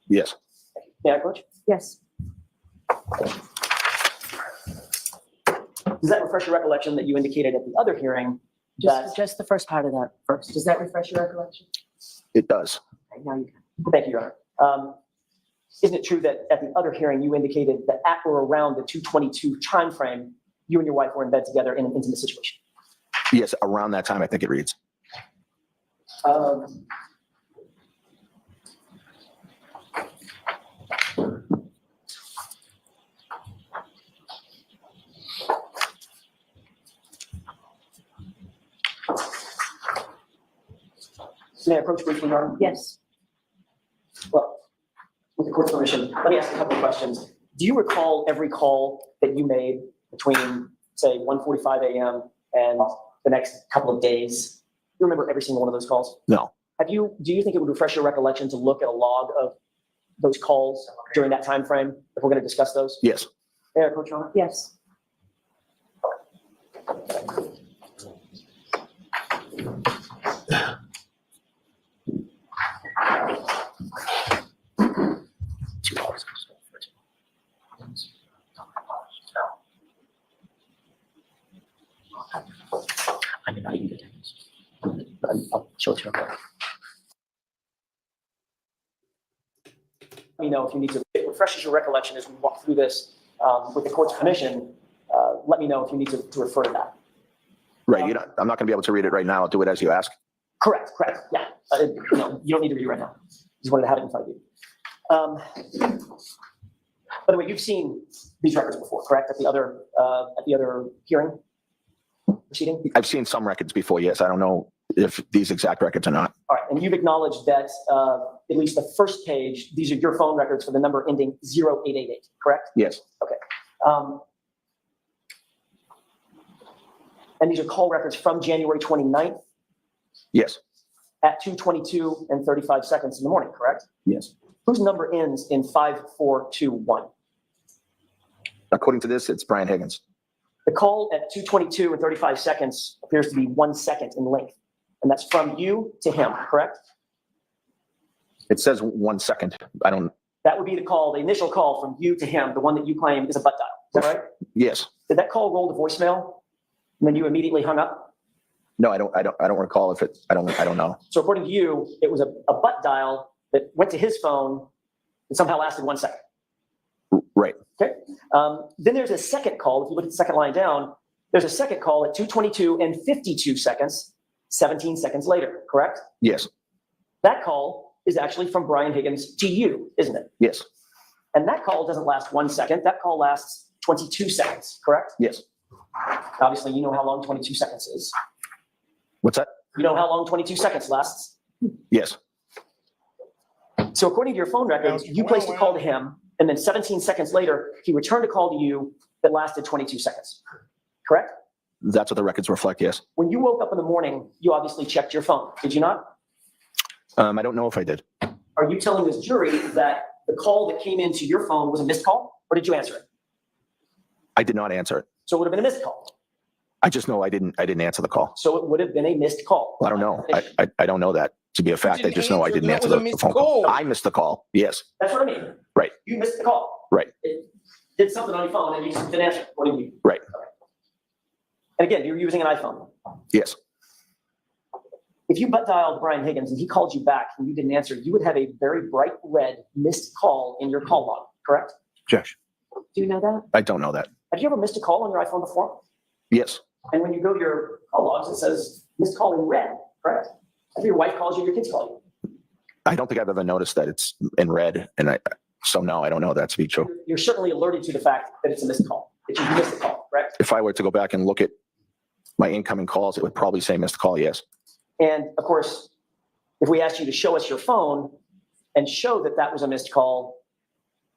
Yes.
May I approach?
Yes.
Does that refresh your recollection that you indicated at the other hearing that?
Just the first part of that first. Does that refresh your recollection?
It does.
Okay, now you can.
Thank you, Your Honor. Isn't it true that at the other hearing you indicated that at or around the 2:22 timeframe, you and your wife were in bed together in an intimate situation?
Yes, around that time, I think it reads.
May I approach briefly, Your Honor?
Yes.
Well, with the court's permission, let me ask a couple of questions. Do you recall every call that you made between, say, 1:45 a.m. and the next couple of days? You remember every single one of those calls?
No.
Do you think it would refresh your recollection to look at a log of those calls during that time frame, if we're going to discuss those?
Yes.
Yeah, Coach Ron?
Yes.
I mean, I need it. I'll show it to you. Let me know if you need to, it refreshes your recollection as we walk through this with the court's permission. Let me know if you need to refer to that.
Right. I'm not going to be able to read it right now. I'll do it as you ask.
Correct. Yeah. No, you don't need to read it right now. Just wanted to have it in front of you. By the way, you've seen these records before, correct? At the other hearing proceeding?
I've seen some records before, yes. I don't know if these exact records are not.
All right, and you've acknowledged that at least the first page, these are your phone records for the number ending 0888, correct?
Yes.
Okay. And these are call records from January 29th
Yes.
at 2:22 and 35 seconds in the morning, correct?
Yes.
Whose number ends in 5421?
According to this, it's Brian Higgins.
The call at 2:22 and 35 seconds appears to be 1 second in length, and that's from you to him, correct?
It says 1 second.
That would be the call, the initial call from you to him, the one that you claim is a butt dial. Is that right?
Yes.
Did that call roll to voicemail and then you immediately hung up?
No, I don't recall if I don't know.
So according to you, it was a butt dial that went to his phone and somehow lasted 1 second.
Right.
Okay. Then there's a second call. If you look at the second line down, there's a second call at 2:22 and 52 seconds, 17 seconds later, correct?
Yes.
That call is actually from Brian Higgins to you, isn't it?
Yes.
And that call doesn't last 1 second. That call lasts 22 seconds, correct?
Yes.
Obviously, you know how long 22 seconds is.
What's that?
You know how long 22 seconds lasts?
Yes.
So according to your phone records, you placed a call to him, and then 17 seconds later, he returned a call to you that lasted 22 seconds, correct?
That's what the records reflect, yes.
When you woke up in the morning, you obviously checked your phone, did you not?
I don't know if I did.
Are you telling this jury that the call that came into your phone was a missed call, or did you answer it?
I did not answer it.
So it would have been a missed call.
I just know I didn't answer the call.
So it would have been a missed call.
Well, I don't know. I don't know that to be a fact. I just know I didn't answer the phone call. I missed the call. Yes.
That's what I mean.
Right.
You missed the call.
Right.
It did something on your phone and you didn't answer. What do you mean?
Right.
And again, you're using an iPhone.
Yes.
If you butt dialed Brian Higgins and he called you back and you didn't answer, you would have a very bright red missed call in your call log, correct?
Josh.
Do you know that?
I don't know that.
Have you ever missed a call on your iPhone before?
Yes.
And when you go to your call logs, it says missed call in red, correct? If your wife calls you, your kids call you.
I don't think I've ever noticed that it's in red, so no, I don't know that to be true.
You're certainly alerted to the fact that it's a missed call, that you missed a call, correct?
If I were to go back and look at my incoming calls, it would probably say missed call, yes.
And of course, if we asked you to show us your phone and show that that was a missed call,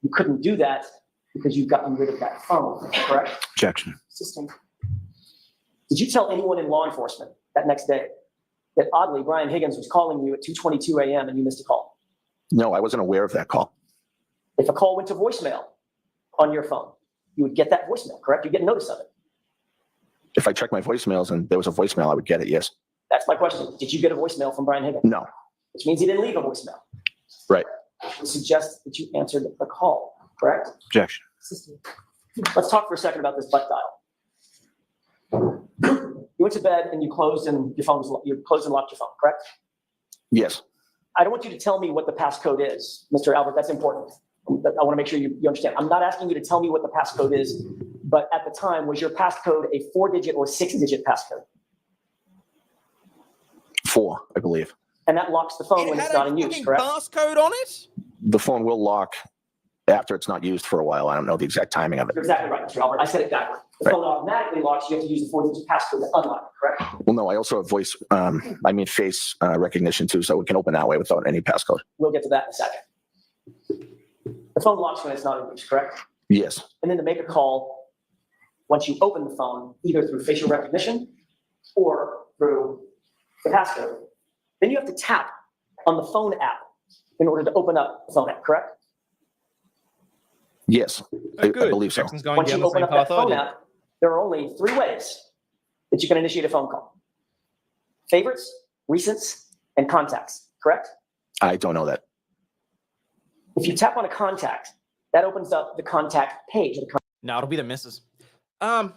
you couldn't do that because you've gotten rid of that phone, correct?
Objection.
System. Did you tell anyone in law enforcement that next day that oddly Brian Higgins was calling you at 2:22 a.m. and you missed a call?
No, I wasn't aware of that call.
If a call went to voicemail on your phone, you would get that voicemail, correct? You get notice of it.
If I checked my voicemails and there was a voicemail, I would get it, yes.
That's my question. Did you get a voicemail from Brian Higgins?
No.
Which means he didn't leave a voicemail.
Right.
It suggests that you answered the call, correct?
Objection.
Let's talk for a second about this butt dial. You went to bed and you closed and your phone was, you closed and locked your phone, correct?
Yes.
I don't want you to tell me what the passcode is, Mr. Albert. That's important. I want to make sure you understand. I'm not asking you to tell me what the passcode is, but at the time, was your passcode a 4-digit or 6-digit passcode?
4, I believe.
And that locks the phone when it's not in use, correct?
Passcode on it?
The phone will lock after it's not used for a while. I don't know the exact timing of it.
You're exactly right, Mr. Albert. I said it backwards. The phone automatically locks. You have to use the 4-digit passcode to unlock it, correct?
Well, no, I also have face recognition too, so we can open that way without any passcode.
We'll get to that in a second. The phone locks when it's not in use, correct?
Yes,
And then to make a call, once you open the phone, either through facial recognition or through the passcode, then you have to tap on the phone app in order to open up the phone app, correct?
yes, I believe so.
Jackson's going
Once
down
you
the
open
same
up that
path I
phone
did.
app, there are only 3 ways that you can initiate a phone call. Favorites, recents, and contacts, correct?
I don't know that.
If you tap on a contact, that opens up the contact page.
No, it'll be the missus. Okay,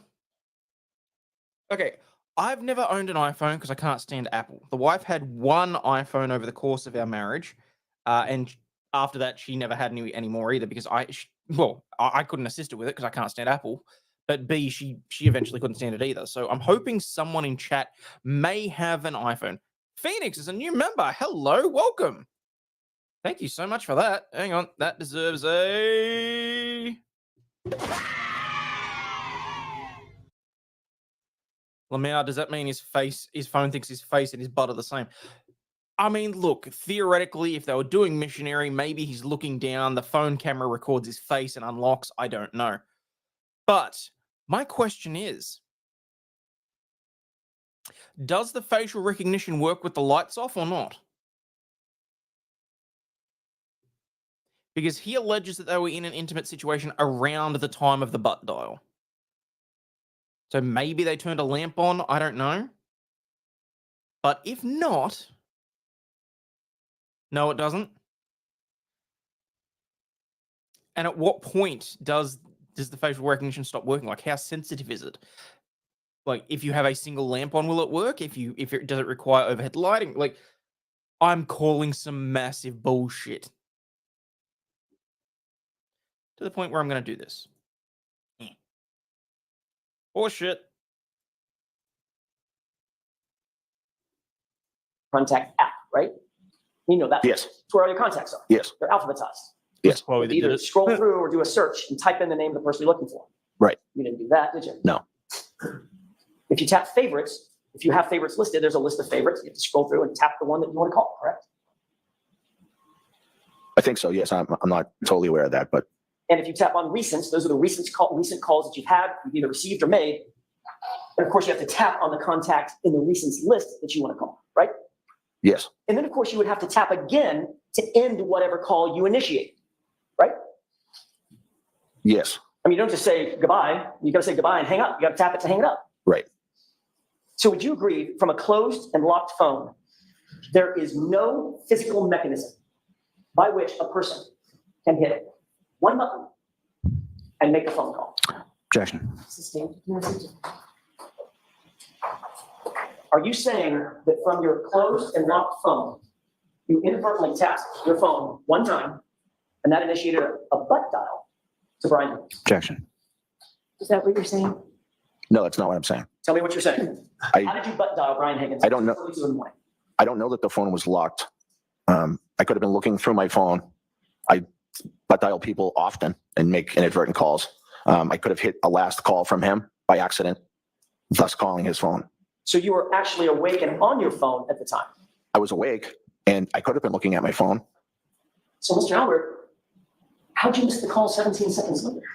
I've never owned an iPhone because I can't stand Apple. The wife had one iPhone over the course of our marriage, and after that, she never had any more either because I couldn't assist her with it because I can't stand Apple. But B, she eventually couldn't stand it either. So I'm hoping someone in chat may have an iPhone. Phoenix is a new member. Hello, welcome. Thank you so much for that. Hang on, that deserves a... Lamau, does that mean his phone thinks his face and his butt are the same? I mean, look, theoretically, if they were doing missionary, maybe he's looking down, the phone camera records his face and unlocks. I don't know. But my question is, does the facial recognition work with the lights off or not? Because he alleges that they were in an intimate situation around the time of the butt dial. So maybe they turned a lamp on, I don't know. But if not, no, it doesn't. And at what point does the facial recognition stop working? Like, how sensitive is it? Like, if you have a single lamp on, will it work? Does it require overhead lighting? Like, I'm calling some massive bullshit. To the point where I'm going to do this. Bullshit.
Contact app, right? You know that.
Yes.
It's where all your contacts are.
Yes.
They're alphabetized.
Yes.
Chloe that did
Either
it.
scroll through or do a search and type in the name of the person you're looking for.
Right.
You didn't do that, did you?
No.
If you tap favorites, if you have favorites listed, there's a list of favorites. You have to scroll through and tap the one that you want to call, correct?
I think so. Yes, I'm not totally aware of that, but
And if you tap on recents, those are the recent calls that you've had, you've either received or made. And of course, you have to tap on the contact in the recents list that you want to call, right?
yes,
And then, of course, you would have to tap again to end whatever call you initiate, right?
yes,
I mean, you don't just say goodbye. You got to say goodbye and hang up. You got to tap it to hang it up.
right.
So would you agree, from a closed and locked phone, there is no physical mechanism by which a person can hit one button and make a phone call?
Objection.
Are you saying that from your closed and locked phone, you inadvertently tapped your phone one time and that initiated a butt dial to Brian?
Objection.
Is that what you're saying?
No, that's not what I'm saying.
Tell me what you're saying.
I-
How did you butt dial Brian Higgins?
I don't know.
2:42 in the morning?
I don't know that the phone was locked. I could have been looking through my phone. I butt dial people often and make inadvertent calls. I could have hit a last call from him by accident, thus calling his phone.
So you were actually awake and on your phone at the time.
I was awake and I could have been looking at my phone.
So, Mr. Albert, how'd you miss the call 17 seconds later?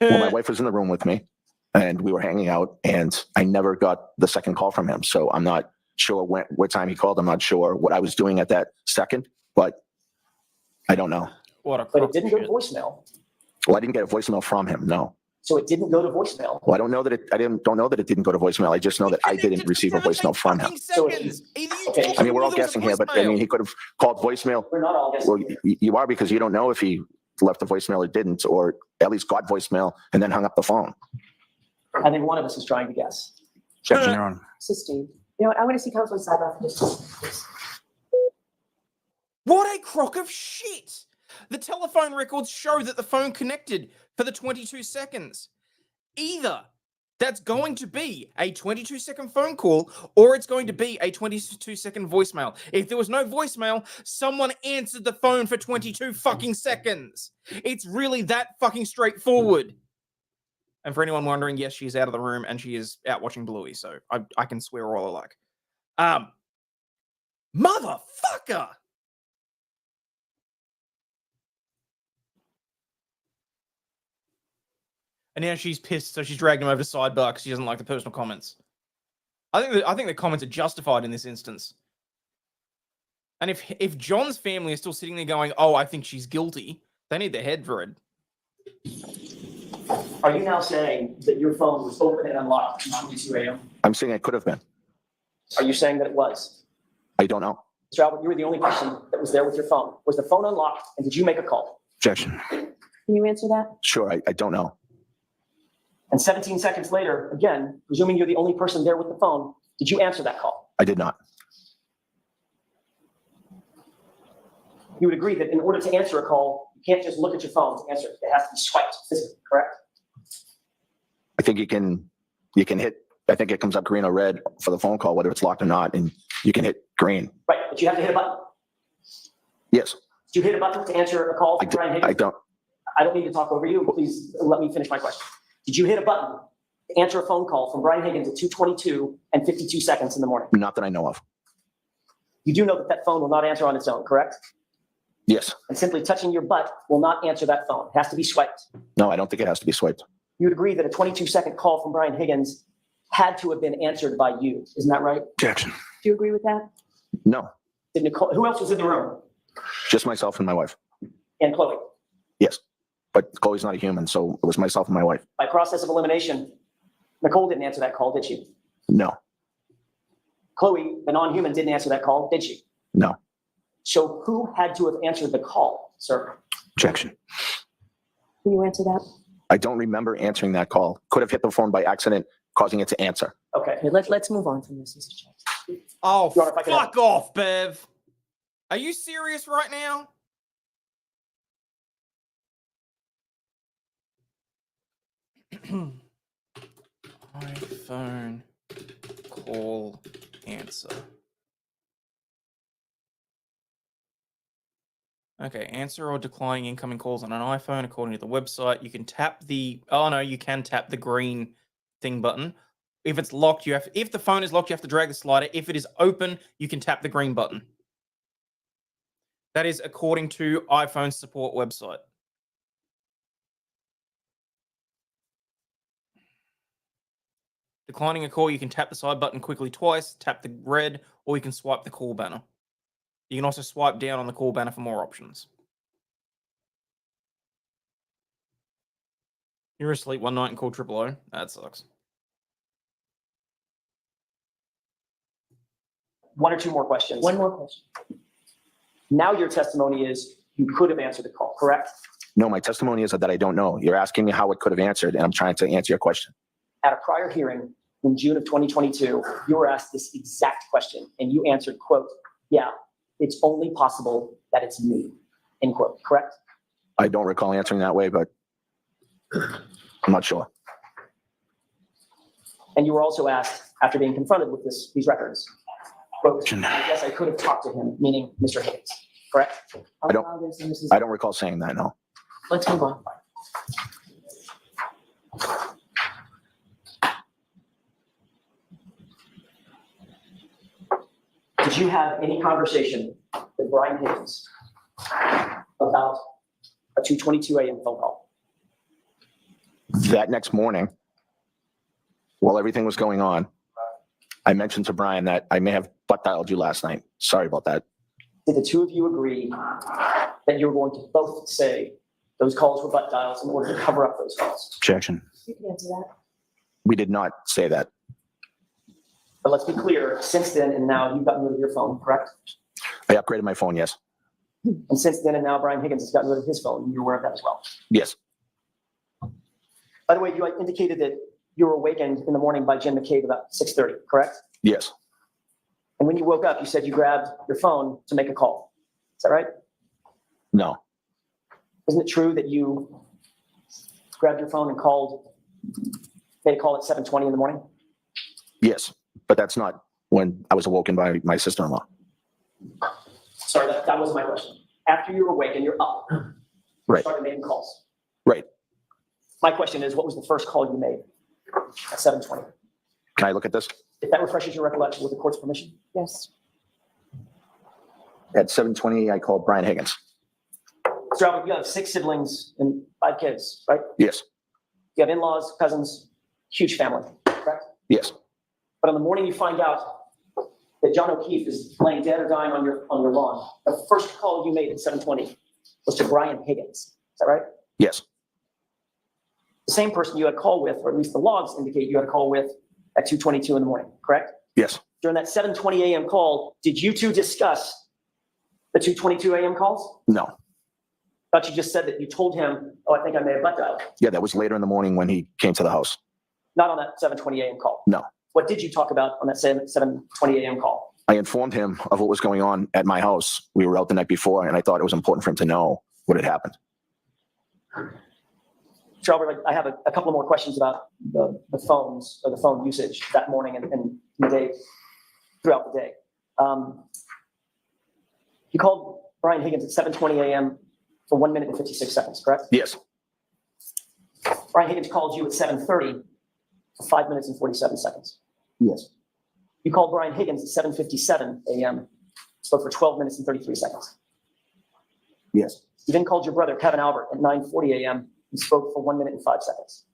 Well, my wife was in the room with me and we were hanging out and I never got the second call from him. So I'm not sure what time he called. I'm not sure what I was doing at that second, but I don't know.
What a
But it
crock of
didn't go to
shit.
voicemail.
Well, I didn't get a voicemail from him. No.
So it didn't go to voicemail.
Well, I don't know that it didn't go to voicemail. I just know that I didn't receive a voicemail from him.
Seconds. Either you
Okay.
talk
I mean, we're
or
all
there was a
guessing here, but I
voicemail.
mean, he could have called voicemail.
We're not all guessing.
Well, you are because you don't know if he left a voicemail or didn't, or at least got voicemail and then hung up the phone.
I think one of us is trying to guess.
Objection, Your Honor.
Sustained. You know what, I want to see counsel sidebar for just a second, please.
What a crock of shit! The telephone records show that the phone connected for the 22 seconds. Either that's going to be a 22-second phone call or it's going to be a 22-second voicemail. If there was no voicemail, someone answered the phone for 22 fucking seconds. It's really that fucking straightforward. And for anyone wondering, yes, she is out of the room and she is out watching Bluey, so I can swear all I like. Motherfucker! And now she's pissed, so she's dragged him over to sidebar because she doesn't like the personal comments. I think the comments are justified in this instance. And if John's family is still sitting there going, "Oh, I think she's guilty," they need their head read.
Are you now saying that your phone was open and unlocked at 2 a.m.?
I'm saying it could have been.
Are you saying that it was?
I don't know.
Mr. Albert, you were the only person that was there with your phone. Was the phone unlocked and did you make a call?
Objection.
Can you answer that?
Sure, I don't know.
And 17 seconds later, again, presuming you're the only person there with the phone, did you answer that call?
I did not.
You would agree that in order to answer a call, you can't just look at your phone to answer it. It has to be swiped physically, correct?
I think you can hit, I think it comes up green or red for the phone call, whether it's locked or not, and you can hit green.
Right, but you have to hit a button.
Yes.
Did you hit a button to answer a call from Brian Higgins? I don't need to talk over you. Please let me finish my question. Did you hit a button to answer a phone call from Brian Higgins at 2:22 and 52 seconds in the morning?
Not that I know of.
You do know that that phone will not answer on its own, correct?
Yes.
And simply touching your butt will not answer that phone. It has to be swiped.
No, I don't think it has to be swiped.
You would agree that a 22-second call from Brian Higgins had to have been answered by you. Isn't that right?
Objection.
Do you agree with that?
No,
Did Nicole, who else was in the room?
just myself and my wife.
And Chloe.
Yes. But Chloe's not a human, so it was myself and my wife.
By process of elimination, Nicole didn't answer that call, did she?
No,
Chloe, the non-human, didn't answer that call, did she?
no.
So who had to have answered the call, sir?
Objection.
Can you answer that?
I don't remember answering that call. Could have hit the phone by accident, causing it to answer.
Okay.
Okay, let's move on from this, Mr. Chair.
Oh,
Your Honor, if I could have-
fuck off, Bev. Are you serious right now? iPhone call answer. Okay, answer or decline incoming calls on an iPhone according to the website. You can tap the, oh no, you can tap the green thing button. If it's locked, if the phone is locked, you have to drag the slider. If it is open, you can tap the green button. That is according to iPhone support website. Declining a call, you can tap the side button quickly twice, tap the red, or you can swipe the call banner. You can also swipe down on the call banner for more options. You're asleep one night and call 000. That sucks.
One or two more questions.
One more question.
Now your testimony is you could have answered the call, correct?
No, my testimony is that I don't know. You're asking me how it could have answered, and I'm trying to answer your question.
At a prior hearing in June of 2022, you were asked this exact question and you answered, quote, "Yeah, it's only possible that it's me," end quote, correct?
I don't recall answering that way, but I'm not sure.
And you were also asked, after being confronted with these records, quote, "I guess I could have talked to him," meaning Mr. Higgins, correct?
I don't recall saying that, no.
Let's move on.
Did you have any conversation with Brian Higgins about a 2:22 a.m. phone call?
That next morning, while everything was going on, I mentioned to Brian that I may have butt dialed you last night. Sorry about that.
Did the two of you agree that you were going to both say those calls were butt dials in order to cover up those calls?
Objection.
You can answer that.
We did not say that.
But let's be clear, since then and now you've gotten rid of your phone, correct?
I upgraded my phone, yes.
And since then and now Brian Higgins has gotten rid of his phone. You're aware of that as well.
Yes.
By the way, you indicated that you were awakened in the morning by Jim McCabe about 6:30, correct?
Yes.
And when you woke up, you said you grabbed your phone to make a call. Is that right?
No.
Isn't it true that you grabbed your phone and made a call at 7:20 in the morning?
Yes. But that's not when I was awoken by my sister-in-law.
Sorry, that wasn't my question. After you were awake and you're up, you
Right.
started making calls.
Right.
My question is, what was the first call you made at 7:20?
Can I look at this?
If that refreshes your recollection with the court's permission.
Yes.
At 7:20, I called Brian Higgins.
Mr. Albert, you have 6 siblings and 5 kids, right?
Yes.
You have in-laws, cousins, huge family, correct?
Yes.
But on the morning you find out that John O'Keefe is laying dead or dying on your lawn, the first call you made at 7:20 was to Brian Higgins. Is that right?
Yes.
The same person you had a call with, or at least the logs indicate you had a call with at 2:22 in the morning, correct?
Yes.
During that 7:20 a.m. call, did you two discuss the 2:22 a.m. calls?
No.
Thought you just said that you told him, oh, I think I may have butt dialed.
Yeah, that was later in the morning when he came to the house.
Not on that 7:20 a.m. call.
No.
What did you talk about on that 7:20 a.m. call?
I informed him of what was going on at my house. We were out the night before, and I thought it was important for him to know what had happened.
Mr. Albert, I have a couple more questions about the phones or the phone usage that morning and the day, throughout the day. You called Brian Higgins at 7:20 a.m. for 1 minute and 56 seconds, correct?
Yes.
Brian Higgins called you at 7:30 for 5 minutes and 47 seconds.
Yes.
You called Brian Higgins at 7:57 a.m., spoke for 12 minutes and 33 seconds.
Yes.
You then called your brother, Kevin Albert, at 9:40 a.m. and spoke for 1 minute and 5 seconds.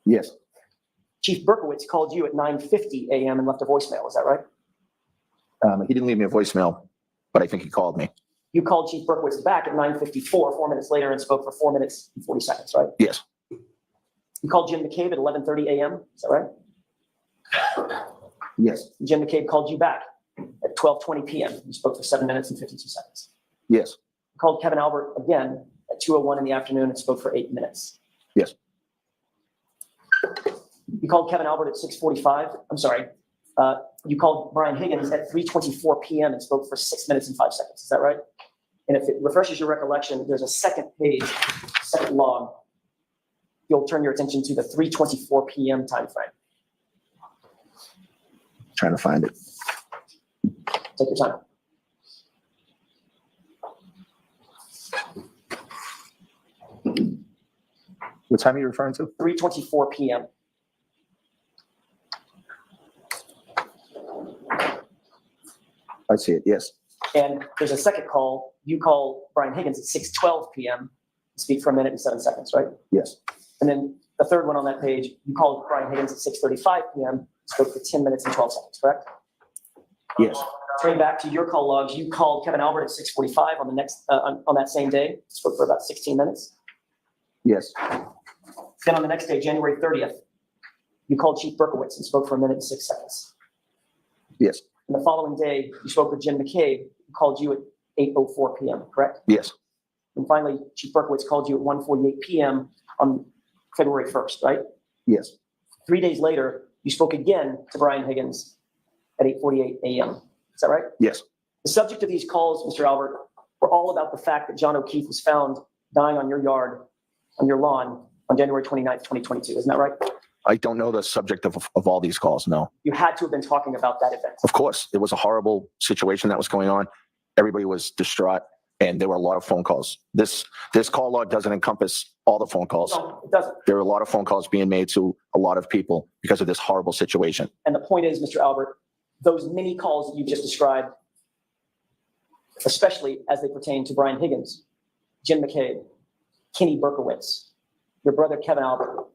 Yes.
Chief Berkowitz called you at 9:50 a.m. and left a voicemail, is that right?
He didn't leave me a voicemail, but I think he called me.
You called Chief Berkowitz back at 9:54, 4 minutes later, and spoke for 4 minutes and 40 seconds, right?
Yes.
You called Jim McCabe at 11:30 a.m., is that right?
Yes.
Jim McCabe called you back at 12:20 p.m. You spoke for 7 minutes and 52 seconds.
Yes.
You called Kevin Albert again at 2:01 in the afternoon and spoke for 8 minutes.
Yes.
You called Kevin Albert at 6:45. I'm sorry. You called Brian Higgins at 3:24 p.m. and spoke for 6 minutes and 5 seconds. Is that right? And if it refreshes your recollection, there's a second page, second log. You'll turn your attention to the 3:24 p.m. time frame.
Trying to find it.
Take your time.
What time are you referring to?
3:24 p.m.
I see it. Yes.
And there's a second call. You call Brian Higgins at 6:12 p.m. Speak for 1 minute and 7 seconds, right?
Yes.
And then the third one on that page, you called Brian Higgins at 6:35 p.m. Spoke for 10 minutes and 12 seconds, correct?
Yes.
Turning back to your call logs, you called Kevin Albert at 6:45 on the next on that same day. Spoke for about 16 minutes.
Yes.
Then on the next day, January 30th, you called Chief Berkowitz and spoke for 1 minute and 6 seconds.
Yes.
And the following day, you spoke with Jim McCabe, who called you at 8:04 p.m., correct?
Yes.
And finally, Chief Berkowitz called you at 1:48 p.m. on February 1st, right?
Yes.
3 days later, you spoke again to Brian Higgins at 8:48 a.m. Is that right?
Yes.
The subject of these calls, Mr. Albert, were all about the fact that John O'Keefe was found dying on your yard, on your lawn, on January 29th, 2022. Isn't that right?
I don't know the subject of all these calls. No.
You had to have been talking about that event.
Of course, it was a horrible situation that was going on. Everybody was distraught, and there were a lot of phone calls. This call log doesn't encompass all the phone calls.
No, it doesn't.
There are a lot of phone calls being made to a lot of people because of this horrible situation.
And the point is, Mr. Albert, those many calls that you just described, especially as they pertain to Brian Higgins, Jim McCabe, Kenny Berkowitz, your brother Kevin Albert,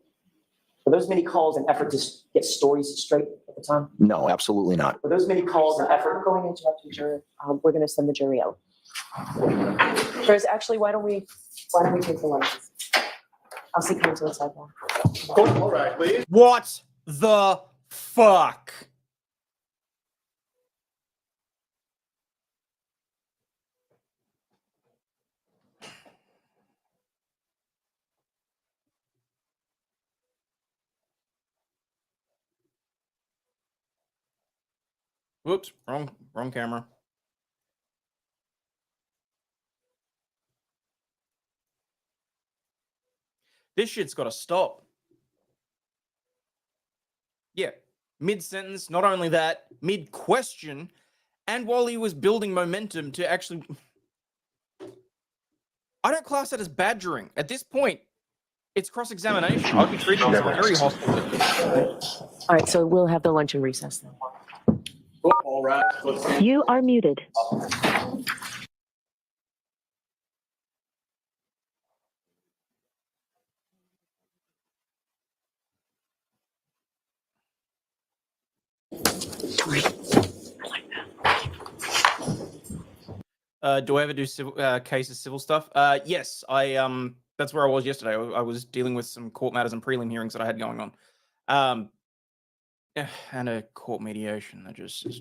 were those many calls an effort to get stories straight at the time?
No, absolutely not.
Were those many calls an effort?
We're going to interrupt you, jury. We're going to send the jury out. There's actually, why don't we take the lunches? I'll see counsel inside now.
All right, please.
What the fuck? Whoops, wrong camera. This shit's got to stop. Yeah, mid-sentence, not only that, mid-question, and while he was building momentum to actually... I don't class that as badgering. At this point, it's cross-examination. I'd be treating this very hostile.
All right, so we'll have the lunch and recess then.
All right.
You are muted.
Do I ever do civil cases, civil stuff? Yes, that's where I was yesterday. I was dealing with some court matters and prelim hearings that I had going on. And a court mediation that just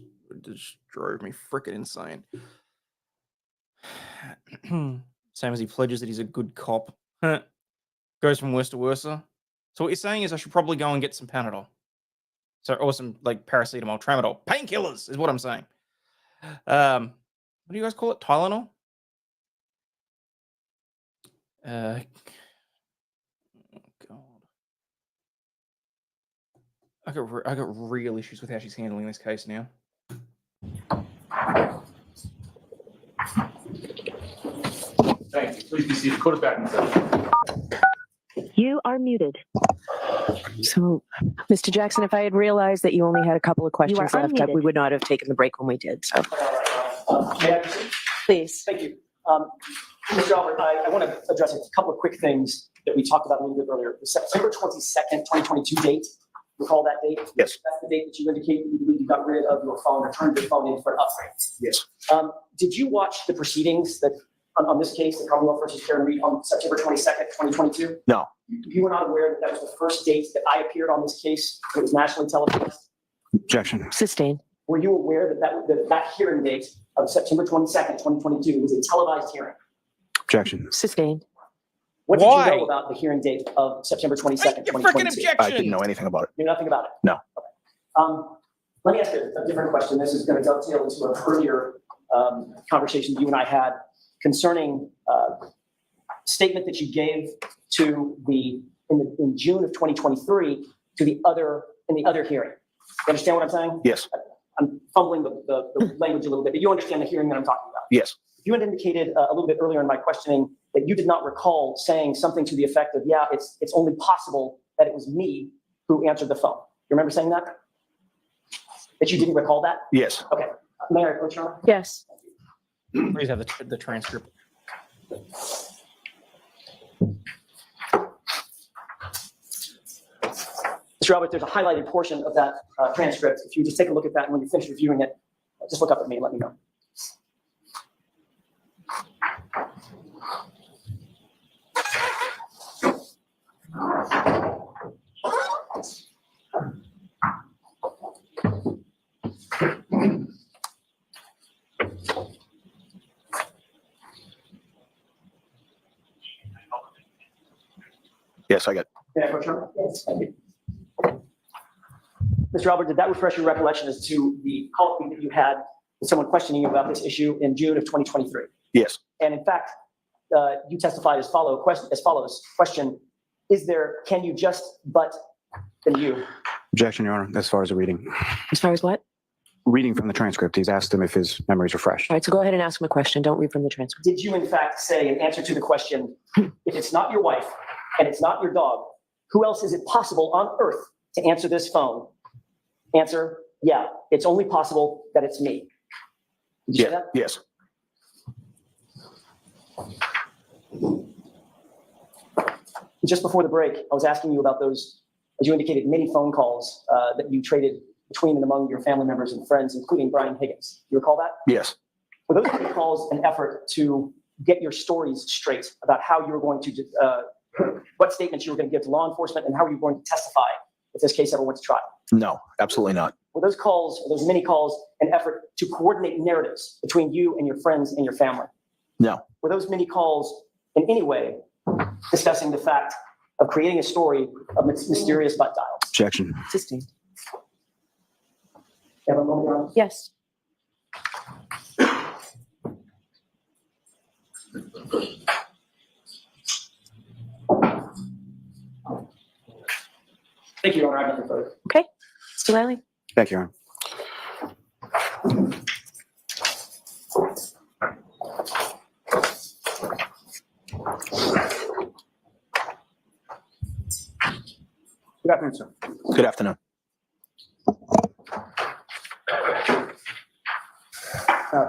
drove me freaking insane. Same as he pledges that he's a good cop. Goes from worse to worse. So what you're saying is I should probably go and get some Panadol. Or some like paracetamol, tramadol, painkillers is what I'm saying. What do you guys call it? Tylenol? Oh God. I got real issues with how she's handling this case now.
Thank you. Please be seated. Put it back in session.
You are muted.
So, Mr. Jackson, if I had realized that you only had a couple of questions left,
unmuted.
we would not have taken the break when we did. So,
May I proceed?
please.
Thank you. Mr. Albert, I want to address a couple of quick things that we talked about a little bit earlier. The September 22nd, 2022 date, recall that date?
Yes.
That's the date that you indicate you believe you got rid of your phone or turned your phone in for an upgrade.
Yes.
Did you watch the proceedings that on this case, the Commonwealth versus Karen Reed on September 22nd, 2022?
No.
You were not aware that that was the first date that I appeared on this case? It was nationally televised?
Objection.
Sustained.
Were you aware that hearing date of September 22nd, 2022 was a televised hearing?
Objection.
Sustained.
What did
Why?
you know about the hearing date of September 22nd,
Your freaking
2022?
objection!
I didn't know anything about it.
Knew nothing about it?
No.
Okay. Let me ask a different question. This is going to dovetail into an earlier conversation you and I had concerning statement that you gave to in June of 2023 to the other hearing. You understand what I'm saying?
Yes.
I'm fumbling the language a little bit, but you understand the hearing that I'm talking about.
Yes.
You had indicated a little bit earlier in my questioning that you did not recall saying something to the effect of, yeah, it's only possible that it was me who answered the phone. You remember saying that? That you didn't recall that?
Yes.
Okay. May I approach your honor?
Yes.
Please have the transcript.
Mr. Albert, there's a highlighted portion of that transcript. If you just take a look at that, and when you finish reviewing it, just look up at me and let me know.
Yes, I got.
May I approach your honor? Yes. Thank you. Mr. Albert, did that refresh your recollection as to the colloquy that you had with someone questioning you about this issue in June of 2023?
Yes.
And in fact, you testified as follows, question, can you just but then you?
Objection, Your Honor, as far as the reading.
As far as what?
Reading from the transcript, he's asked him if his memories are fresh.
All right, so go ahead and ask him a question. Don't read from the transcript.
Did you in fact say in answer to the question, if it's not your wife and it's not your dog, who else is it possible on earth to answer this phone? Answer, yeah, it's only possible that it's me. Did you say that?
Yes.
Just before the break, I was asking you about those, as you indicated, many phone calls that you traded between and among your family members and friends, including Brian Higgins. You recall that?
Yes.
Were those many calls an effort to get your stories straight about how you were going to, what statements you were going to give to law enforcement and how you were going to testify if this case ever went to trial?
No, absolutely not.
Were those calls, those many calls, an effort to coordinate narratives between you and your friends and your family?
No.
Were those many calls in any way discussing the fact of creating a story of mysterious butt dials?
Objection.
Sustained.
You have a moment, Your Honor?
Yes.
Thank you, Your Honor. I have nothing further.
Okay. Mr. Riley?
Thank you, Your Honor. Good afternoon, sir.
Good afternoon.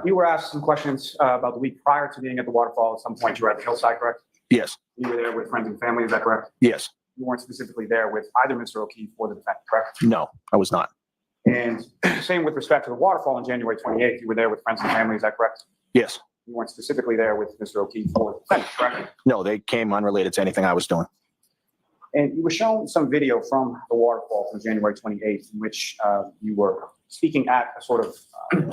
You were asked some questions about the week prior to being at the waterfall. At some point, you were at the hillside, correct?
Yes.
You were there with friends and family, is that correct?
Yes.
You weren't specifically there with either Mr. O'Keefe or the defendant, correct?
No, I was not.
And same with respect to the waterfall on January 28th, you were there with friends and family, is that correct?
Yes.
You weren't specifically there with Mr. O'Keefe or the defendant, correct?
No, they came unrelated to anything I was doing.
And you were shown some video from the waterfall from January 28th in which you were speaking at a sort of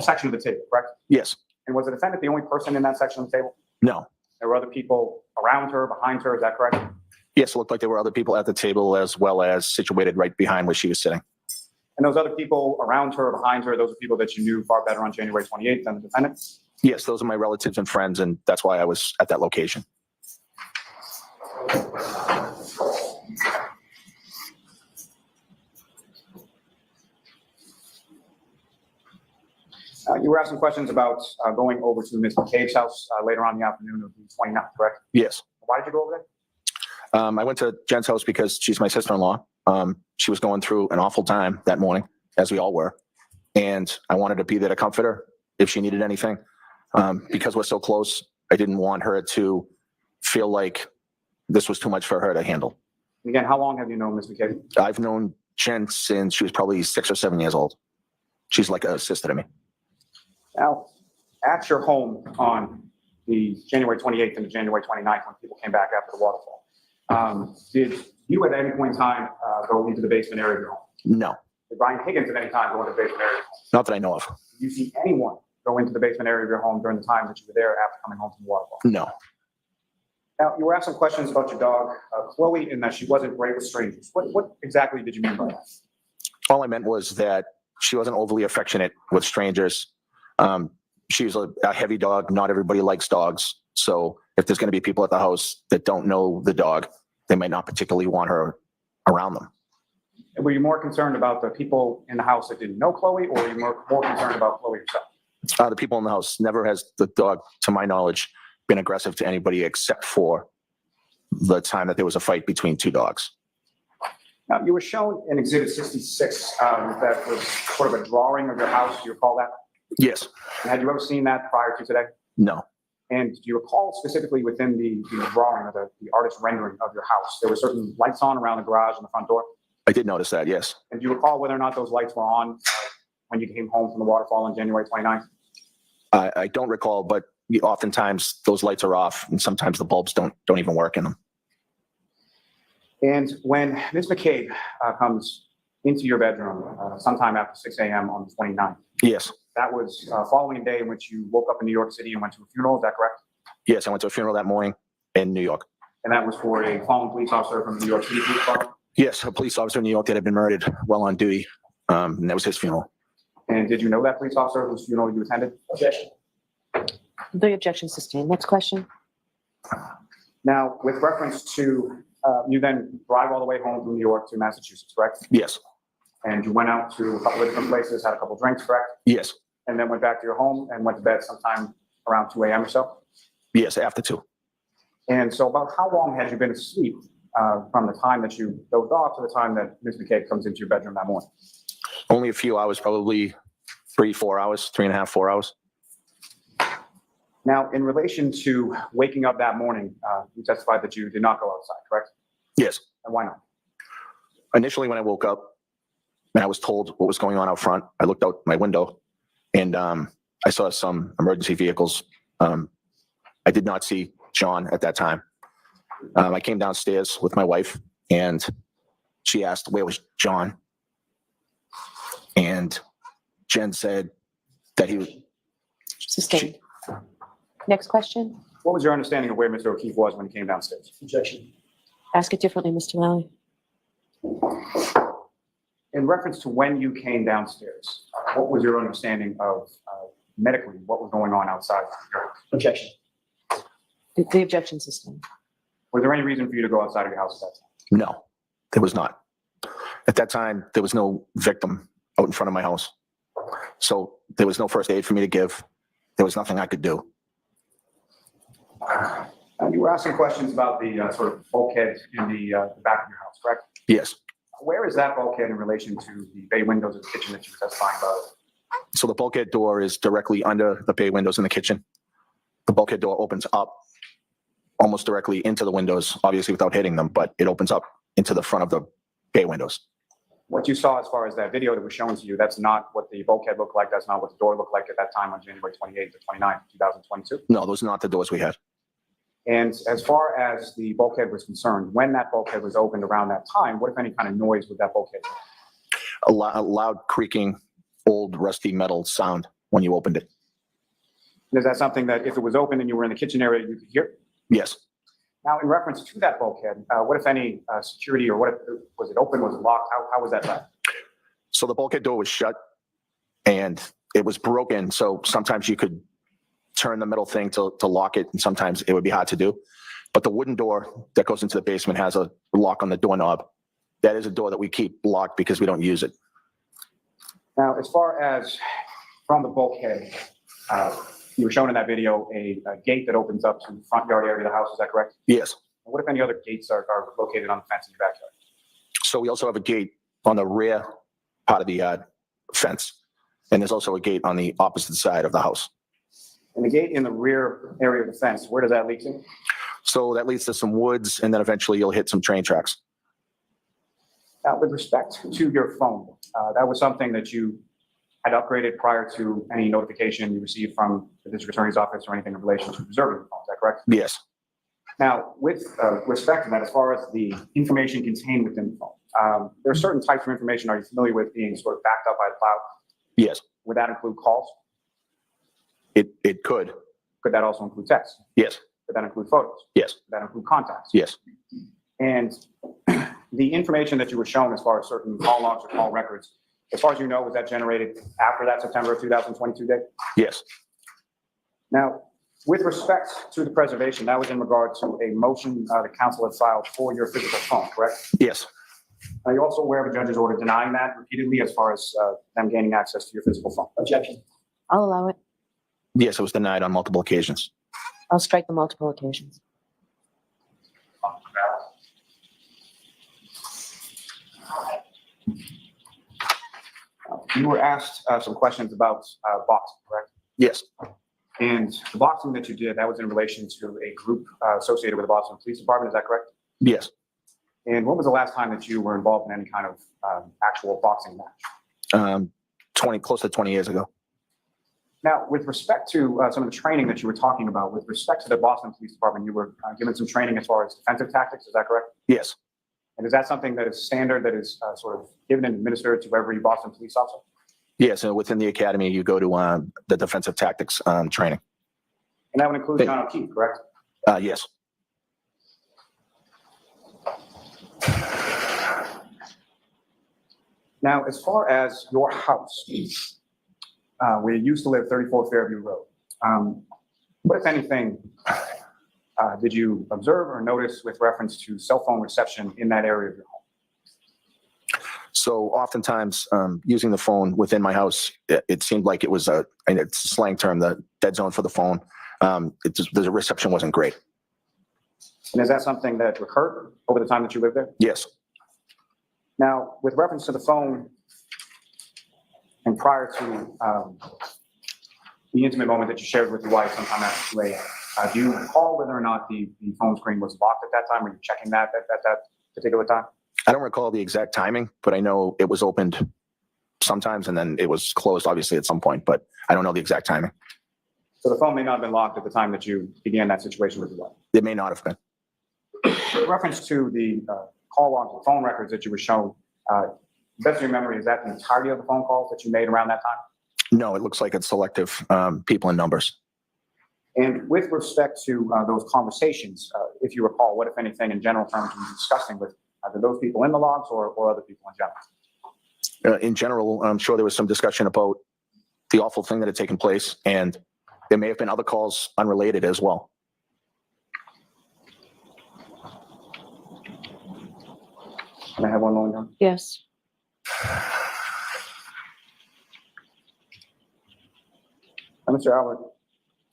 section of the table, correct?
Yes.
And was the defendant the only person in that section of the table?
No.
There were other people around her, behind her, is that correct?
Yes, it looked like there were other people at the table as well as situated right behind where she was sitting.
And those other people around her, behind her, those are people that you knew far better on January 28th than the defendant?
Yes, those are my relatives and friends, and that's why I was at that location.
You were asking questions about going over to Ms. McCabe's house later on in the afternoon of the 29th, correct?
Yes.
Why did you go over there?
I went to Jen's house because she's my sister-in-law. She was going through an awful time that morning, as we all were. And I wanted to be there to comfort her if she needed anything. Because we're so close, I didn't want her to feel like this was too much for her to handle.
Again, how long have you known Ms. McCabe?
I've known Jen since she was probably 6 or 7 years old. She's like a sister to me.
Now, at your home on the January 28th and the January 29th, when people came back after the waterfall, did you at any point in time go into the basement area of your home?
No,
Did Brian Higgins at any time go into the basement area of your home?
not that I know of.
Did you see anyone go into the basement area of your home during the time that you were there after coming home from the waterfall?
No.
Now, you were asking questions about your dog, Chloe, in that she wasn't great with strangers. What exactly did you mean by that?
All I meant was that she wasn't overly affectionate with strangers. She was a heavy dog. Not everybody likes dogs. So if there's going to be people at the house that don't know the dog, they might not particularly want her around them.
Were you more concerned about the people in the house that didn't know Chloe, or were you more concerned about Chloe herself?
The people in the house. Never has the dog, to my knowledge, been aggressive to anybody except for the time that there was a fight between two dogs.
Now, you were shown in Exhibit 66 that was sort of a drawing of your house. Do you recall that?
Yes.
And had you ever seen that prior to today?
No.
And do you recall specifically within the drawing or the artist's rendering of your house, there were certain lights on around the garage and the front door?
I did notice that, yes.
And do you recall whether or not those lights were on when you came home from the waterfall on January 29th?
I don't recall, but oftentimes those lights are off and sometimes the bulbs don't even work in them.
And when Ms. McCabe comes into your bedroom sometime after 6 a.m. on the 29th,
Yes.
that was following a day in which you woke up in New York City and went to a funeral, is that correct?
Yes, I went to a funeral that morning in New York.
And that was for a fallen police officer from the New York City Police Department?
Yes, a police officer in New York that had been murdered while on duty, and that was his funeral.
And did you know that police officer whose funeral you attended?
Objection.
The objection sustained. Next question.
Now, with reference to, you then drive all the way home from New York to Massachusetts, correct?
Yes.
And you went out to a couple of different places, had a couple drinks, correct?
Yes.
And then went back to your home and went to bed sometime around 2 a.m. or so?
Yes, after 2.
And so about how long had you been asleep from the time that you dozed off to the time that Ms. McCabe comes into your bedroom that morning?
Only a few hours, probably 3-4 hours, 3.5, 4 hours.
Now, in relation to waking up that morning, you testified that you did not go outside, correct?
Yes.
And why not?
Initially, when I woke up and I was told what was going on out front, I looked out my window and I saw some emergency vehicles. I did not see John at that time. I came downstairs with my wife and she asked, where was John? And Jen said that he was...
Sustained. Next question.
What was your understanding of where Mr. O'Keefe was when he came downstairs?
Objection.
Ask it differently, Mr. Lally.
In reference to when you came downstairs, what was your understanding of medically what was going on outside your house?
Objection.
The objection sustained.
Was there any reason for you to go outside of your house at that time?
No, there was not. At that time, there was no victim out in front of my house. So there was no first aid for me to give. There was nothing I could do.
You were asking questions about the sort of bulkhead in the back of your house, correct?
Yes.
Where is that bulkhead in relation to the bay windows of the kitchen that you were testifying about?
So the bulkhead door is directly under the bay windows in the kitchen. The bulkhead door opens up almost directly into the windows, obviously without hitting them, but it opens up into the front of the bay windows.
what you saw as far as that video that was shown to you, that's not what the bulkhead looked like. That's not what the door looked like at that time on January 28th to 29th, 2022.
No, those are not the doors we had.
And as far as the bulkhead was concerned, when that bulkhead was opened around that time, what if any kind of noise would that bulkhead make?
A loud creaking, old rusty metal sound when you opened it.
And is that something that if it was open and you were in the kitchen area, you could hear?
Yes.
Now, in reference to that bulkhead, what if any security or what if, was it open, was it locked? How was that done?
So the bulkhead door was shut and it was broken. So sometimes you could turn the middle thing to lock it, and sometimes it would be hard to do. But the wooden door that goes into the basement has a lock on the doorknob. That is a door that we keep locked because we don't use it.
Now, as far as from the bulkhead, you were shown in that video a gate that opens up to the front yard area of the house. Is that correct?
Yes.
And what if any other gates are located on the fence in your backyard?
So we also have a gate on the rear part of the fence. And there's also a gate on the opposite side of the house.
And the gate in the rear area of the fence, where does that lead to?
So that leads to some woods, and then eventually you'll hit some train tracks.
Now, with respect to your phone, that was something that you had upgraded prior to any notification you received from the district attorney's office or anything in relation to preserving the phone. Is that correct?
Yes.
Now, with respect to that, as far as the information contained within the phone, there are certain types of information are you familiar with being sort of backed up by the cloud?
Yes.
Would that include calls?
It could.
Could that also include text?
Yes.
Could that include photos?
Yes.
Could that include contacts?
Yes.
And the information that you were shown as far as certain call logs or call records, as far as you know, was that generated after that September of 2022 date?
Yes.
Now, with respect to the preservation, that was in regard to a motion the council had filed for your physical phone, correct?
Yes.
Are you also aware of a judge's order denying that repeatedly as far as them gaining access to your physical phone?
Objection.
I'll allow it.
Yes, it was denied on multiple occasions.
I'll strike the multiple occasions.
You were asked some questions about boxing, correct?
Yes.
And the boxing that you did, that was in relation to a group associated with the Boston Police Department, is that correct?
Yes.
And when was the last time that you were involved in any kind of actual boxing match?
20, close to 20 years ago.
Now, with respect to some of the training that you were talking about, with respect to the Boston Police Department, you were given some training as far as defensive tactics, is that correct?
Yes.
And is that something that is standard, that is sort of given and administered to every Boston police officer?
Yes, and within the academy, you go to the defensive tactics training.
And that would include John O'Keefe, correct?
Yes.
Now, as far as your house, where you used to live, 34 Fairview Road, what, if anything, did you observe or notice with reference to cell phone reception in that area of your home?
So oftentimes, using the phone within my house, it seemed like it was it's a slang term, the dead zone for the phone. The reception wasn't great.
And is that something that occurred over the time that you lived there?
Yes.
Now, with reference to the phone and prior to the intimate moment that you shared with your wife sometime after 2 a.m., do you recall whether or not the phone screen was locked at that time? Were you checking that at that particular time?
I don't recall the exact timing, but I know it was opened sometimes and then it was closed, obviously, at some point, but I don't know the exact timing.
So the phone may not have been locked at the time that you began that situation with your wife?
It may not have been.
With reference to the call logs and phone records that you were shown, best of your memory, is that the entirety of the phone calls that you made around that time?
No, it looks like it's selective people and numbers.
And with respect to those conversations, if you recall, what, if anything, in general terms, were you discussing with either those people in the logs or other people in general?
In general, I'm sure there was some discussion about the awful thing that had taken place, and there may have been other calls unrelated as well.
Can I have one more, John?
Yes.
Mr. Albert,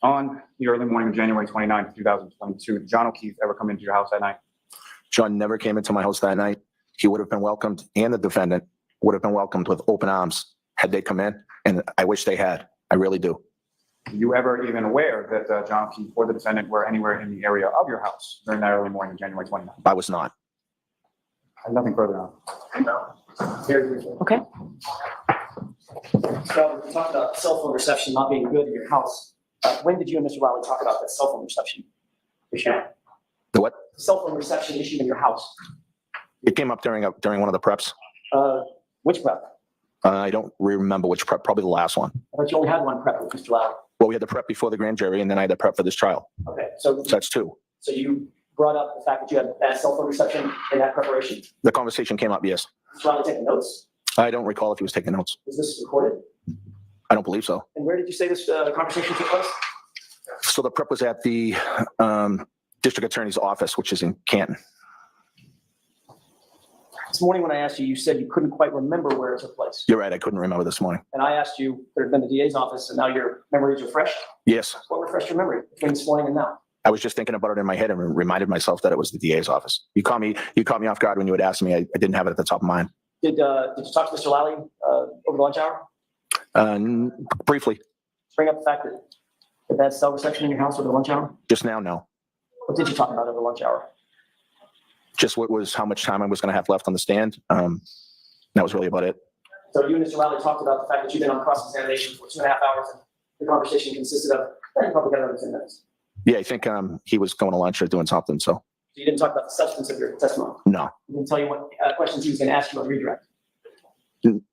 on the early morning of January 29th, 2022, did John O'Keefe ever come into your house that night?
John never came into my house that night. He would have been welcomed, and the defendant would have been welcomed with open arms had they come in, and I wish they had. I really do.
Were you ever even aware that John O'Keefe or the defendant were anywhere in the area of your house during that early morning of January 29th?
I was not.
I have nothing further on.
Very briefly.
Okay.
So we talked about cell phone reception not being good in your house. When did you and Mr. Riley talk about that cell phone reception issue?
The what?
Cell phone reception issue in your house.
It came up during one of the preps.
Which prep?
I don't remember which prep, probably the last one.
I thought you only had one prep with Mr. Riley.
Well, we had the prep before the grand jury, and then I had the prep for this trial.
Okay, so
So that's two.
so you brought up the fact that you had bad cell phone reception in that preparation.
The conversation came up, yes.
Mr. Riley taking notes?
I don't recall if he was taking notes.
Was this recorded?
I don't believe so.
And where did you say this conversation took place?
So the prep was at the district attorney's office, which is in Canton.
This morning when I asked you, you said you couldn't quite remember where it took place.
You're right, I couldn't remember this morning.
And I asked you, there had been the DA's office, and now your memories are fresh.
Yes,
What refreshed your memory between this morning and now?
I was just thinking about it in my head and reminded myself that it was the DA's office. You caught me off guard when you had asked me. I didn't have it at the top of mind.
Did you talk to Mr. Lally over the lunch hour?
Briefly,
Bring up the fact that the bad cell reception in your house over the lunch hour?
just now, no.
What did you talk about over the lunch hour?
Just how much time I was going to have left on the stand. That was really about it.
So you and Mr. Lally talked about the fact that you've been on cross-examination for 2.5 hours, and the conversation consisted of, you probably got another 10 minutes.
Yeah, I think he was going to lunch or doing something, so
So you didn't talk about the substance of your testimony.
no.
He didn't tell you what questions he was going to ask you on redirect.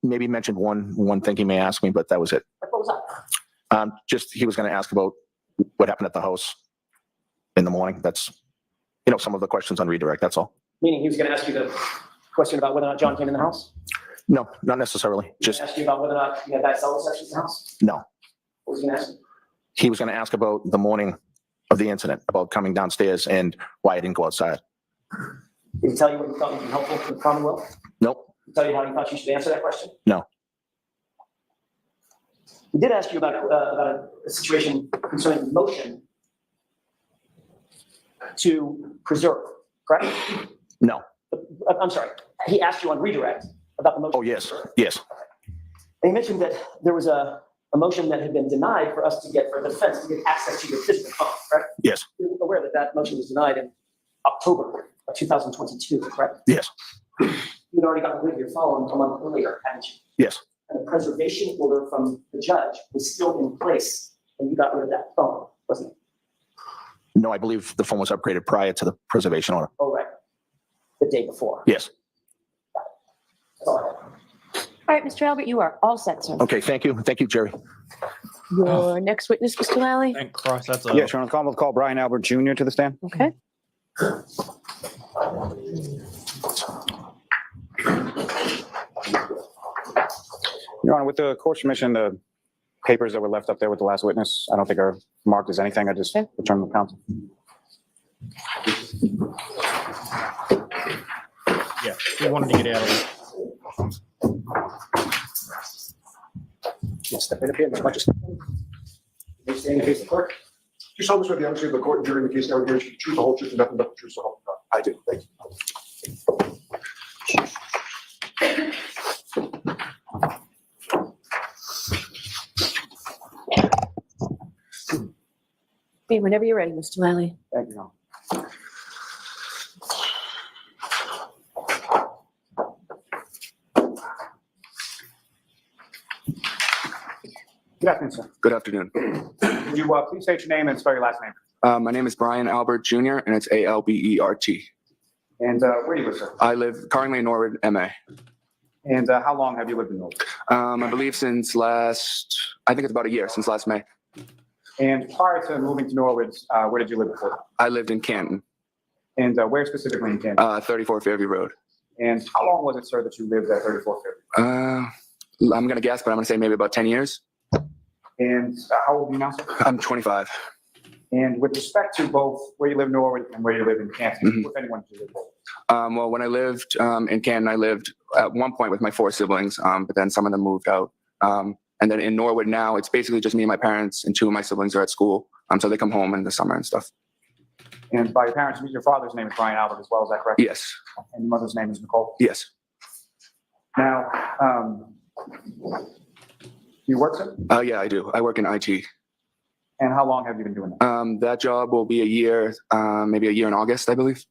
Maybe mentioned one thing he may ask me, but that was it.
What was that?
Just he was going to ask about what happened at the house in the morning. That's, some of the questions on redirect, that's all.
Meaning he was going to ask you the question about whether or not John came in the house?
No, not necessarily. Just,
Ask you about whether or not you had bad cell reception in the house?
no.
What was he going to ask you?
He was going to ask about the morning of the incident, about coming downstairs and why I didn't go outside.
Did he tell you what he thought would be helpful for the Commonwealth?
Nope,
Did he tell you how he thought you should answer that question?
no.
He did ask you about a situation concerning the motion to preserve, correct?
No.
I'm sorry. He asked you on redirect about the motion.
Oh, yes, yes.
And he mentioned that there was a motion that had been denied for us to get, for the defense to get access to your physical phone, correct?
Yes.
You're aware that that motion was denied in October of 2022, correct?
Yes.
You'd already gotten rid of your phone a month earlier, hadn't you?
Yes.
And the preservation order from the judge was still in place when you got rid of that phone, wasn't it?
No, I believe the phone was upgraded prior to the preservation order.
Oh, right. The day before.
Yes.
That's all I have.
All right, Mr. Albert, you are all set, sir.
Okay, thank you. Thank you, Jerry.
Your next witness, Mr. Lally?
Thank Christ, that's
Yes, Your Honor, the will call Brian Albert Jr. to the stand.
Okay.
Your Honor, with the court's permission, the papers that were left up there with the last witness, I don't think are marked as anything. I just returned them to counsel.
Yeah, he wanted to get out of it.
Step in here, Mr. Hutchison.
You stand in case of the clerk. You solemnly swear the honesty of the court during the case now here, the truth, the whole truth, and nothing but the truth, so help you God.
I do, thank you.
Okay, whenever you're ready, Mr. Lally.
Thank you, Your Honor. Good afternoon, sir.
Good afternoon.
Would you please state your name and spell your last name?
My name is Brian Albert Jr., and it's Albert.
And where do you live, sir?
I live currently in Norwood, MA.
And how long have you lived in Norwood?
I believe since I think it's about a year, since last May.
And prior to moving to Norwood, where did you live before?
I lived in Canton,
And where specifically in Canada?
34 Fairview Road.
And how long was it, sir, that you lived at 34 Fairview?
I'm going to guess, but I'm going to say maybe about 10 years.
And how old are you now, sir?
I'm 25.
And with respect to both where you live in Norwood and where you live in Canton, with anyone do you live with?
Well, when I lived in Canton, I lived at one point with my 4 siblings, but then some of them moved out. And then in Norwood now, it's basically just me and my parents, and 2 of my siblings are at school. So they come home in the summer and stuff.
And by your parents, your father's name is Brian Albert as well, is that correct?
Yes.
And your mother's name is Nicole?
Yes.
Now, you work, sir?
Yeah, I do. I work in IT.
And how long have you been doing that?
That job will be a year, maybe a year in August, I believe.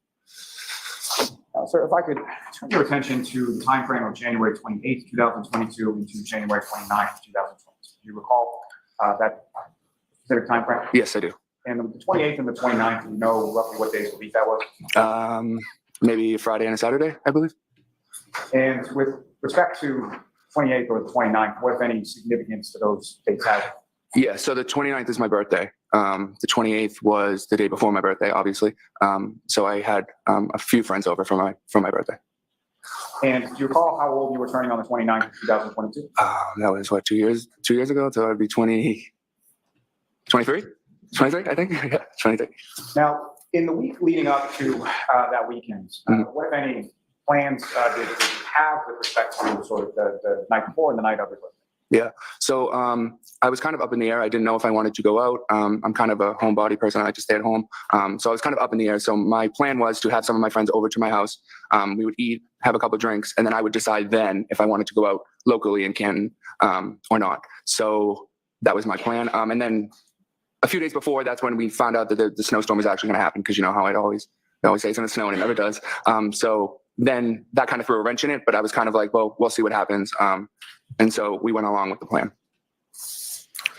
Sir, if I could turn your attention to the timeframe of January 28th, 2022 into January 29th, 2022. Do you recall that specific timeframe?
Yes, I do.
And the 28th and the 29th, do you know roughly what days of the week that was?
Maybe a Friday and a Saturday, I believe.
And with respect to 28th or the 29th, what, if any, significance do those dates have?
Yeah, so the 29th is my birthday. The 28th was the day before my birthday, obviously. So I had a few friends over for my birthday.
And do you recall how old you were turning on the 29th of 2022?
That was what, 2 years ago? So I'd be 23, I think. Yeah, 23.
Now, in the week leading up to that weekend, what, if any, plans did you have with respect to sort of the night before and the night of your birthday?
Yeah. So I was kind of up in the air. I didn't know if I wanted to go out. I'm kind of a homebody person. I like to stay at home. So I was kind of up in the air. So my plan was to have some of my friends over to my house. We would eat, have a couple of drinks, and then I would decide then if I wanted to go out locally in Canton or not. So that was my plan. And then a few days before, that's when we found out that the snowstorm was actually going to happen, because you know how they always say it's going to snow and it never does. So then that kind of threw a wrench in it, but I was kind of like, well, we'll see what happens. And so we went along with the plan.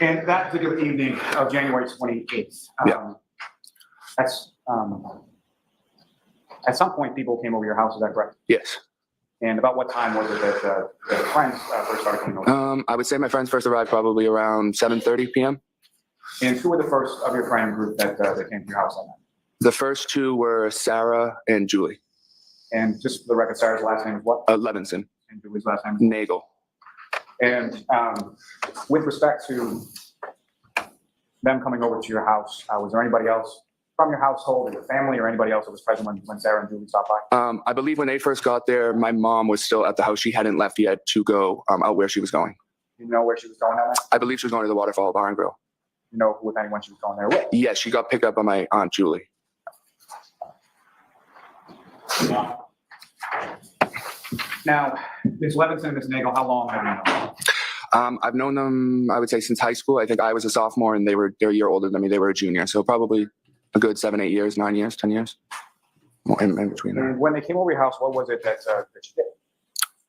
And that particular evening of January 28th, that's at some point people came over your house, is that correct?
Yes.
And about what time was it that the friends first started coming over?
I would say my friends first arrived probably around 7:30 p.m.
And who were the first of your friend group that came to your house that night?
The first two were Sarah and Julie.
And just for the record, Sarah's last name is what?
Levinson.
And Julie's last name is?
Nagel.
And with respect to them coming over to your house, was there anybody else from your household or your family or anybody else that was present when Sarah and Julie stopped by?
I believe when they first got there, my mom was still at the house. She hadn't left yet to go out where she was going.
You know where she was going that night?
I believe she was going to the Waterfall Bar and Grill.
You know who, if anyone, she was going there with?
Yes, she got picked up by my Aunt Julie.
Now, Ms. Levinson and Ms. Nagel, how long have you known them?
I've known them, I would say, since high school. I think I was a sophomore and they're a year older than me. They were a junior. So probably a good 7, 8 years, 9 years, 10 years. In between there.
And when they came over your house, what was it that you did?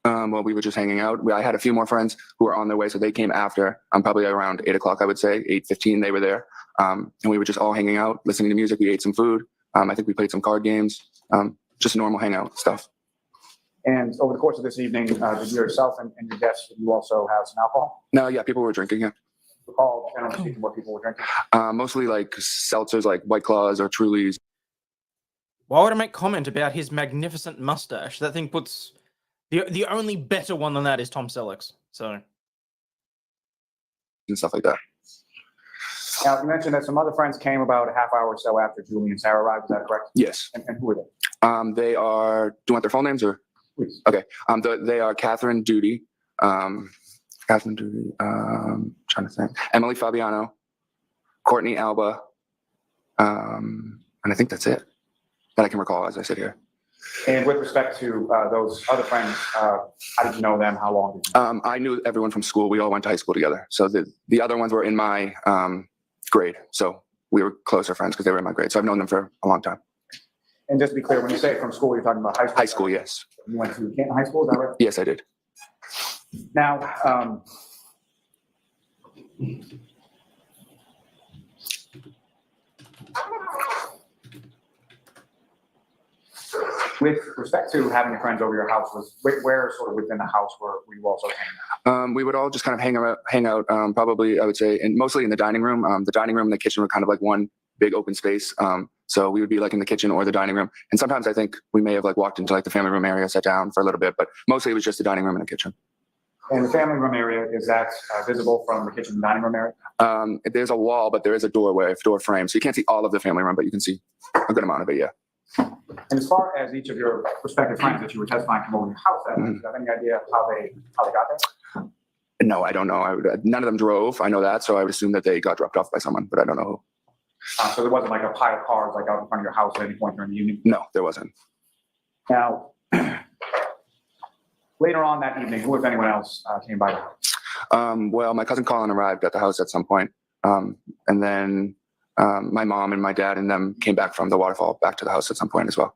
Well, we were just hanging out. I had a few more friends who were on their way, so they came after. Probably around 8 o'clock, I would say, 8:15. They were there, and we were just all hanging out, listening to music. We ate some food. I think we played some card games. Just normal hangout stuff.
And over the course of this evening, did yourself and your guests, did you also have some alcohol?
No, yeah, people were drinking. Yeah.
Recall, generally speaking, what people were drinking?
Mostly like seltzers, like White Claws or Trulies.
Why would I make comment about his magnificent mustache? That thing puts the only better one than that is Tom Selleck's. So
and stuff like that.
Now, you mentioned that some other friends came about a half hour or so after Julie and Sarah arrived. Is that correct?
Yes.
And who were they?
They are. Do you want their full names or?
Please.
Okay. They are Catherine Duty. Catherine Duty. Trying to think. Emily Fabiano. Courtney Alba. And I think that's it that I can recall as I sit here.
And with respect to those other friends, how did you know them? How long did you know them?
I knew everyone from school. We all went to high school together. So the other ones were in my grade. So we were closer friends because they were in my grade. So I've known them for a long time.
And just to be clear, when you say from school, you're talking about high school?
High school, yes.
You went to Canton High School, is that right?
Yes, I did.
Now, with respect to having your friends over your house, where sort of within the house were you also hanging out?
We would all just kind of hang out. Probably, I would say, and mostly in the dining room. The dining room and the kitchen were kind of like one big open space. So we would be like in the kitchen or the dining room. And sometimes I think we may have like walked into like the family room area, sat down for a little bit, but mostly it was just the dining room and the kitchen.
And the family room area, is that visible from the kitchen and dining room area?
There's a wall, but there is a doorway, door frame. So you can't see all of the family room, but you can see a good amount of it, yeah.
And as far as each of your prospective friends that you were testifying come over your house, do you have any idea how they got there?
No, I don't know. None of them drove. I know that. So I would assume that they got dropped off by someone, but I don't know who.
So there wasn't like a pile of cars like out in front of your house at any point during the evening?
No, there wasn't.
Now, later on that evening, who, if anyone else, came by the house?
Well, my cousin Colin arrived at the house at some point. And then my mom and my dad and them came back from the waterfall back to the house at some point as well.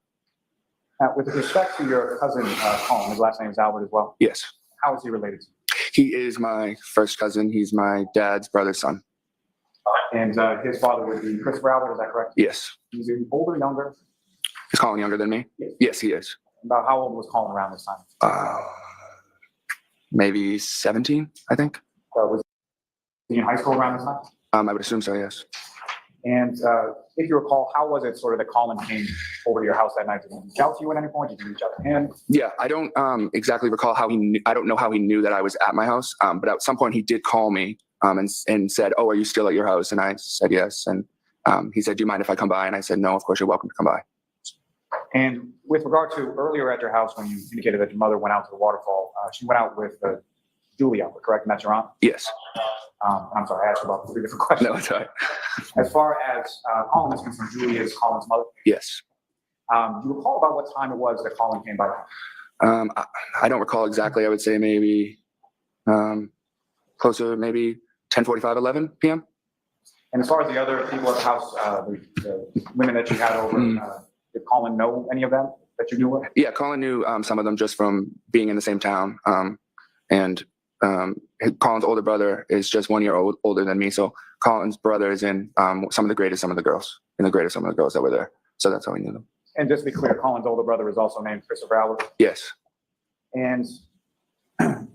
Now, with respect to your cousin, Colin, his last name is Albert as well.
Yes.
How is he related to you?
He is my first cousin. He's my dad's brother's son.
And his father would be Christopher Albert, is that correct?
Yes.
He's older, younger?
Is Colin younger than me?
Yes.
Yes, he is.
About how old was Colin around this time?
Maybe 17, I think.
Was he in high school around this time?
I would assume so, yes.
And if you recall, how was it sort of that Colin came over to your house that night? Did he reach out to you at any point? Did you reach out to him?
Yeah, I don't exactly recall how he knew, I don't know how he knew that I was at my house, but at some point he did call me and said, "Oh, are you still at your house?" And I said yes. And he said, "Do you mind if I come by?" And I said, "No, of course you're welcome to come by."
And with regard to earlier at your house, when you indicated that your mother went out to the waterfall, she went out with Julie Albert, correct? And that's your aunt?
Yes.
I'm sorry, I asked you about 3 different questions.
No, it's all right.
As far as Colin is concerned, Julie is Colin's mother.
Yes.
Do you recall about what time it was that Colin came by?
I don't recall exactly. I would say maybe closer, maybe 10:45, 11 p.m.
And as far as the other people at the house, the women that you had over, did Colin know any of them that you knew with?
Yeah, Colin knew some of them just from being in the same town. And Colin's older brother is just 1 year older than me. So Colin's brother is in some of the greatest, some of the girls, in the greatest, some of the girls that were there. So that's how we knew them.
And just to be clear, Colin's older brother is also named Christopher Albert.
Yes.
And now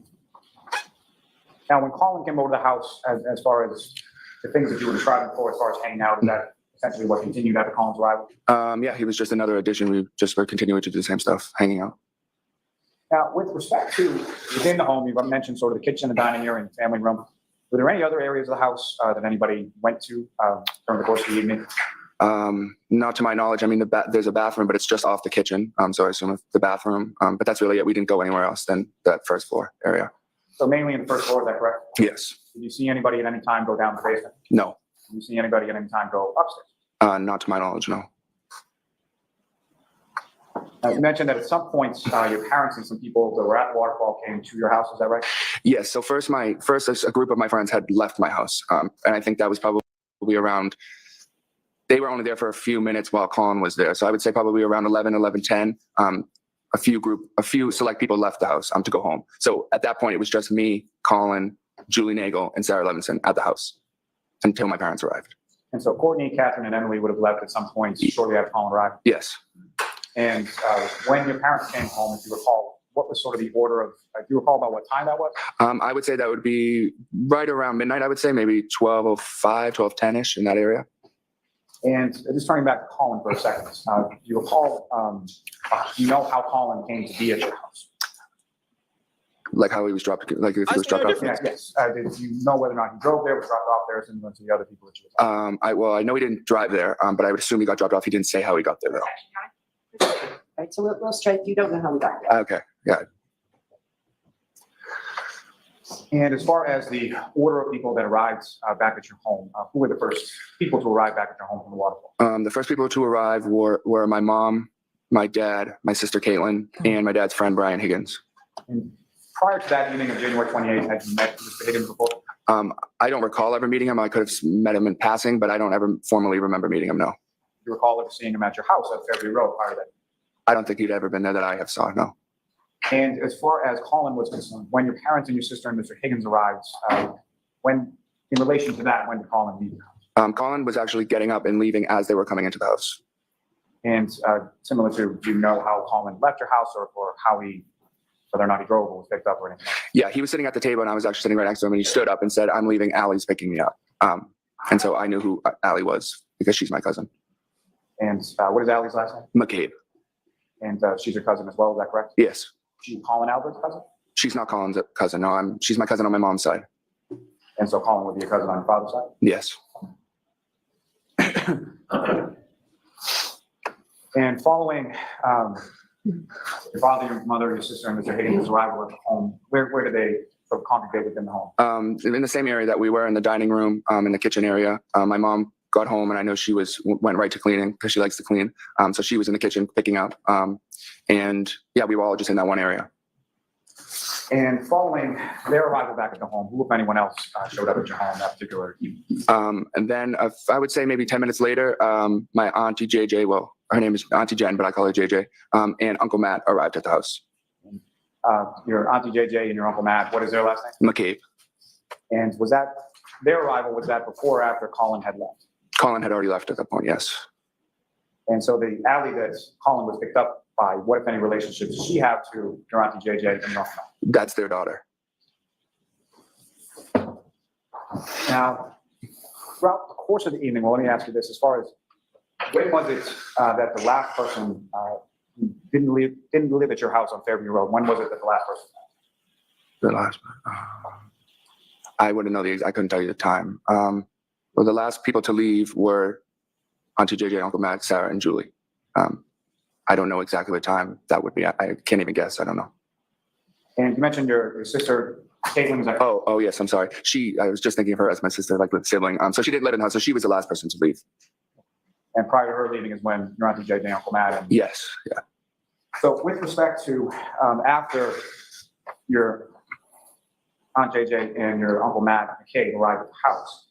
when Colin came over to the house, as far as the things that you were describing before, as far as hanging out, is that essentially what continued after Colin's arrival?
Yeah, he was just another addition. We just were continuing to do the same stuff, hanging out.
Now, with respect to within the home, you've mentioned sort of the kitchen, the dining area, and family room. Were there any other areas of the house that anybody went to during the course of the evening?
Not to my knowledge. I mean, there's a bathroom, but it's just off the kitchen. So I assume it's the bathroom. But that's really it. We didn't go anywhere else than that first floor area.
So mainly in the first floor, is that correct?
Yes.
Did you see anybody at any time go down the basement?
No.
Did you see anybody at any time go upstairs?
Not to my knowledge, no.
You mentioned that at some points, your parents and some people that were at the waterfall came to your house. Is that right?
Yes. So first a group of my friends had left my house. And I think that was probably around, they were only there for a few minutes while Colin was there. So I would say probably around 11:10, a few select people left the house to go home. So at that point, it was just me, Colin, Julie Nagel, and Sarah Levinson at the house until my parents arrived.
And so Courtney, Catherine, and Emily would have left at some point shortly after Colin arrived?
Yes.
And when your parents came home, if you recall, what was sort of the order of, do you recall about what time that was?
I would say that would be right around midnight, I would say, maybe 12:05, 12:10-ish in that area.
And just turning back to Colin for a second, do you recall, do you know how Colin came to be at your house?
Like how he was dropped, like if he was dropped off?
Yes. Did you know whether or not he drove there, was dropped off there, similar to the other people that you were
I know he didn't drive there, but I would assume he got dropped off. He didn't say how he got there, though.
Right, so we'll strike, you don't know how we got there.
Okay, yeah.
And as far as the order of people that arrived back at your home, who were the first people to arrive back at your home from the waterfall?
The first people to arrive were my mom, my dad, my sister Caitlin, and my dad's friend Brian Higgins.
And prior to that evening of January 28th, had you met Mr. Higgins before?
I don't recall ever meeting him. I could have met him in passing, but I don't ever formally remember meeting him, no.
Do you recall ever seeing him at your house at Fairview Road prior to that?
I don't think he'd ever been there that I have saw, no.
And as far as Colin was concerned, when your parents and your sister and Mr. Higgins arrived, in relation to that, when did Colin leave the house?
Colin was actually getting up and leaving as they were coming into the house.
And similar to, do you know how Colin left your house or how whether or not he drove or was picked up or anything?
Yeah, he was sitting at the table and I was actually sitting right next to him and he stood up and said, "I'm leaving, Allie's picking me up." And so I knew who Allie was because she's my cousin.
And what is Allie's last name?
McCabe.
And she's your cousin as well, is that correct?
Yes.
She's Colin Albert's cousin?
She's not Colin's cousin. No, she's my cousin on my mom's side.
And so Colin would be your cousin on your father's side?
Yes.
And following your father, your mother, your sister, and Mr. Higgins' arrival at the home, where did they sort of congregate within the home?
In the same area that we were, in the dining room, in the kitchen area. My mom got home and I know she went right to cleaning because she likes to clean. So she was in the kitchen picking up. And yeah, we were all just in that one area.
And following their arrival back at the home, who, if anyone else, showed up at your home that particular evening?
And then I would say maybe 10 minutes later, my auntie JJ, well, her name is Auntie Jen, but I call her JJ, and Uncle Matt arrived at the house.
Your Auntie JJ and your Uncle Matt, what is their last name?
McCabe.
And was that, their arrival, was that before or after Colin had left?
Colin had already left at that point, yes.
And so the alley that Colin was picked up by, what if any relationships does she have to your Auntie JJ and your Uncle Matt?
That's their daughter.
Now, throughout the course of the evening, well, let me ask you this, as far as when was it that the last person who didn't live at your house on Fairview Road, when was it that the last person died?
The last, I wouldn't know I couldn't tell you the time. Well, the last people to leave were Auntie JJ, Uncle Matt, Sarah, and Julie. I don't know exactly what time that would be. I can't even guess. I don't know.
And you mentioned your sister, Caitlin, was that?
Oh, yes. I'm sorry. I was just thinking of her as my sister, like with sibling. So she did live in the house. So she was the last person to leave.
And prior to her leaving is when your Auntie JJ and Uncle Matt. And
yes. Yeah.
so with respect to after your Aunt JJ and your Uncle Matt McCabe arrived at the house,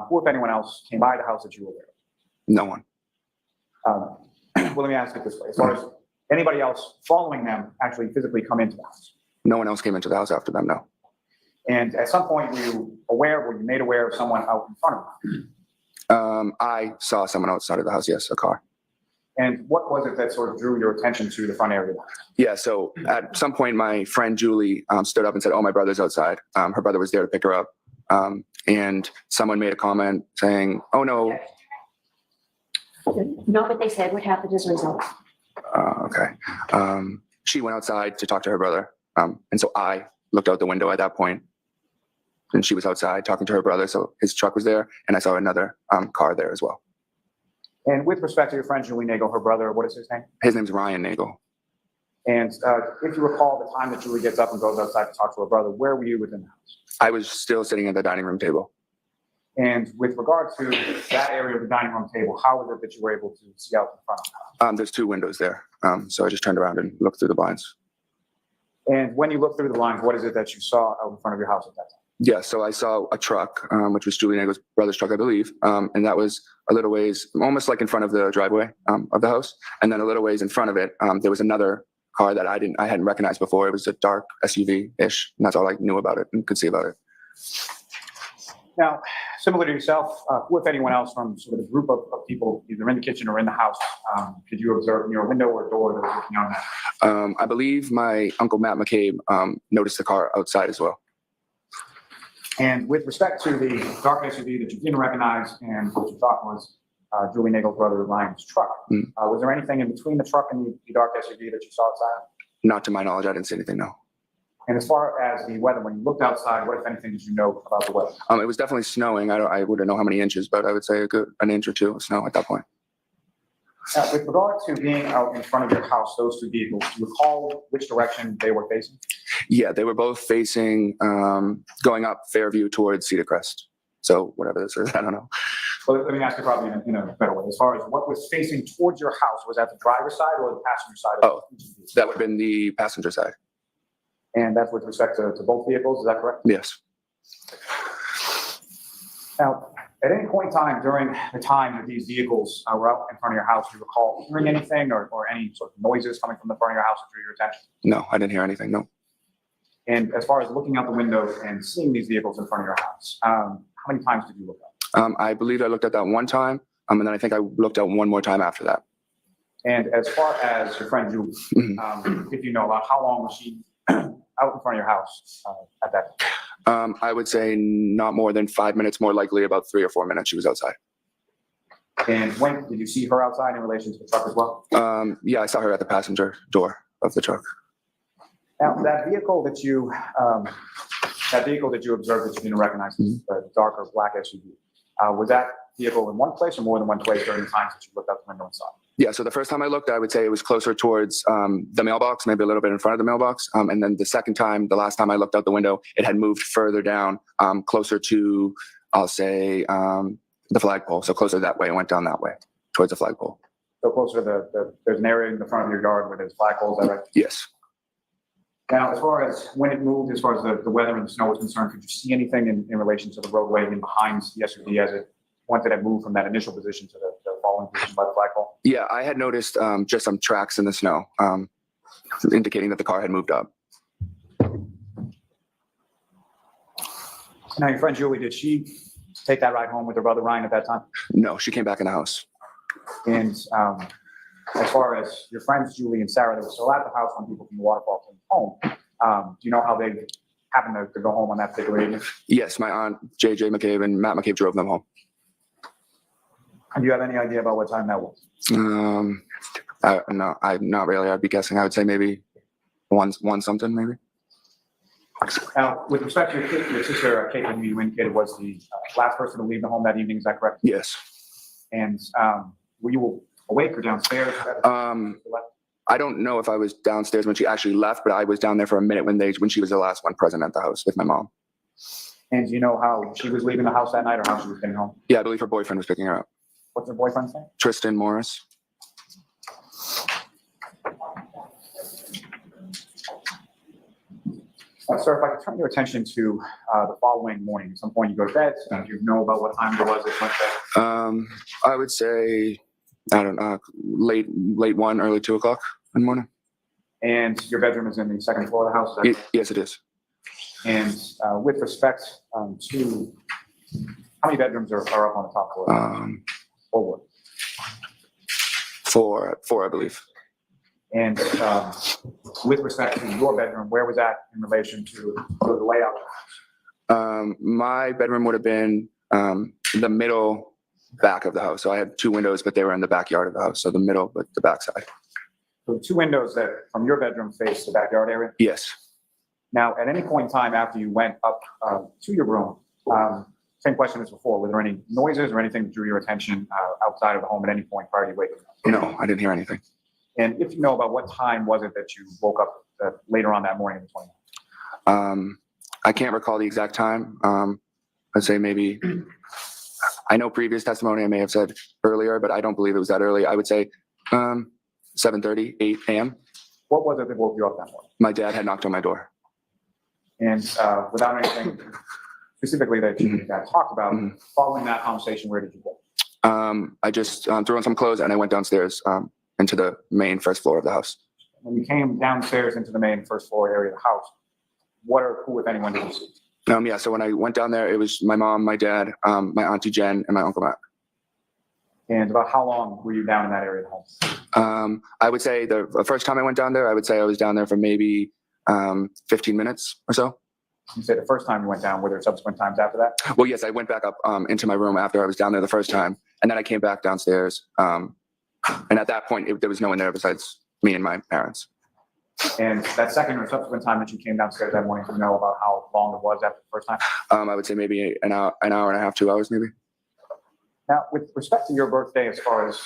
who, if anyone else, came by the house that you were aware of?
No one.
Well, let me ask it this way. As far as anybody else following them actually physically come into the house?
No one else came into the house after them, no.
And at some point, were you made aware of someone out in front of you?
I saw someone outside of the house, yes, a car.
And what was it that sort of drew your attention to the front area of the house?
Yeah, so at some point, my friend Julie stood up and said, "Oh, my brother's outside." Her brother was there to pick her up. And someone made a comment saying, "Oh, no."
Not what they said. What happened as a result?
Okay. She went outside to talk to her brother. And so I looked out the window at that point, and she was outside talking to her brother. So his truck was there, and I saw another car there as well.
And with respect to your friend Julie Nagel, her brother, what is his name?
His name's Ryan Nagel.
And if you recall the time that Julie gets up and goes outside to talk to her brother, where were you within the house?
I was still sitting at the dining room table.
And with regard to that area of the dining room table, how was it that you were able to see out the front of the house?
There's two windows there. So I just turned around and looked through the blinds.
And when you looked through the blinds, what is it that you saw out in front of your house at that time?
Yeah, so I saw a truck, which was Julie Nagel's brother's truck, I believe. And that was a little ways, almost like in front of the driveway of the house. And then a little ways in front of it, there was another car that I hadn't recognized before. It was a dark SUV-ish, and that's all I knew about it and could see about it.
Now, similar to yourself, who, if anyone else from sort of the group of people, either in the kitchen or in the house, could you observe near a window or door that was looking on that?
I believe my Uncle Matt McCabe noticed the car outside as well.
And with respect to the dark SUV that you didn't recognize and what you thought was Julie Nagel's brother Ryan's truck, was there anything in between the truck and the dark SUV that you saw outside?
Not to my knowledge, I didn't see anything, no.
And as far as the weather, when you looked outside, what, if anything, did you know about the weather?
It was definitely snowing. I wouldn't know how many inches, but I would say an inch or two of snow at that point.
With regard to being out in front of your house, those two vehicles, do you recall which direction they were facing?
Yeah, they were both facing, going up Fairview towards Cedar Crest. So whatever this is, I don't know.
Well, let me ask you probably in a better way. As far as what was facing towards your house, was that the driver's side or the passenger side?
Oh, that would have been the passenger side.
And that's with respect to both vehicles, is that correct?
Yes.
Now, at any point in time during the time that these vehicles were out in front of your house, do you recall hearing anything or any sort of noises coming from the front of your house that drew your attention?
No, I didn't hear anything, no.
And as far as looking out the window and seeing these vehicles in front of your house, how many times did you look up?
I believe I looked at that one time, and then I think I looked at one more time after that.
And as far as your friend Julie, if you know about how long was she out in front of your house at that time?
I would say not more than 5 minutes, more likely about 3 or 4 minutes she was outside.
And when did you see her outside in relation to the truck as well?
Yeah, I saw her at the passenger door of the truck.
Now, that vehicle that you observed that you didn't recognize, the darker black SUV, was that vehicle in one place or more than one place during the times that you looked out the window and saw it?
Yeah, so the first time I looked, I would say it was closer towards the mailbox, maybe a little bit in front of the mailbox. And then the second time, the last time I looked out the window, it had moved further down, closer to, I'll say, the flagpole. So closer that way, it went down that way, towards the flagpole.
So closer to there's an area in the front of your yard where there's flagpoles, is that right?
Yes.
Now, as far as when it moved, as far as the weather and the snow was concerned, could you see anything in relation to the roadway and behind the SUV as it once it had moved from that initial position to the following position by the flagpole?
Yeah, I had noticed just some tracks in the snow, indicating that the car had moved up.
Now, your friend Julie, did she take that ride home with her brother Ryan at that time?
No, she came back in the house.
And as far as your friends Julie and Sarah, they were still at the house when people from the waterfall came home. Do you know how they happened to go home on that particular evening?
Yes, my aunt JJ McCabe and Matt McCabe drove them home.
And do you have any idea about what time that was?
No, I'm not really. I'd be guessing. I would say maybe one something, maybe.
Now, with respect to your sister, Caitlin, who you indicated was the last person to leave the home that evening, is that correct?
Yes.
And were you awake or downstairs?
I don't know if I was downstairs when she actually left, but I was down there for a minute when she was the last one present at the house with my mom.
And do you know how she was leaving the house that night or how she was getting home?
Yeah, I believe her boyfriend was picking her up.
What's her boyfriend's name?
Tristan Morris.
Sir, if I could turn your attention to the following morning. At some point you go to bed. Do you know about what time it was that you went to bed?
I would say, I don't know, late 1, early 2 o'clock in the morning.
And your bedroom is in the second floor of the house? Is that correct?
Yes, it is.
And with respect to how many bedrooms are up on the top floor? Or what?
4, I believe.
And with respect to your bedroom, where was that in relation to the layout of the house?
My bedroom would have been the middle back of the house. So I had 2 windows, but they were in the backyard of the house. So the middle, but the back side.
So 2 windows that from your bedroom face the backyard area?
Yes.
Now, at any point in time after you went up to your room, same question as before, were there any noises or anything that drew your attention outside of the home at any point prior to you waking up?
No, I didn't hear anything.
And if you know about what time was it that you woke up later on that morning of the 29th?
I can't recall the exact time. I'd say maybe, I know previous testimony I may have said earlier, but I don't believe it was that early. I would say 7:30, 8 a.m.
What was it that woke you up that morning?
My dad had knocked on my door.
And without anything specifically that you guys talked about, following that conversation, where did you go?
I just threw on some clothes and I went downstairs into the main first floor of the house.
When you came downstairs into the main first floor area of the house, who, if anyone, did you see?
Yeah, so when I went down there, it was my mom, my dad, my auntie Jen, and my uncle Matt.
And about how long were you down in that area of the home?
I would say the first time I went down there, I would say I was down there for maybe 15 minutes or so.
You said the first time you went down, were there subsequent times after that?
Well, yes, I went back up into my room after I was down there the first time, and then I came back downstairs. And at that point, there was no one there besides me and my parents.
And that second or subsequent time that you came downstairs that morning, do you know about how long it was after the first time?
I would say maybe an hour and a half, 2 hours maybe.
Now, with respect to your birthday, as far as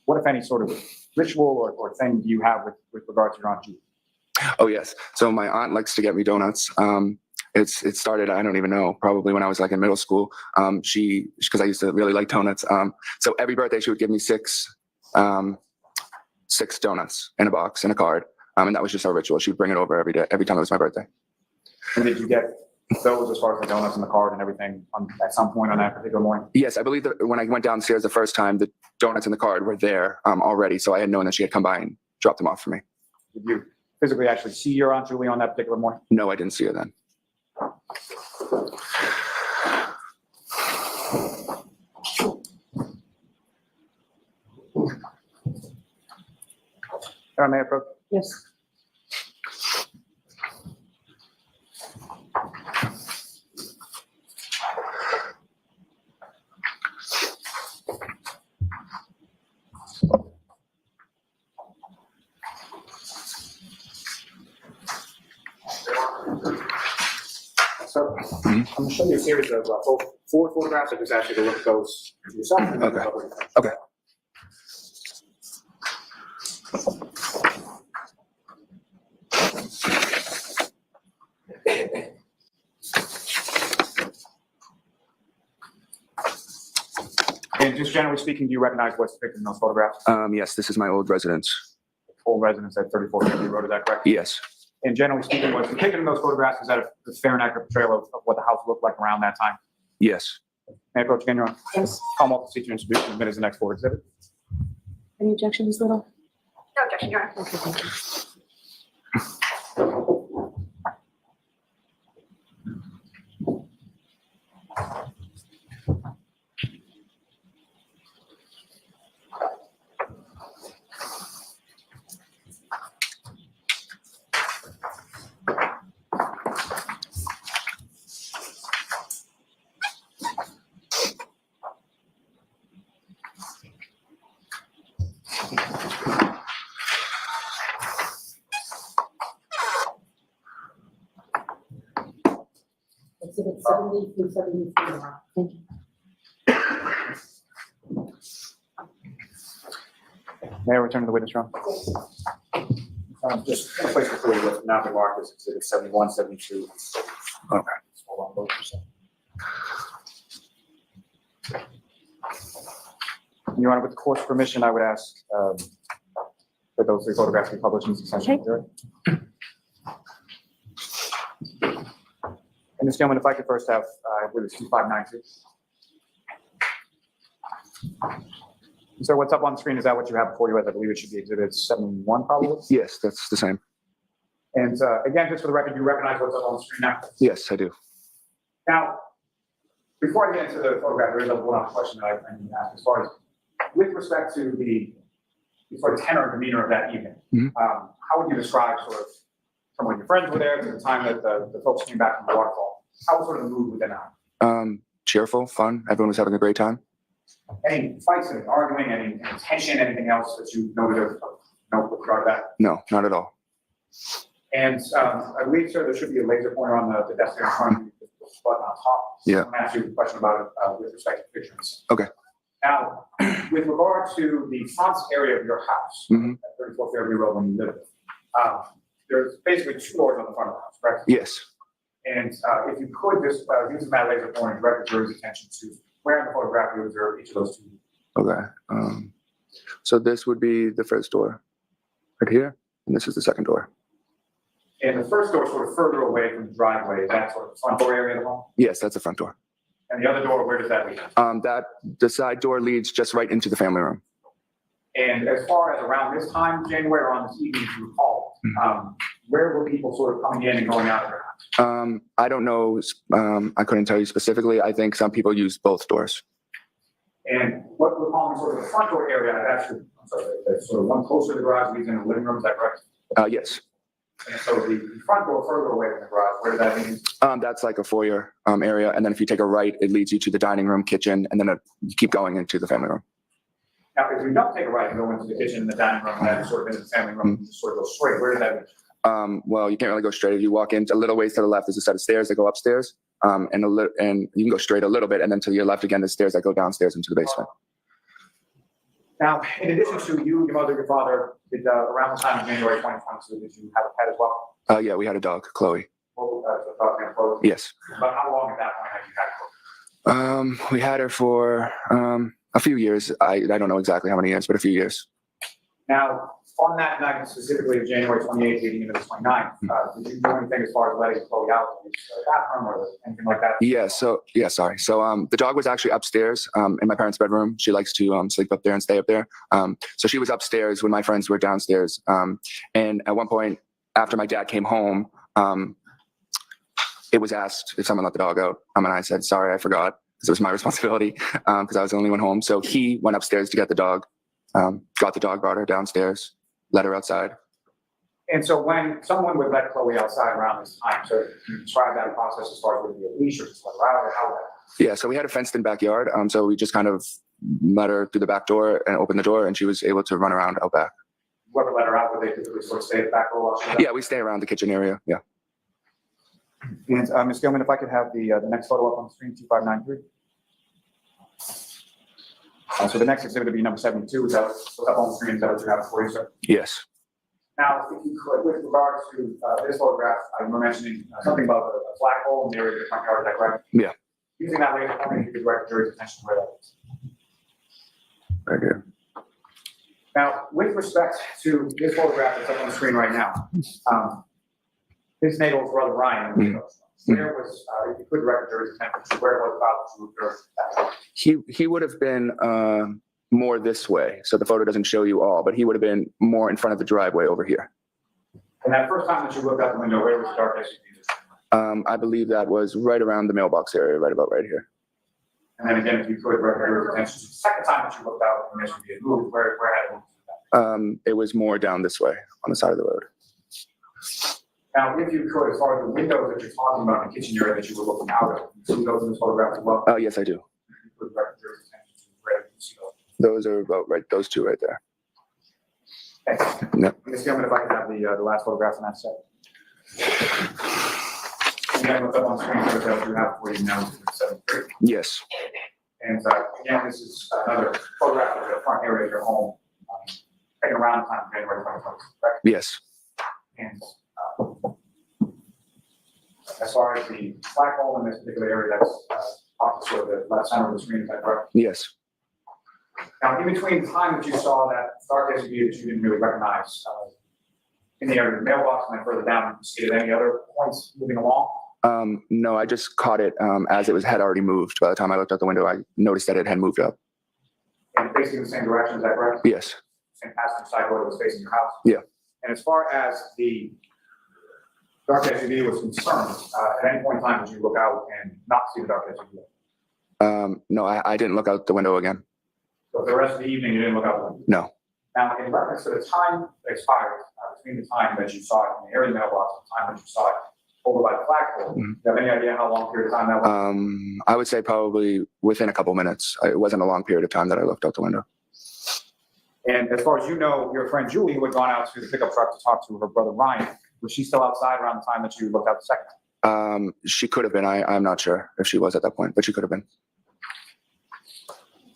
what, if any, sort of ritual or thing do you have with regard to your Aunt Julie?
Oh, yes. So my aunt likes to get me donuts. It started, I don't even know, probably when I was like in middle school. Because I used to really like donuts. So every birthday she would give me 6 donuts in a box, in a card. And that was just our ritual. She would bring it over every day, every time it was my birthday.
And did you get those as far as the donuts and the card and everything at some point on that particular morning?
Yes, I believe that when I went downstairs the first time, the donuts and the card were there already. So I had known that she had come by and dropped them off for me.
Did you physically actually see your Aunt Julie on that particular morning?
No, I didn't see her then.
May I approach?
Yes.
So I'm going to show you a series of 4 photographs. I just asked you to look at those yourself. And
Okay. Okay.
And just generally speaking, do you recognize what's depicted in those photographs?
Yes, this is my old residence.
Full residence at 3450 Road, is that correct?
Yes.
And generally speaking, what's depicted in those photographs, is that a fair and accurate portrayal of what the house looked like around that time?
Yes.
May I approach again, Your Honor?
Yes.
Commonwealth will seek to introduce and admit as the next board exhibit.
Any objection, Ms. Little?
No objection, Your Honor.
Okay, thank you.
Exhibit 70 through 74.
Thank you.
May I return to the witness room?
Just a place before you, what's now been marked as exhibit 71, 72.
Okay.
Hold on, both for a second.
Your Honor, with the court's permission, I would ask that those three photographs be published in succession.
Okay.
And Ms. Gilman, if I could first have, I believe it's 2592. Sir, what's up on the screen? Is that what you have before you? As I believe it should be exhibit 71, probably.
Yes, that's the same.
And again, just for the record, you recognize what's up on the screen now?
Yes, I do.
Now, before I get into the photograph, there is one other question that I need to ask as far as with respect to the sort of tenor and demeanor of that evening.
Mhm.
How would you describe sort of from when your friends were there to the time that the folks came back from the waterfall? How was sort of the mood within that?
Cheerful, fun. Everyone was having a great time.
Any fights, any arguing, any tension, anything else that you noted of note with regard to that?
No, not at all.
And I believe, sir, there should be a laser pointer on the desk there in front of you, with the button on top.
Yeah.
I'm going to ask you a question about it with respect to pictures.
Okay.
Now, with regard to the front area of your house,
Mhm.
at 34 Fairview Road when you live there, there's basically two doors on the front of the house, correct?
Yes.
And if you could just use that laser pointer and direct the jury's attention to where in the photograph you observe each of those two.
Okay. So this would be the first door right here, and this is the second door.
And the first door is sort of further away from the driveway. Is that sort of the front door area of the home?
Yes, that's the front door.
And the other door, where does that lead?
The side door leads just right into the family room.
And as far as around this time, January, or on this evening, if you recall, where were people sort of coming in and going out of their house?
I don't know. I couldn't tell you specifically. I think some people use both doors.
And what we're calling sort of the front door area, actually, I'm sorry, that's sort of one closer to the garage leads into the living room, is that correct?
Yes.
And so the front door further away from the garage, where does that lead?
That's like a foyer area, and then if you take a right, it leads you to the dining room, kitchen, and then you keep going into the family room.
Now, if you don't take a right and go into the kitchen and the dining room, and then sort of into the family room, you just sort of go straight, where does that lead?
Well, you can't really go straight. If you walk in a little ways to the left, there's a set of stairs that go upstairs, and you can go straight a little bit, and then to your left again, there's stairs that go downstairs into the basement.
Now, in addition to you, your mother, your father, did around the time of January 2022, did you have a pet as well?
Yeah, we had a dog, Chloe.
Well, the dog named Chloe?
Yes.
But how long at that point have you had Chloe?
We had her for a few years. I don't know exactly how many years, but a few years.
Now, on that night, specifically January 28th, leading into the 29th, did you do anything as far as letting Chloe out of the bathroom or anything like that?
Sorry. So the dog was actually upstairs in my parents' bedroom. She likes to sleep up there and stay up there. So she was upstairs when my friends were downstairs. And at one point, after my dad came home, it was asked if someone let the dog out. And I said, sorry, I forgot, because it was my responsibility, because I was the only one home. So he went upstairs to get the dog, got the dog, brought her downstairs, let her outside.
And so when someone would let Chloe outside around this time, so can you describe that process as far as would it be a leash or just let her out, or how would that?
Yeah, so we had a fenced-in backyard. So we just kind of let her through the back door and open the door, and she was able to run around out back.
Whoever let her out, would they typically sort of stay at the back door?
Yeah, we stay around the kitchen area. Yeah.
And Ms. Gilman, if I could have the next photo up on the screen, 2593. So the next exhibit would be number 72. Is that what's up on the screen? Is that what you have for you, sir?
Yes.
Now, if you could, with regards to this photograph, you were mentioning something about a flagpole in the area of the front yard, is that correct?
Yeah.
Using that laser pointer, you could direct the jury's attention where that is.
Right here.
Now, with respect to this photograph that's up on the screen right now, this Nagel's brother Ryan, Where was, if you could direct jury's attention to where was Bob during that time?
He would have been more this way, so the photo doesn't show you all, but he would have been more in front of the driveway over here.
And that first time that you looked out the window, where was the dark SUV?
I believe that was right around the mailbox area, right about right here.
And then again, if you could direct jury's attention to the second time that you looked out and the SUV had moved, where had it moved?
It was more down this way on the side of the road.
Now, if you could, as far as the windows that you're talking about in the kitchen area that you were looking out of, you see those in this photograph as well?
Yes, I do.
If you could direct jury's attention to where you see those.
Those are about right, those two right there.
Thanks.
Yep.
Ms. Gilman, if I could have the last photograph on that set. Again, what's up on screen for that you have for you now is 7-3.
Yes.
And again, this is another photograph of the front area of your home, taken around the time of January 2020, correct?
Yes.
And as far as the black hole in this particular area, that's off the sort of the left center of the screen, is that correct?
Yes.
Now, in between the time that you saw that dark SUV that you didn't really recognize, in the area of the mailbox and then further down, did you see it at any other points moving along?
No, I just caught it as it had already moved. By the time I looked out the window, I noticed that it had moved up.
And facing the same direction, is that correct?
Yes.
Same passenger side door that was facing your house?
Yeah.
And as far as the dark SUV was concerned, at any point in time did you look out and not see the dark SUV?
No, I didn't look out the window again.
So for the rest of the evening, you didn't look out the window?
No.
Now, in reference to the time that expired, between the time that you saw it in the area mailbox and the time that you saw it over by the flagpole, do you have any idea how long period of time that was?
I would say probably within a couple minutes. It wasn't a long period of time that I looked out the window.
And as far as you know, your friend Julie, who had gone out to the pickup truck to talk to her brother Ryan, was she still outside around the time that you looked out the second time?
She could have been. I'm not sure if she was at that point, but she could have been.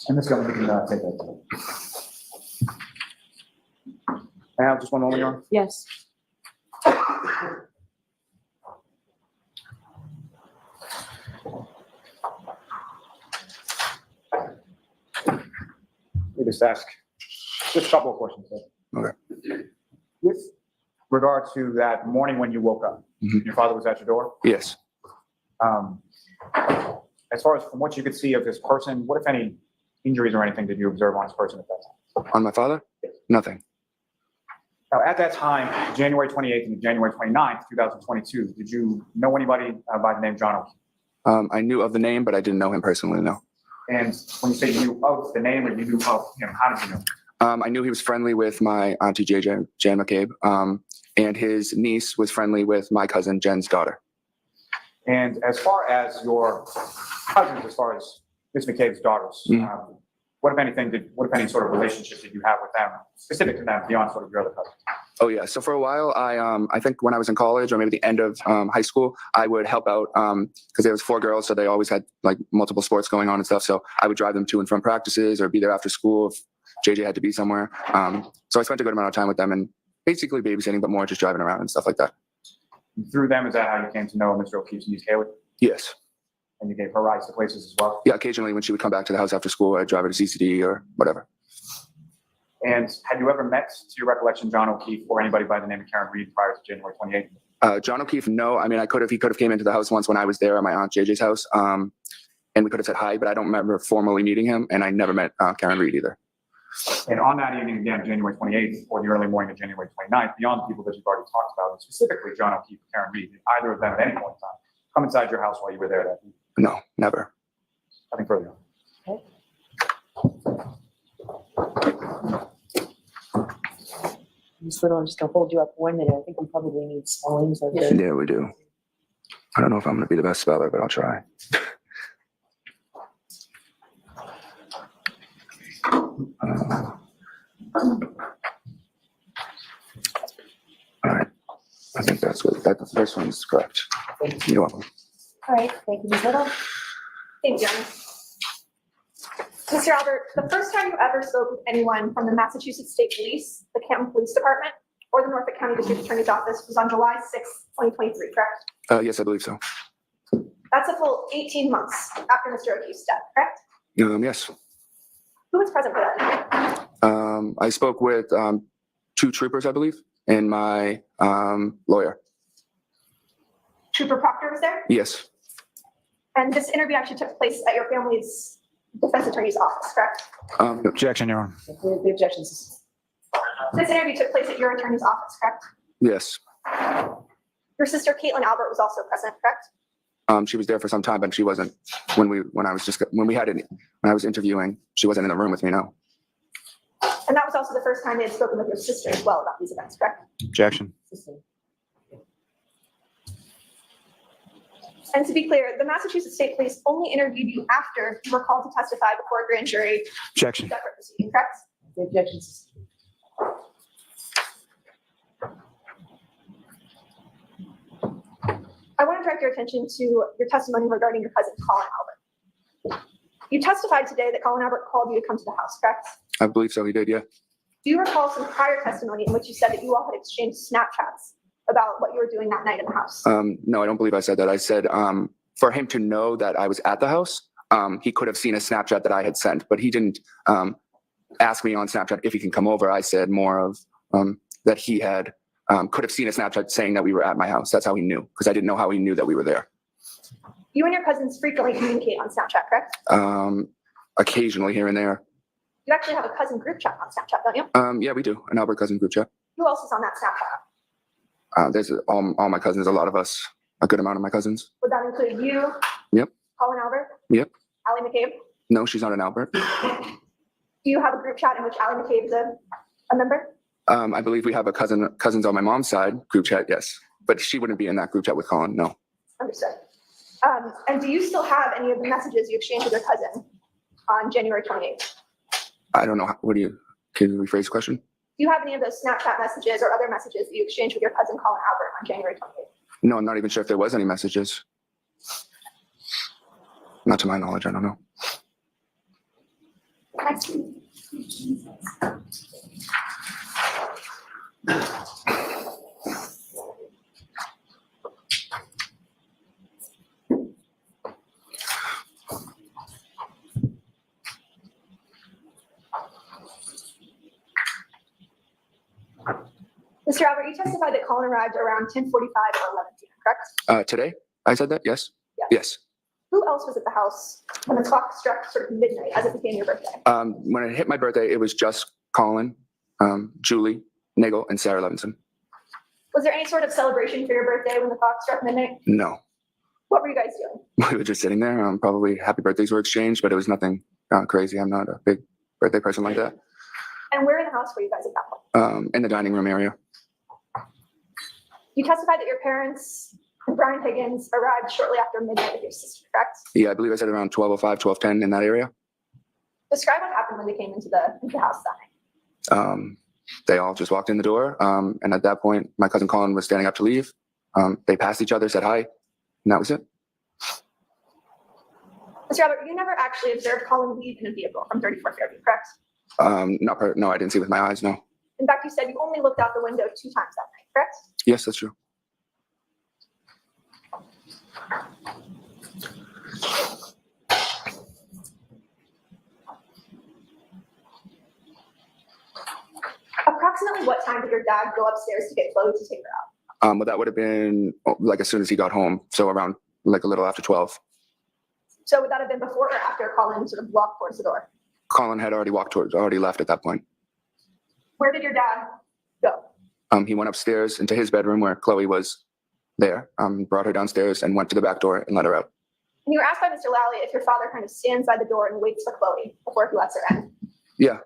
And this guy, we can take that. I have just one moment, Your Honor.
Yes.
Let me just ask just a couple of questions.
Okay.
With regard to that morning when you woke up, your father was at your door?
Yes.
As far as from what you could see of this person, what, if any, injuries or anything did you observe on this person at that time?
On my father? Nothing.
Now, at that time, January 28th and January 29th, 2022, did you know anybody by the name John O'Keefe?
I knew of the name, but I didn't know him personally, no.
And when you say you knew of the name or you knew of him, how did you know?
I knew he was friendly with my auntie Jan McCabe, and his niece was friendly with my cousin Jen's daughter.
And as far as your cousins, as far as Miss McCabe's daughters, what if any sort of relationship did you have with them, specific to them, beyond sort of your other cousins?
Oh yeah. So for a while, I think when I was in college or maybe the end of high school, I would help out because there was 4 girls, so they always had like multiple sports going on and stuff. So I would drive them to and from practices or be there after school if JJ had to be somewhere. So I spent a good amount of time with them and basically babysitting, but more just driving around and stuff like that.
And through them, is that how you came to know Mr. O'Keefe's niece Kaylee?
Yes.
And you gave her rides to places as well?
Yeah, occasionally when she would come back to the house after school, I'd drive her to CCD or whatever.
And had you ever met, to your recollection, John O'Keefe or anybody by the name of Karen Reed prior to January 28th?
John O'Keefe, no. I mean, he could have came into the house once when I was there at my aunt JJ's house, and we could have said hi, but I don't remember formally meeting him, and I never met Karen Reed either.
And on that evening, again, January 28th or the early morning of January 29th, beyond the people that you've already talked about, and specifically John O'Keefe and Karen Reed, did either of them at any point in time come inside your house while you were there that evening?
No, never.
Nothing further.
I'm just gonna hold you up 1 minute. I think we probably need spellings of the.
Yeah, we do. I don't know if I'm going to be the best speller, but I'll try. All right. I think that's good. The first one is correct. You're welcome.
All right, thank you, Ms. Little. Thank you. Mr. Albert, the first time you ever spoke with anyone from the Massachusetts State Police, the Canton Police Department, or the Norfolk County District Attorney's Office was on July 6, 2023, correct?
Yes, I believe so.
That's a full 18 months after Mr. O'Keefe's death, correct?
Yes.
Who was present for that?
I spoke with 2 troopers, I believe, and my lawyer.
Trooper Proctor was there?
Yes.
And this interview actually took place at your family's defense attorney's office, correct?
Objection, Your Honor.
The objections.
This interview took place at your attorney's office, correct?
Yes.
Your sister Caitlin Albert was also present, correct?
She was there for some time, but she wasn't when I was interviewing. She wasn't in the room with me. No.
And that was also the first time they had spoken with your sister as well about these events, correct?
Objection.
And to be clear, the Massachusetts State Police only interviewed you after you were called to testify before a grand jury.
Objection.
Separate proceeding, correct?
The objections.
I want to direct your attention to your testimony regarding your cousin, Colin Albert. You testified today that Colin Albert called you to come to the house, correct?
I believe so. He did. Yeah.
Do you recall some prior testimony in which you said that you all had exchanged Snapchats about what you were doing that night in the house?
No, I don't believe I said that. I said for him to know that I was at the house, he could have seen a Snapchat that I had sent, but he didn't ask me on Snapchat if he can come over. I said more of that he had could have seen a Snapchat saying that we were at my house. That's how he knew, because I didn't know how he knew that we were there.
You and your cousins frequently communicate on Snapchat, correct?
Occasionally here and there.
You actually have a cousin group chat on Snapchat, don't you?
Yeah, we do. An Albert cousin group chat.
Who else is on that Snapchat?
There's all my cousins, a lot of us, a good amount of my cousins.
Would that include you?
Yep.
Colin Albert?
Yep.
Allie McCabe?
No, she's not an Albert.
Do you have a group chat in which Allie McCabe is a member?
I believe we have a cousins on my mom's side group chat, yes. But she wouldn't be in that group chat with Colin, no.
Understood. And do you still have any of the messages you exchanged with your cousin on January 28th?
I don't know. Can you rephrase the question?
Do you have any of those Snapchat messages or other messages that you exchanged with your cousin Colin Albert on January 28th?
No, I'm not even sure if there was any messages. Not to my knowledge, I don't know.
Mr. Albert, you testified that Colin arrived around 10:45 or 11 p.m., correct?
Today? I said that? Yes?
Yes.
Yes.
Who else was at the house when the clock struck sort of midnight as it became your birthday?
When it hit my birthday, it was just Colin, Julie, Nagel, and Sarah Levinson.
Was there any sort of celebration for your birthday when the clock struck midnight?
No.
What were you guys doing?
We were just sitting there. Probably happy birthdays were exchanged, but it was nothing crazy. I'm not a big birthday person like that.
And where in the house were you guys at that point?
In the dining room area.
You testified that your parents and Brian Higgins arrived shortly after midnight with your sister, correct?
Yeah, I believe I said around 12:05, 12:10 in that area.
Describe what happened when they came into the house that night.
They all just walked in the door. And at that point, my cousin Colin was standing up to leave. They passed each other, said hi, and that was it.
Mr. Albert, you never actually observed Colin leave in a vehicle from 34 Fairview, correct?
No, I didn't see with my eyes, no.
In fact, you said you only looked out the window 2 times that night, correct?
Yes, that's true.
Approximately what time did your dad go upstairs to get clothes to take her out?
Well, that would have been like as soon as he got home. So around like a little after 12.
So would that have been before or after Colin sort of walked towards the door?
Colin had already left at that point.
Where did your dad go?
He went upstairs into his bedroom where Chloe was there, brought her downstairs and went to the back door and let her out.
And you were asked by Mr. Lally if your father kind of stands by the door and waits for Chloe before he lets her in.
Yeah.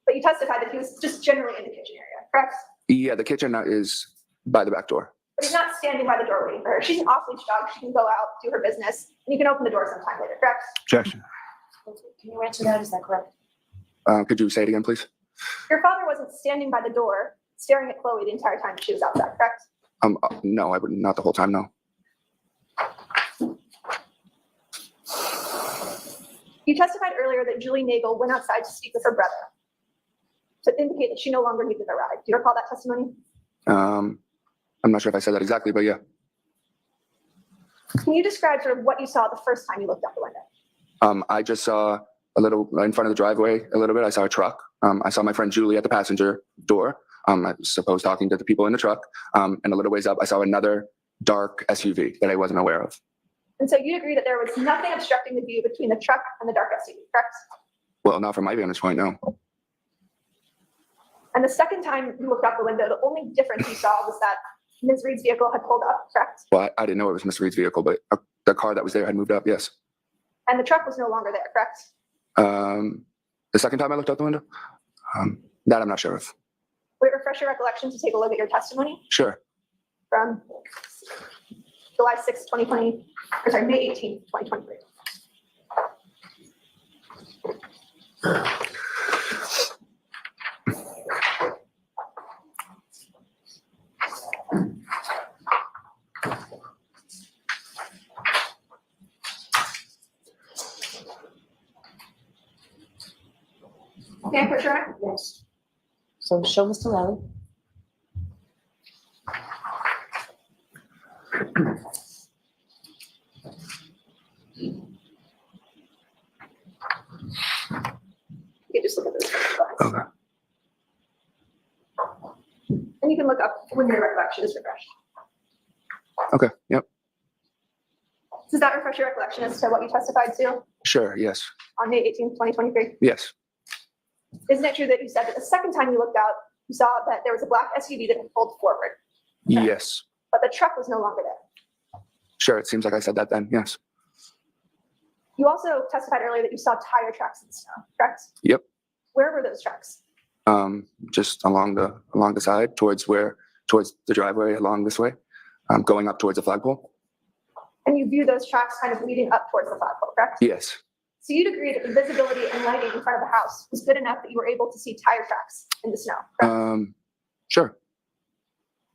But you testified that he was just generally in the kitchen area, correct?
Yeah, the kitchen is by the back door.
But he's not standing by the door waiting for her. She's an off-leash dog. She can go out, do her business, and you can open the door sometime later, correct?
Objection.
Can you answer that? Is that correct?
Could you say it again, please?
Your father wasn't standing by the door staring at Chloe the entire time she was outside, correct?
No, I would not the whole time, no.
You testified earlier that Julie Nagel went outside to speak with her brother to indicate that she no longer needed a ride. Do you recall that testimony?
I'm not sure if I said that exactly, but yeah.
Can you describe sort of what you saw the first time you looked out the window?
I just saw a little in front of the driveway a little bit. I saw a truck. I saw my friend Julie at the passenger door. I suppose talking to the people in the truck. And a little ways up, I saw another dark SUV that I wasn't aware of.
And so you agree that there was nothing obstructing the view between the truck and the dark SUV, correct?
Well, not from my vantage point, no.
And the second time you looked out the window, the only difference you saw was that Ms. Reed's vehicle had pulled up, correct?
Well, I didn't know it was Miss Reed's vehicle, but the car that was there had moved up, yes.
And the truck was no longer there, correct?
The second time I looked out the window? That I'm not sure of.
Would it refresh your recollection to take a look at your testimony
Sure.
from July 6, 2020, or sorry, May 18, 2023? Okay, for sure.
Yes. So show Mr. Lally.
You can just look at this.
Okay.
And you can look up when your recollection is refreshed.
Okay, yep.
Does that refresh your recollection as to what you testified to
Sure, yes.
on May 18th, 2023?
Yes.
Isn't it true that you said that the second time you looked out, you saw that there was a black SUV that had pulled forward,
Yes.
but the truck was no longer there?
Sure, it seems like I said that then, yes.
You also testified earlier that you saw tire tracks in the snow, correct?
Yep.
Where were those tracks?
Just along the side towards the driveway along this way, going up towards the flagpole.
And you view those tracks kind of leading up towards the flagpole, correct?
Yes.
So you'd agree that the visibility and lighting in front of the house was good enough that you were able to see tire tracks in the snow, correct?
Sure.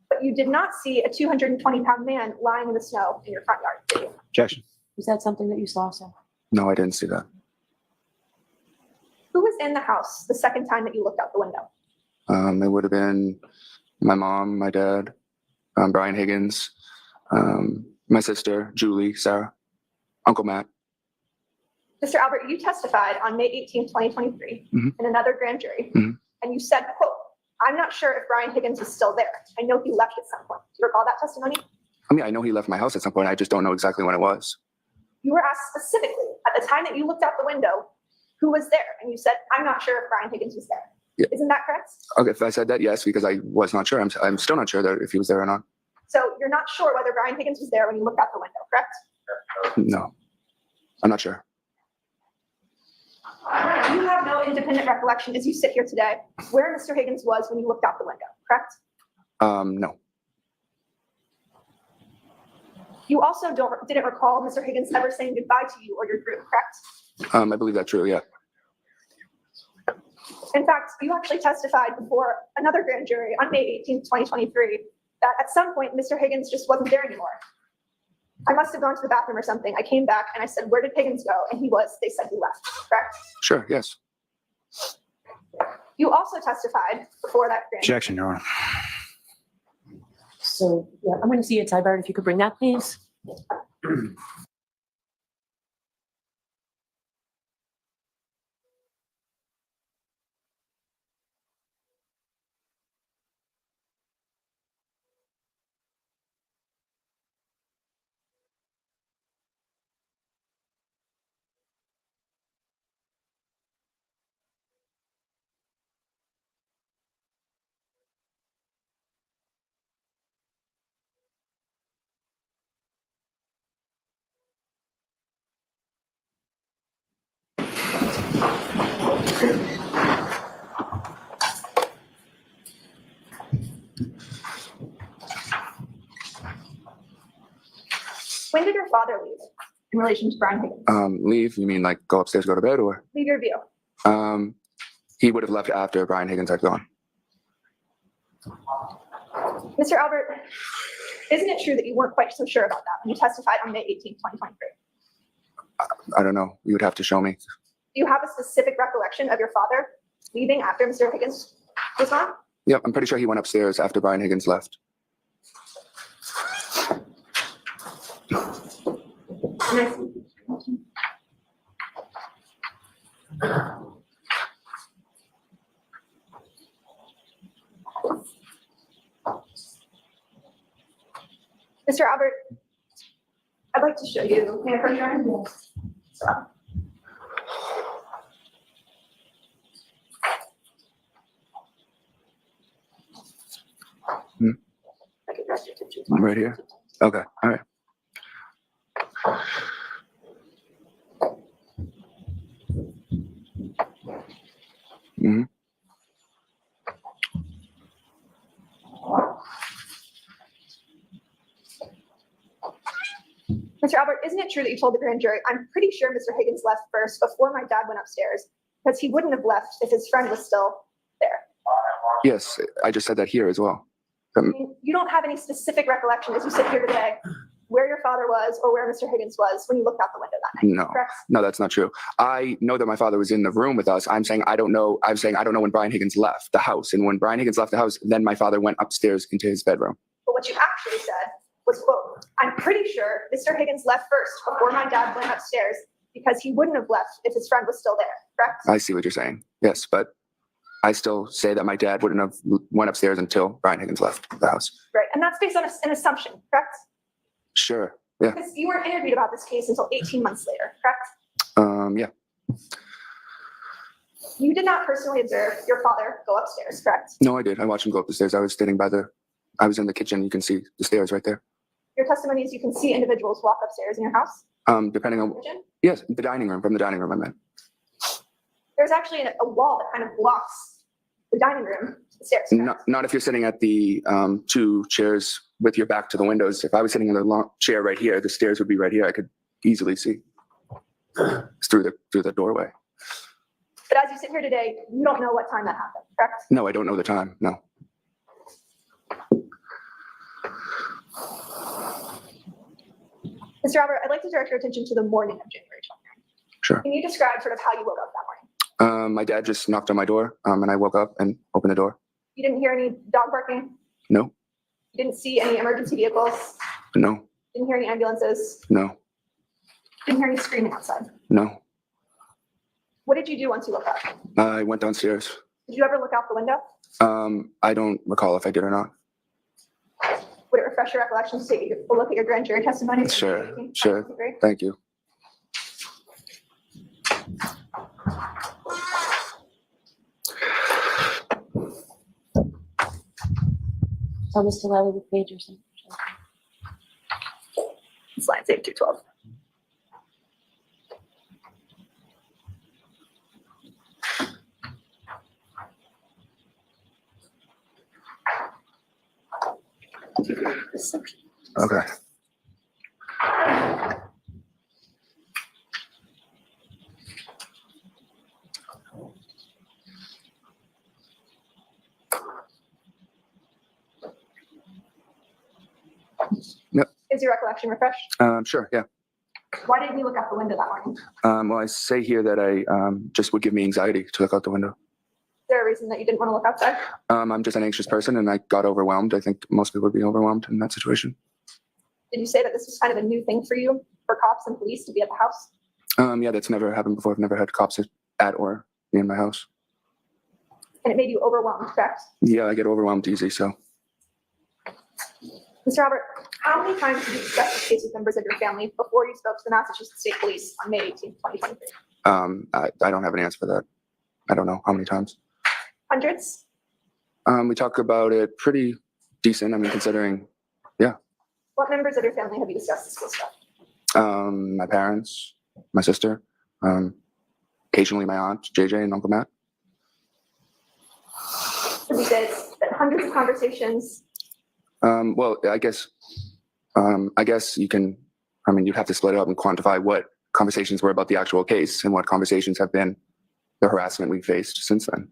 But you did not see a 220-pound man lying in the snow in your front yard, did you?
Objection.
Was that something that you saw, sir?
No, I didn't see that.
Who was in the house the second time that you looked out the window?
It would have been my mom, my dad, Brian Higgins, my sister, Julie, Sarah, Uncle Matt.
Mr. Albert, you testified on May 18, 2023
Mhm.
in another grand jury,
Mhm.
and you said, quote, "I'm not sure if Brian Higgins is still there. I know he left at some point." Do you recall that testimony?
I mean, I know he left my house at some point. I just don't know exactly when it was.
You were asked specifically at the time that you looked out the window, who was there? And you said, "I'm not sure if Brian Higgins was there."
Yeah.
Isn't that correct?
Okay, if I said that, yes, because I was not sure. I'm still not sure that if he was there or not.
So you're not sure whether Brian Higgins was there when you looked out the window, correct?
No, I'm not sure.
You have no independent recollection as you sit here today where Mr. Higgins was when you looked out the window, correct?
No.
You also didn't recall Mr. Higgins ever saying goodbye to you or your group, correct?
I believe that's true, yeah.
In fact, you actually testified before another grand jury on May 18, 2023, that at some point, Mr. Higgins just wasn't there anymore. I must have gone to the bathroom or something. I came back and I said, "Where did Higgins go?" And they said he left, correct?
Sure, yes.
You also testified before that grand jury.
Objection, Your Honor.
So, yeah, I'm going to see you at Tybert. If you could bring that, please.
When did your father leave in relation to Brian Higgins?
Leave, you mean like go upstairs, go to bed, or?
Leave your view.
He would have left after Brian Higgins had gone.
Mr. Albert, isn't it true that you weren't quite so sure about that when you testified on May 18, 2023?
I don't know. You would have to show me.
Do you have a specific recollection of your father leaving after Mr. Higgins was gone?
Yep, I'm pretty sure he went upstairs after Brian Higgins left.
Mr. Albert, I'd like to show you. May I approach your end? So, I could rest your attention.
Right here? Okay, all right. Mm-hmm.
Mr. Albert, isn't it true that you told the grand jury, I'm pretty sure Mr. Higgins left first before my dad went upstairs, because he wouldn't have left if his friend was still there?
Yes, I just said that here as well.
I mean, you don't have any specific recollection as you sit here today where your father was or where Mr. Higgins was when you looked out the window that night,
No,
correct?
no, that's not true. I know that my father was in the room with us. I'm saying I don't know when Brian Higgins left the house. And when Brian Higgins left the house, then my father went upstairs into his bedroom.
But what you actually said was, quote, I'm pretty sure Mr. Higgins left first before my dad went upstairs because he wouldn't have left if his friend was still there, correct?
I see what you're saying. Yes, but I still say that my dad wouldn't have went upstairs until Brian Higgins left the house.
Right, and that's based on an assumption, correct?
Sure, yeah.
Because you weren't interviewed about this case until 18 months later, correct?
Yeah.
You did not personally observe your father go upstairs, correct?
No, I did. I watched him go up the stairs. I was in the kitchen. You can see the stairs right there.
Your testimony is you can see individuals walk upstairs in your house?
Depending on,
Kitchen?
yes, the dining room, from the dining room I meant.
There's actually a wall that kind of blocks the dining room to the stairs, correct?
Not if you're sitting at the two chairs with your back to the windows. If I was sitting in the long chair right here, the stairs would be right here. I could easily see through the doorway.
But as you sit here today, you don't know what time that happened, correct?
No, I don't know the time. No.
Mr. Albert, I'd like to direct your attention to the morning of January 29th.
Sure.
Can you describe sort of how you woke up that morning?
My dad just knocked on my door, and I woke up and opened the door.
You didn't hear any dog barking?
No,
You didn't see any emergency vehicles?
no,
Didn't hear any ambulances?
no,
Didn't hear any screaming outside?
no.
What did you do once you woke up?
I went downstairs.
Did you ever look out the window?
I don't recall if I did or not.
Would it refresh your recollection to take a look at your grand jury testimony?
Sure, sure. Thank you.
So Mr. Lally with page or something.
Slide save 212.
Okay. Yep.
Is your recollection refreshed?
Sure, yeah.
Why didn't you look out the window that morning? Is
Well, I say here that I just would give me anxiety to look out the window.
there a reason that you didn't want to look outside?
I'm just an anxious person and I got overwhelmed. I think most people would be overwhelmed in that situation.
Did you say that this was kind of a new thing for you, for cops and police to be at the house?
Yeah, that's never happened before. I've never had cops at or in my house.
And it made you overwhelmed, correct?
Yeah, I get overwhelmed easy, so.
Mr. Albert, how many times did you discuss this case with members of your family before you spoke to the Massachusetts State Police on May 18th, 2023?
I don't have an answer for that. I don't know how many times.
Hundreds?
We talk about it pretty decent. I mean, considering, yeah.
What members of your family have you discussed this case with?
My parents, my sister, occasionally my aunt, JJ, and Uncle Matt.
Would you say it's been hundreds of conversations?
Well, I guess you can, I mean, you'd have to split it up and quantify what conversations were about the actual case and what conversations have been the harassment we faced since then.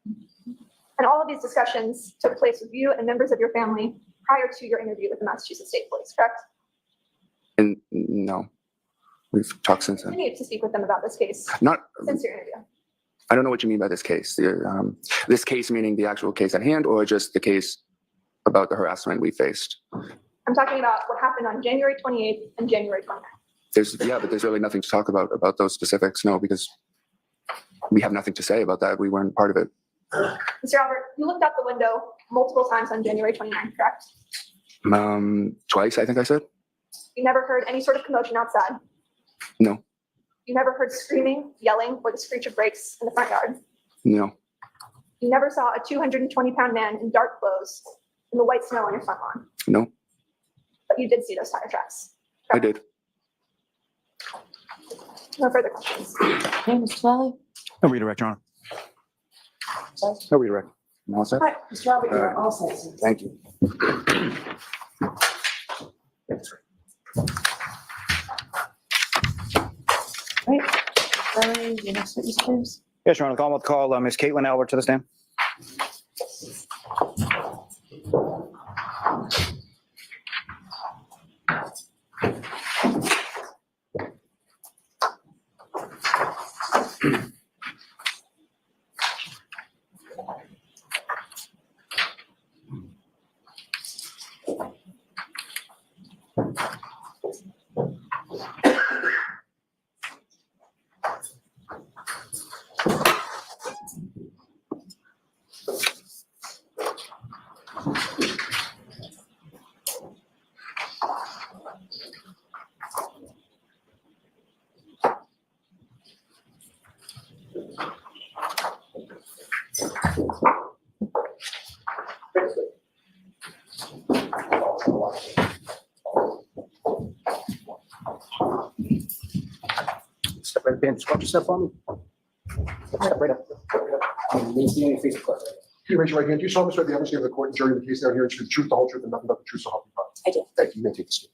And all of these discussions took place with you and members of your family prior to your interview with the Massachusetts State Police, correct?
And no, we've talked since then.
Continue to speak with them about this case
Not,
since your interview.
I don't know what you mean by this case. This case meaning the actual case at hand or just the case about the harassment we faced?
I'm talking about what happened on January 28th and January 29th.
But there's really nothing to talk about those specifics, no, because we have nothing to say about that. We weren't part of it.
Mr. Albert, you looked out the window multiple times on January 29th, correct?
Twice, I think I said.
You never heard any sort of commotion outside.
No.
You never heard screaming, yelling, or the screech of brakes in the front yard.
No.
You never saw a 220-pound man in dark clothes in the white snow on your front lawn.
No.
But you did see those tire tracks.
I did.
No further questions.
Okay, Mr. Lally?
No redirect, Your Honor. No redirect.
I'm all set?
All right, Mr. Albert, you're all set, sir.
Thank you.
Right. Lally, your next witness, please.
Yes, Your Honor, the Commonwealth call Ms. Caitlin Albert to the stand.
Step right there, scrunch yourself on me. Step right up. Maintain your face.
You raise your right hand. Do you solemnly swear the evidence of the court and jury in the case now here to the truth, the whole truth, and nothing but the truth, so help you God?
I do.
Thank you. You may take the seat.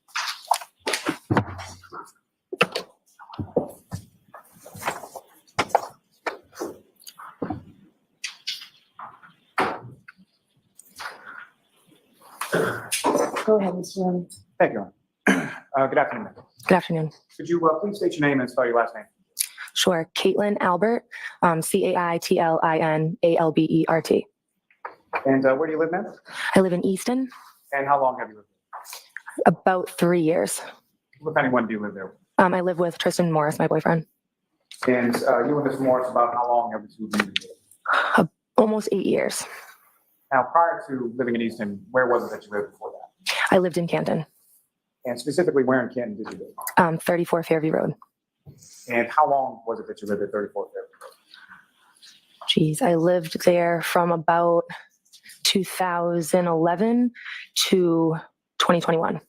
Go ahead, Mr. Lally.
Thank you, Your Honor. Good afternoon.
Good afternoon.
Could you please state your name and spell your last name?
Sure. Caitlin Albert, CAITLINALBERT.
And where do you live, ma'am?
I live in Easton,
And how long have you lived
about 3 years.
there? With anyone do you live there?
I live with Tristan Morris, my boyfriend.
And you and Mr. Morris, about how long have you been there?
Almost 8 years.
Now, prior to living in Easton, where was it that you lived before that?
I lived in Canton,
And specifically, where in Canton did you live?
34 Fairview Road.
And how long was it that you lived at 34 Fairview Road?
Geez, I lived there from about 2011 to 2021.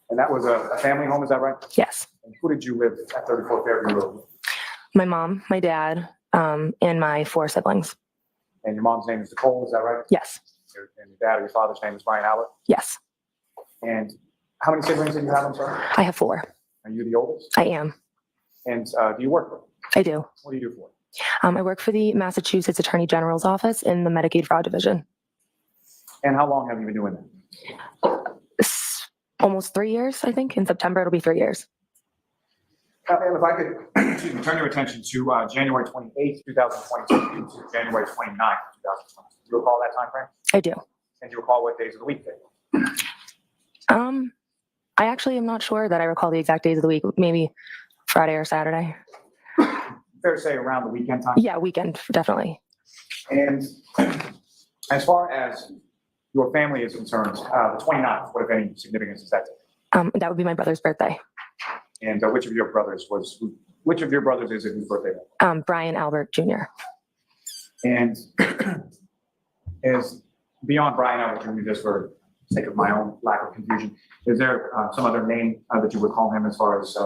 And that was a family home, is that right?
Yes.
And who did you live at 34 Fairview Road with?
My mom, my dad, and my 4 siblings.
And your mom's name is Nicole, is that right?
Yes.
And your dad or your father's name is Brian Albert?
Yes.
And how many siblings did you have, I'm sorry?
I have 4.
Are you the oldest?
I am.
And do you work for?
I do.
What do you do for?
I work for the Massachusetts Attorney General's office in the Medicaid Fraud Division.
And how long have you been doing that?
Almost 3 years, I think. In September, it'll be 3 years.
And if I could, excuse me, turn your attention to January 28th, 2022 to January 29th, 2022. Do you recall that time frame?
I do.
And do you recall what days of the week they were?
I actually am not sure that I recall the exact days of the week. Maybe Friday or Saturday.
Fair to say around the weekend time?
Yeah, weekend, definitely.
And as far as your family is concerned, the 29th, what if any significance is that day?
That would be my brother's birthday.
And which of your brothers is it whose birthday?
Brian Albert Jr.
And is beyond Brian Albert Jr., just for sake of my own lack of confusion, is there some other name that you would call him as far as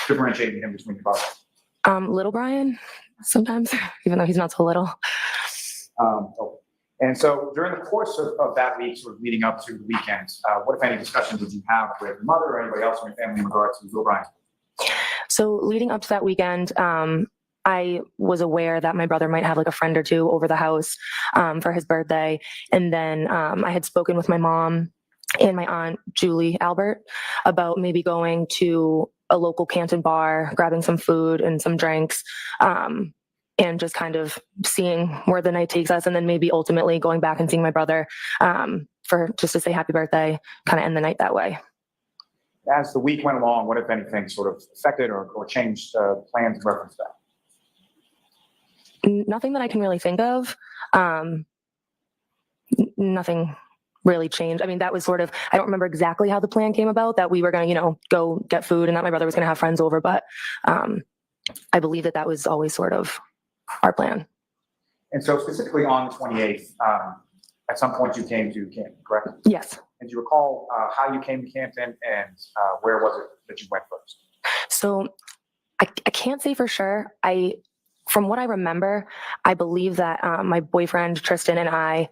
differentiating him between your brothers?
Little Brian, sometimes, even though he's not so little.
Okay. And so during the course of that week, sort of leading up to the weekend, what, if any, discussions did you have with your mother or anybody else in your family in regards to Little Brian?
So leading up to that weekend, I was aware that my brother might have like a friend or two over the house for his birthday. And then I had spoken with my mom and my aunt, Julie Albert, about maybe going to a local Canton bar, grabbing some food and some drinks, and just kind of seeing where the night takes us. And then maybe ultimately going back and seeing my brother for just to say happy birthday, kind of end the night that way.
As the week went along, what, if anything, sort of affected or changed plans in reference to that?
Nothing that I can really think of. Nothing really changed. I mean, that was sort of, I don't remember exactly how the plan came about, that we were going to, go get food and that my brother was going to have friends over, but I believe that that was always sort of our plan.
And so specifically on the 28th, at some point you came to Canton, correct?
Yes.
And do you recall how you came to Canton and where was it that you went first?
So I can't say for sure. From what I remember, I believe that my boyfriend Tristan and I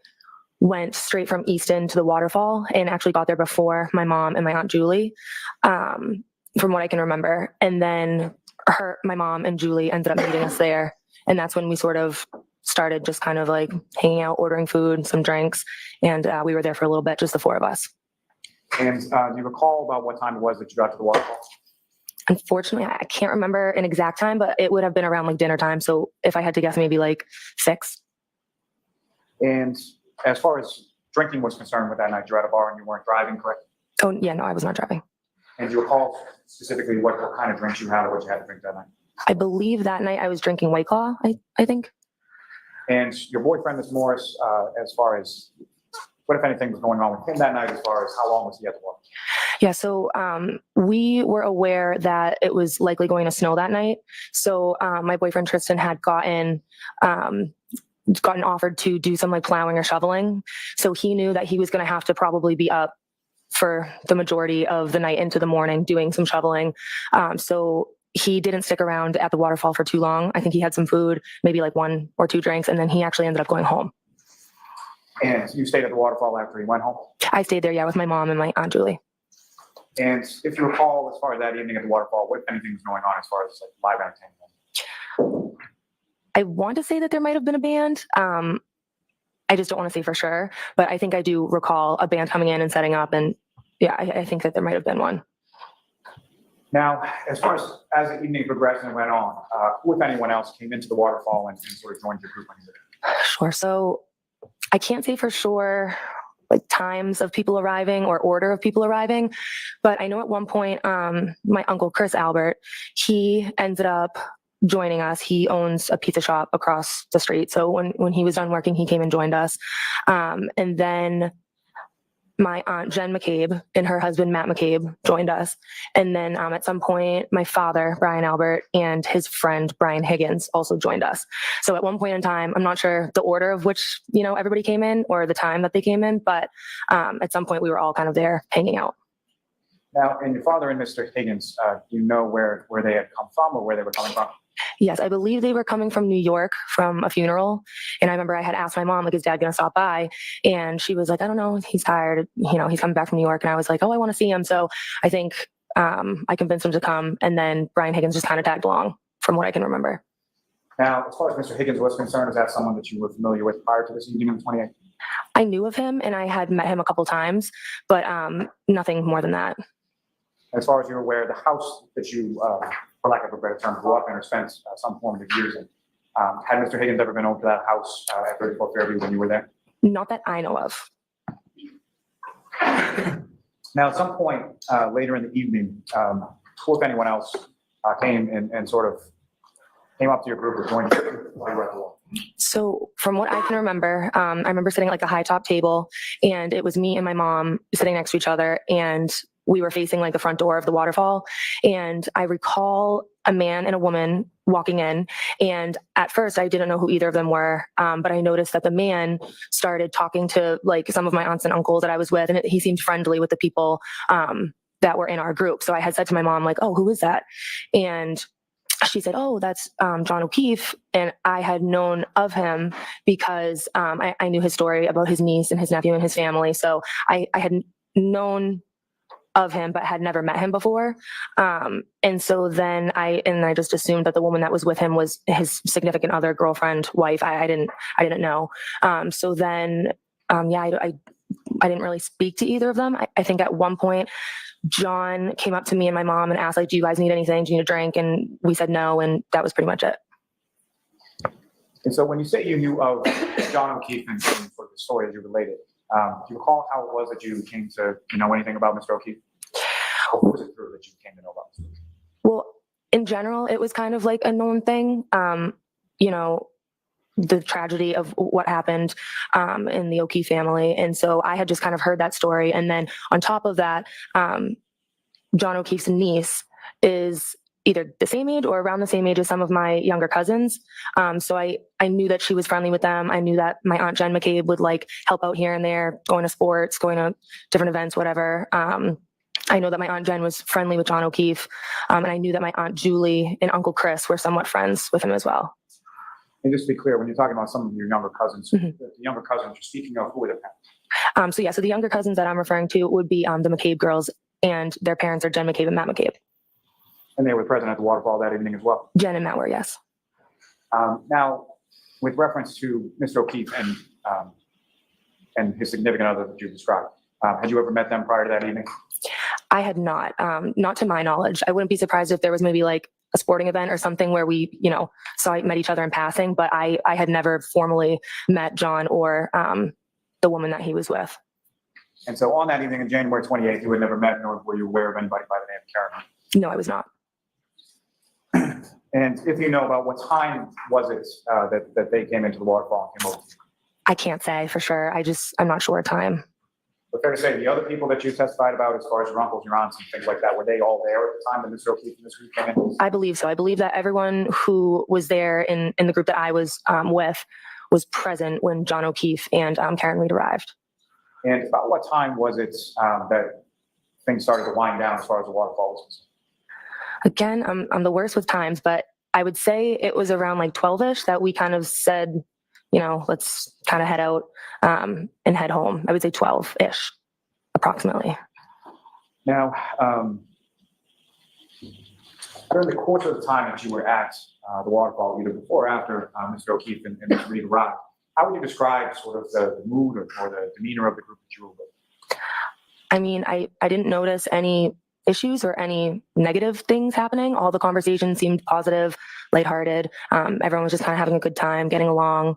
went straight from Easton to the waterfall and actually got there before my mom and my Aunt Julie, from what I can remember. And then my mom and Julie ended up meeting us there. And that's when we sort of started just kind of like hanging out, ordering food, some drinks. And we were there for a little bit, just the four of us.
And do you recall about what time it was that you got to the waterfall?
Unfortunately, I can't remember an exact time, but it would have been around like dinner time. So if I had to guess, maybe like 6.
And as far as drinking was concerned with that night, you were at a bar and you weren't driving, correct?
Oh, yeah, no, I was not driving.
And do you recall specifically what kind of drinks you had or what you had to drink that night?
I believe that night I was drinking White Claw, I think.
And your boyfriend, Ms. Morris, as far as what, if anything, was going on with him that night, as far as how long was he at the water?
Yeah, so we were aware that it was likely going to snow that night. So my boyfriend Tristan had gotten offered to do some like plowing or shoveling. So he knew that he was going to have to probably be up for the majority of the night into the morning doing some shoveling. So he didn't stick around at the waterfall for too long. I think he had some food, maybe like 1 or 2 drinks, and then he actually ended up going home.
And you stayed at the waterfall after he went home?
I stayed there, yeah, with my mom and my Aunt Julie.
And if you recall, as far as that evening at the waterfall, what, if anything, was going on as far as like live entertainment?
I want to say that there might have been a band. I just don't want to say for sure, but I think I do recall a band coming in and setting up, and yeah, I think that there might have been one.
Now, as far as the evening progressed and went on, who, if anyone else, came into the waterfall and sort of joined your group when you were there?
Sure. So I can't say for sure like times of people arriving or order of people arriving, but I know at one point, my uncle Chris Albert, he ended up joining us. He owns a pizza shop across the street. So when he was done working, he came and joined us. And then my aunt Jen McCabe and her husband Matt McCabe joined us. And then at some point, my father, Brian Albert, and his friend Brian Higgins also joined us. So at one point in time, I'm not sure the order of which, everybody came in or the time that they came in, but at some point we were all kind of there hanging out.
Now, and your father and Mr. Higgins, do you know where they had come from or where they were coming from?
Yes, I believe they were coming from New York from a funeral. And I remember I had asked my mom, like, is dad going to stop by? And she was like, I don't know. He's tired. He's coming back from New York. And I was like, oh, I want to see him. So I think I convinced him to come. And then Brian Higgins just kind of tagged along from what I can remember.
Now, as far as Mr. Higgins was concerned, is that someone that you were familiar with prior to this evening on the 28th?
I knew of him and I had met him a couple times, but nothing more than that.
As far as you're aware, the house that you, for lack of a better term, grew up in or spent some formative years in, had Mr. Higgins ever been over to that house at 34 Fairview when you were there?
Not that I know of.
Now, at some point later in the evening, who, if anyone else, came and sort of came up to your group or joined you while you were at the wall?
So from what I can remember, I remember sitting at like a high top table, and it was me and my mom sitting next to each other, and we were facing like the front door of the waterfall. And I recall a man and a woman walking in. And at first I didn't know who either of them were. But I noticed that the man started talking to like some of my aunts and uncles that I was with. And he seemed friendly with the people that were in our group. So I had said to my mom, like, oh, who is that? And she said, oh, that's John O'Keefe. And I had known of him because I knew his story about his niece and his nephew and his family. So I had known of him, but had never met him before. And so then I just assumed that the woman that was with him was his significant other, girlfriend, wife. I didn't know. So then, I didn't really speak to either of them. I think at one point, John came up to me and my mom and asked, like, do you guys need anything? Do you need a drink? And we said no. And that was pretty much it.
And so when you say you knew of John O'Keefe and for the story that you related, do you recall how it was that you came to know anything about Mr. O'Keefe? Or who was it through that you came to know about Mr. O'Keefe?
Well, in general, it was kind of like a known thing. the tragedy of what happened in the O'Keefe family. And so I had just kind of heard that story. And then on top of that, John O'Keefe's niece is either the same age or around the same age as some of my younger cousins. So I knew that she was friendly with them. I knew that my Aunt Jen McCabe would like help out here and there, going to sports, going to different events, whatever. I know that my Aunt Jen was friendly with John O'Keefe. And I knew that my Aunt Julie and Uncle Chris were somewhat friends with him as well.
And just to be clear, when you're talking about some of your younger cousins, the younger cousins you're speaking of, who were the parents?
So the younger cousins that I'm referring to would be the McCabe girls, and their parents are Jen McCabe and Matt McCabe.
And they were present at the waterfall that evening as well?
Jen and Matt were, yes.
Now, with reference to Mr. O'Keefe and his significant other that you described, had you ever met them prior to that evening?
I had not, not to my knowledge. I wouldn't be surprised if there was maybe like a sporting event or something where we, met each other in passing, but I had never formally met John or the woman that he was with.
And so on that evening of January 28th, you had never met nor were you aware of anybody by the name of Karen?
No, I was not.
And if you know about what time was it that they came into the waterfall and came over?
I can't say for sure. I'm not sure what time.
But fair to say, the other people that you testified about, as far as your uncles, your aunts, and things like that, were they all there at the time that Mr. O'Keefe and Ms. Reed came in?
I believe so. I believe that everyone who was there in the group that I was with was present when John O'Keefe and Karen Reed arrived.
And about what time was it that things started to wind down as far as the waterfall was concerned?
Again, I'm the worst with times, but I would say it was around like 12-ish that we kind of said, let's kind of head out and head home. I would say 12-ish, approximately.
Now, during the course of the time that you were at the waterfall, either before or after Mr. O'Keefe and Ms. Reed arrived, how would you describe sort of the mood or the demeanor of the group that you were with?
I mean, I didn't notice any issues or any negative things happening. All the conversations seemed positive, lighthearted. Everyone was just kind of having a good time, getting along.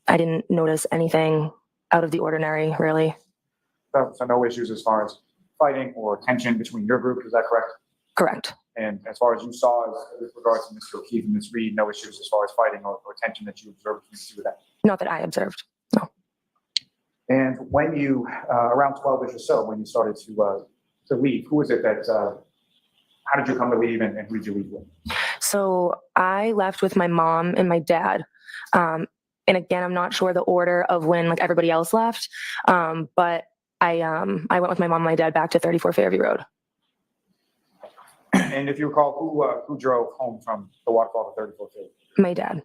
I didn't notice anything out of the ordinary, really.
So no issues as far as fighting or tension between your group, is that correct?
Correct.
And as far as you saw, with regards to Mr. O'Keefe and Ms. Reed, no issues as far as fighting or tension that you observed between the two of them?
Not that I observed, no.
And when you, around 12-ish or so, when you started to leave, who is it that, how did you come to leave and who did you leave with?
So I left with my mom and my dad. And again, I'm not sure the order of when like everybody else left, but I went with my mom and my dad back to 34 Fairview Road.
And if you recall, who drove home from the waterfall to 34 Fairview?
My dad.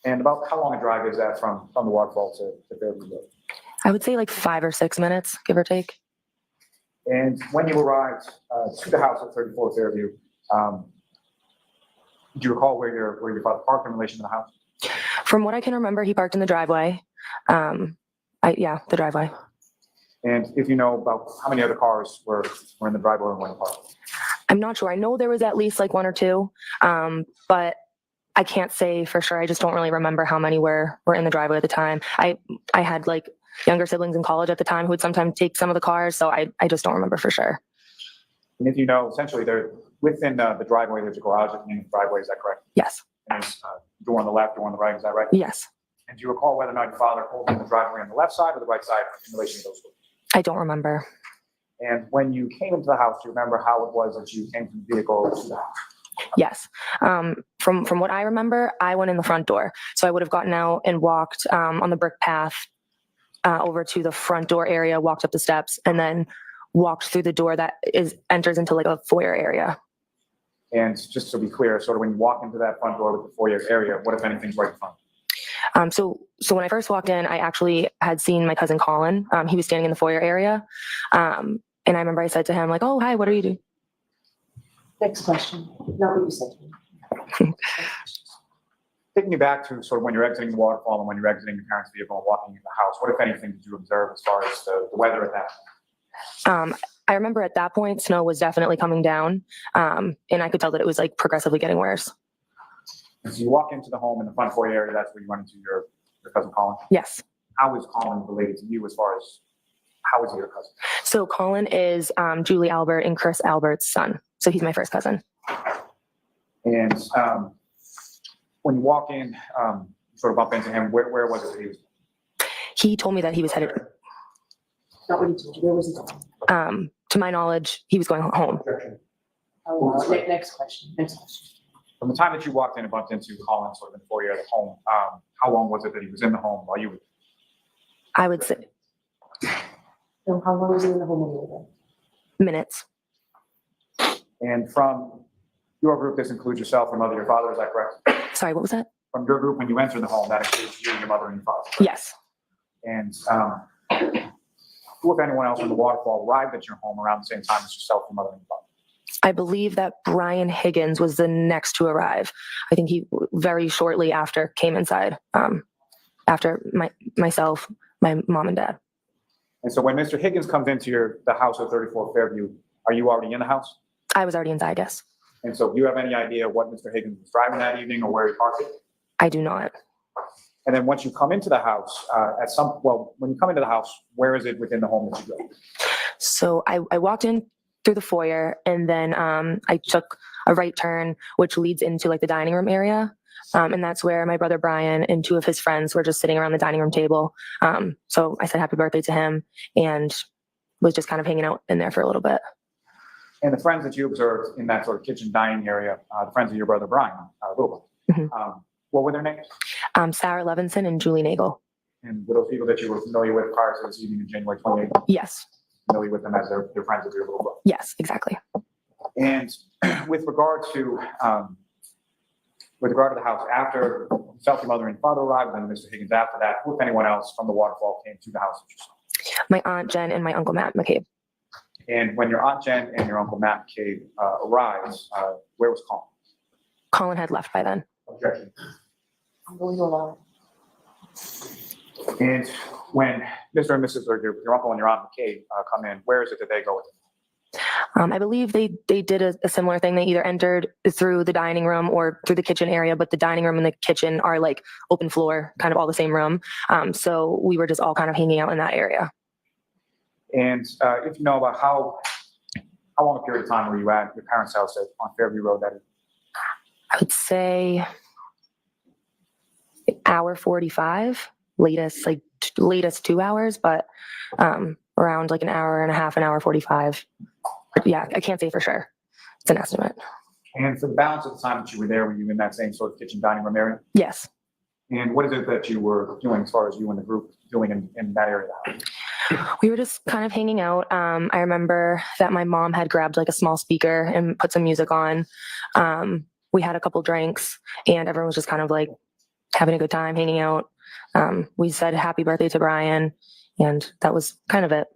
And about how long a drive is that from the waterfall to Fairview Road?
I would say like 5 or 6 minutes, give or take.
And when you arrived to the house at 34 Fairview, do you recall where your father parked in relation to the house?
From what I can remember, he parked in the driveway. The driveway.
And if you know about how many other cars were in the driveway and when parked?
I'm not sure. I know there was at least like 1 or 2, but I can't say for sure. I just don't really remember how many were in the driveway at the time. I had like younger siblings in college at the time who would sometimes take some of the cars, so I just don't remember for sure.
And if you know, essentially, they're within the driveway, there's a garage at the end of the driveway, is that correct?
Yes.
And there's a door on the left, door on the right, is that right?
Yes.
And do you recall whether or not your father pulled in the driveway on the left side or the right side in relation to those doors?
I don't remember.
And when you came into the house, do you remember how it was that you came from the vehicle to the house?
Yes. From what I remember, I went in the front door. So I would have gotten out and walked on the brick path over to the front door area, walked up the steps, and then walked through the door that enters into like a foyer area.
And just to be clear, sort of when you walk into that front door with the foyer area, what if anything's right in front?
So when I first walked in, I actually had seen my cousin Colin. He was standing in the foyer area. And I remember I said to him like, "Oh, hi, what are you doing?"
Next question. Not what you said to me.
Taking you back to sort of when you're exiting the waterfall and when you're exiting your parents' vehicle and walking in the house, what, if anything, did you observe as far as the weather at that point?
I remember at that point, snow was definitely coming down. And I could tell that it was like progressively getting worse.
And so you walk into the home in the front foyer area, that's where you run into your cousin Colin?
Yes.
How is Colin related to you as far as, how is he your cousin?
So Colin is Julie Albert and Chris Albert's son. So he's my first cousin.
And when you walk in, you sort of bump into him, where was it that he was?
He told me that he was headed,
Not what he told you, where was he going?
to my knowledge, he was going home.
Next question, next question.
From the time that you walked in and bumped into Colin sort of in the foyer of the home, how long was it that he was in the home while you were?
I would say
So how long was he in the home when you were
minutes.
And from your group, this includes yourself, your mother, your father, is that correct?
Sorry, what was that?
From your group, when you entered the home, that includes you, your mother, and your father.
Yes.
And who, if anyone else from the waterfall, arrived at your home around the same time as yourself, your mother, and your father?
I believe that Brian Higgins was the next to arrive. I think he very shortly after came inside, after myself, my mom and dad.
And so when Mr. Higgins comes into the house at 34 Fairview, are you already in the house?
I was already inside, yes.
And so do you have any idea what Mr. Higgins was driving that evening or where he parked it?
I do not.
And then once you come into the house, when you come into the house, where is it within the home that you go?
So I walked in through the foyer, and then I took a right turn, which leads into like the dining room area. And that's where my brother Brian and two of his friends were just sitting around the dining room table. So I said happy birthday to him and was just kind of hanging out in there for a little bit.
And the friends that you observed in that sort of kitchen dining area, the friends of your brother Brian, what were their names?
Sarah Levinson and Julie Nagel.
And were those people that you were familiar with prior to this evening in January 28th?
Yes.
Familiar with them as their friends of your little brother?
Yes, exactly.
And with regard to the house, after yourself, your mother, and father arrived, and then Mr. Higgins after that, who, if anyone else from the waterfall, came to the house that you saw?
My Aunt Jen and my Uncle Matt McCabe.
And when your Aunt Jen and your Uncle Matt McCabe arrived, where was Colin?
Colin had left by then.
Objection.
I'm going to allow it.
And when Mr. and Mrs. or your uncle and your Aunt McCabe come in, where is it that they go with them?
I believe they did a similar thing. They either entered through the dining room or through the kitchen area, but the dining room and the kitchen are like open floor, kind of all the same room. So we were just all kind of hanging out in that area.
And if you know about how long a period of time were you at your parents' house on Fairview Road that evening?
I would say hour 45, latest 2 hours, but around like an hour and a half, an hour 45. But yeah, I can't say for sure. It's an estimate.
And for the balance of the time that you were you in that same sort of kitchen dining room area?
Yes.
And what is it that you were doing as far as you and the group doing in that area of the house?
We were just kind of hanging out. I remember that my mom had grabbed like a small speaker and put some music on. We had a couple drinks and everyone was just kind of like having a good time hanging out. We said happy birthday to Brian and that was kind of it.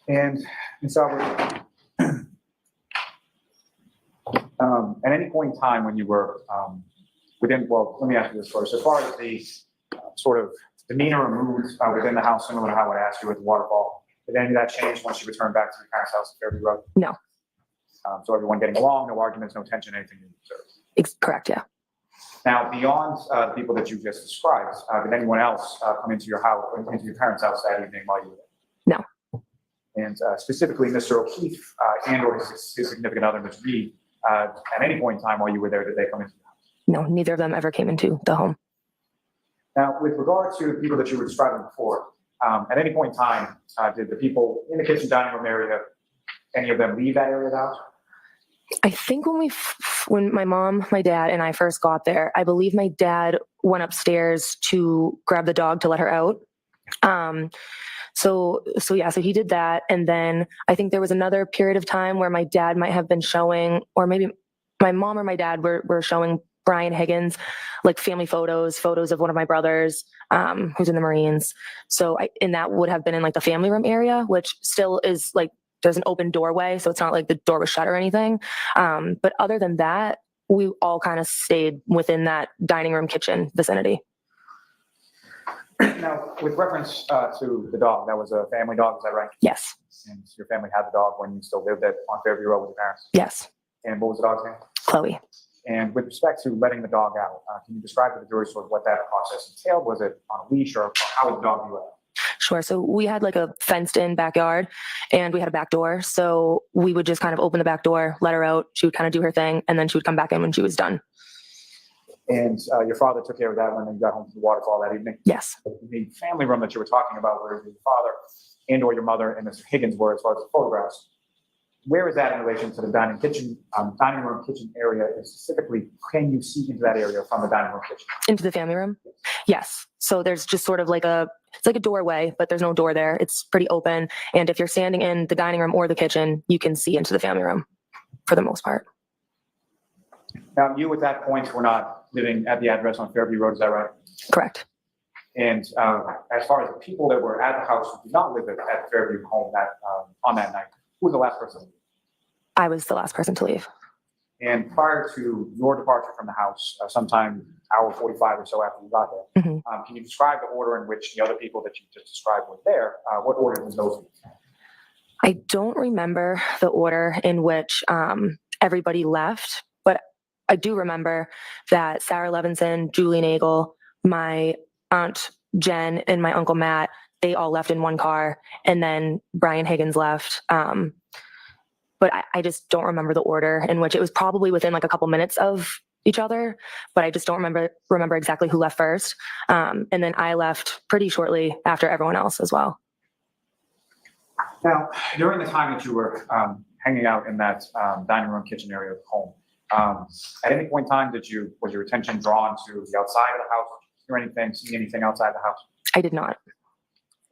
And so at any point in time when you were let me ask you this first. As far as the sort of demeanor or mood within the house, similar to how I asked you at the waterfall, did any of that change once you returned back to your parents' house at Fairview Road?
No.
So everyone getting along, no arguments, no tension, anything you observed?
Correct, yeah.
Now, beyond the people that you just described, did anyone else come into your house, into your parents' house that evening while you were there?
No.
And specifically, Mr. O'Keefe and or his significant other, Ms. Reed, at any point in time while you were there, did they come into the house?
No, neither of them ever came into the home.
Now, with regard to the people that you were describing before, at any point in time, did the people in the kitchen dining room area, any of them leave that area of the house?
I think when my mom, my dad, and I first got there, I believe my dad went upstairs to grab the dog to let her out. So he did that. And then I think there was another period of time where my dad might have been showing, or maybe my mom or my dad were showing Brian Higgins, like family photos of one of my brothers, who's in the Marines. And that would have been in like the family room area, which still is like, there's an open doorway. So it's not like the door was shut or anything. But other than that, we all kind of stayed within that dining room kitchen vicinity.
Now, with reference to the dog, that was a family dog, is that right?
Yes.
And your family had the dog when you still lived on Fairview Road with your parents?
Yes.
And what was the dog's name?
Chloe.
And with respect to letting the dog out, can you describe to the jury sort of what that process entailed? Was it on a leash or how was the dog you let out?
Sure. So we had like a fenced in backyard and we had a back door. So we would just kind of open the back door, let her out. She would kind of do her thing and then she would come back in when she was done.
And your father took care of that when you got home from the waterfall that evening?
Yes.
The family room that you were talking about, where your father and or your mother and Mr. Higgins were, as far as the photographs, where is that in relation to the dining room kitchen area, and specifically, can you see into that area from the dining room kitchen?
Into the family room? Yes. So there's just sort of like it's like a doorway, but there's no door there. It's pretty open. And if you're standing in the dining room or the kitchen, you can see into the family room for the most part.
Now, you at that point were not living at the address on Fairview Road, is that right?
Correct.
And as far as the people that were at the house who did not live at the Fairview home on that night, who was the last person?
I was the last person to leave.
And prior to your departure from the house, sometime hour 45 or so after you got there, can you describe the order in which the other people that you just described were there? What order was those?
I don't remember the order in which everybody left, but I do remember that Sarah Levinson, Julie Nagel, my aunt Jen, and my uncle Matt, they all left in one car, and then Brian Higgins left. But I just don't remember the order in which it was probably within like a couple minutes of each other, but I just don't remember exactly who left first. And then I left pretty shortly after everyone else as well.
Now, during the time that you were hanging out in that dining room kitchen area of the home, at any point in time was your attention drawn to the outside of the house? Hear anything, see anything outside the house?
I did not.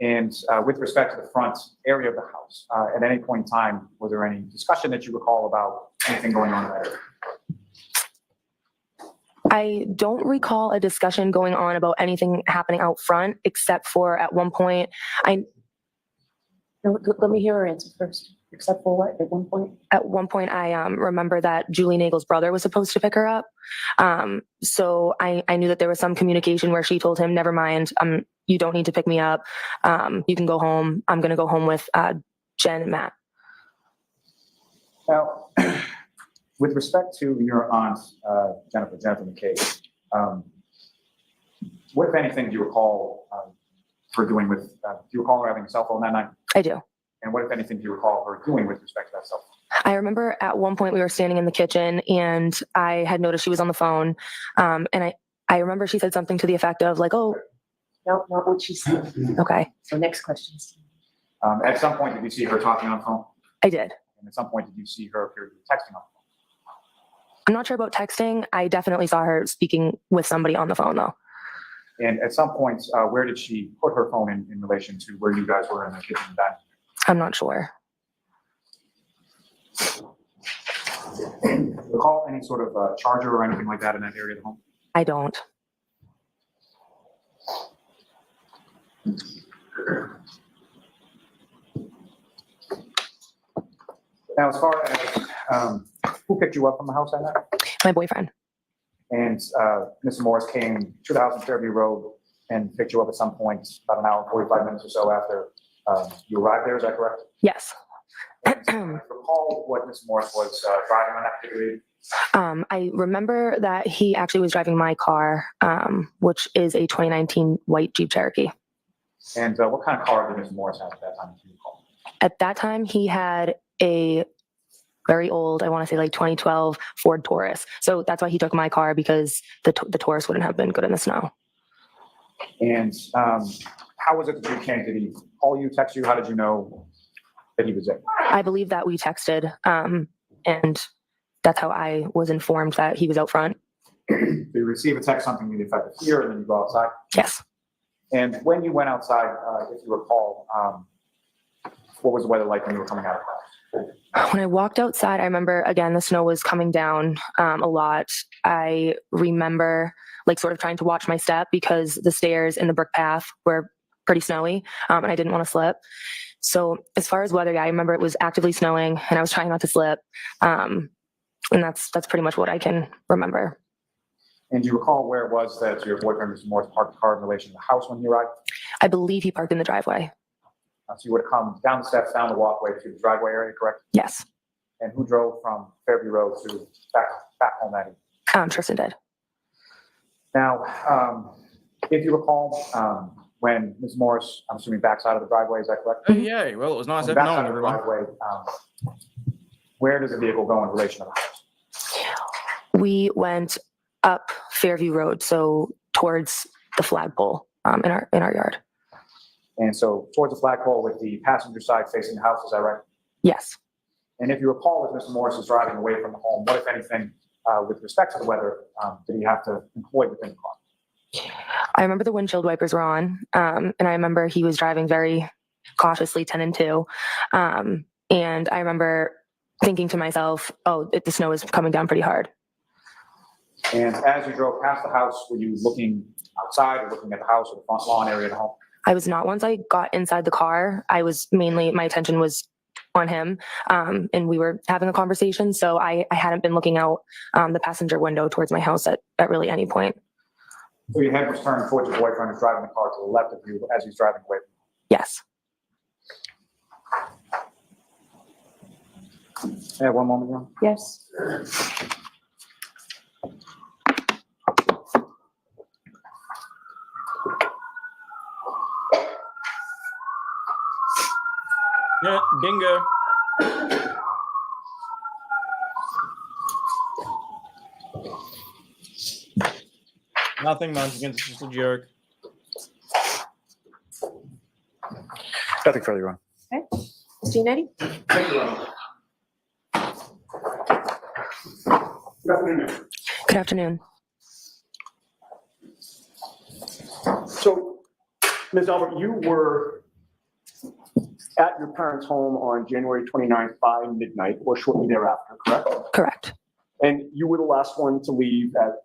And with respect to the front area of the house, at any point in time, was there any discussion that you recall about anything going on in that area?
I don't recall a discussion going on about anything happening out front, except for at one point,
Let me hear her answer first. Except for what, at one point?
At one point, I remember that Julie Nagel's brother was supposed to pick her up. So I knew that there was some communication where she told him, never mind, you don't need to pick me up. You can go home. I'm going to go home with Jen and Matt.
Now, with respect to your aunt, Jennifer McKay, what, if anything, do you recall her doing do you recall her having a cell phone that night?
I do.
And what, if anything, do you recall her doing with respect to that cell phone?
I remember at one point we were standing in the kitchen and I had noticed she was on the phone. And I remember she said something to the effect of like, oh.
No, not what she said.
Okay.
So next question.
At some point, did you see her talking on the phone?
I did.
And at some point, did you see her appear to be texting on the phone?
I'm not sure about texting. I definitely saw her speaking with somebody on the phone though.
And at some point, where did she put her phone in relation to where you guys were in the kitchen dining?
I'm not sure.
Recall any sort of charger or anything like that in that area of the home?
I don't.
Now, as far as who picked you up from the house that night?
My boyfriend.
And Mr. Morris came to the house on Fairview Road and picked you up at some point, about an hour, 45 minutes or so after you arrived there, is that correct?
Yes.
Recall what Mr. Morris was driving on that particular evening?
I remember that he actually was driving my car, which is a 2019 white Jeep Cherokee.
And what kind of car did Mr. Morris have at that time?
At that time, he had a very old, I want to say like 2012 Ford Taurus. So that's why he took my car, because the Taurus wouldn't have been good in the snow.
And how was it that you came? Did he call you, text you? How did you know that he was there?
I believe that we texted, and that's how I was informed that he was out front.
Did you receive a text, something to the effect of here, and then you go outside?
Yes.
And when you went outside, if you recall, what was the weather like when you were coming out of class?
When I walked outside, I remember, again, the snow was coming down a lot. I remember like sort of trying to watch my step because the stairs in the brick path were pretty snowy, and I didn't want to slip. So as far as weather, I remember it was actively snowing and I was trying not to slip. And that's pretty much what I can remember.
And do you recall where it was that your boyfriend, Mr. Morris, parked the car in relation to the house when he arrived?
I believe he parked in the driveway.
So you would have come down the steps, down the walkway to the driveway area, correct?
Yes.
And who drove from Fairview Road to back home that evening?
Tristan did.
Now, if you recall, when Ms. Morris, I'm assuming, backs out of the driveway, is that correct?
Oh, yeah. Well, it was nice having on everyone.
Where does the vehicle go in relation to the house?
We went up Fairview Road, so towards the flagpole in our yard.
And so towards the flagpole with the passenger side facing the house, is that right?
Yes.
And if you recall, as Mr. Morris is driving away from the home, what, if anything, with respect to the weather, did he have to employ within the car?
I remember the windshield wipers were on, and I remember he was driving very cautiously 10 and 2. And I remember thinking to myself, oh, the snow is coming down pretty hard.
And as you drove past the house, were you looking outside or looking at the house or the front lawn area of the home?
I was not. Once I got inside the car, my attention was on him, and we were having a conversation. So I hadn't been looking out the passenger window towards my house at really any point.
So your head was turned towards your boyfriend who's driving the car to the left of you as he's driving away.
Yes.
Yeah, one moment, Ron.
Yes.
Yeah, bingo. Nothing much against, it's just a joke.
Nothing further, Ron.
Okay. Ms. Giannetti?
Thank you, Ron. Good afternoon, ma'am.
Good afternoon.
So, Ms. Albert, you were at your parents' home on January 29th by midnight or shortly thereafter, correct?
Correct.
And you were the last one to leave at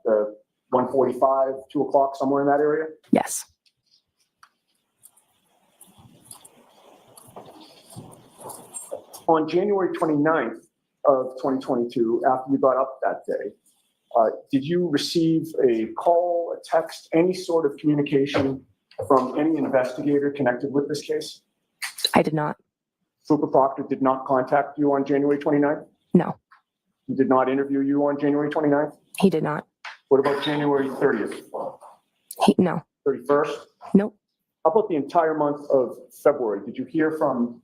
1:45, 2 o'clock, somewhere in that area?
Yes.
On January 29th of 2022, after you got up that day, did you receive a call, a text, any sort of communication from any investigator connected with this case?
I did not.
Trooper Proctor did not contact you on January 29th?
No.
He did not interview you on January 29th?
He did not.
What about January 30th?
No.
31st?
Nope.
How about the entire month of February? Did you hear from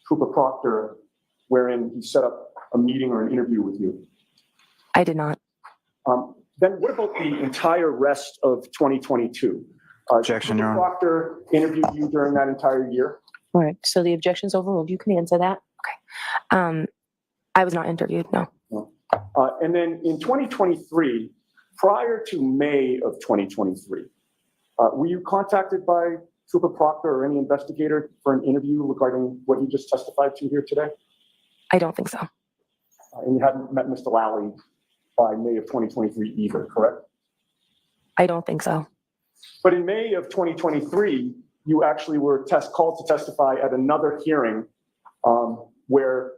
Trooper Proctor wherein he set up a meeting or an interview with you?
I did not.
Then what about the entire rest of 2022?
Objection, Your
Trooper
Honor.
Proctor interviewed you during that entire year?
All right. So the objection's overruled. You can answer that.
I was not interviewed. No.
And then in 2023, prior to May of 2023, were you contacted by Trooper Proctor or any investigator for an interview regarding what you just testified to here today?
I don't think so.
And you hadn't met Mr. Lally by May of 2023 either, correct?
I don't think so.
But in May of 2023, you actually were called to testify at another hearing where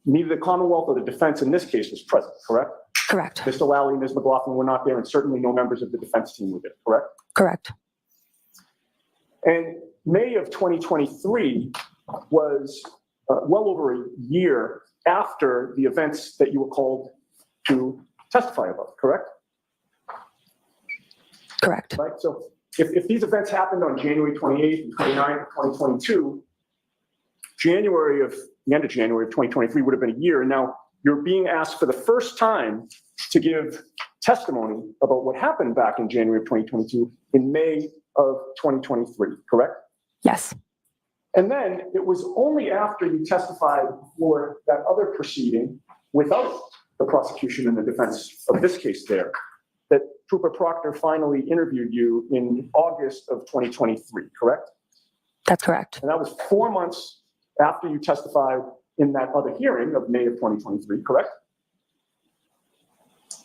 neither the Commonwealth or the defense in this case was present, correct?
Correct.
Mr. Lally and Ms. McLaughlin were not there, and certainly no members of the defense team were there, correct?
Correct.
And May of 2023 was well over a year after the events that you were called to testify about, correct?
Correct.
Right. So if these events happened on January 28th and 29th, 2022, the end of January of 2023 would have been a year. And now you're being asked for the first time to give testimony about what happened back in January of 2022 in May of 2023, correct?
Yes.
And then it was only after you testified for that other proceeding without the prosecution and the defense of this case there that Trooper Proctor finally interviewed you in August of 2023, correct?
That's correct.
And that was 4 months after you testified in that other hearing of May of 2023, correct?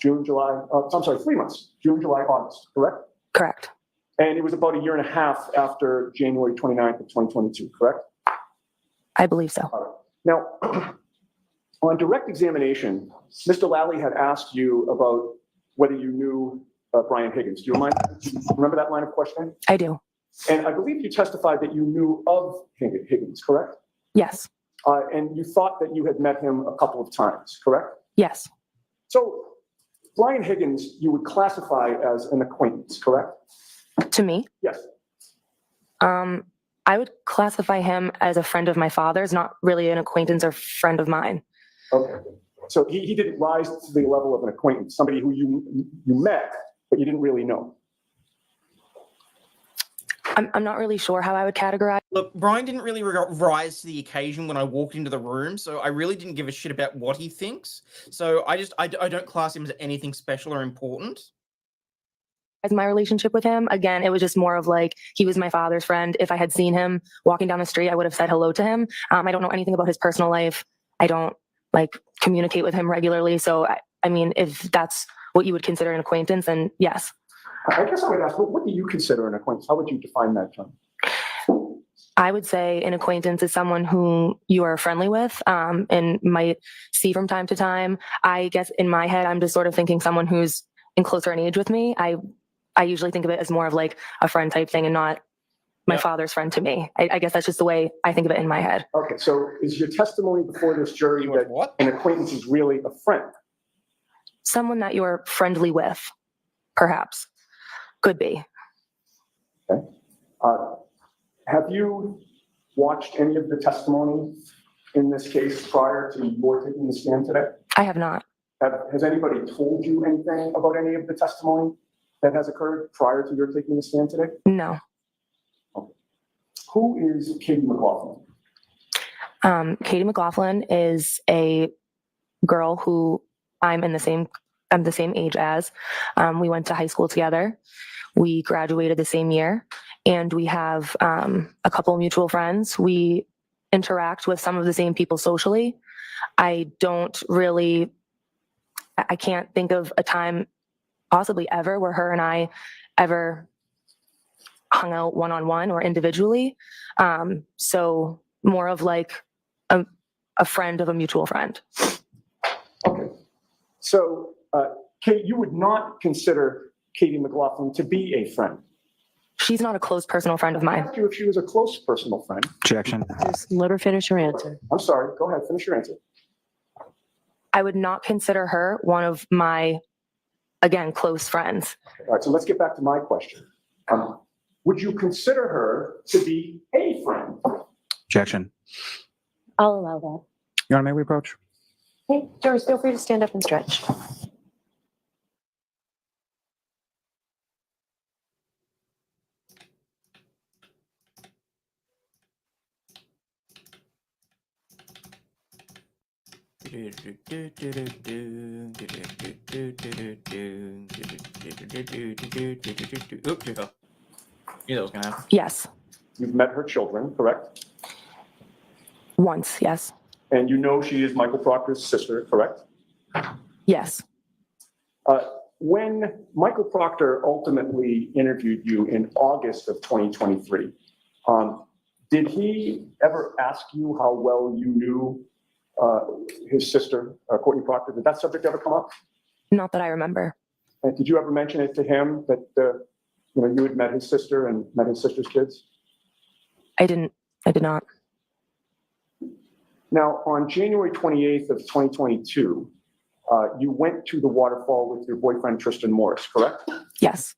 3 months, June, July, August, correct?
Correct.
And it was about a year and a half after January 29th of 2022, correct?
I believe so.
Now, on direct examination, Mr. Lally had asked you about whether you knew Brian Higgins. Do you remember that line of questioning?
I do.
And I believe you testified that you knew of Higgins, correct?
Yes.
And you thought that you had met him a couple of times, correct?
Yes.
So Brian Higgins, you would classify as an acquaintance, correct?
To me?
Yes.
I would classify him as a friend of my father's, not really an acquaintance or friend of mine.
Okay. So he didn't rise to the level of an acquaintance, somebody who you met but you didn't really know.
I'm not really sure how I would categorize.
Look, Brian didn't really rise to the occasion when I walked into the room, so I really didn't give a shit about what he thinks. So I don't class him as anything special or important.
As my relationship with him, again, it was just more of like, he was my father's friend. If I had seen him walking down the street, I would have said hello to him. I don't know anything about his personal life. I don't like communicate with him regularly. So, I mean, if that's what you would consider an acquaintance, then yes.
I guess I would ask, what do you consider an acquaintance? How would you define that term?
I would say an acquaintance is someone who you are friendly with and might see from time to time. I guess in my head, I'm just sort of thinking someone who's in closer in age with me. I usually think of it as more of like a friend type thing and not my father's friend to me. I guess that's just the way I think of it in my head.
Okay, so is your testimony before this jury that an acquaintance is really a friend?
Someone that you're friendly with, perhaps. Could be.
Okay. Have you watched any of the testimony in this case prior to your taking the stand today?
I have not.
Has anybody told you anything about any of the testimony that has occurred prior to your taking the stand today?
No.
Okay. Who is Katie McLaughlin?
Katie McLaughlin is a girl who I'm the same age as. We went to high school together. We graduated the same year, and we have a couple mutual friends. We interact with some of the same people socially. I can't think of a time, possibly ever, where her and I ever hung out one-on-one or individually. So more of like a friend of a mutual friend.
Okay. So, Kate, you would not consider Katie McLaughlin to be a friend?
She's not a close personal friend of
I
mine.
asked you if she was a close personal friend.
Objection.
Just let her finish her answer.
I'm sorry. Go ahead. Finish your answer.
I would not consider her one of my, again, close friends.
All right. So let's get back to my question. Would you consider her to be a friend?
Objection.
I'll allow that.
Your Honor, may we approach?
Hey, jurors, feel free to stand up and stretch.
Yeah, that was gonna happen.
Yes.
You've met her children, correct?
Once, yes.
And you know she is Michael Proctor's sister, correct?
Yes.
When Michael Proctor ultimately interviewed you in August of 2023, did he ever ask you how well you knew his sister, Courtney Proctor? Did that subject ever come up?
Not that I remember.
And did you ever mention it to him that you had met his sister and met his sister's kids?
I did not.
Now, on January 28th of 2022, you went to the waterfall with your boyfriend, Tristan Morris, correct?
Yes.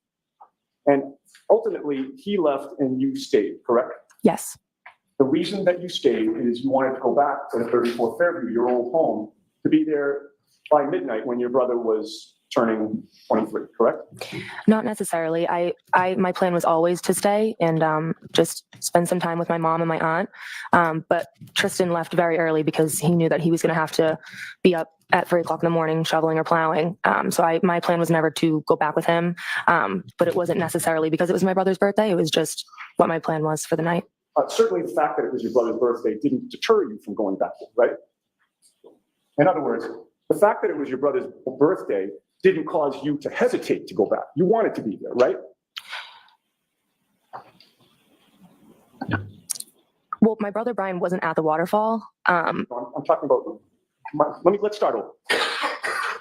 And ultimately, he left and you stayed, correct?
Yes.
The reason that you stayed is you wanted to go back to the 34 Fairview, your old home, to be there by midnight when your brother was turning 23, correct?
Not necessarily. My plan was always to stay and just spend some time with my mom and my aunt. But Tristan left very early because he knew that he was going to have to be up at 3 o'clock in the morning shoveling or plowing. So my plan was never to go back with him. But it wasn't necessarily because it was my brother's birthday. It was just what my plan was for the night.
Certainly the fact that it was your brother's birthday didn't deter you from going back, right? In other words, the fact that it was your brother's birthday didn't cause you to hesitate to go back. You wanted to be there, right?
Well, my brother Brian wasn't at the waterfall.
I'm talking about, let's start over.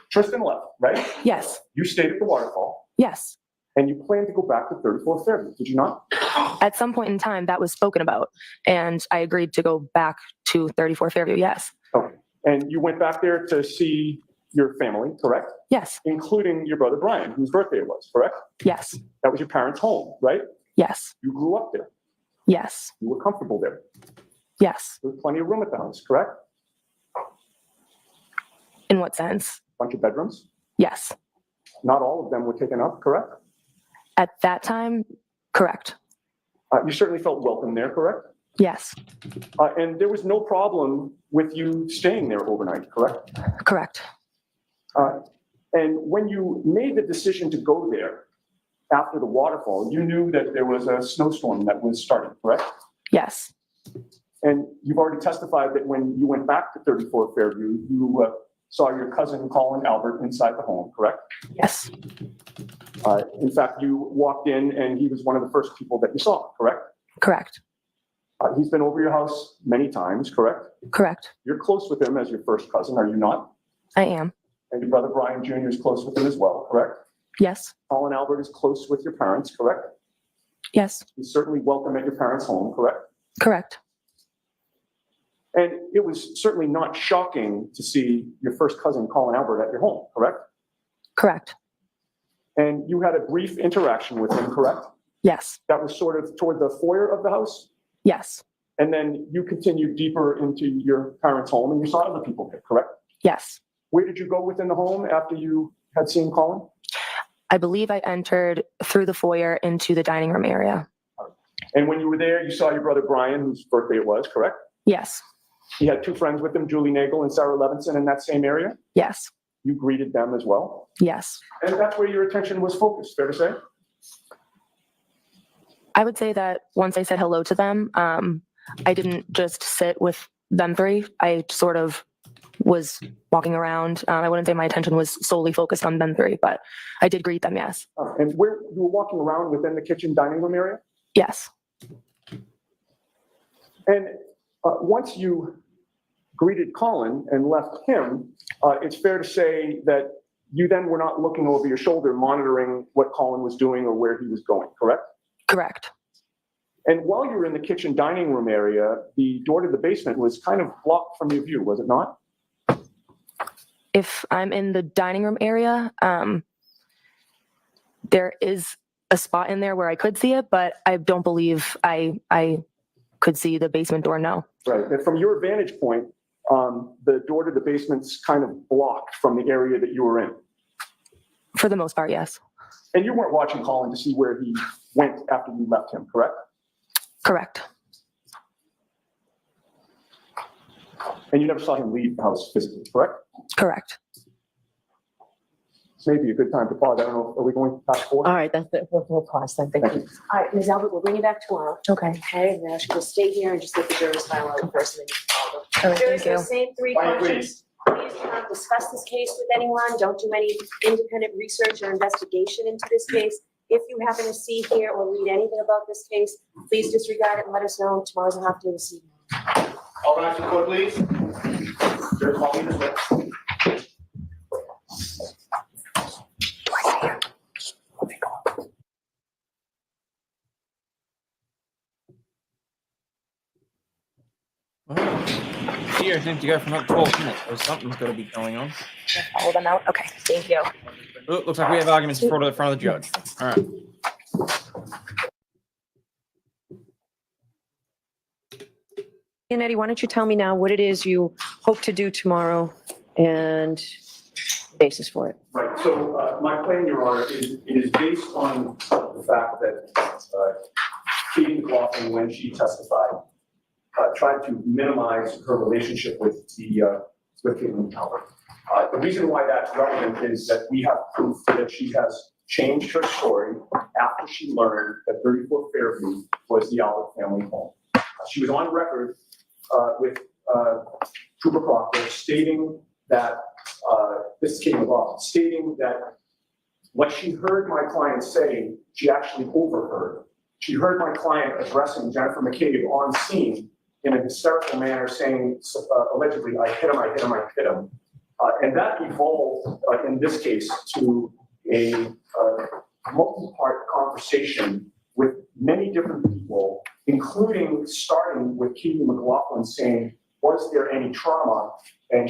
Tristan left, right?
Yes.
You stayed at the waterfall.
Yes.
And you planned to go back to 34 Fairview, did you not?
At some point in time, that was spoken about, and I agreed to go back to 34 Fairview, yes.
Okay. And you went back there to see your family, correct?
Yes.
Including your brother Brian, whose birthday it was, correct?
Yes.
That was your parents' home, right?
Yes.
You grew up there.
Yes.
You were comfortable there.
Yes.
There was plenty of room at the house, correct?
In what sense?
Bunch of bedrooms.
Yes.
Not all of them were taken up, correct?
At that time, correct.
You certainly felt welcome there, correct?
Yes,
And there was no problem with you staying there overnight, correct?
correct.
And when you made the decision to go there after the waterfall, you knew that there was a snowstorm that was starting, correct?
Yes,
And you've already testified that when you went back to 34 Fairview, you saw your cousin Colin Albert inside the home, correct?
yes,
In fact, you walked in and he was one of the first people that you saw, correct?
correct,
He's been over your house many times, correct?
correct.
You're close with him as your first cousin, are you not?
I am.
And your brother Brian Jr. is close with him as well, correct?
Yes,
Colin Albert is close with your parents, correct?
yes,
He's certainly welcome at your parents' home, correct?
correct.
And it was certainly not shocking to see your first cousin Colin Albert at your home, correct?
Correct.
And you had a brief interaction with him, correct?
Yes,
That was sort of toward the foyer of the house?
yes,
And then you continued deeper into your parents' home and you saw other people there, correct?
yes.
Where did you go within the home after you had seen Colin?
I believe I entered through the foyer into the dining room area.
And when you were there, you saw your brother Brian, whose birthday it was, correct?
Yes,
He had two friends with him, Julie Nagel and Sarah Levinson, in that same area.
yes,
You greeted them as well.
yes.
And that's where your attention was focused, fair to say?
I would say that once I said hello to them, I didn't just sit with them three. I sort of was walking around. I wouldn't say my attention was solely focused on them three, but I did greet them, yes.
And where you were walking around within the kitchen dining room area?
Yes,
And once you greeted Colin and left him, it's fair to say that you then were not looking over your shoulder, monitoring what Colin was doing or where he was going, correct?
correct.
And while you were in the kitchen dining room area, the door to the basement was kind of blocked from your view, was it not?
If I'm in the dining room area, there is a spot in there where I could see it, but I don't believe I could see the basement door, no.
Right. And from your vantage point, the door to the basement's kind of blocked from the area that you were in.
For the most part, yes.
And you weren't watching Colin to see where he went after you left him, correct?
Correct.
And you never saw him leave the house physically, correct?
Correct.
This may be a good time to pause. I don't know, are we going past four?
All right, that's it. We'll pause then. Thank you. All right, Ms. Albert, we'll bring you back tomorrow.
Okay.
Okay, and then she'll stay here and just let the jurors file out first and then you can call them.
All right,
Jurors,
thank you.
the same three
Quiet,
questions. Please do not discuss this case with anyone. Don't do any independent research or investigation into this case. If you happen to see, hear, or read anything about this case, please disregard it and let us know. Tomorrow's a half day this evening.
All rise to the court, please. Judge, call me this way.
Here seems to go for another 12 minutes, so something's got to be going on.
Follow them out. Okay, thank you.
Oh, looks like we have arguments before the front of the judge. All right.
And Eddie, why don't you tell me now what it is you hope to do tomorrow and basis for it?
Right, so my claim, Your Honor, is based on the fact that Katie McLaughlin, when she testified, tried to minimize her relationship with Caitlin Albert. The reason why that's relevant is that we have proof that she has changed her story after she learned that 34 Fairview was the Albert family home. She was on record with Trooper Proctor stating that, this is Katie McLaughlin, stating that what she heard my client say, she actually overheard. She heard my client addressing Jennifer McCabe on scene in a hysterical manner saying, allegedly, I hit him, I hit him, I hit him. And that evolved in this case to a multi-part conversation with many different people, including starting with Katie McLaughlin saying, was there any trauma? And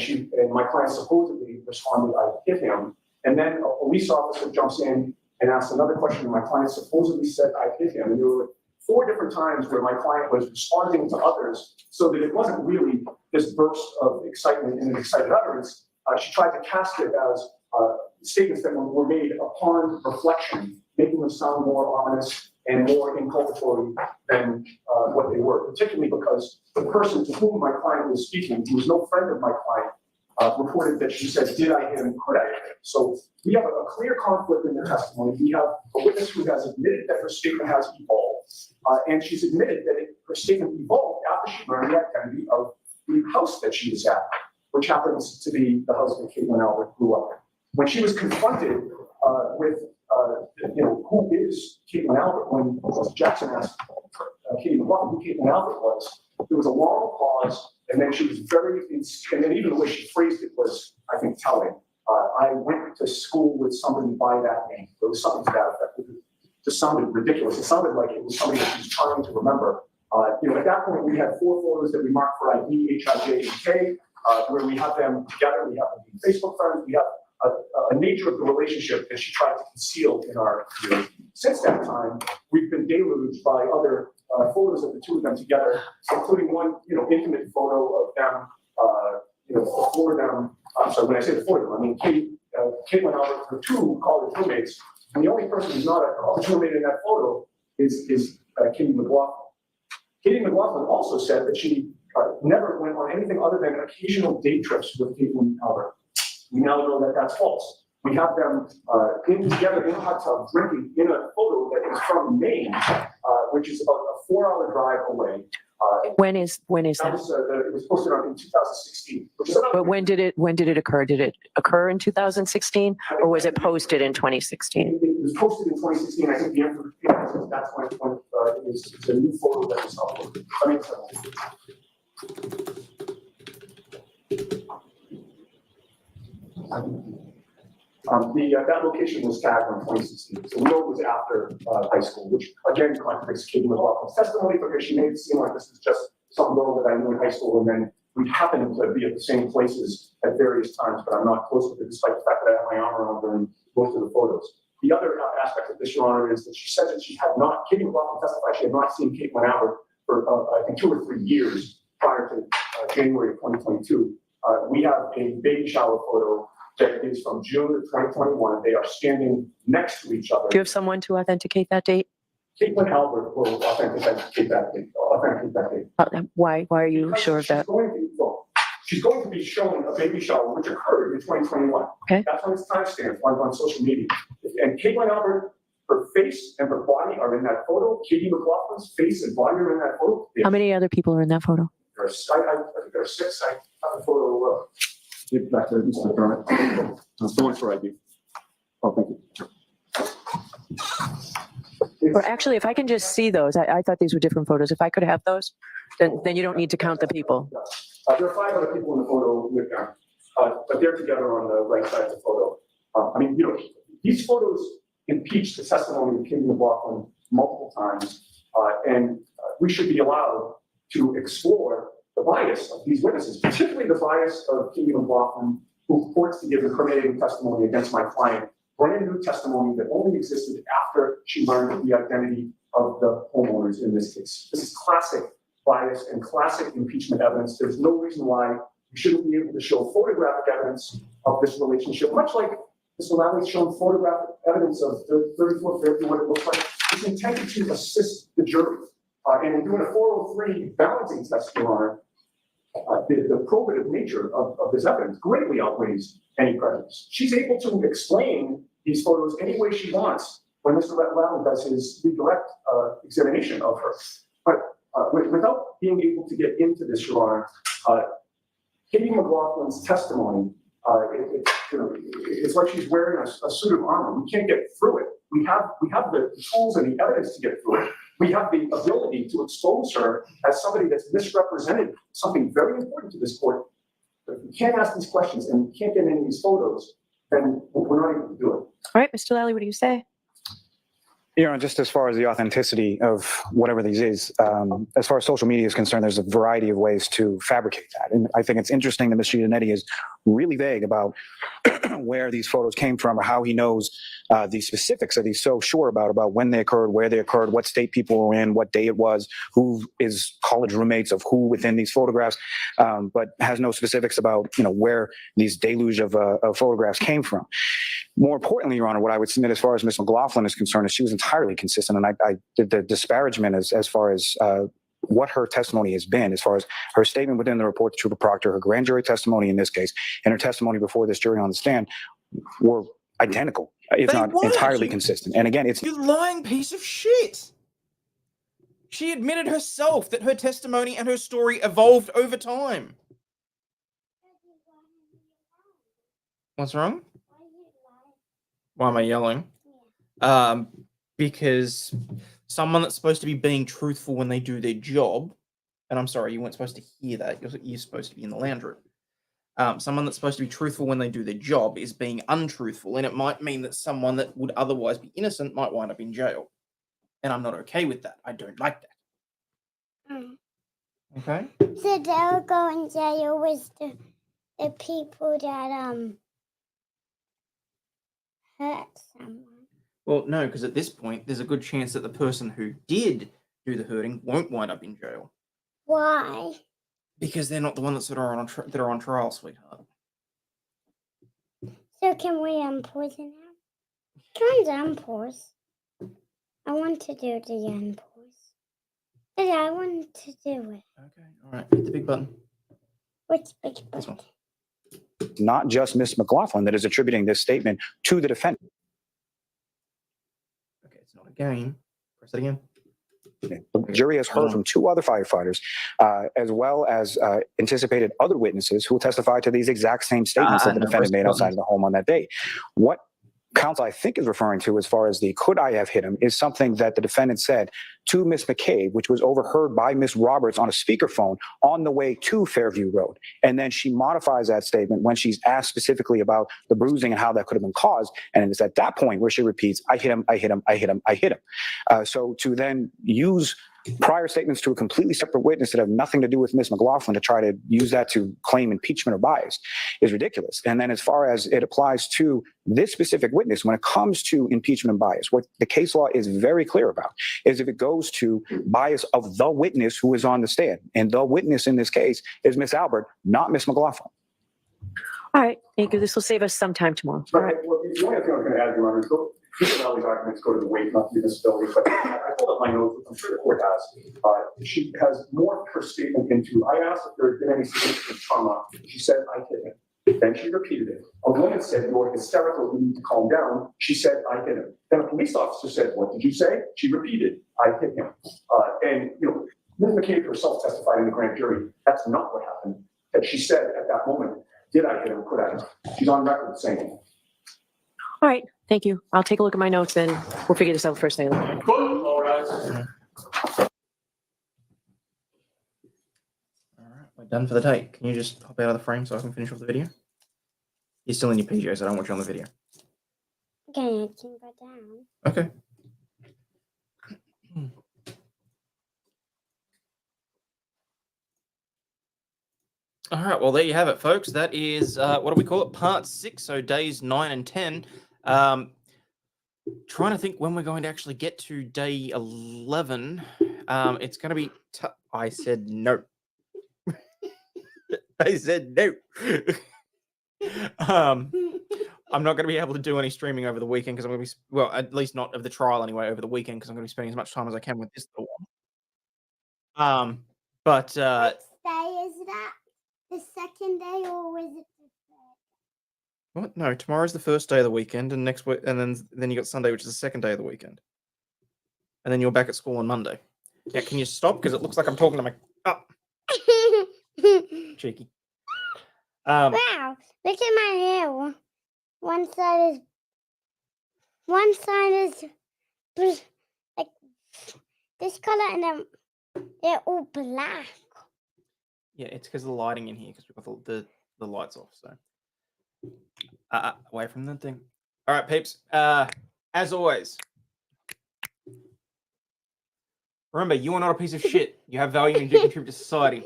my client supposedly responded, I hit him. And then a police officer jumps in and asks another question, and my client supposedly said, I hit him. And there were 4 different times where my client was responding to others so that it wasn't really this burst of excitement and an excited utterance. She tried to cast it as statements that were made upon reflection, making them sound more ominous and more inculpatory than what they were, particularly because the person to whom my client was speaking, who was no friend of my client, reported that she said, did I hit him, could I hit him? So we have a clear conflict in the testimony. We have a witness who has admitted that her statement has evolved, and she's admitted that her statement evolved after she learned the identity of the house that she was at, which happens to be the house that Caitlin Albert grew up in. When she was confronted with, who is Caitlin Albert, when Jackson asked Katie McLaughlin who Caitlin Albert was, there was a long pause, and then she was and then even the way she phrased it was, I think, telling. I went to school with somebody by that name. There was something to that effect. It just sounded ridiculous. It sounded like it was somebody that she was trying to remember. At that point, we had 4 photos that we marked for ID, H, I, J, and K, where we have them together. We have them being Facebook friends. We have a nature of the relationship that she tried to conceal in our career. Since that time, we've been deluged by other photos of the two of them together, including one, intimate photo of them, before them. I'm sorry, when I say before them, I mean Caitlin Albert, her 2 college roommates, and the only person who's not a college roommate in that photo is Katie McLaughlin. Katie McLaughlin also said that she never went on anything other than occasional day trips with Caitlin Albert. We now know that that's false. We have them together in a hot tub drinking in a photo that is from Maine, which is about a 4-hour drive away.
When is
That
that?
was, it was posted in 2016. Which is
But when did it occur? Did it occur in 2016 or was it posted in 2016?
It was posted in 2016. I think the answer is that's when it's a new photo that was uploaded. That location was tagged on 2016, so we know it was after high school, which again contradicts Katie McLaughlin's testimony because she made it seem like this is just some girl that I knew in high school, and then we happened to be at the same places at various times, but I'm not close with her, despite the fact that I have my arm around her in most of the photos. The other aspect of this, Your Honor, is that she said that she had not, Katie McLaughlin testified, she had not seen Caitlin Albert for I think 2 or 3 years prior to January of 2022. We have a baby shower photo that is from June of 2021. They are standing next to each other.
Do you have someone to authenticate that date?
Caitlin Albert will authenticate that date.
Why are you
Because
sure of that?
She's going to be showing a baby shower which occurred in 2021.
Okay.
That's when it's timestamped on social media. And Caitlin Albert, her face and her body are in that photo. Katie McLaughlin's face and body are in that photo.
How many other people are in that photo?
I think there are 6. I have a photo. Give back to Mr. McDermott. So much for ID. Oh, thank you.
Or actually, if I can just see those, I thought these were different photos. If I could have those, then you don't need to count the people.
There are 5 other people in the photo with them, but they're together on the right side of the photo. These photos impeach the testimony of Katie McLaughlin multiple times, and we should be allowed to explore the bias of these witnesses, particularly the bias of Katie McLaughlin, who purports to give incriminating testimony against my client, brand new testimony that only existed after she learned the identity of the homeowners in this case. This is classic bias and classic impeachment evidence. There's no reason why we shouldn't be able to show photographic evidence of this relationship, much like Mr. Lally shown photographic evidence of the 3450, what it looks like. It's intended to assist the jury. And in doing a 403 balancing test, Your Honor, the probative nature of this evidence greatly outweighs any prejudice. She's able to explain these photos any way she wants when Mr. Lally does his redirect examination of her. But without being able to get into this, Your Honor, Katie McLaughlin's testimony, it's like she's wearing a suit of armor. We can't get through it. We have the tools and the evidence to get through it. We have the ability to expose her as somebody that's misrepresented something very important to this court. But if we can't ask these questions and we can't get any of these photos, then we're not able to do it.
All right, Mr. Lally, what do you say?
Just as far as the authenticity of whatever these is, as far as social media is concerned, there's a variety of ways to fabricate that. And I think it's interesting that Mr. Giannetti is really vague about where these photos came from or how he knows the specifics that he's so sure about when they occurred, where they occurred, what state people were in, what day it was, who is college roommates of who within these photographs, but has no specifics about, where these deluge of photographs came from. More importantly, Your Honor, what I would submit as far as Ms. McLaughlin is concerned is she was entirely consistent. And I did the disparagement as far as what her testimony has been, as far as her statement within the report to Trooper Proctor, her grand jury testimony in this case, and her testimony before this jury on the stand were identical, if
They
not
weren't.
entirely consistent. And again, it's
You lying piece of shit. She admitted herself that her testimony and her story evolved over time. What's wrong? Why am I yelling? Because someone that's supposed to be being truthful when they do their job, and I'm sorry, you weren't supposed to hear that. You're supposed to be in the lounge room. Someone that's supposed to be truthful when they do their job is being untruthful, and it might mean that someone that would otherwise be innocent might wind up in jail. And I'm not okay with that. I don't like that. Okay?
So they'll go in jail with the people that hurt someone.
Well, no, because at this point, there's a good chance that the person who did do the hurting won't wind up in jail.
Why?
Because they're not the ones that are on trial, sweetheart.
So can we unpause it now? Can I unpause? I want to do the unpause. Yeah, I want to do it.
Okay, all right. Hit the big button.
Which big
This
button?
one.
not just Ms. McLaughlin that is attributing this statement to the defendant.
Okay, it's not a game. Press it again.
The jury has heard from two other firefighters, as well as anticipated other witnesses who will testify to these exact same statements that the defendant made outside of the home on that day. What counsel I think is referring to as far as the could I have hit him is something that the defendant said to Ms. McCabe, which was overheard by Ms. Roberts on a speakerphone on the way to Fairview Road. And then she modifies that statement when she's asked specifically about the bruising and how that could have been caused. And it's at that point where she repeats, I hit him, I hit him, I hit him, I hit him. So to then use prior statements to a completely separate witness that have nothing to do with Ms. McLaughlin to try to use that to claim impeachment or bias is ridiculous. And then as far as it applies to this specific witness, when it comes to impeachment and bias, what the case law is very clear about is if it goes to bias of the witness who is on the stand. And the witness in this case is Ms. Albert, not Ms. McLaughlin.
All right, thank you. This will save us some time tomorrow.
All right. Well, the only thing I was going to add, Your Honor, is Mr. Valley's arguments go to the weight, not the disability. But I pulled up my notes, which I'm sure the court has. She has morphed her statement into, I asked if there had been any significant trauma. She said, I hit him. Then she repeated it. A woman said, you're hysterical, you need to calm down. She said, I hit him. Then a police officer said, what did you say? She repeated, I hit him. And, Ms. McCabe herself testified in the grand jury. That's not what happened. That she said at that moment, did I hit him? Could I? She's on record saying it.
All right, thank you. I'll take a look at my notes and we'll figure this out first thing.
All right.
All right, we're done for the day. Can you just hop out of the frame so I can finish off the video? You're still in your PJs. I don't want you on the video.
Okay, I can go down.
Okay. All right, well, there you have it, folks. That is, what do we call it? Part 6, so days 9 and 10. Trying to think when we're going to actually get to day 11. It's going to be, I said no. I said no. I'm not going to be able to do any streaming over the weekend because I'm going to be, well, at least not of the trial anyway, over the weekend because I'm going to be spending as much time as I can with this little one.
What day is that? The second day, or was it the third?
What? No, tomorrow's the first day of the weekend, and next week, and then you got Sunday, which is the second day of the weekend, and then you're back at school on Monday. Yeah, can you stop? Because it looks like I'm talking to my. Oh, cheeky.
Wow! Look at my hair. One side is like this color, and then they're all black.
Yeah, it's because of the lighting in here, because we've got the lights off. So, away from the thing. All right, peeps. As always, Remember, you are not a piece of shit. You have value and do contribute to society.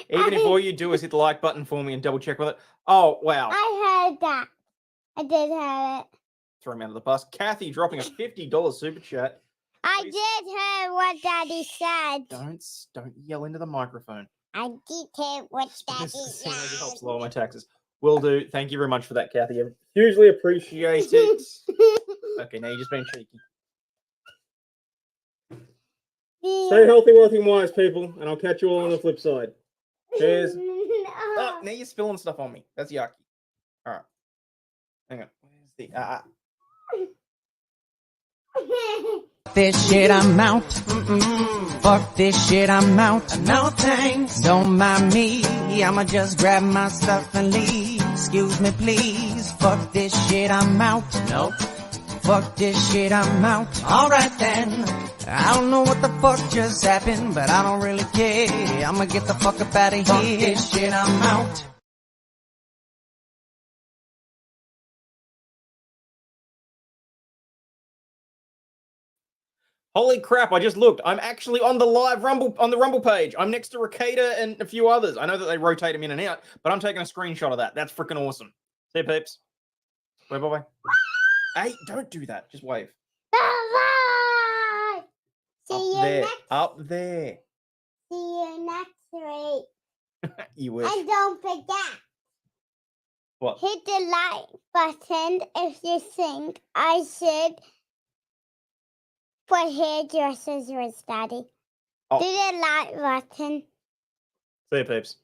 Even if all you do is hit the like button for me and double check with it. Oh, wow.
I heard that. I did hear it.
Throw me under the bus. Kathy dropping a $50 super chat.
I
Please.
did hear what Daddy said.
Don't yell into the microphone.
I did hear what Daddy
This
said.
helps lower my taxes. Will do. Thank you very much for that, Kathy. I hugely appreciate it. Okay, now you're just being cheeky. Stay healthy, wealthy, and wise, people, and I'll catch you all on the flip side. Cheers. Oh, now you're spilling stuff on me. That's yucky. All right. Hang on. Where's the
This shit, I'm out. Fuck this shit, I'm out. No thanks. Don't mind me. I'ma just grab my stuff and leave. Excuse me, please. Fuck this shit, I'm out. Nope. Fuck this shit, I'm out. Alright then. I don't know what the fuck just happened, but I don't really care. I'ma get the fuck up out of here. Fuck this shit, I'm out.
Holy crap, I just looked. I'm actually on the live Rumble, on the Rumble page. I'm next to Ricada and a few others. I know that they rotate them in and out, but I'm taking a screenshot of that. That's freaking awesome. See you, peeps. Bye. Hey, don't do that. Just wave.
Bye-bye. See you next.
Up there.
See you next week.
You wish.
And don't forget.
What?
Hit the like button if you think I should put hairdressers with Daddy.
Oh.
Do the like button.
See you, peeps.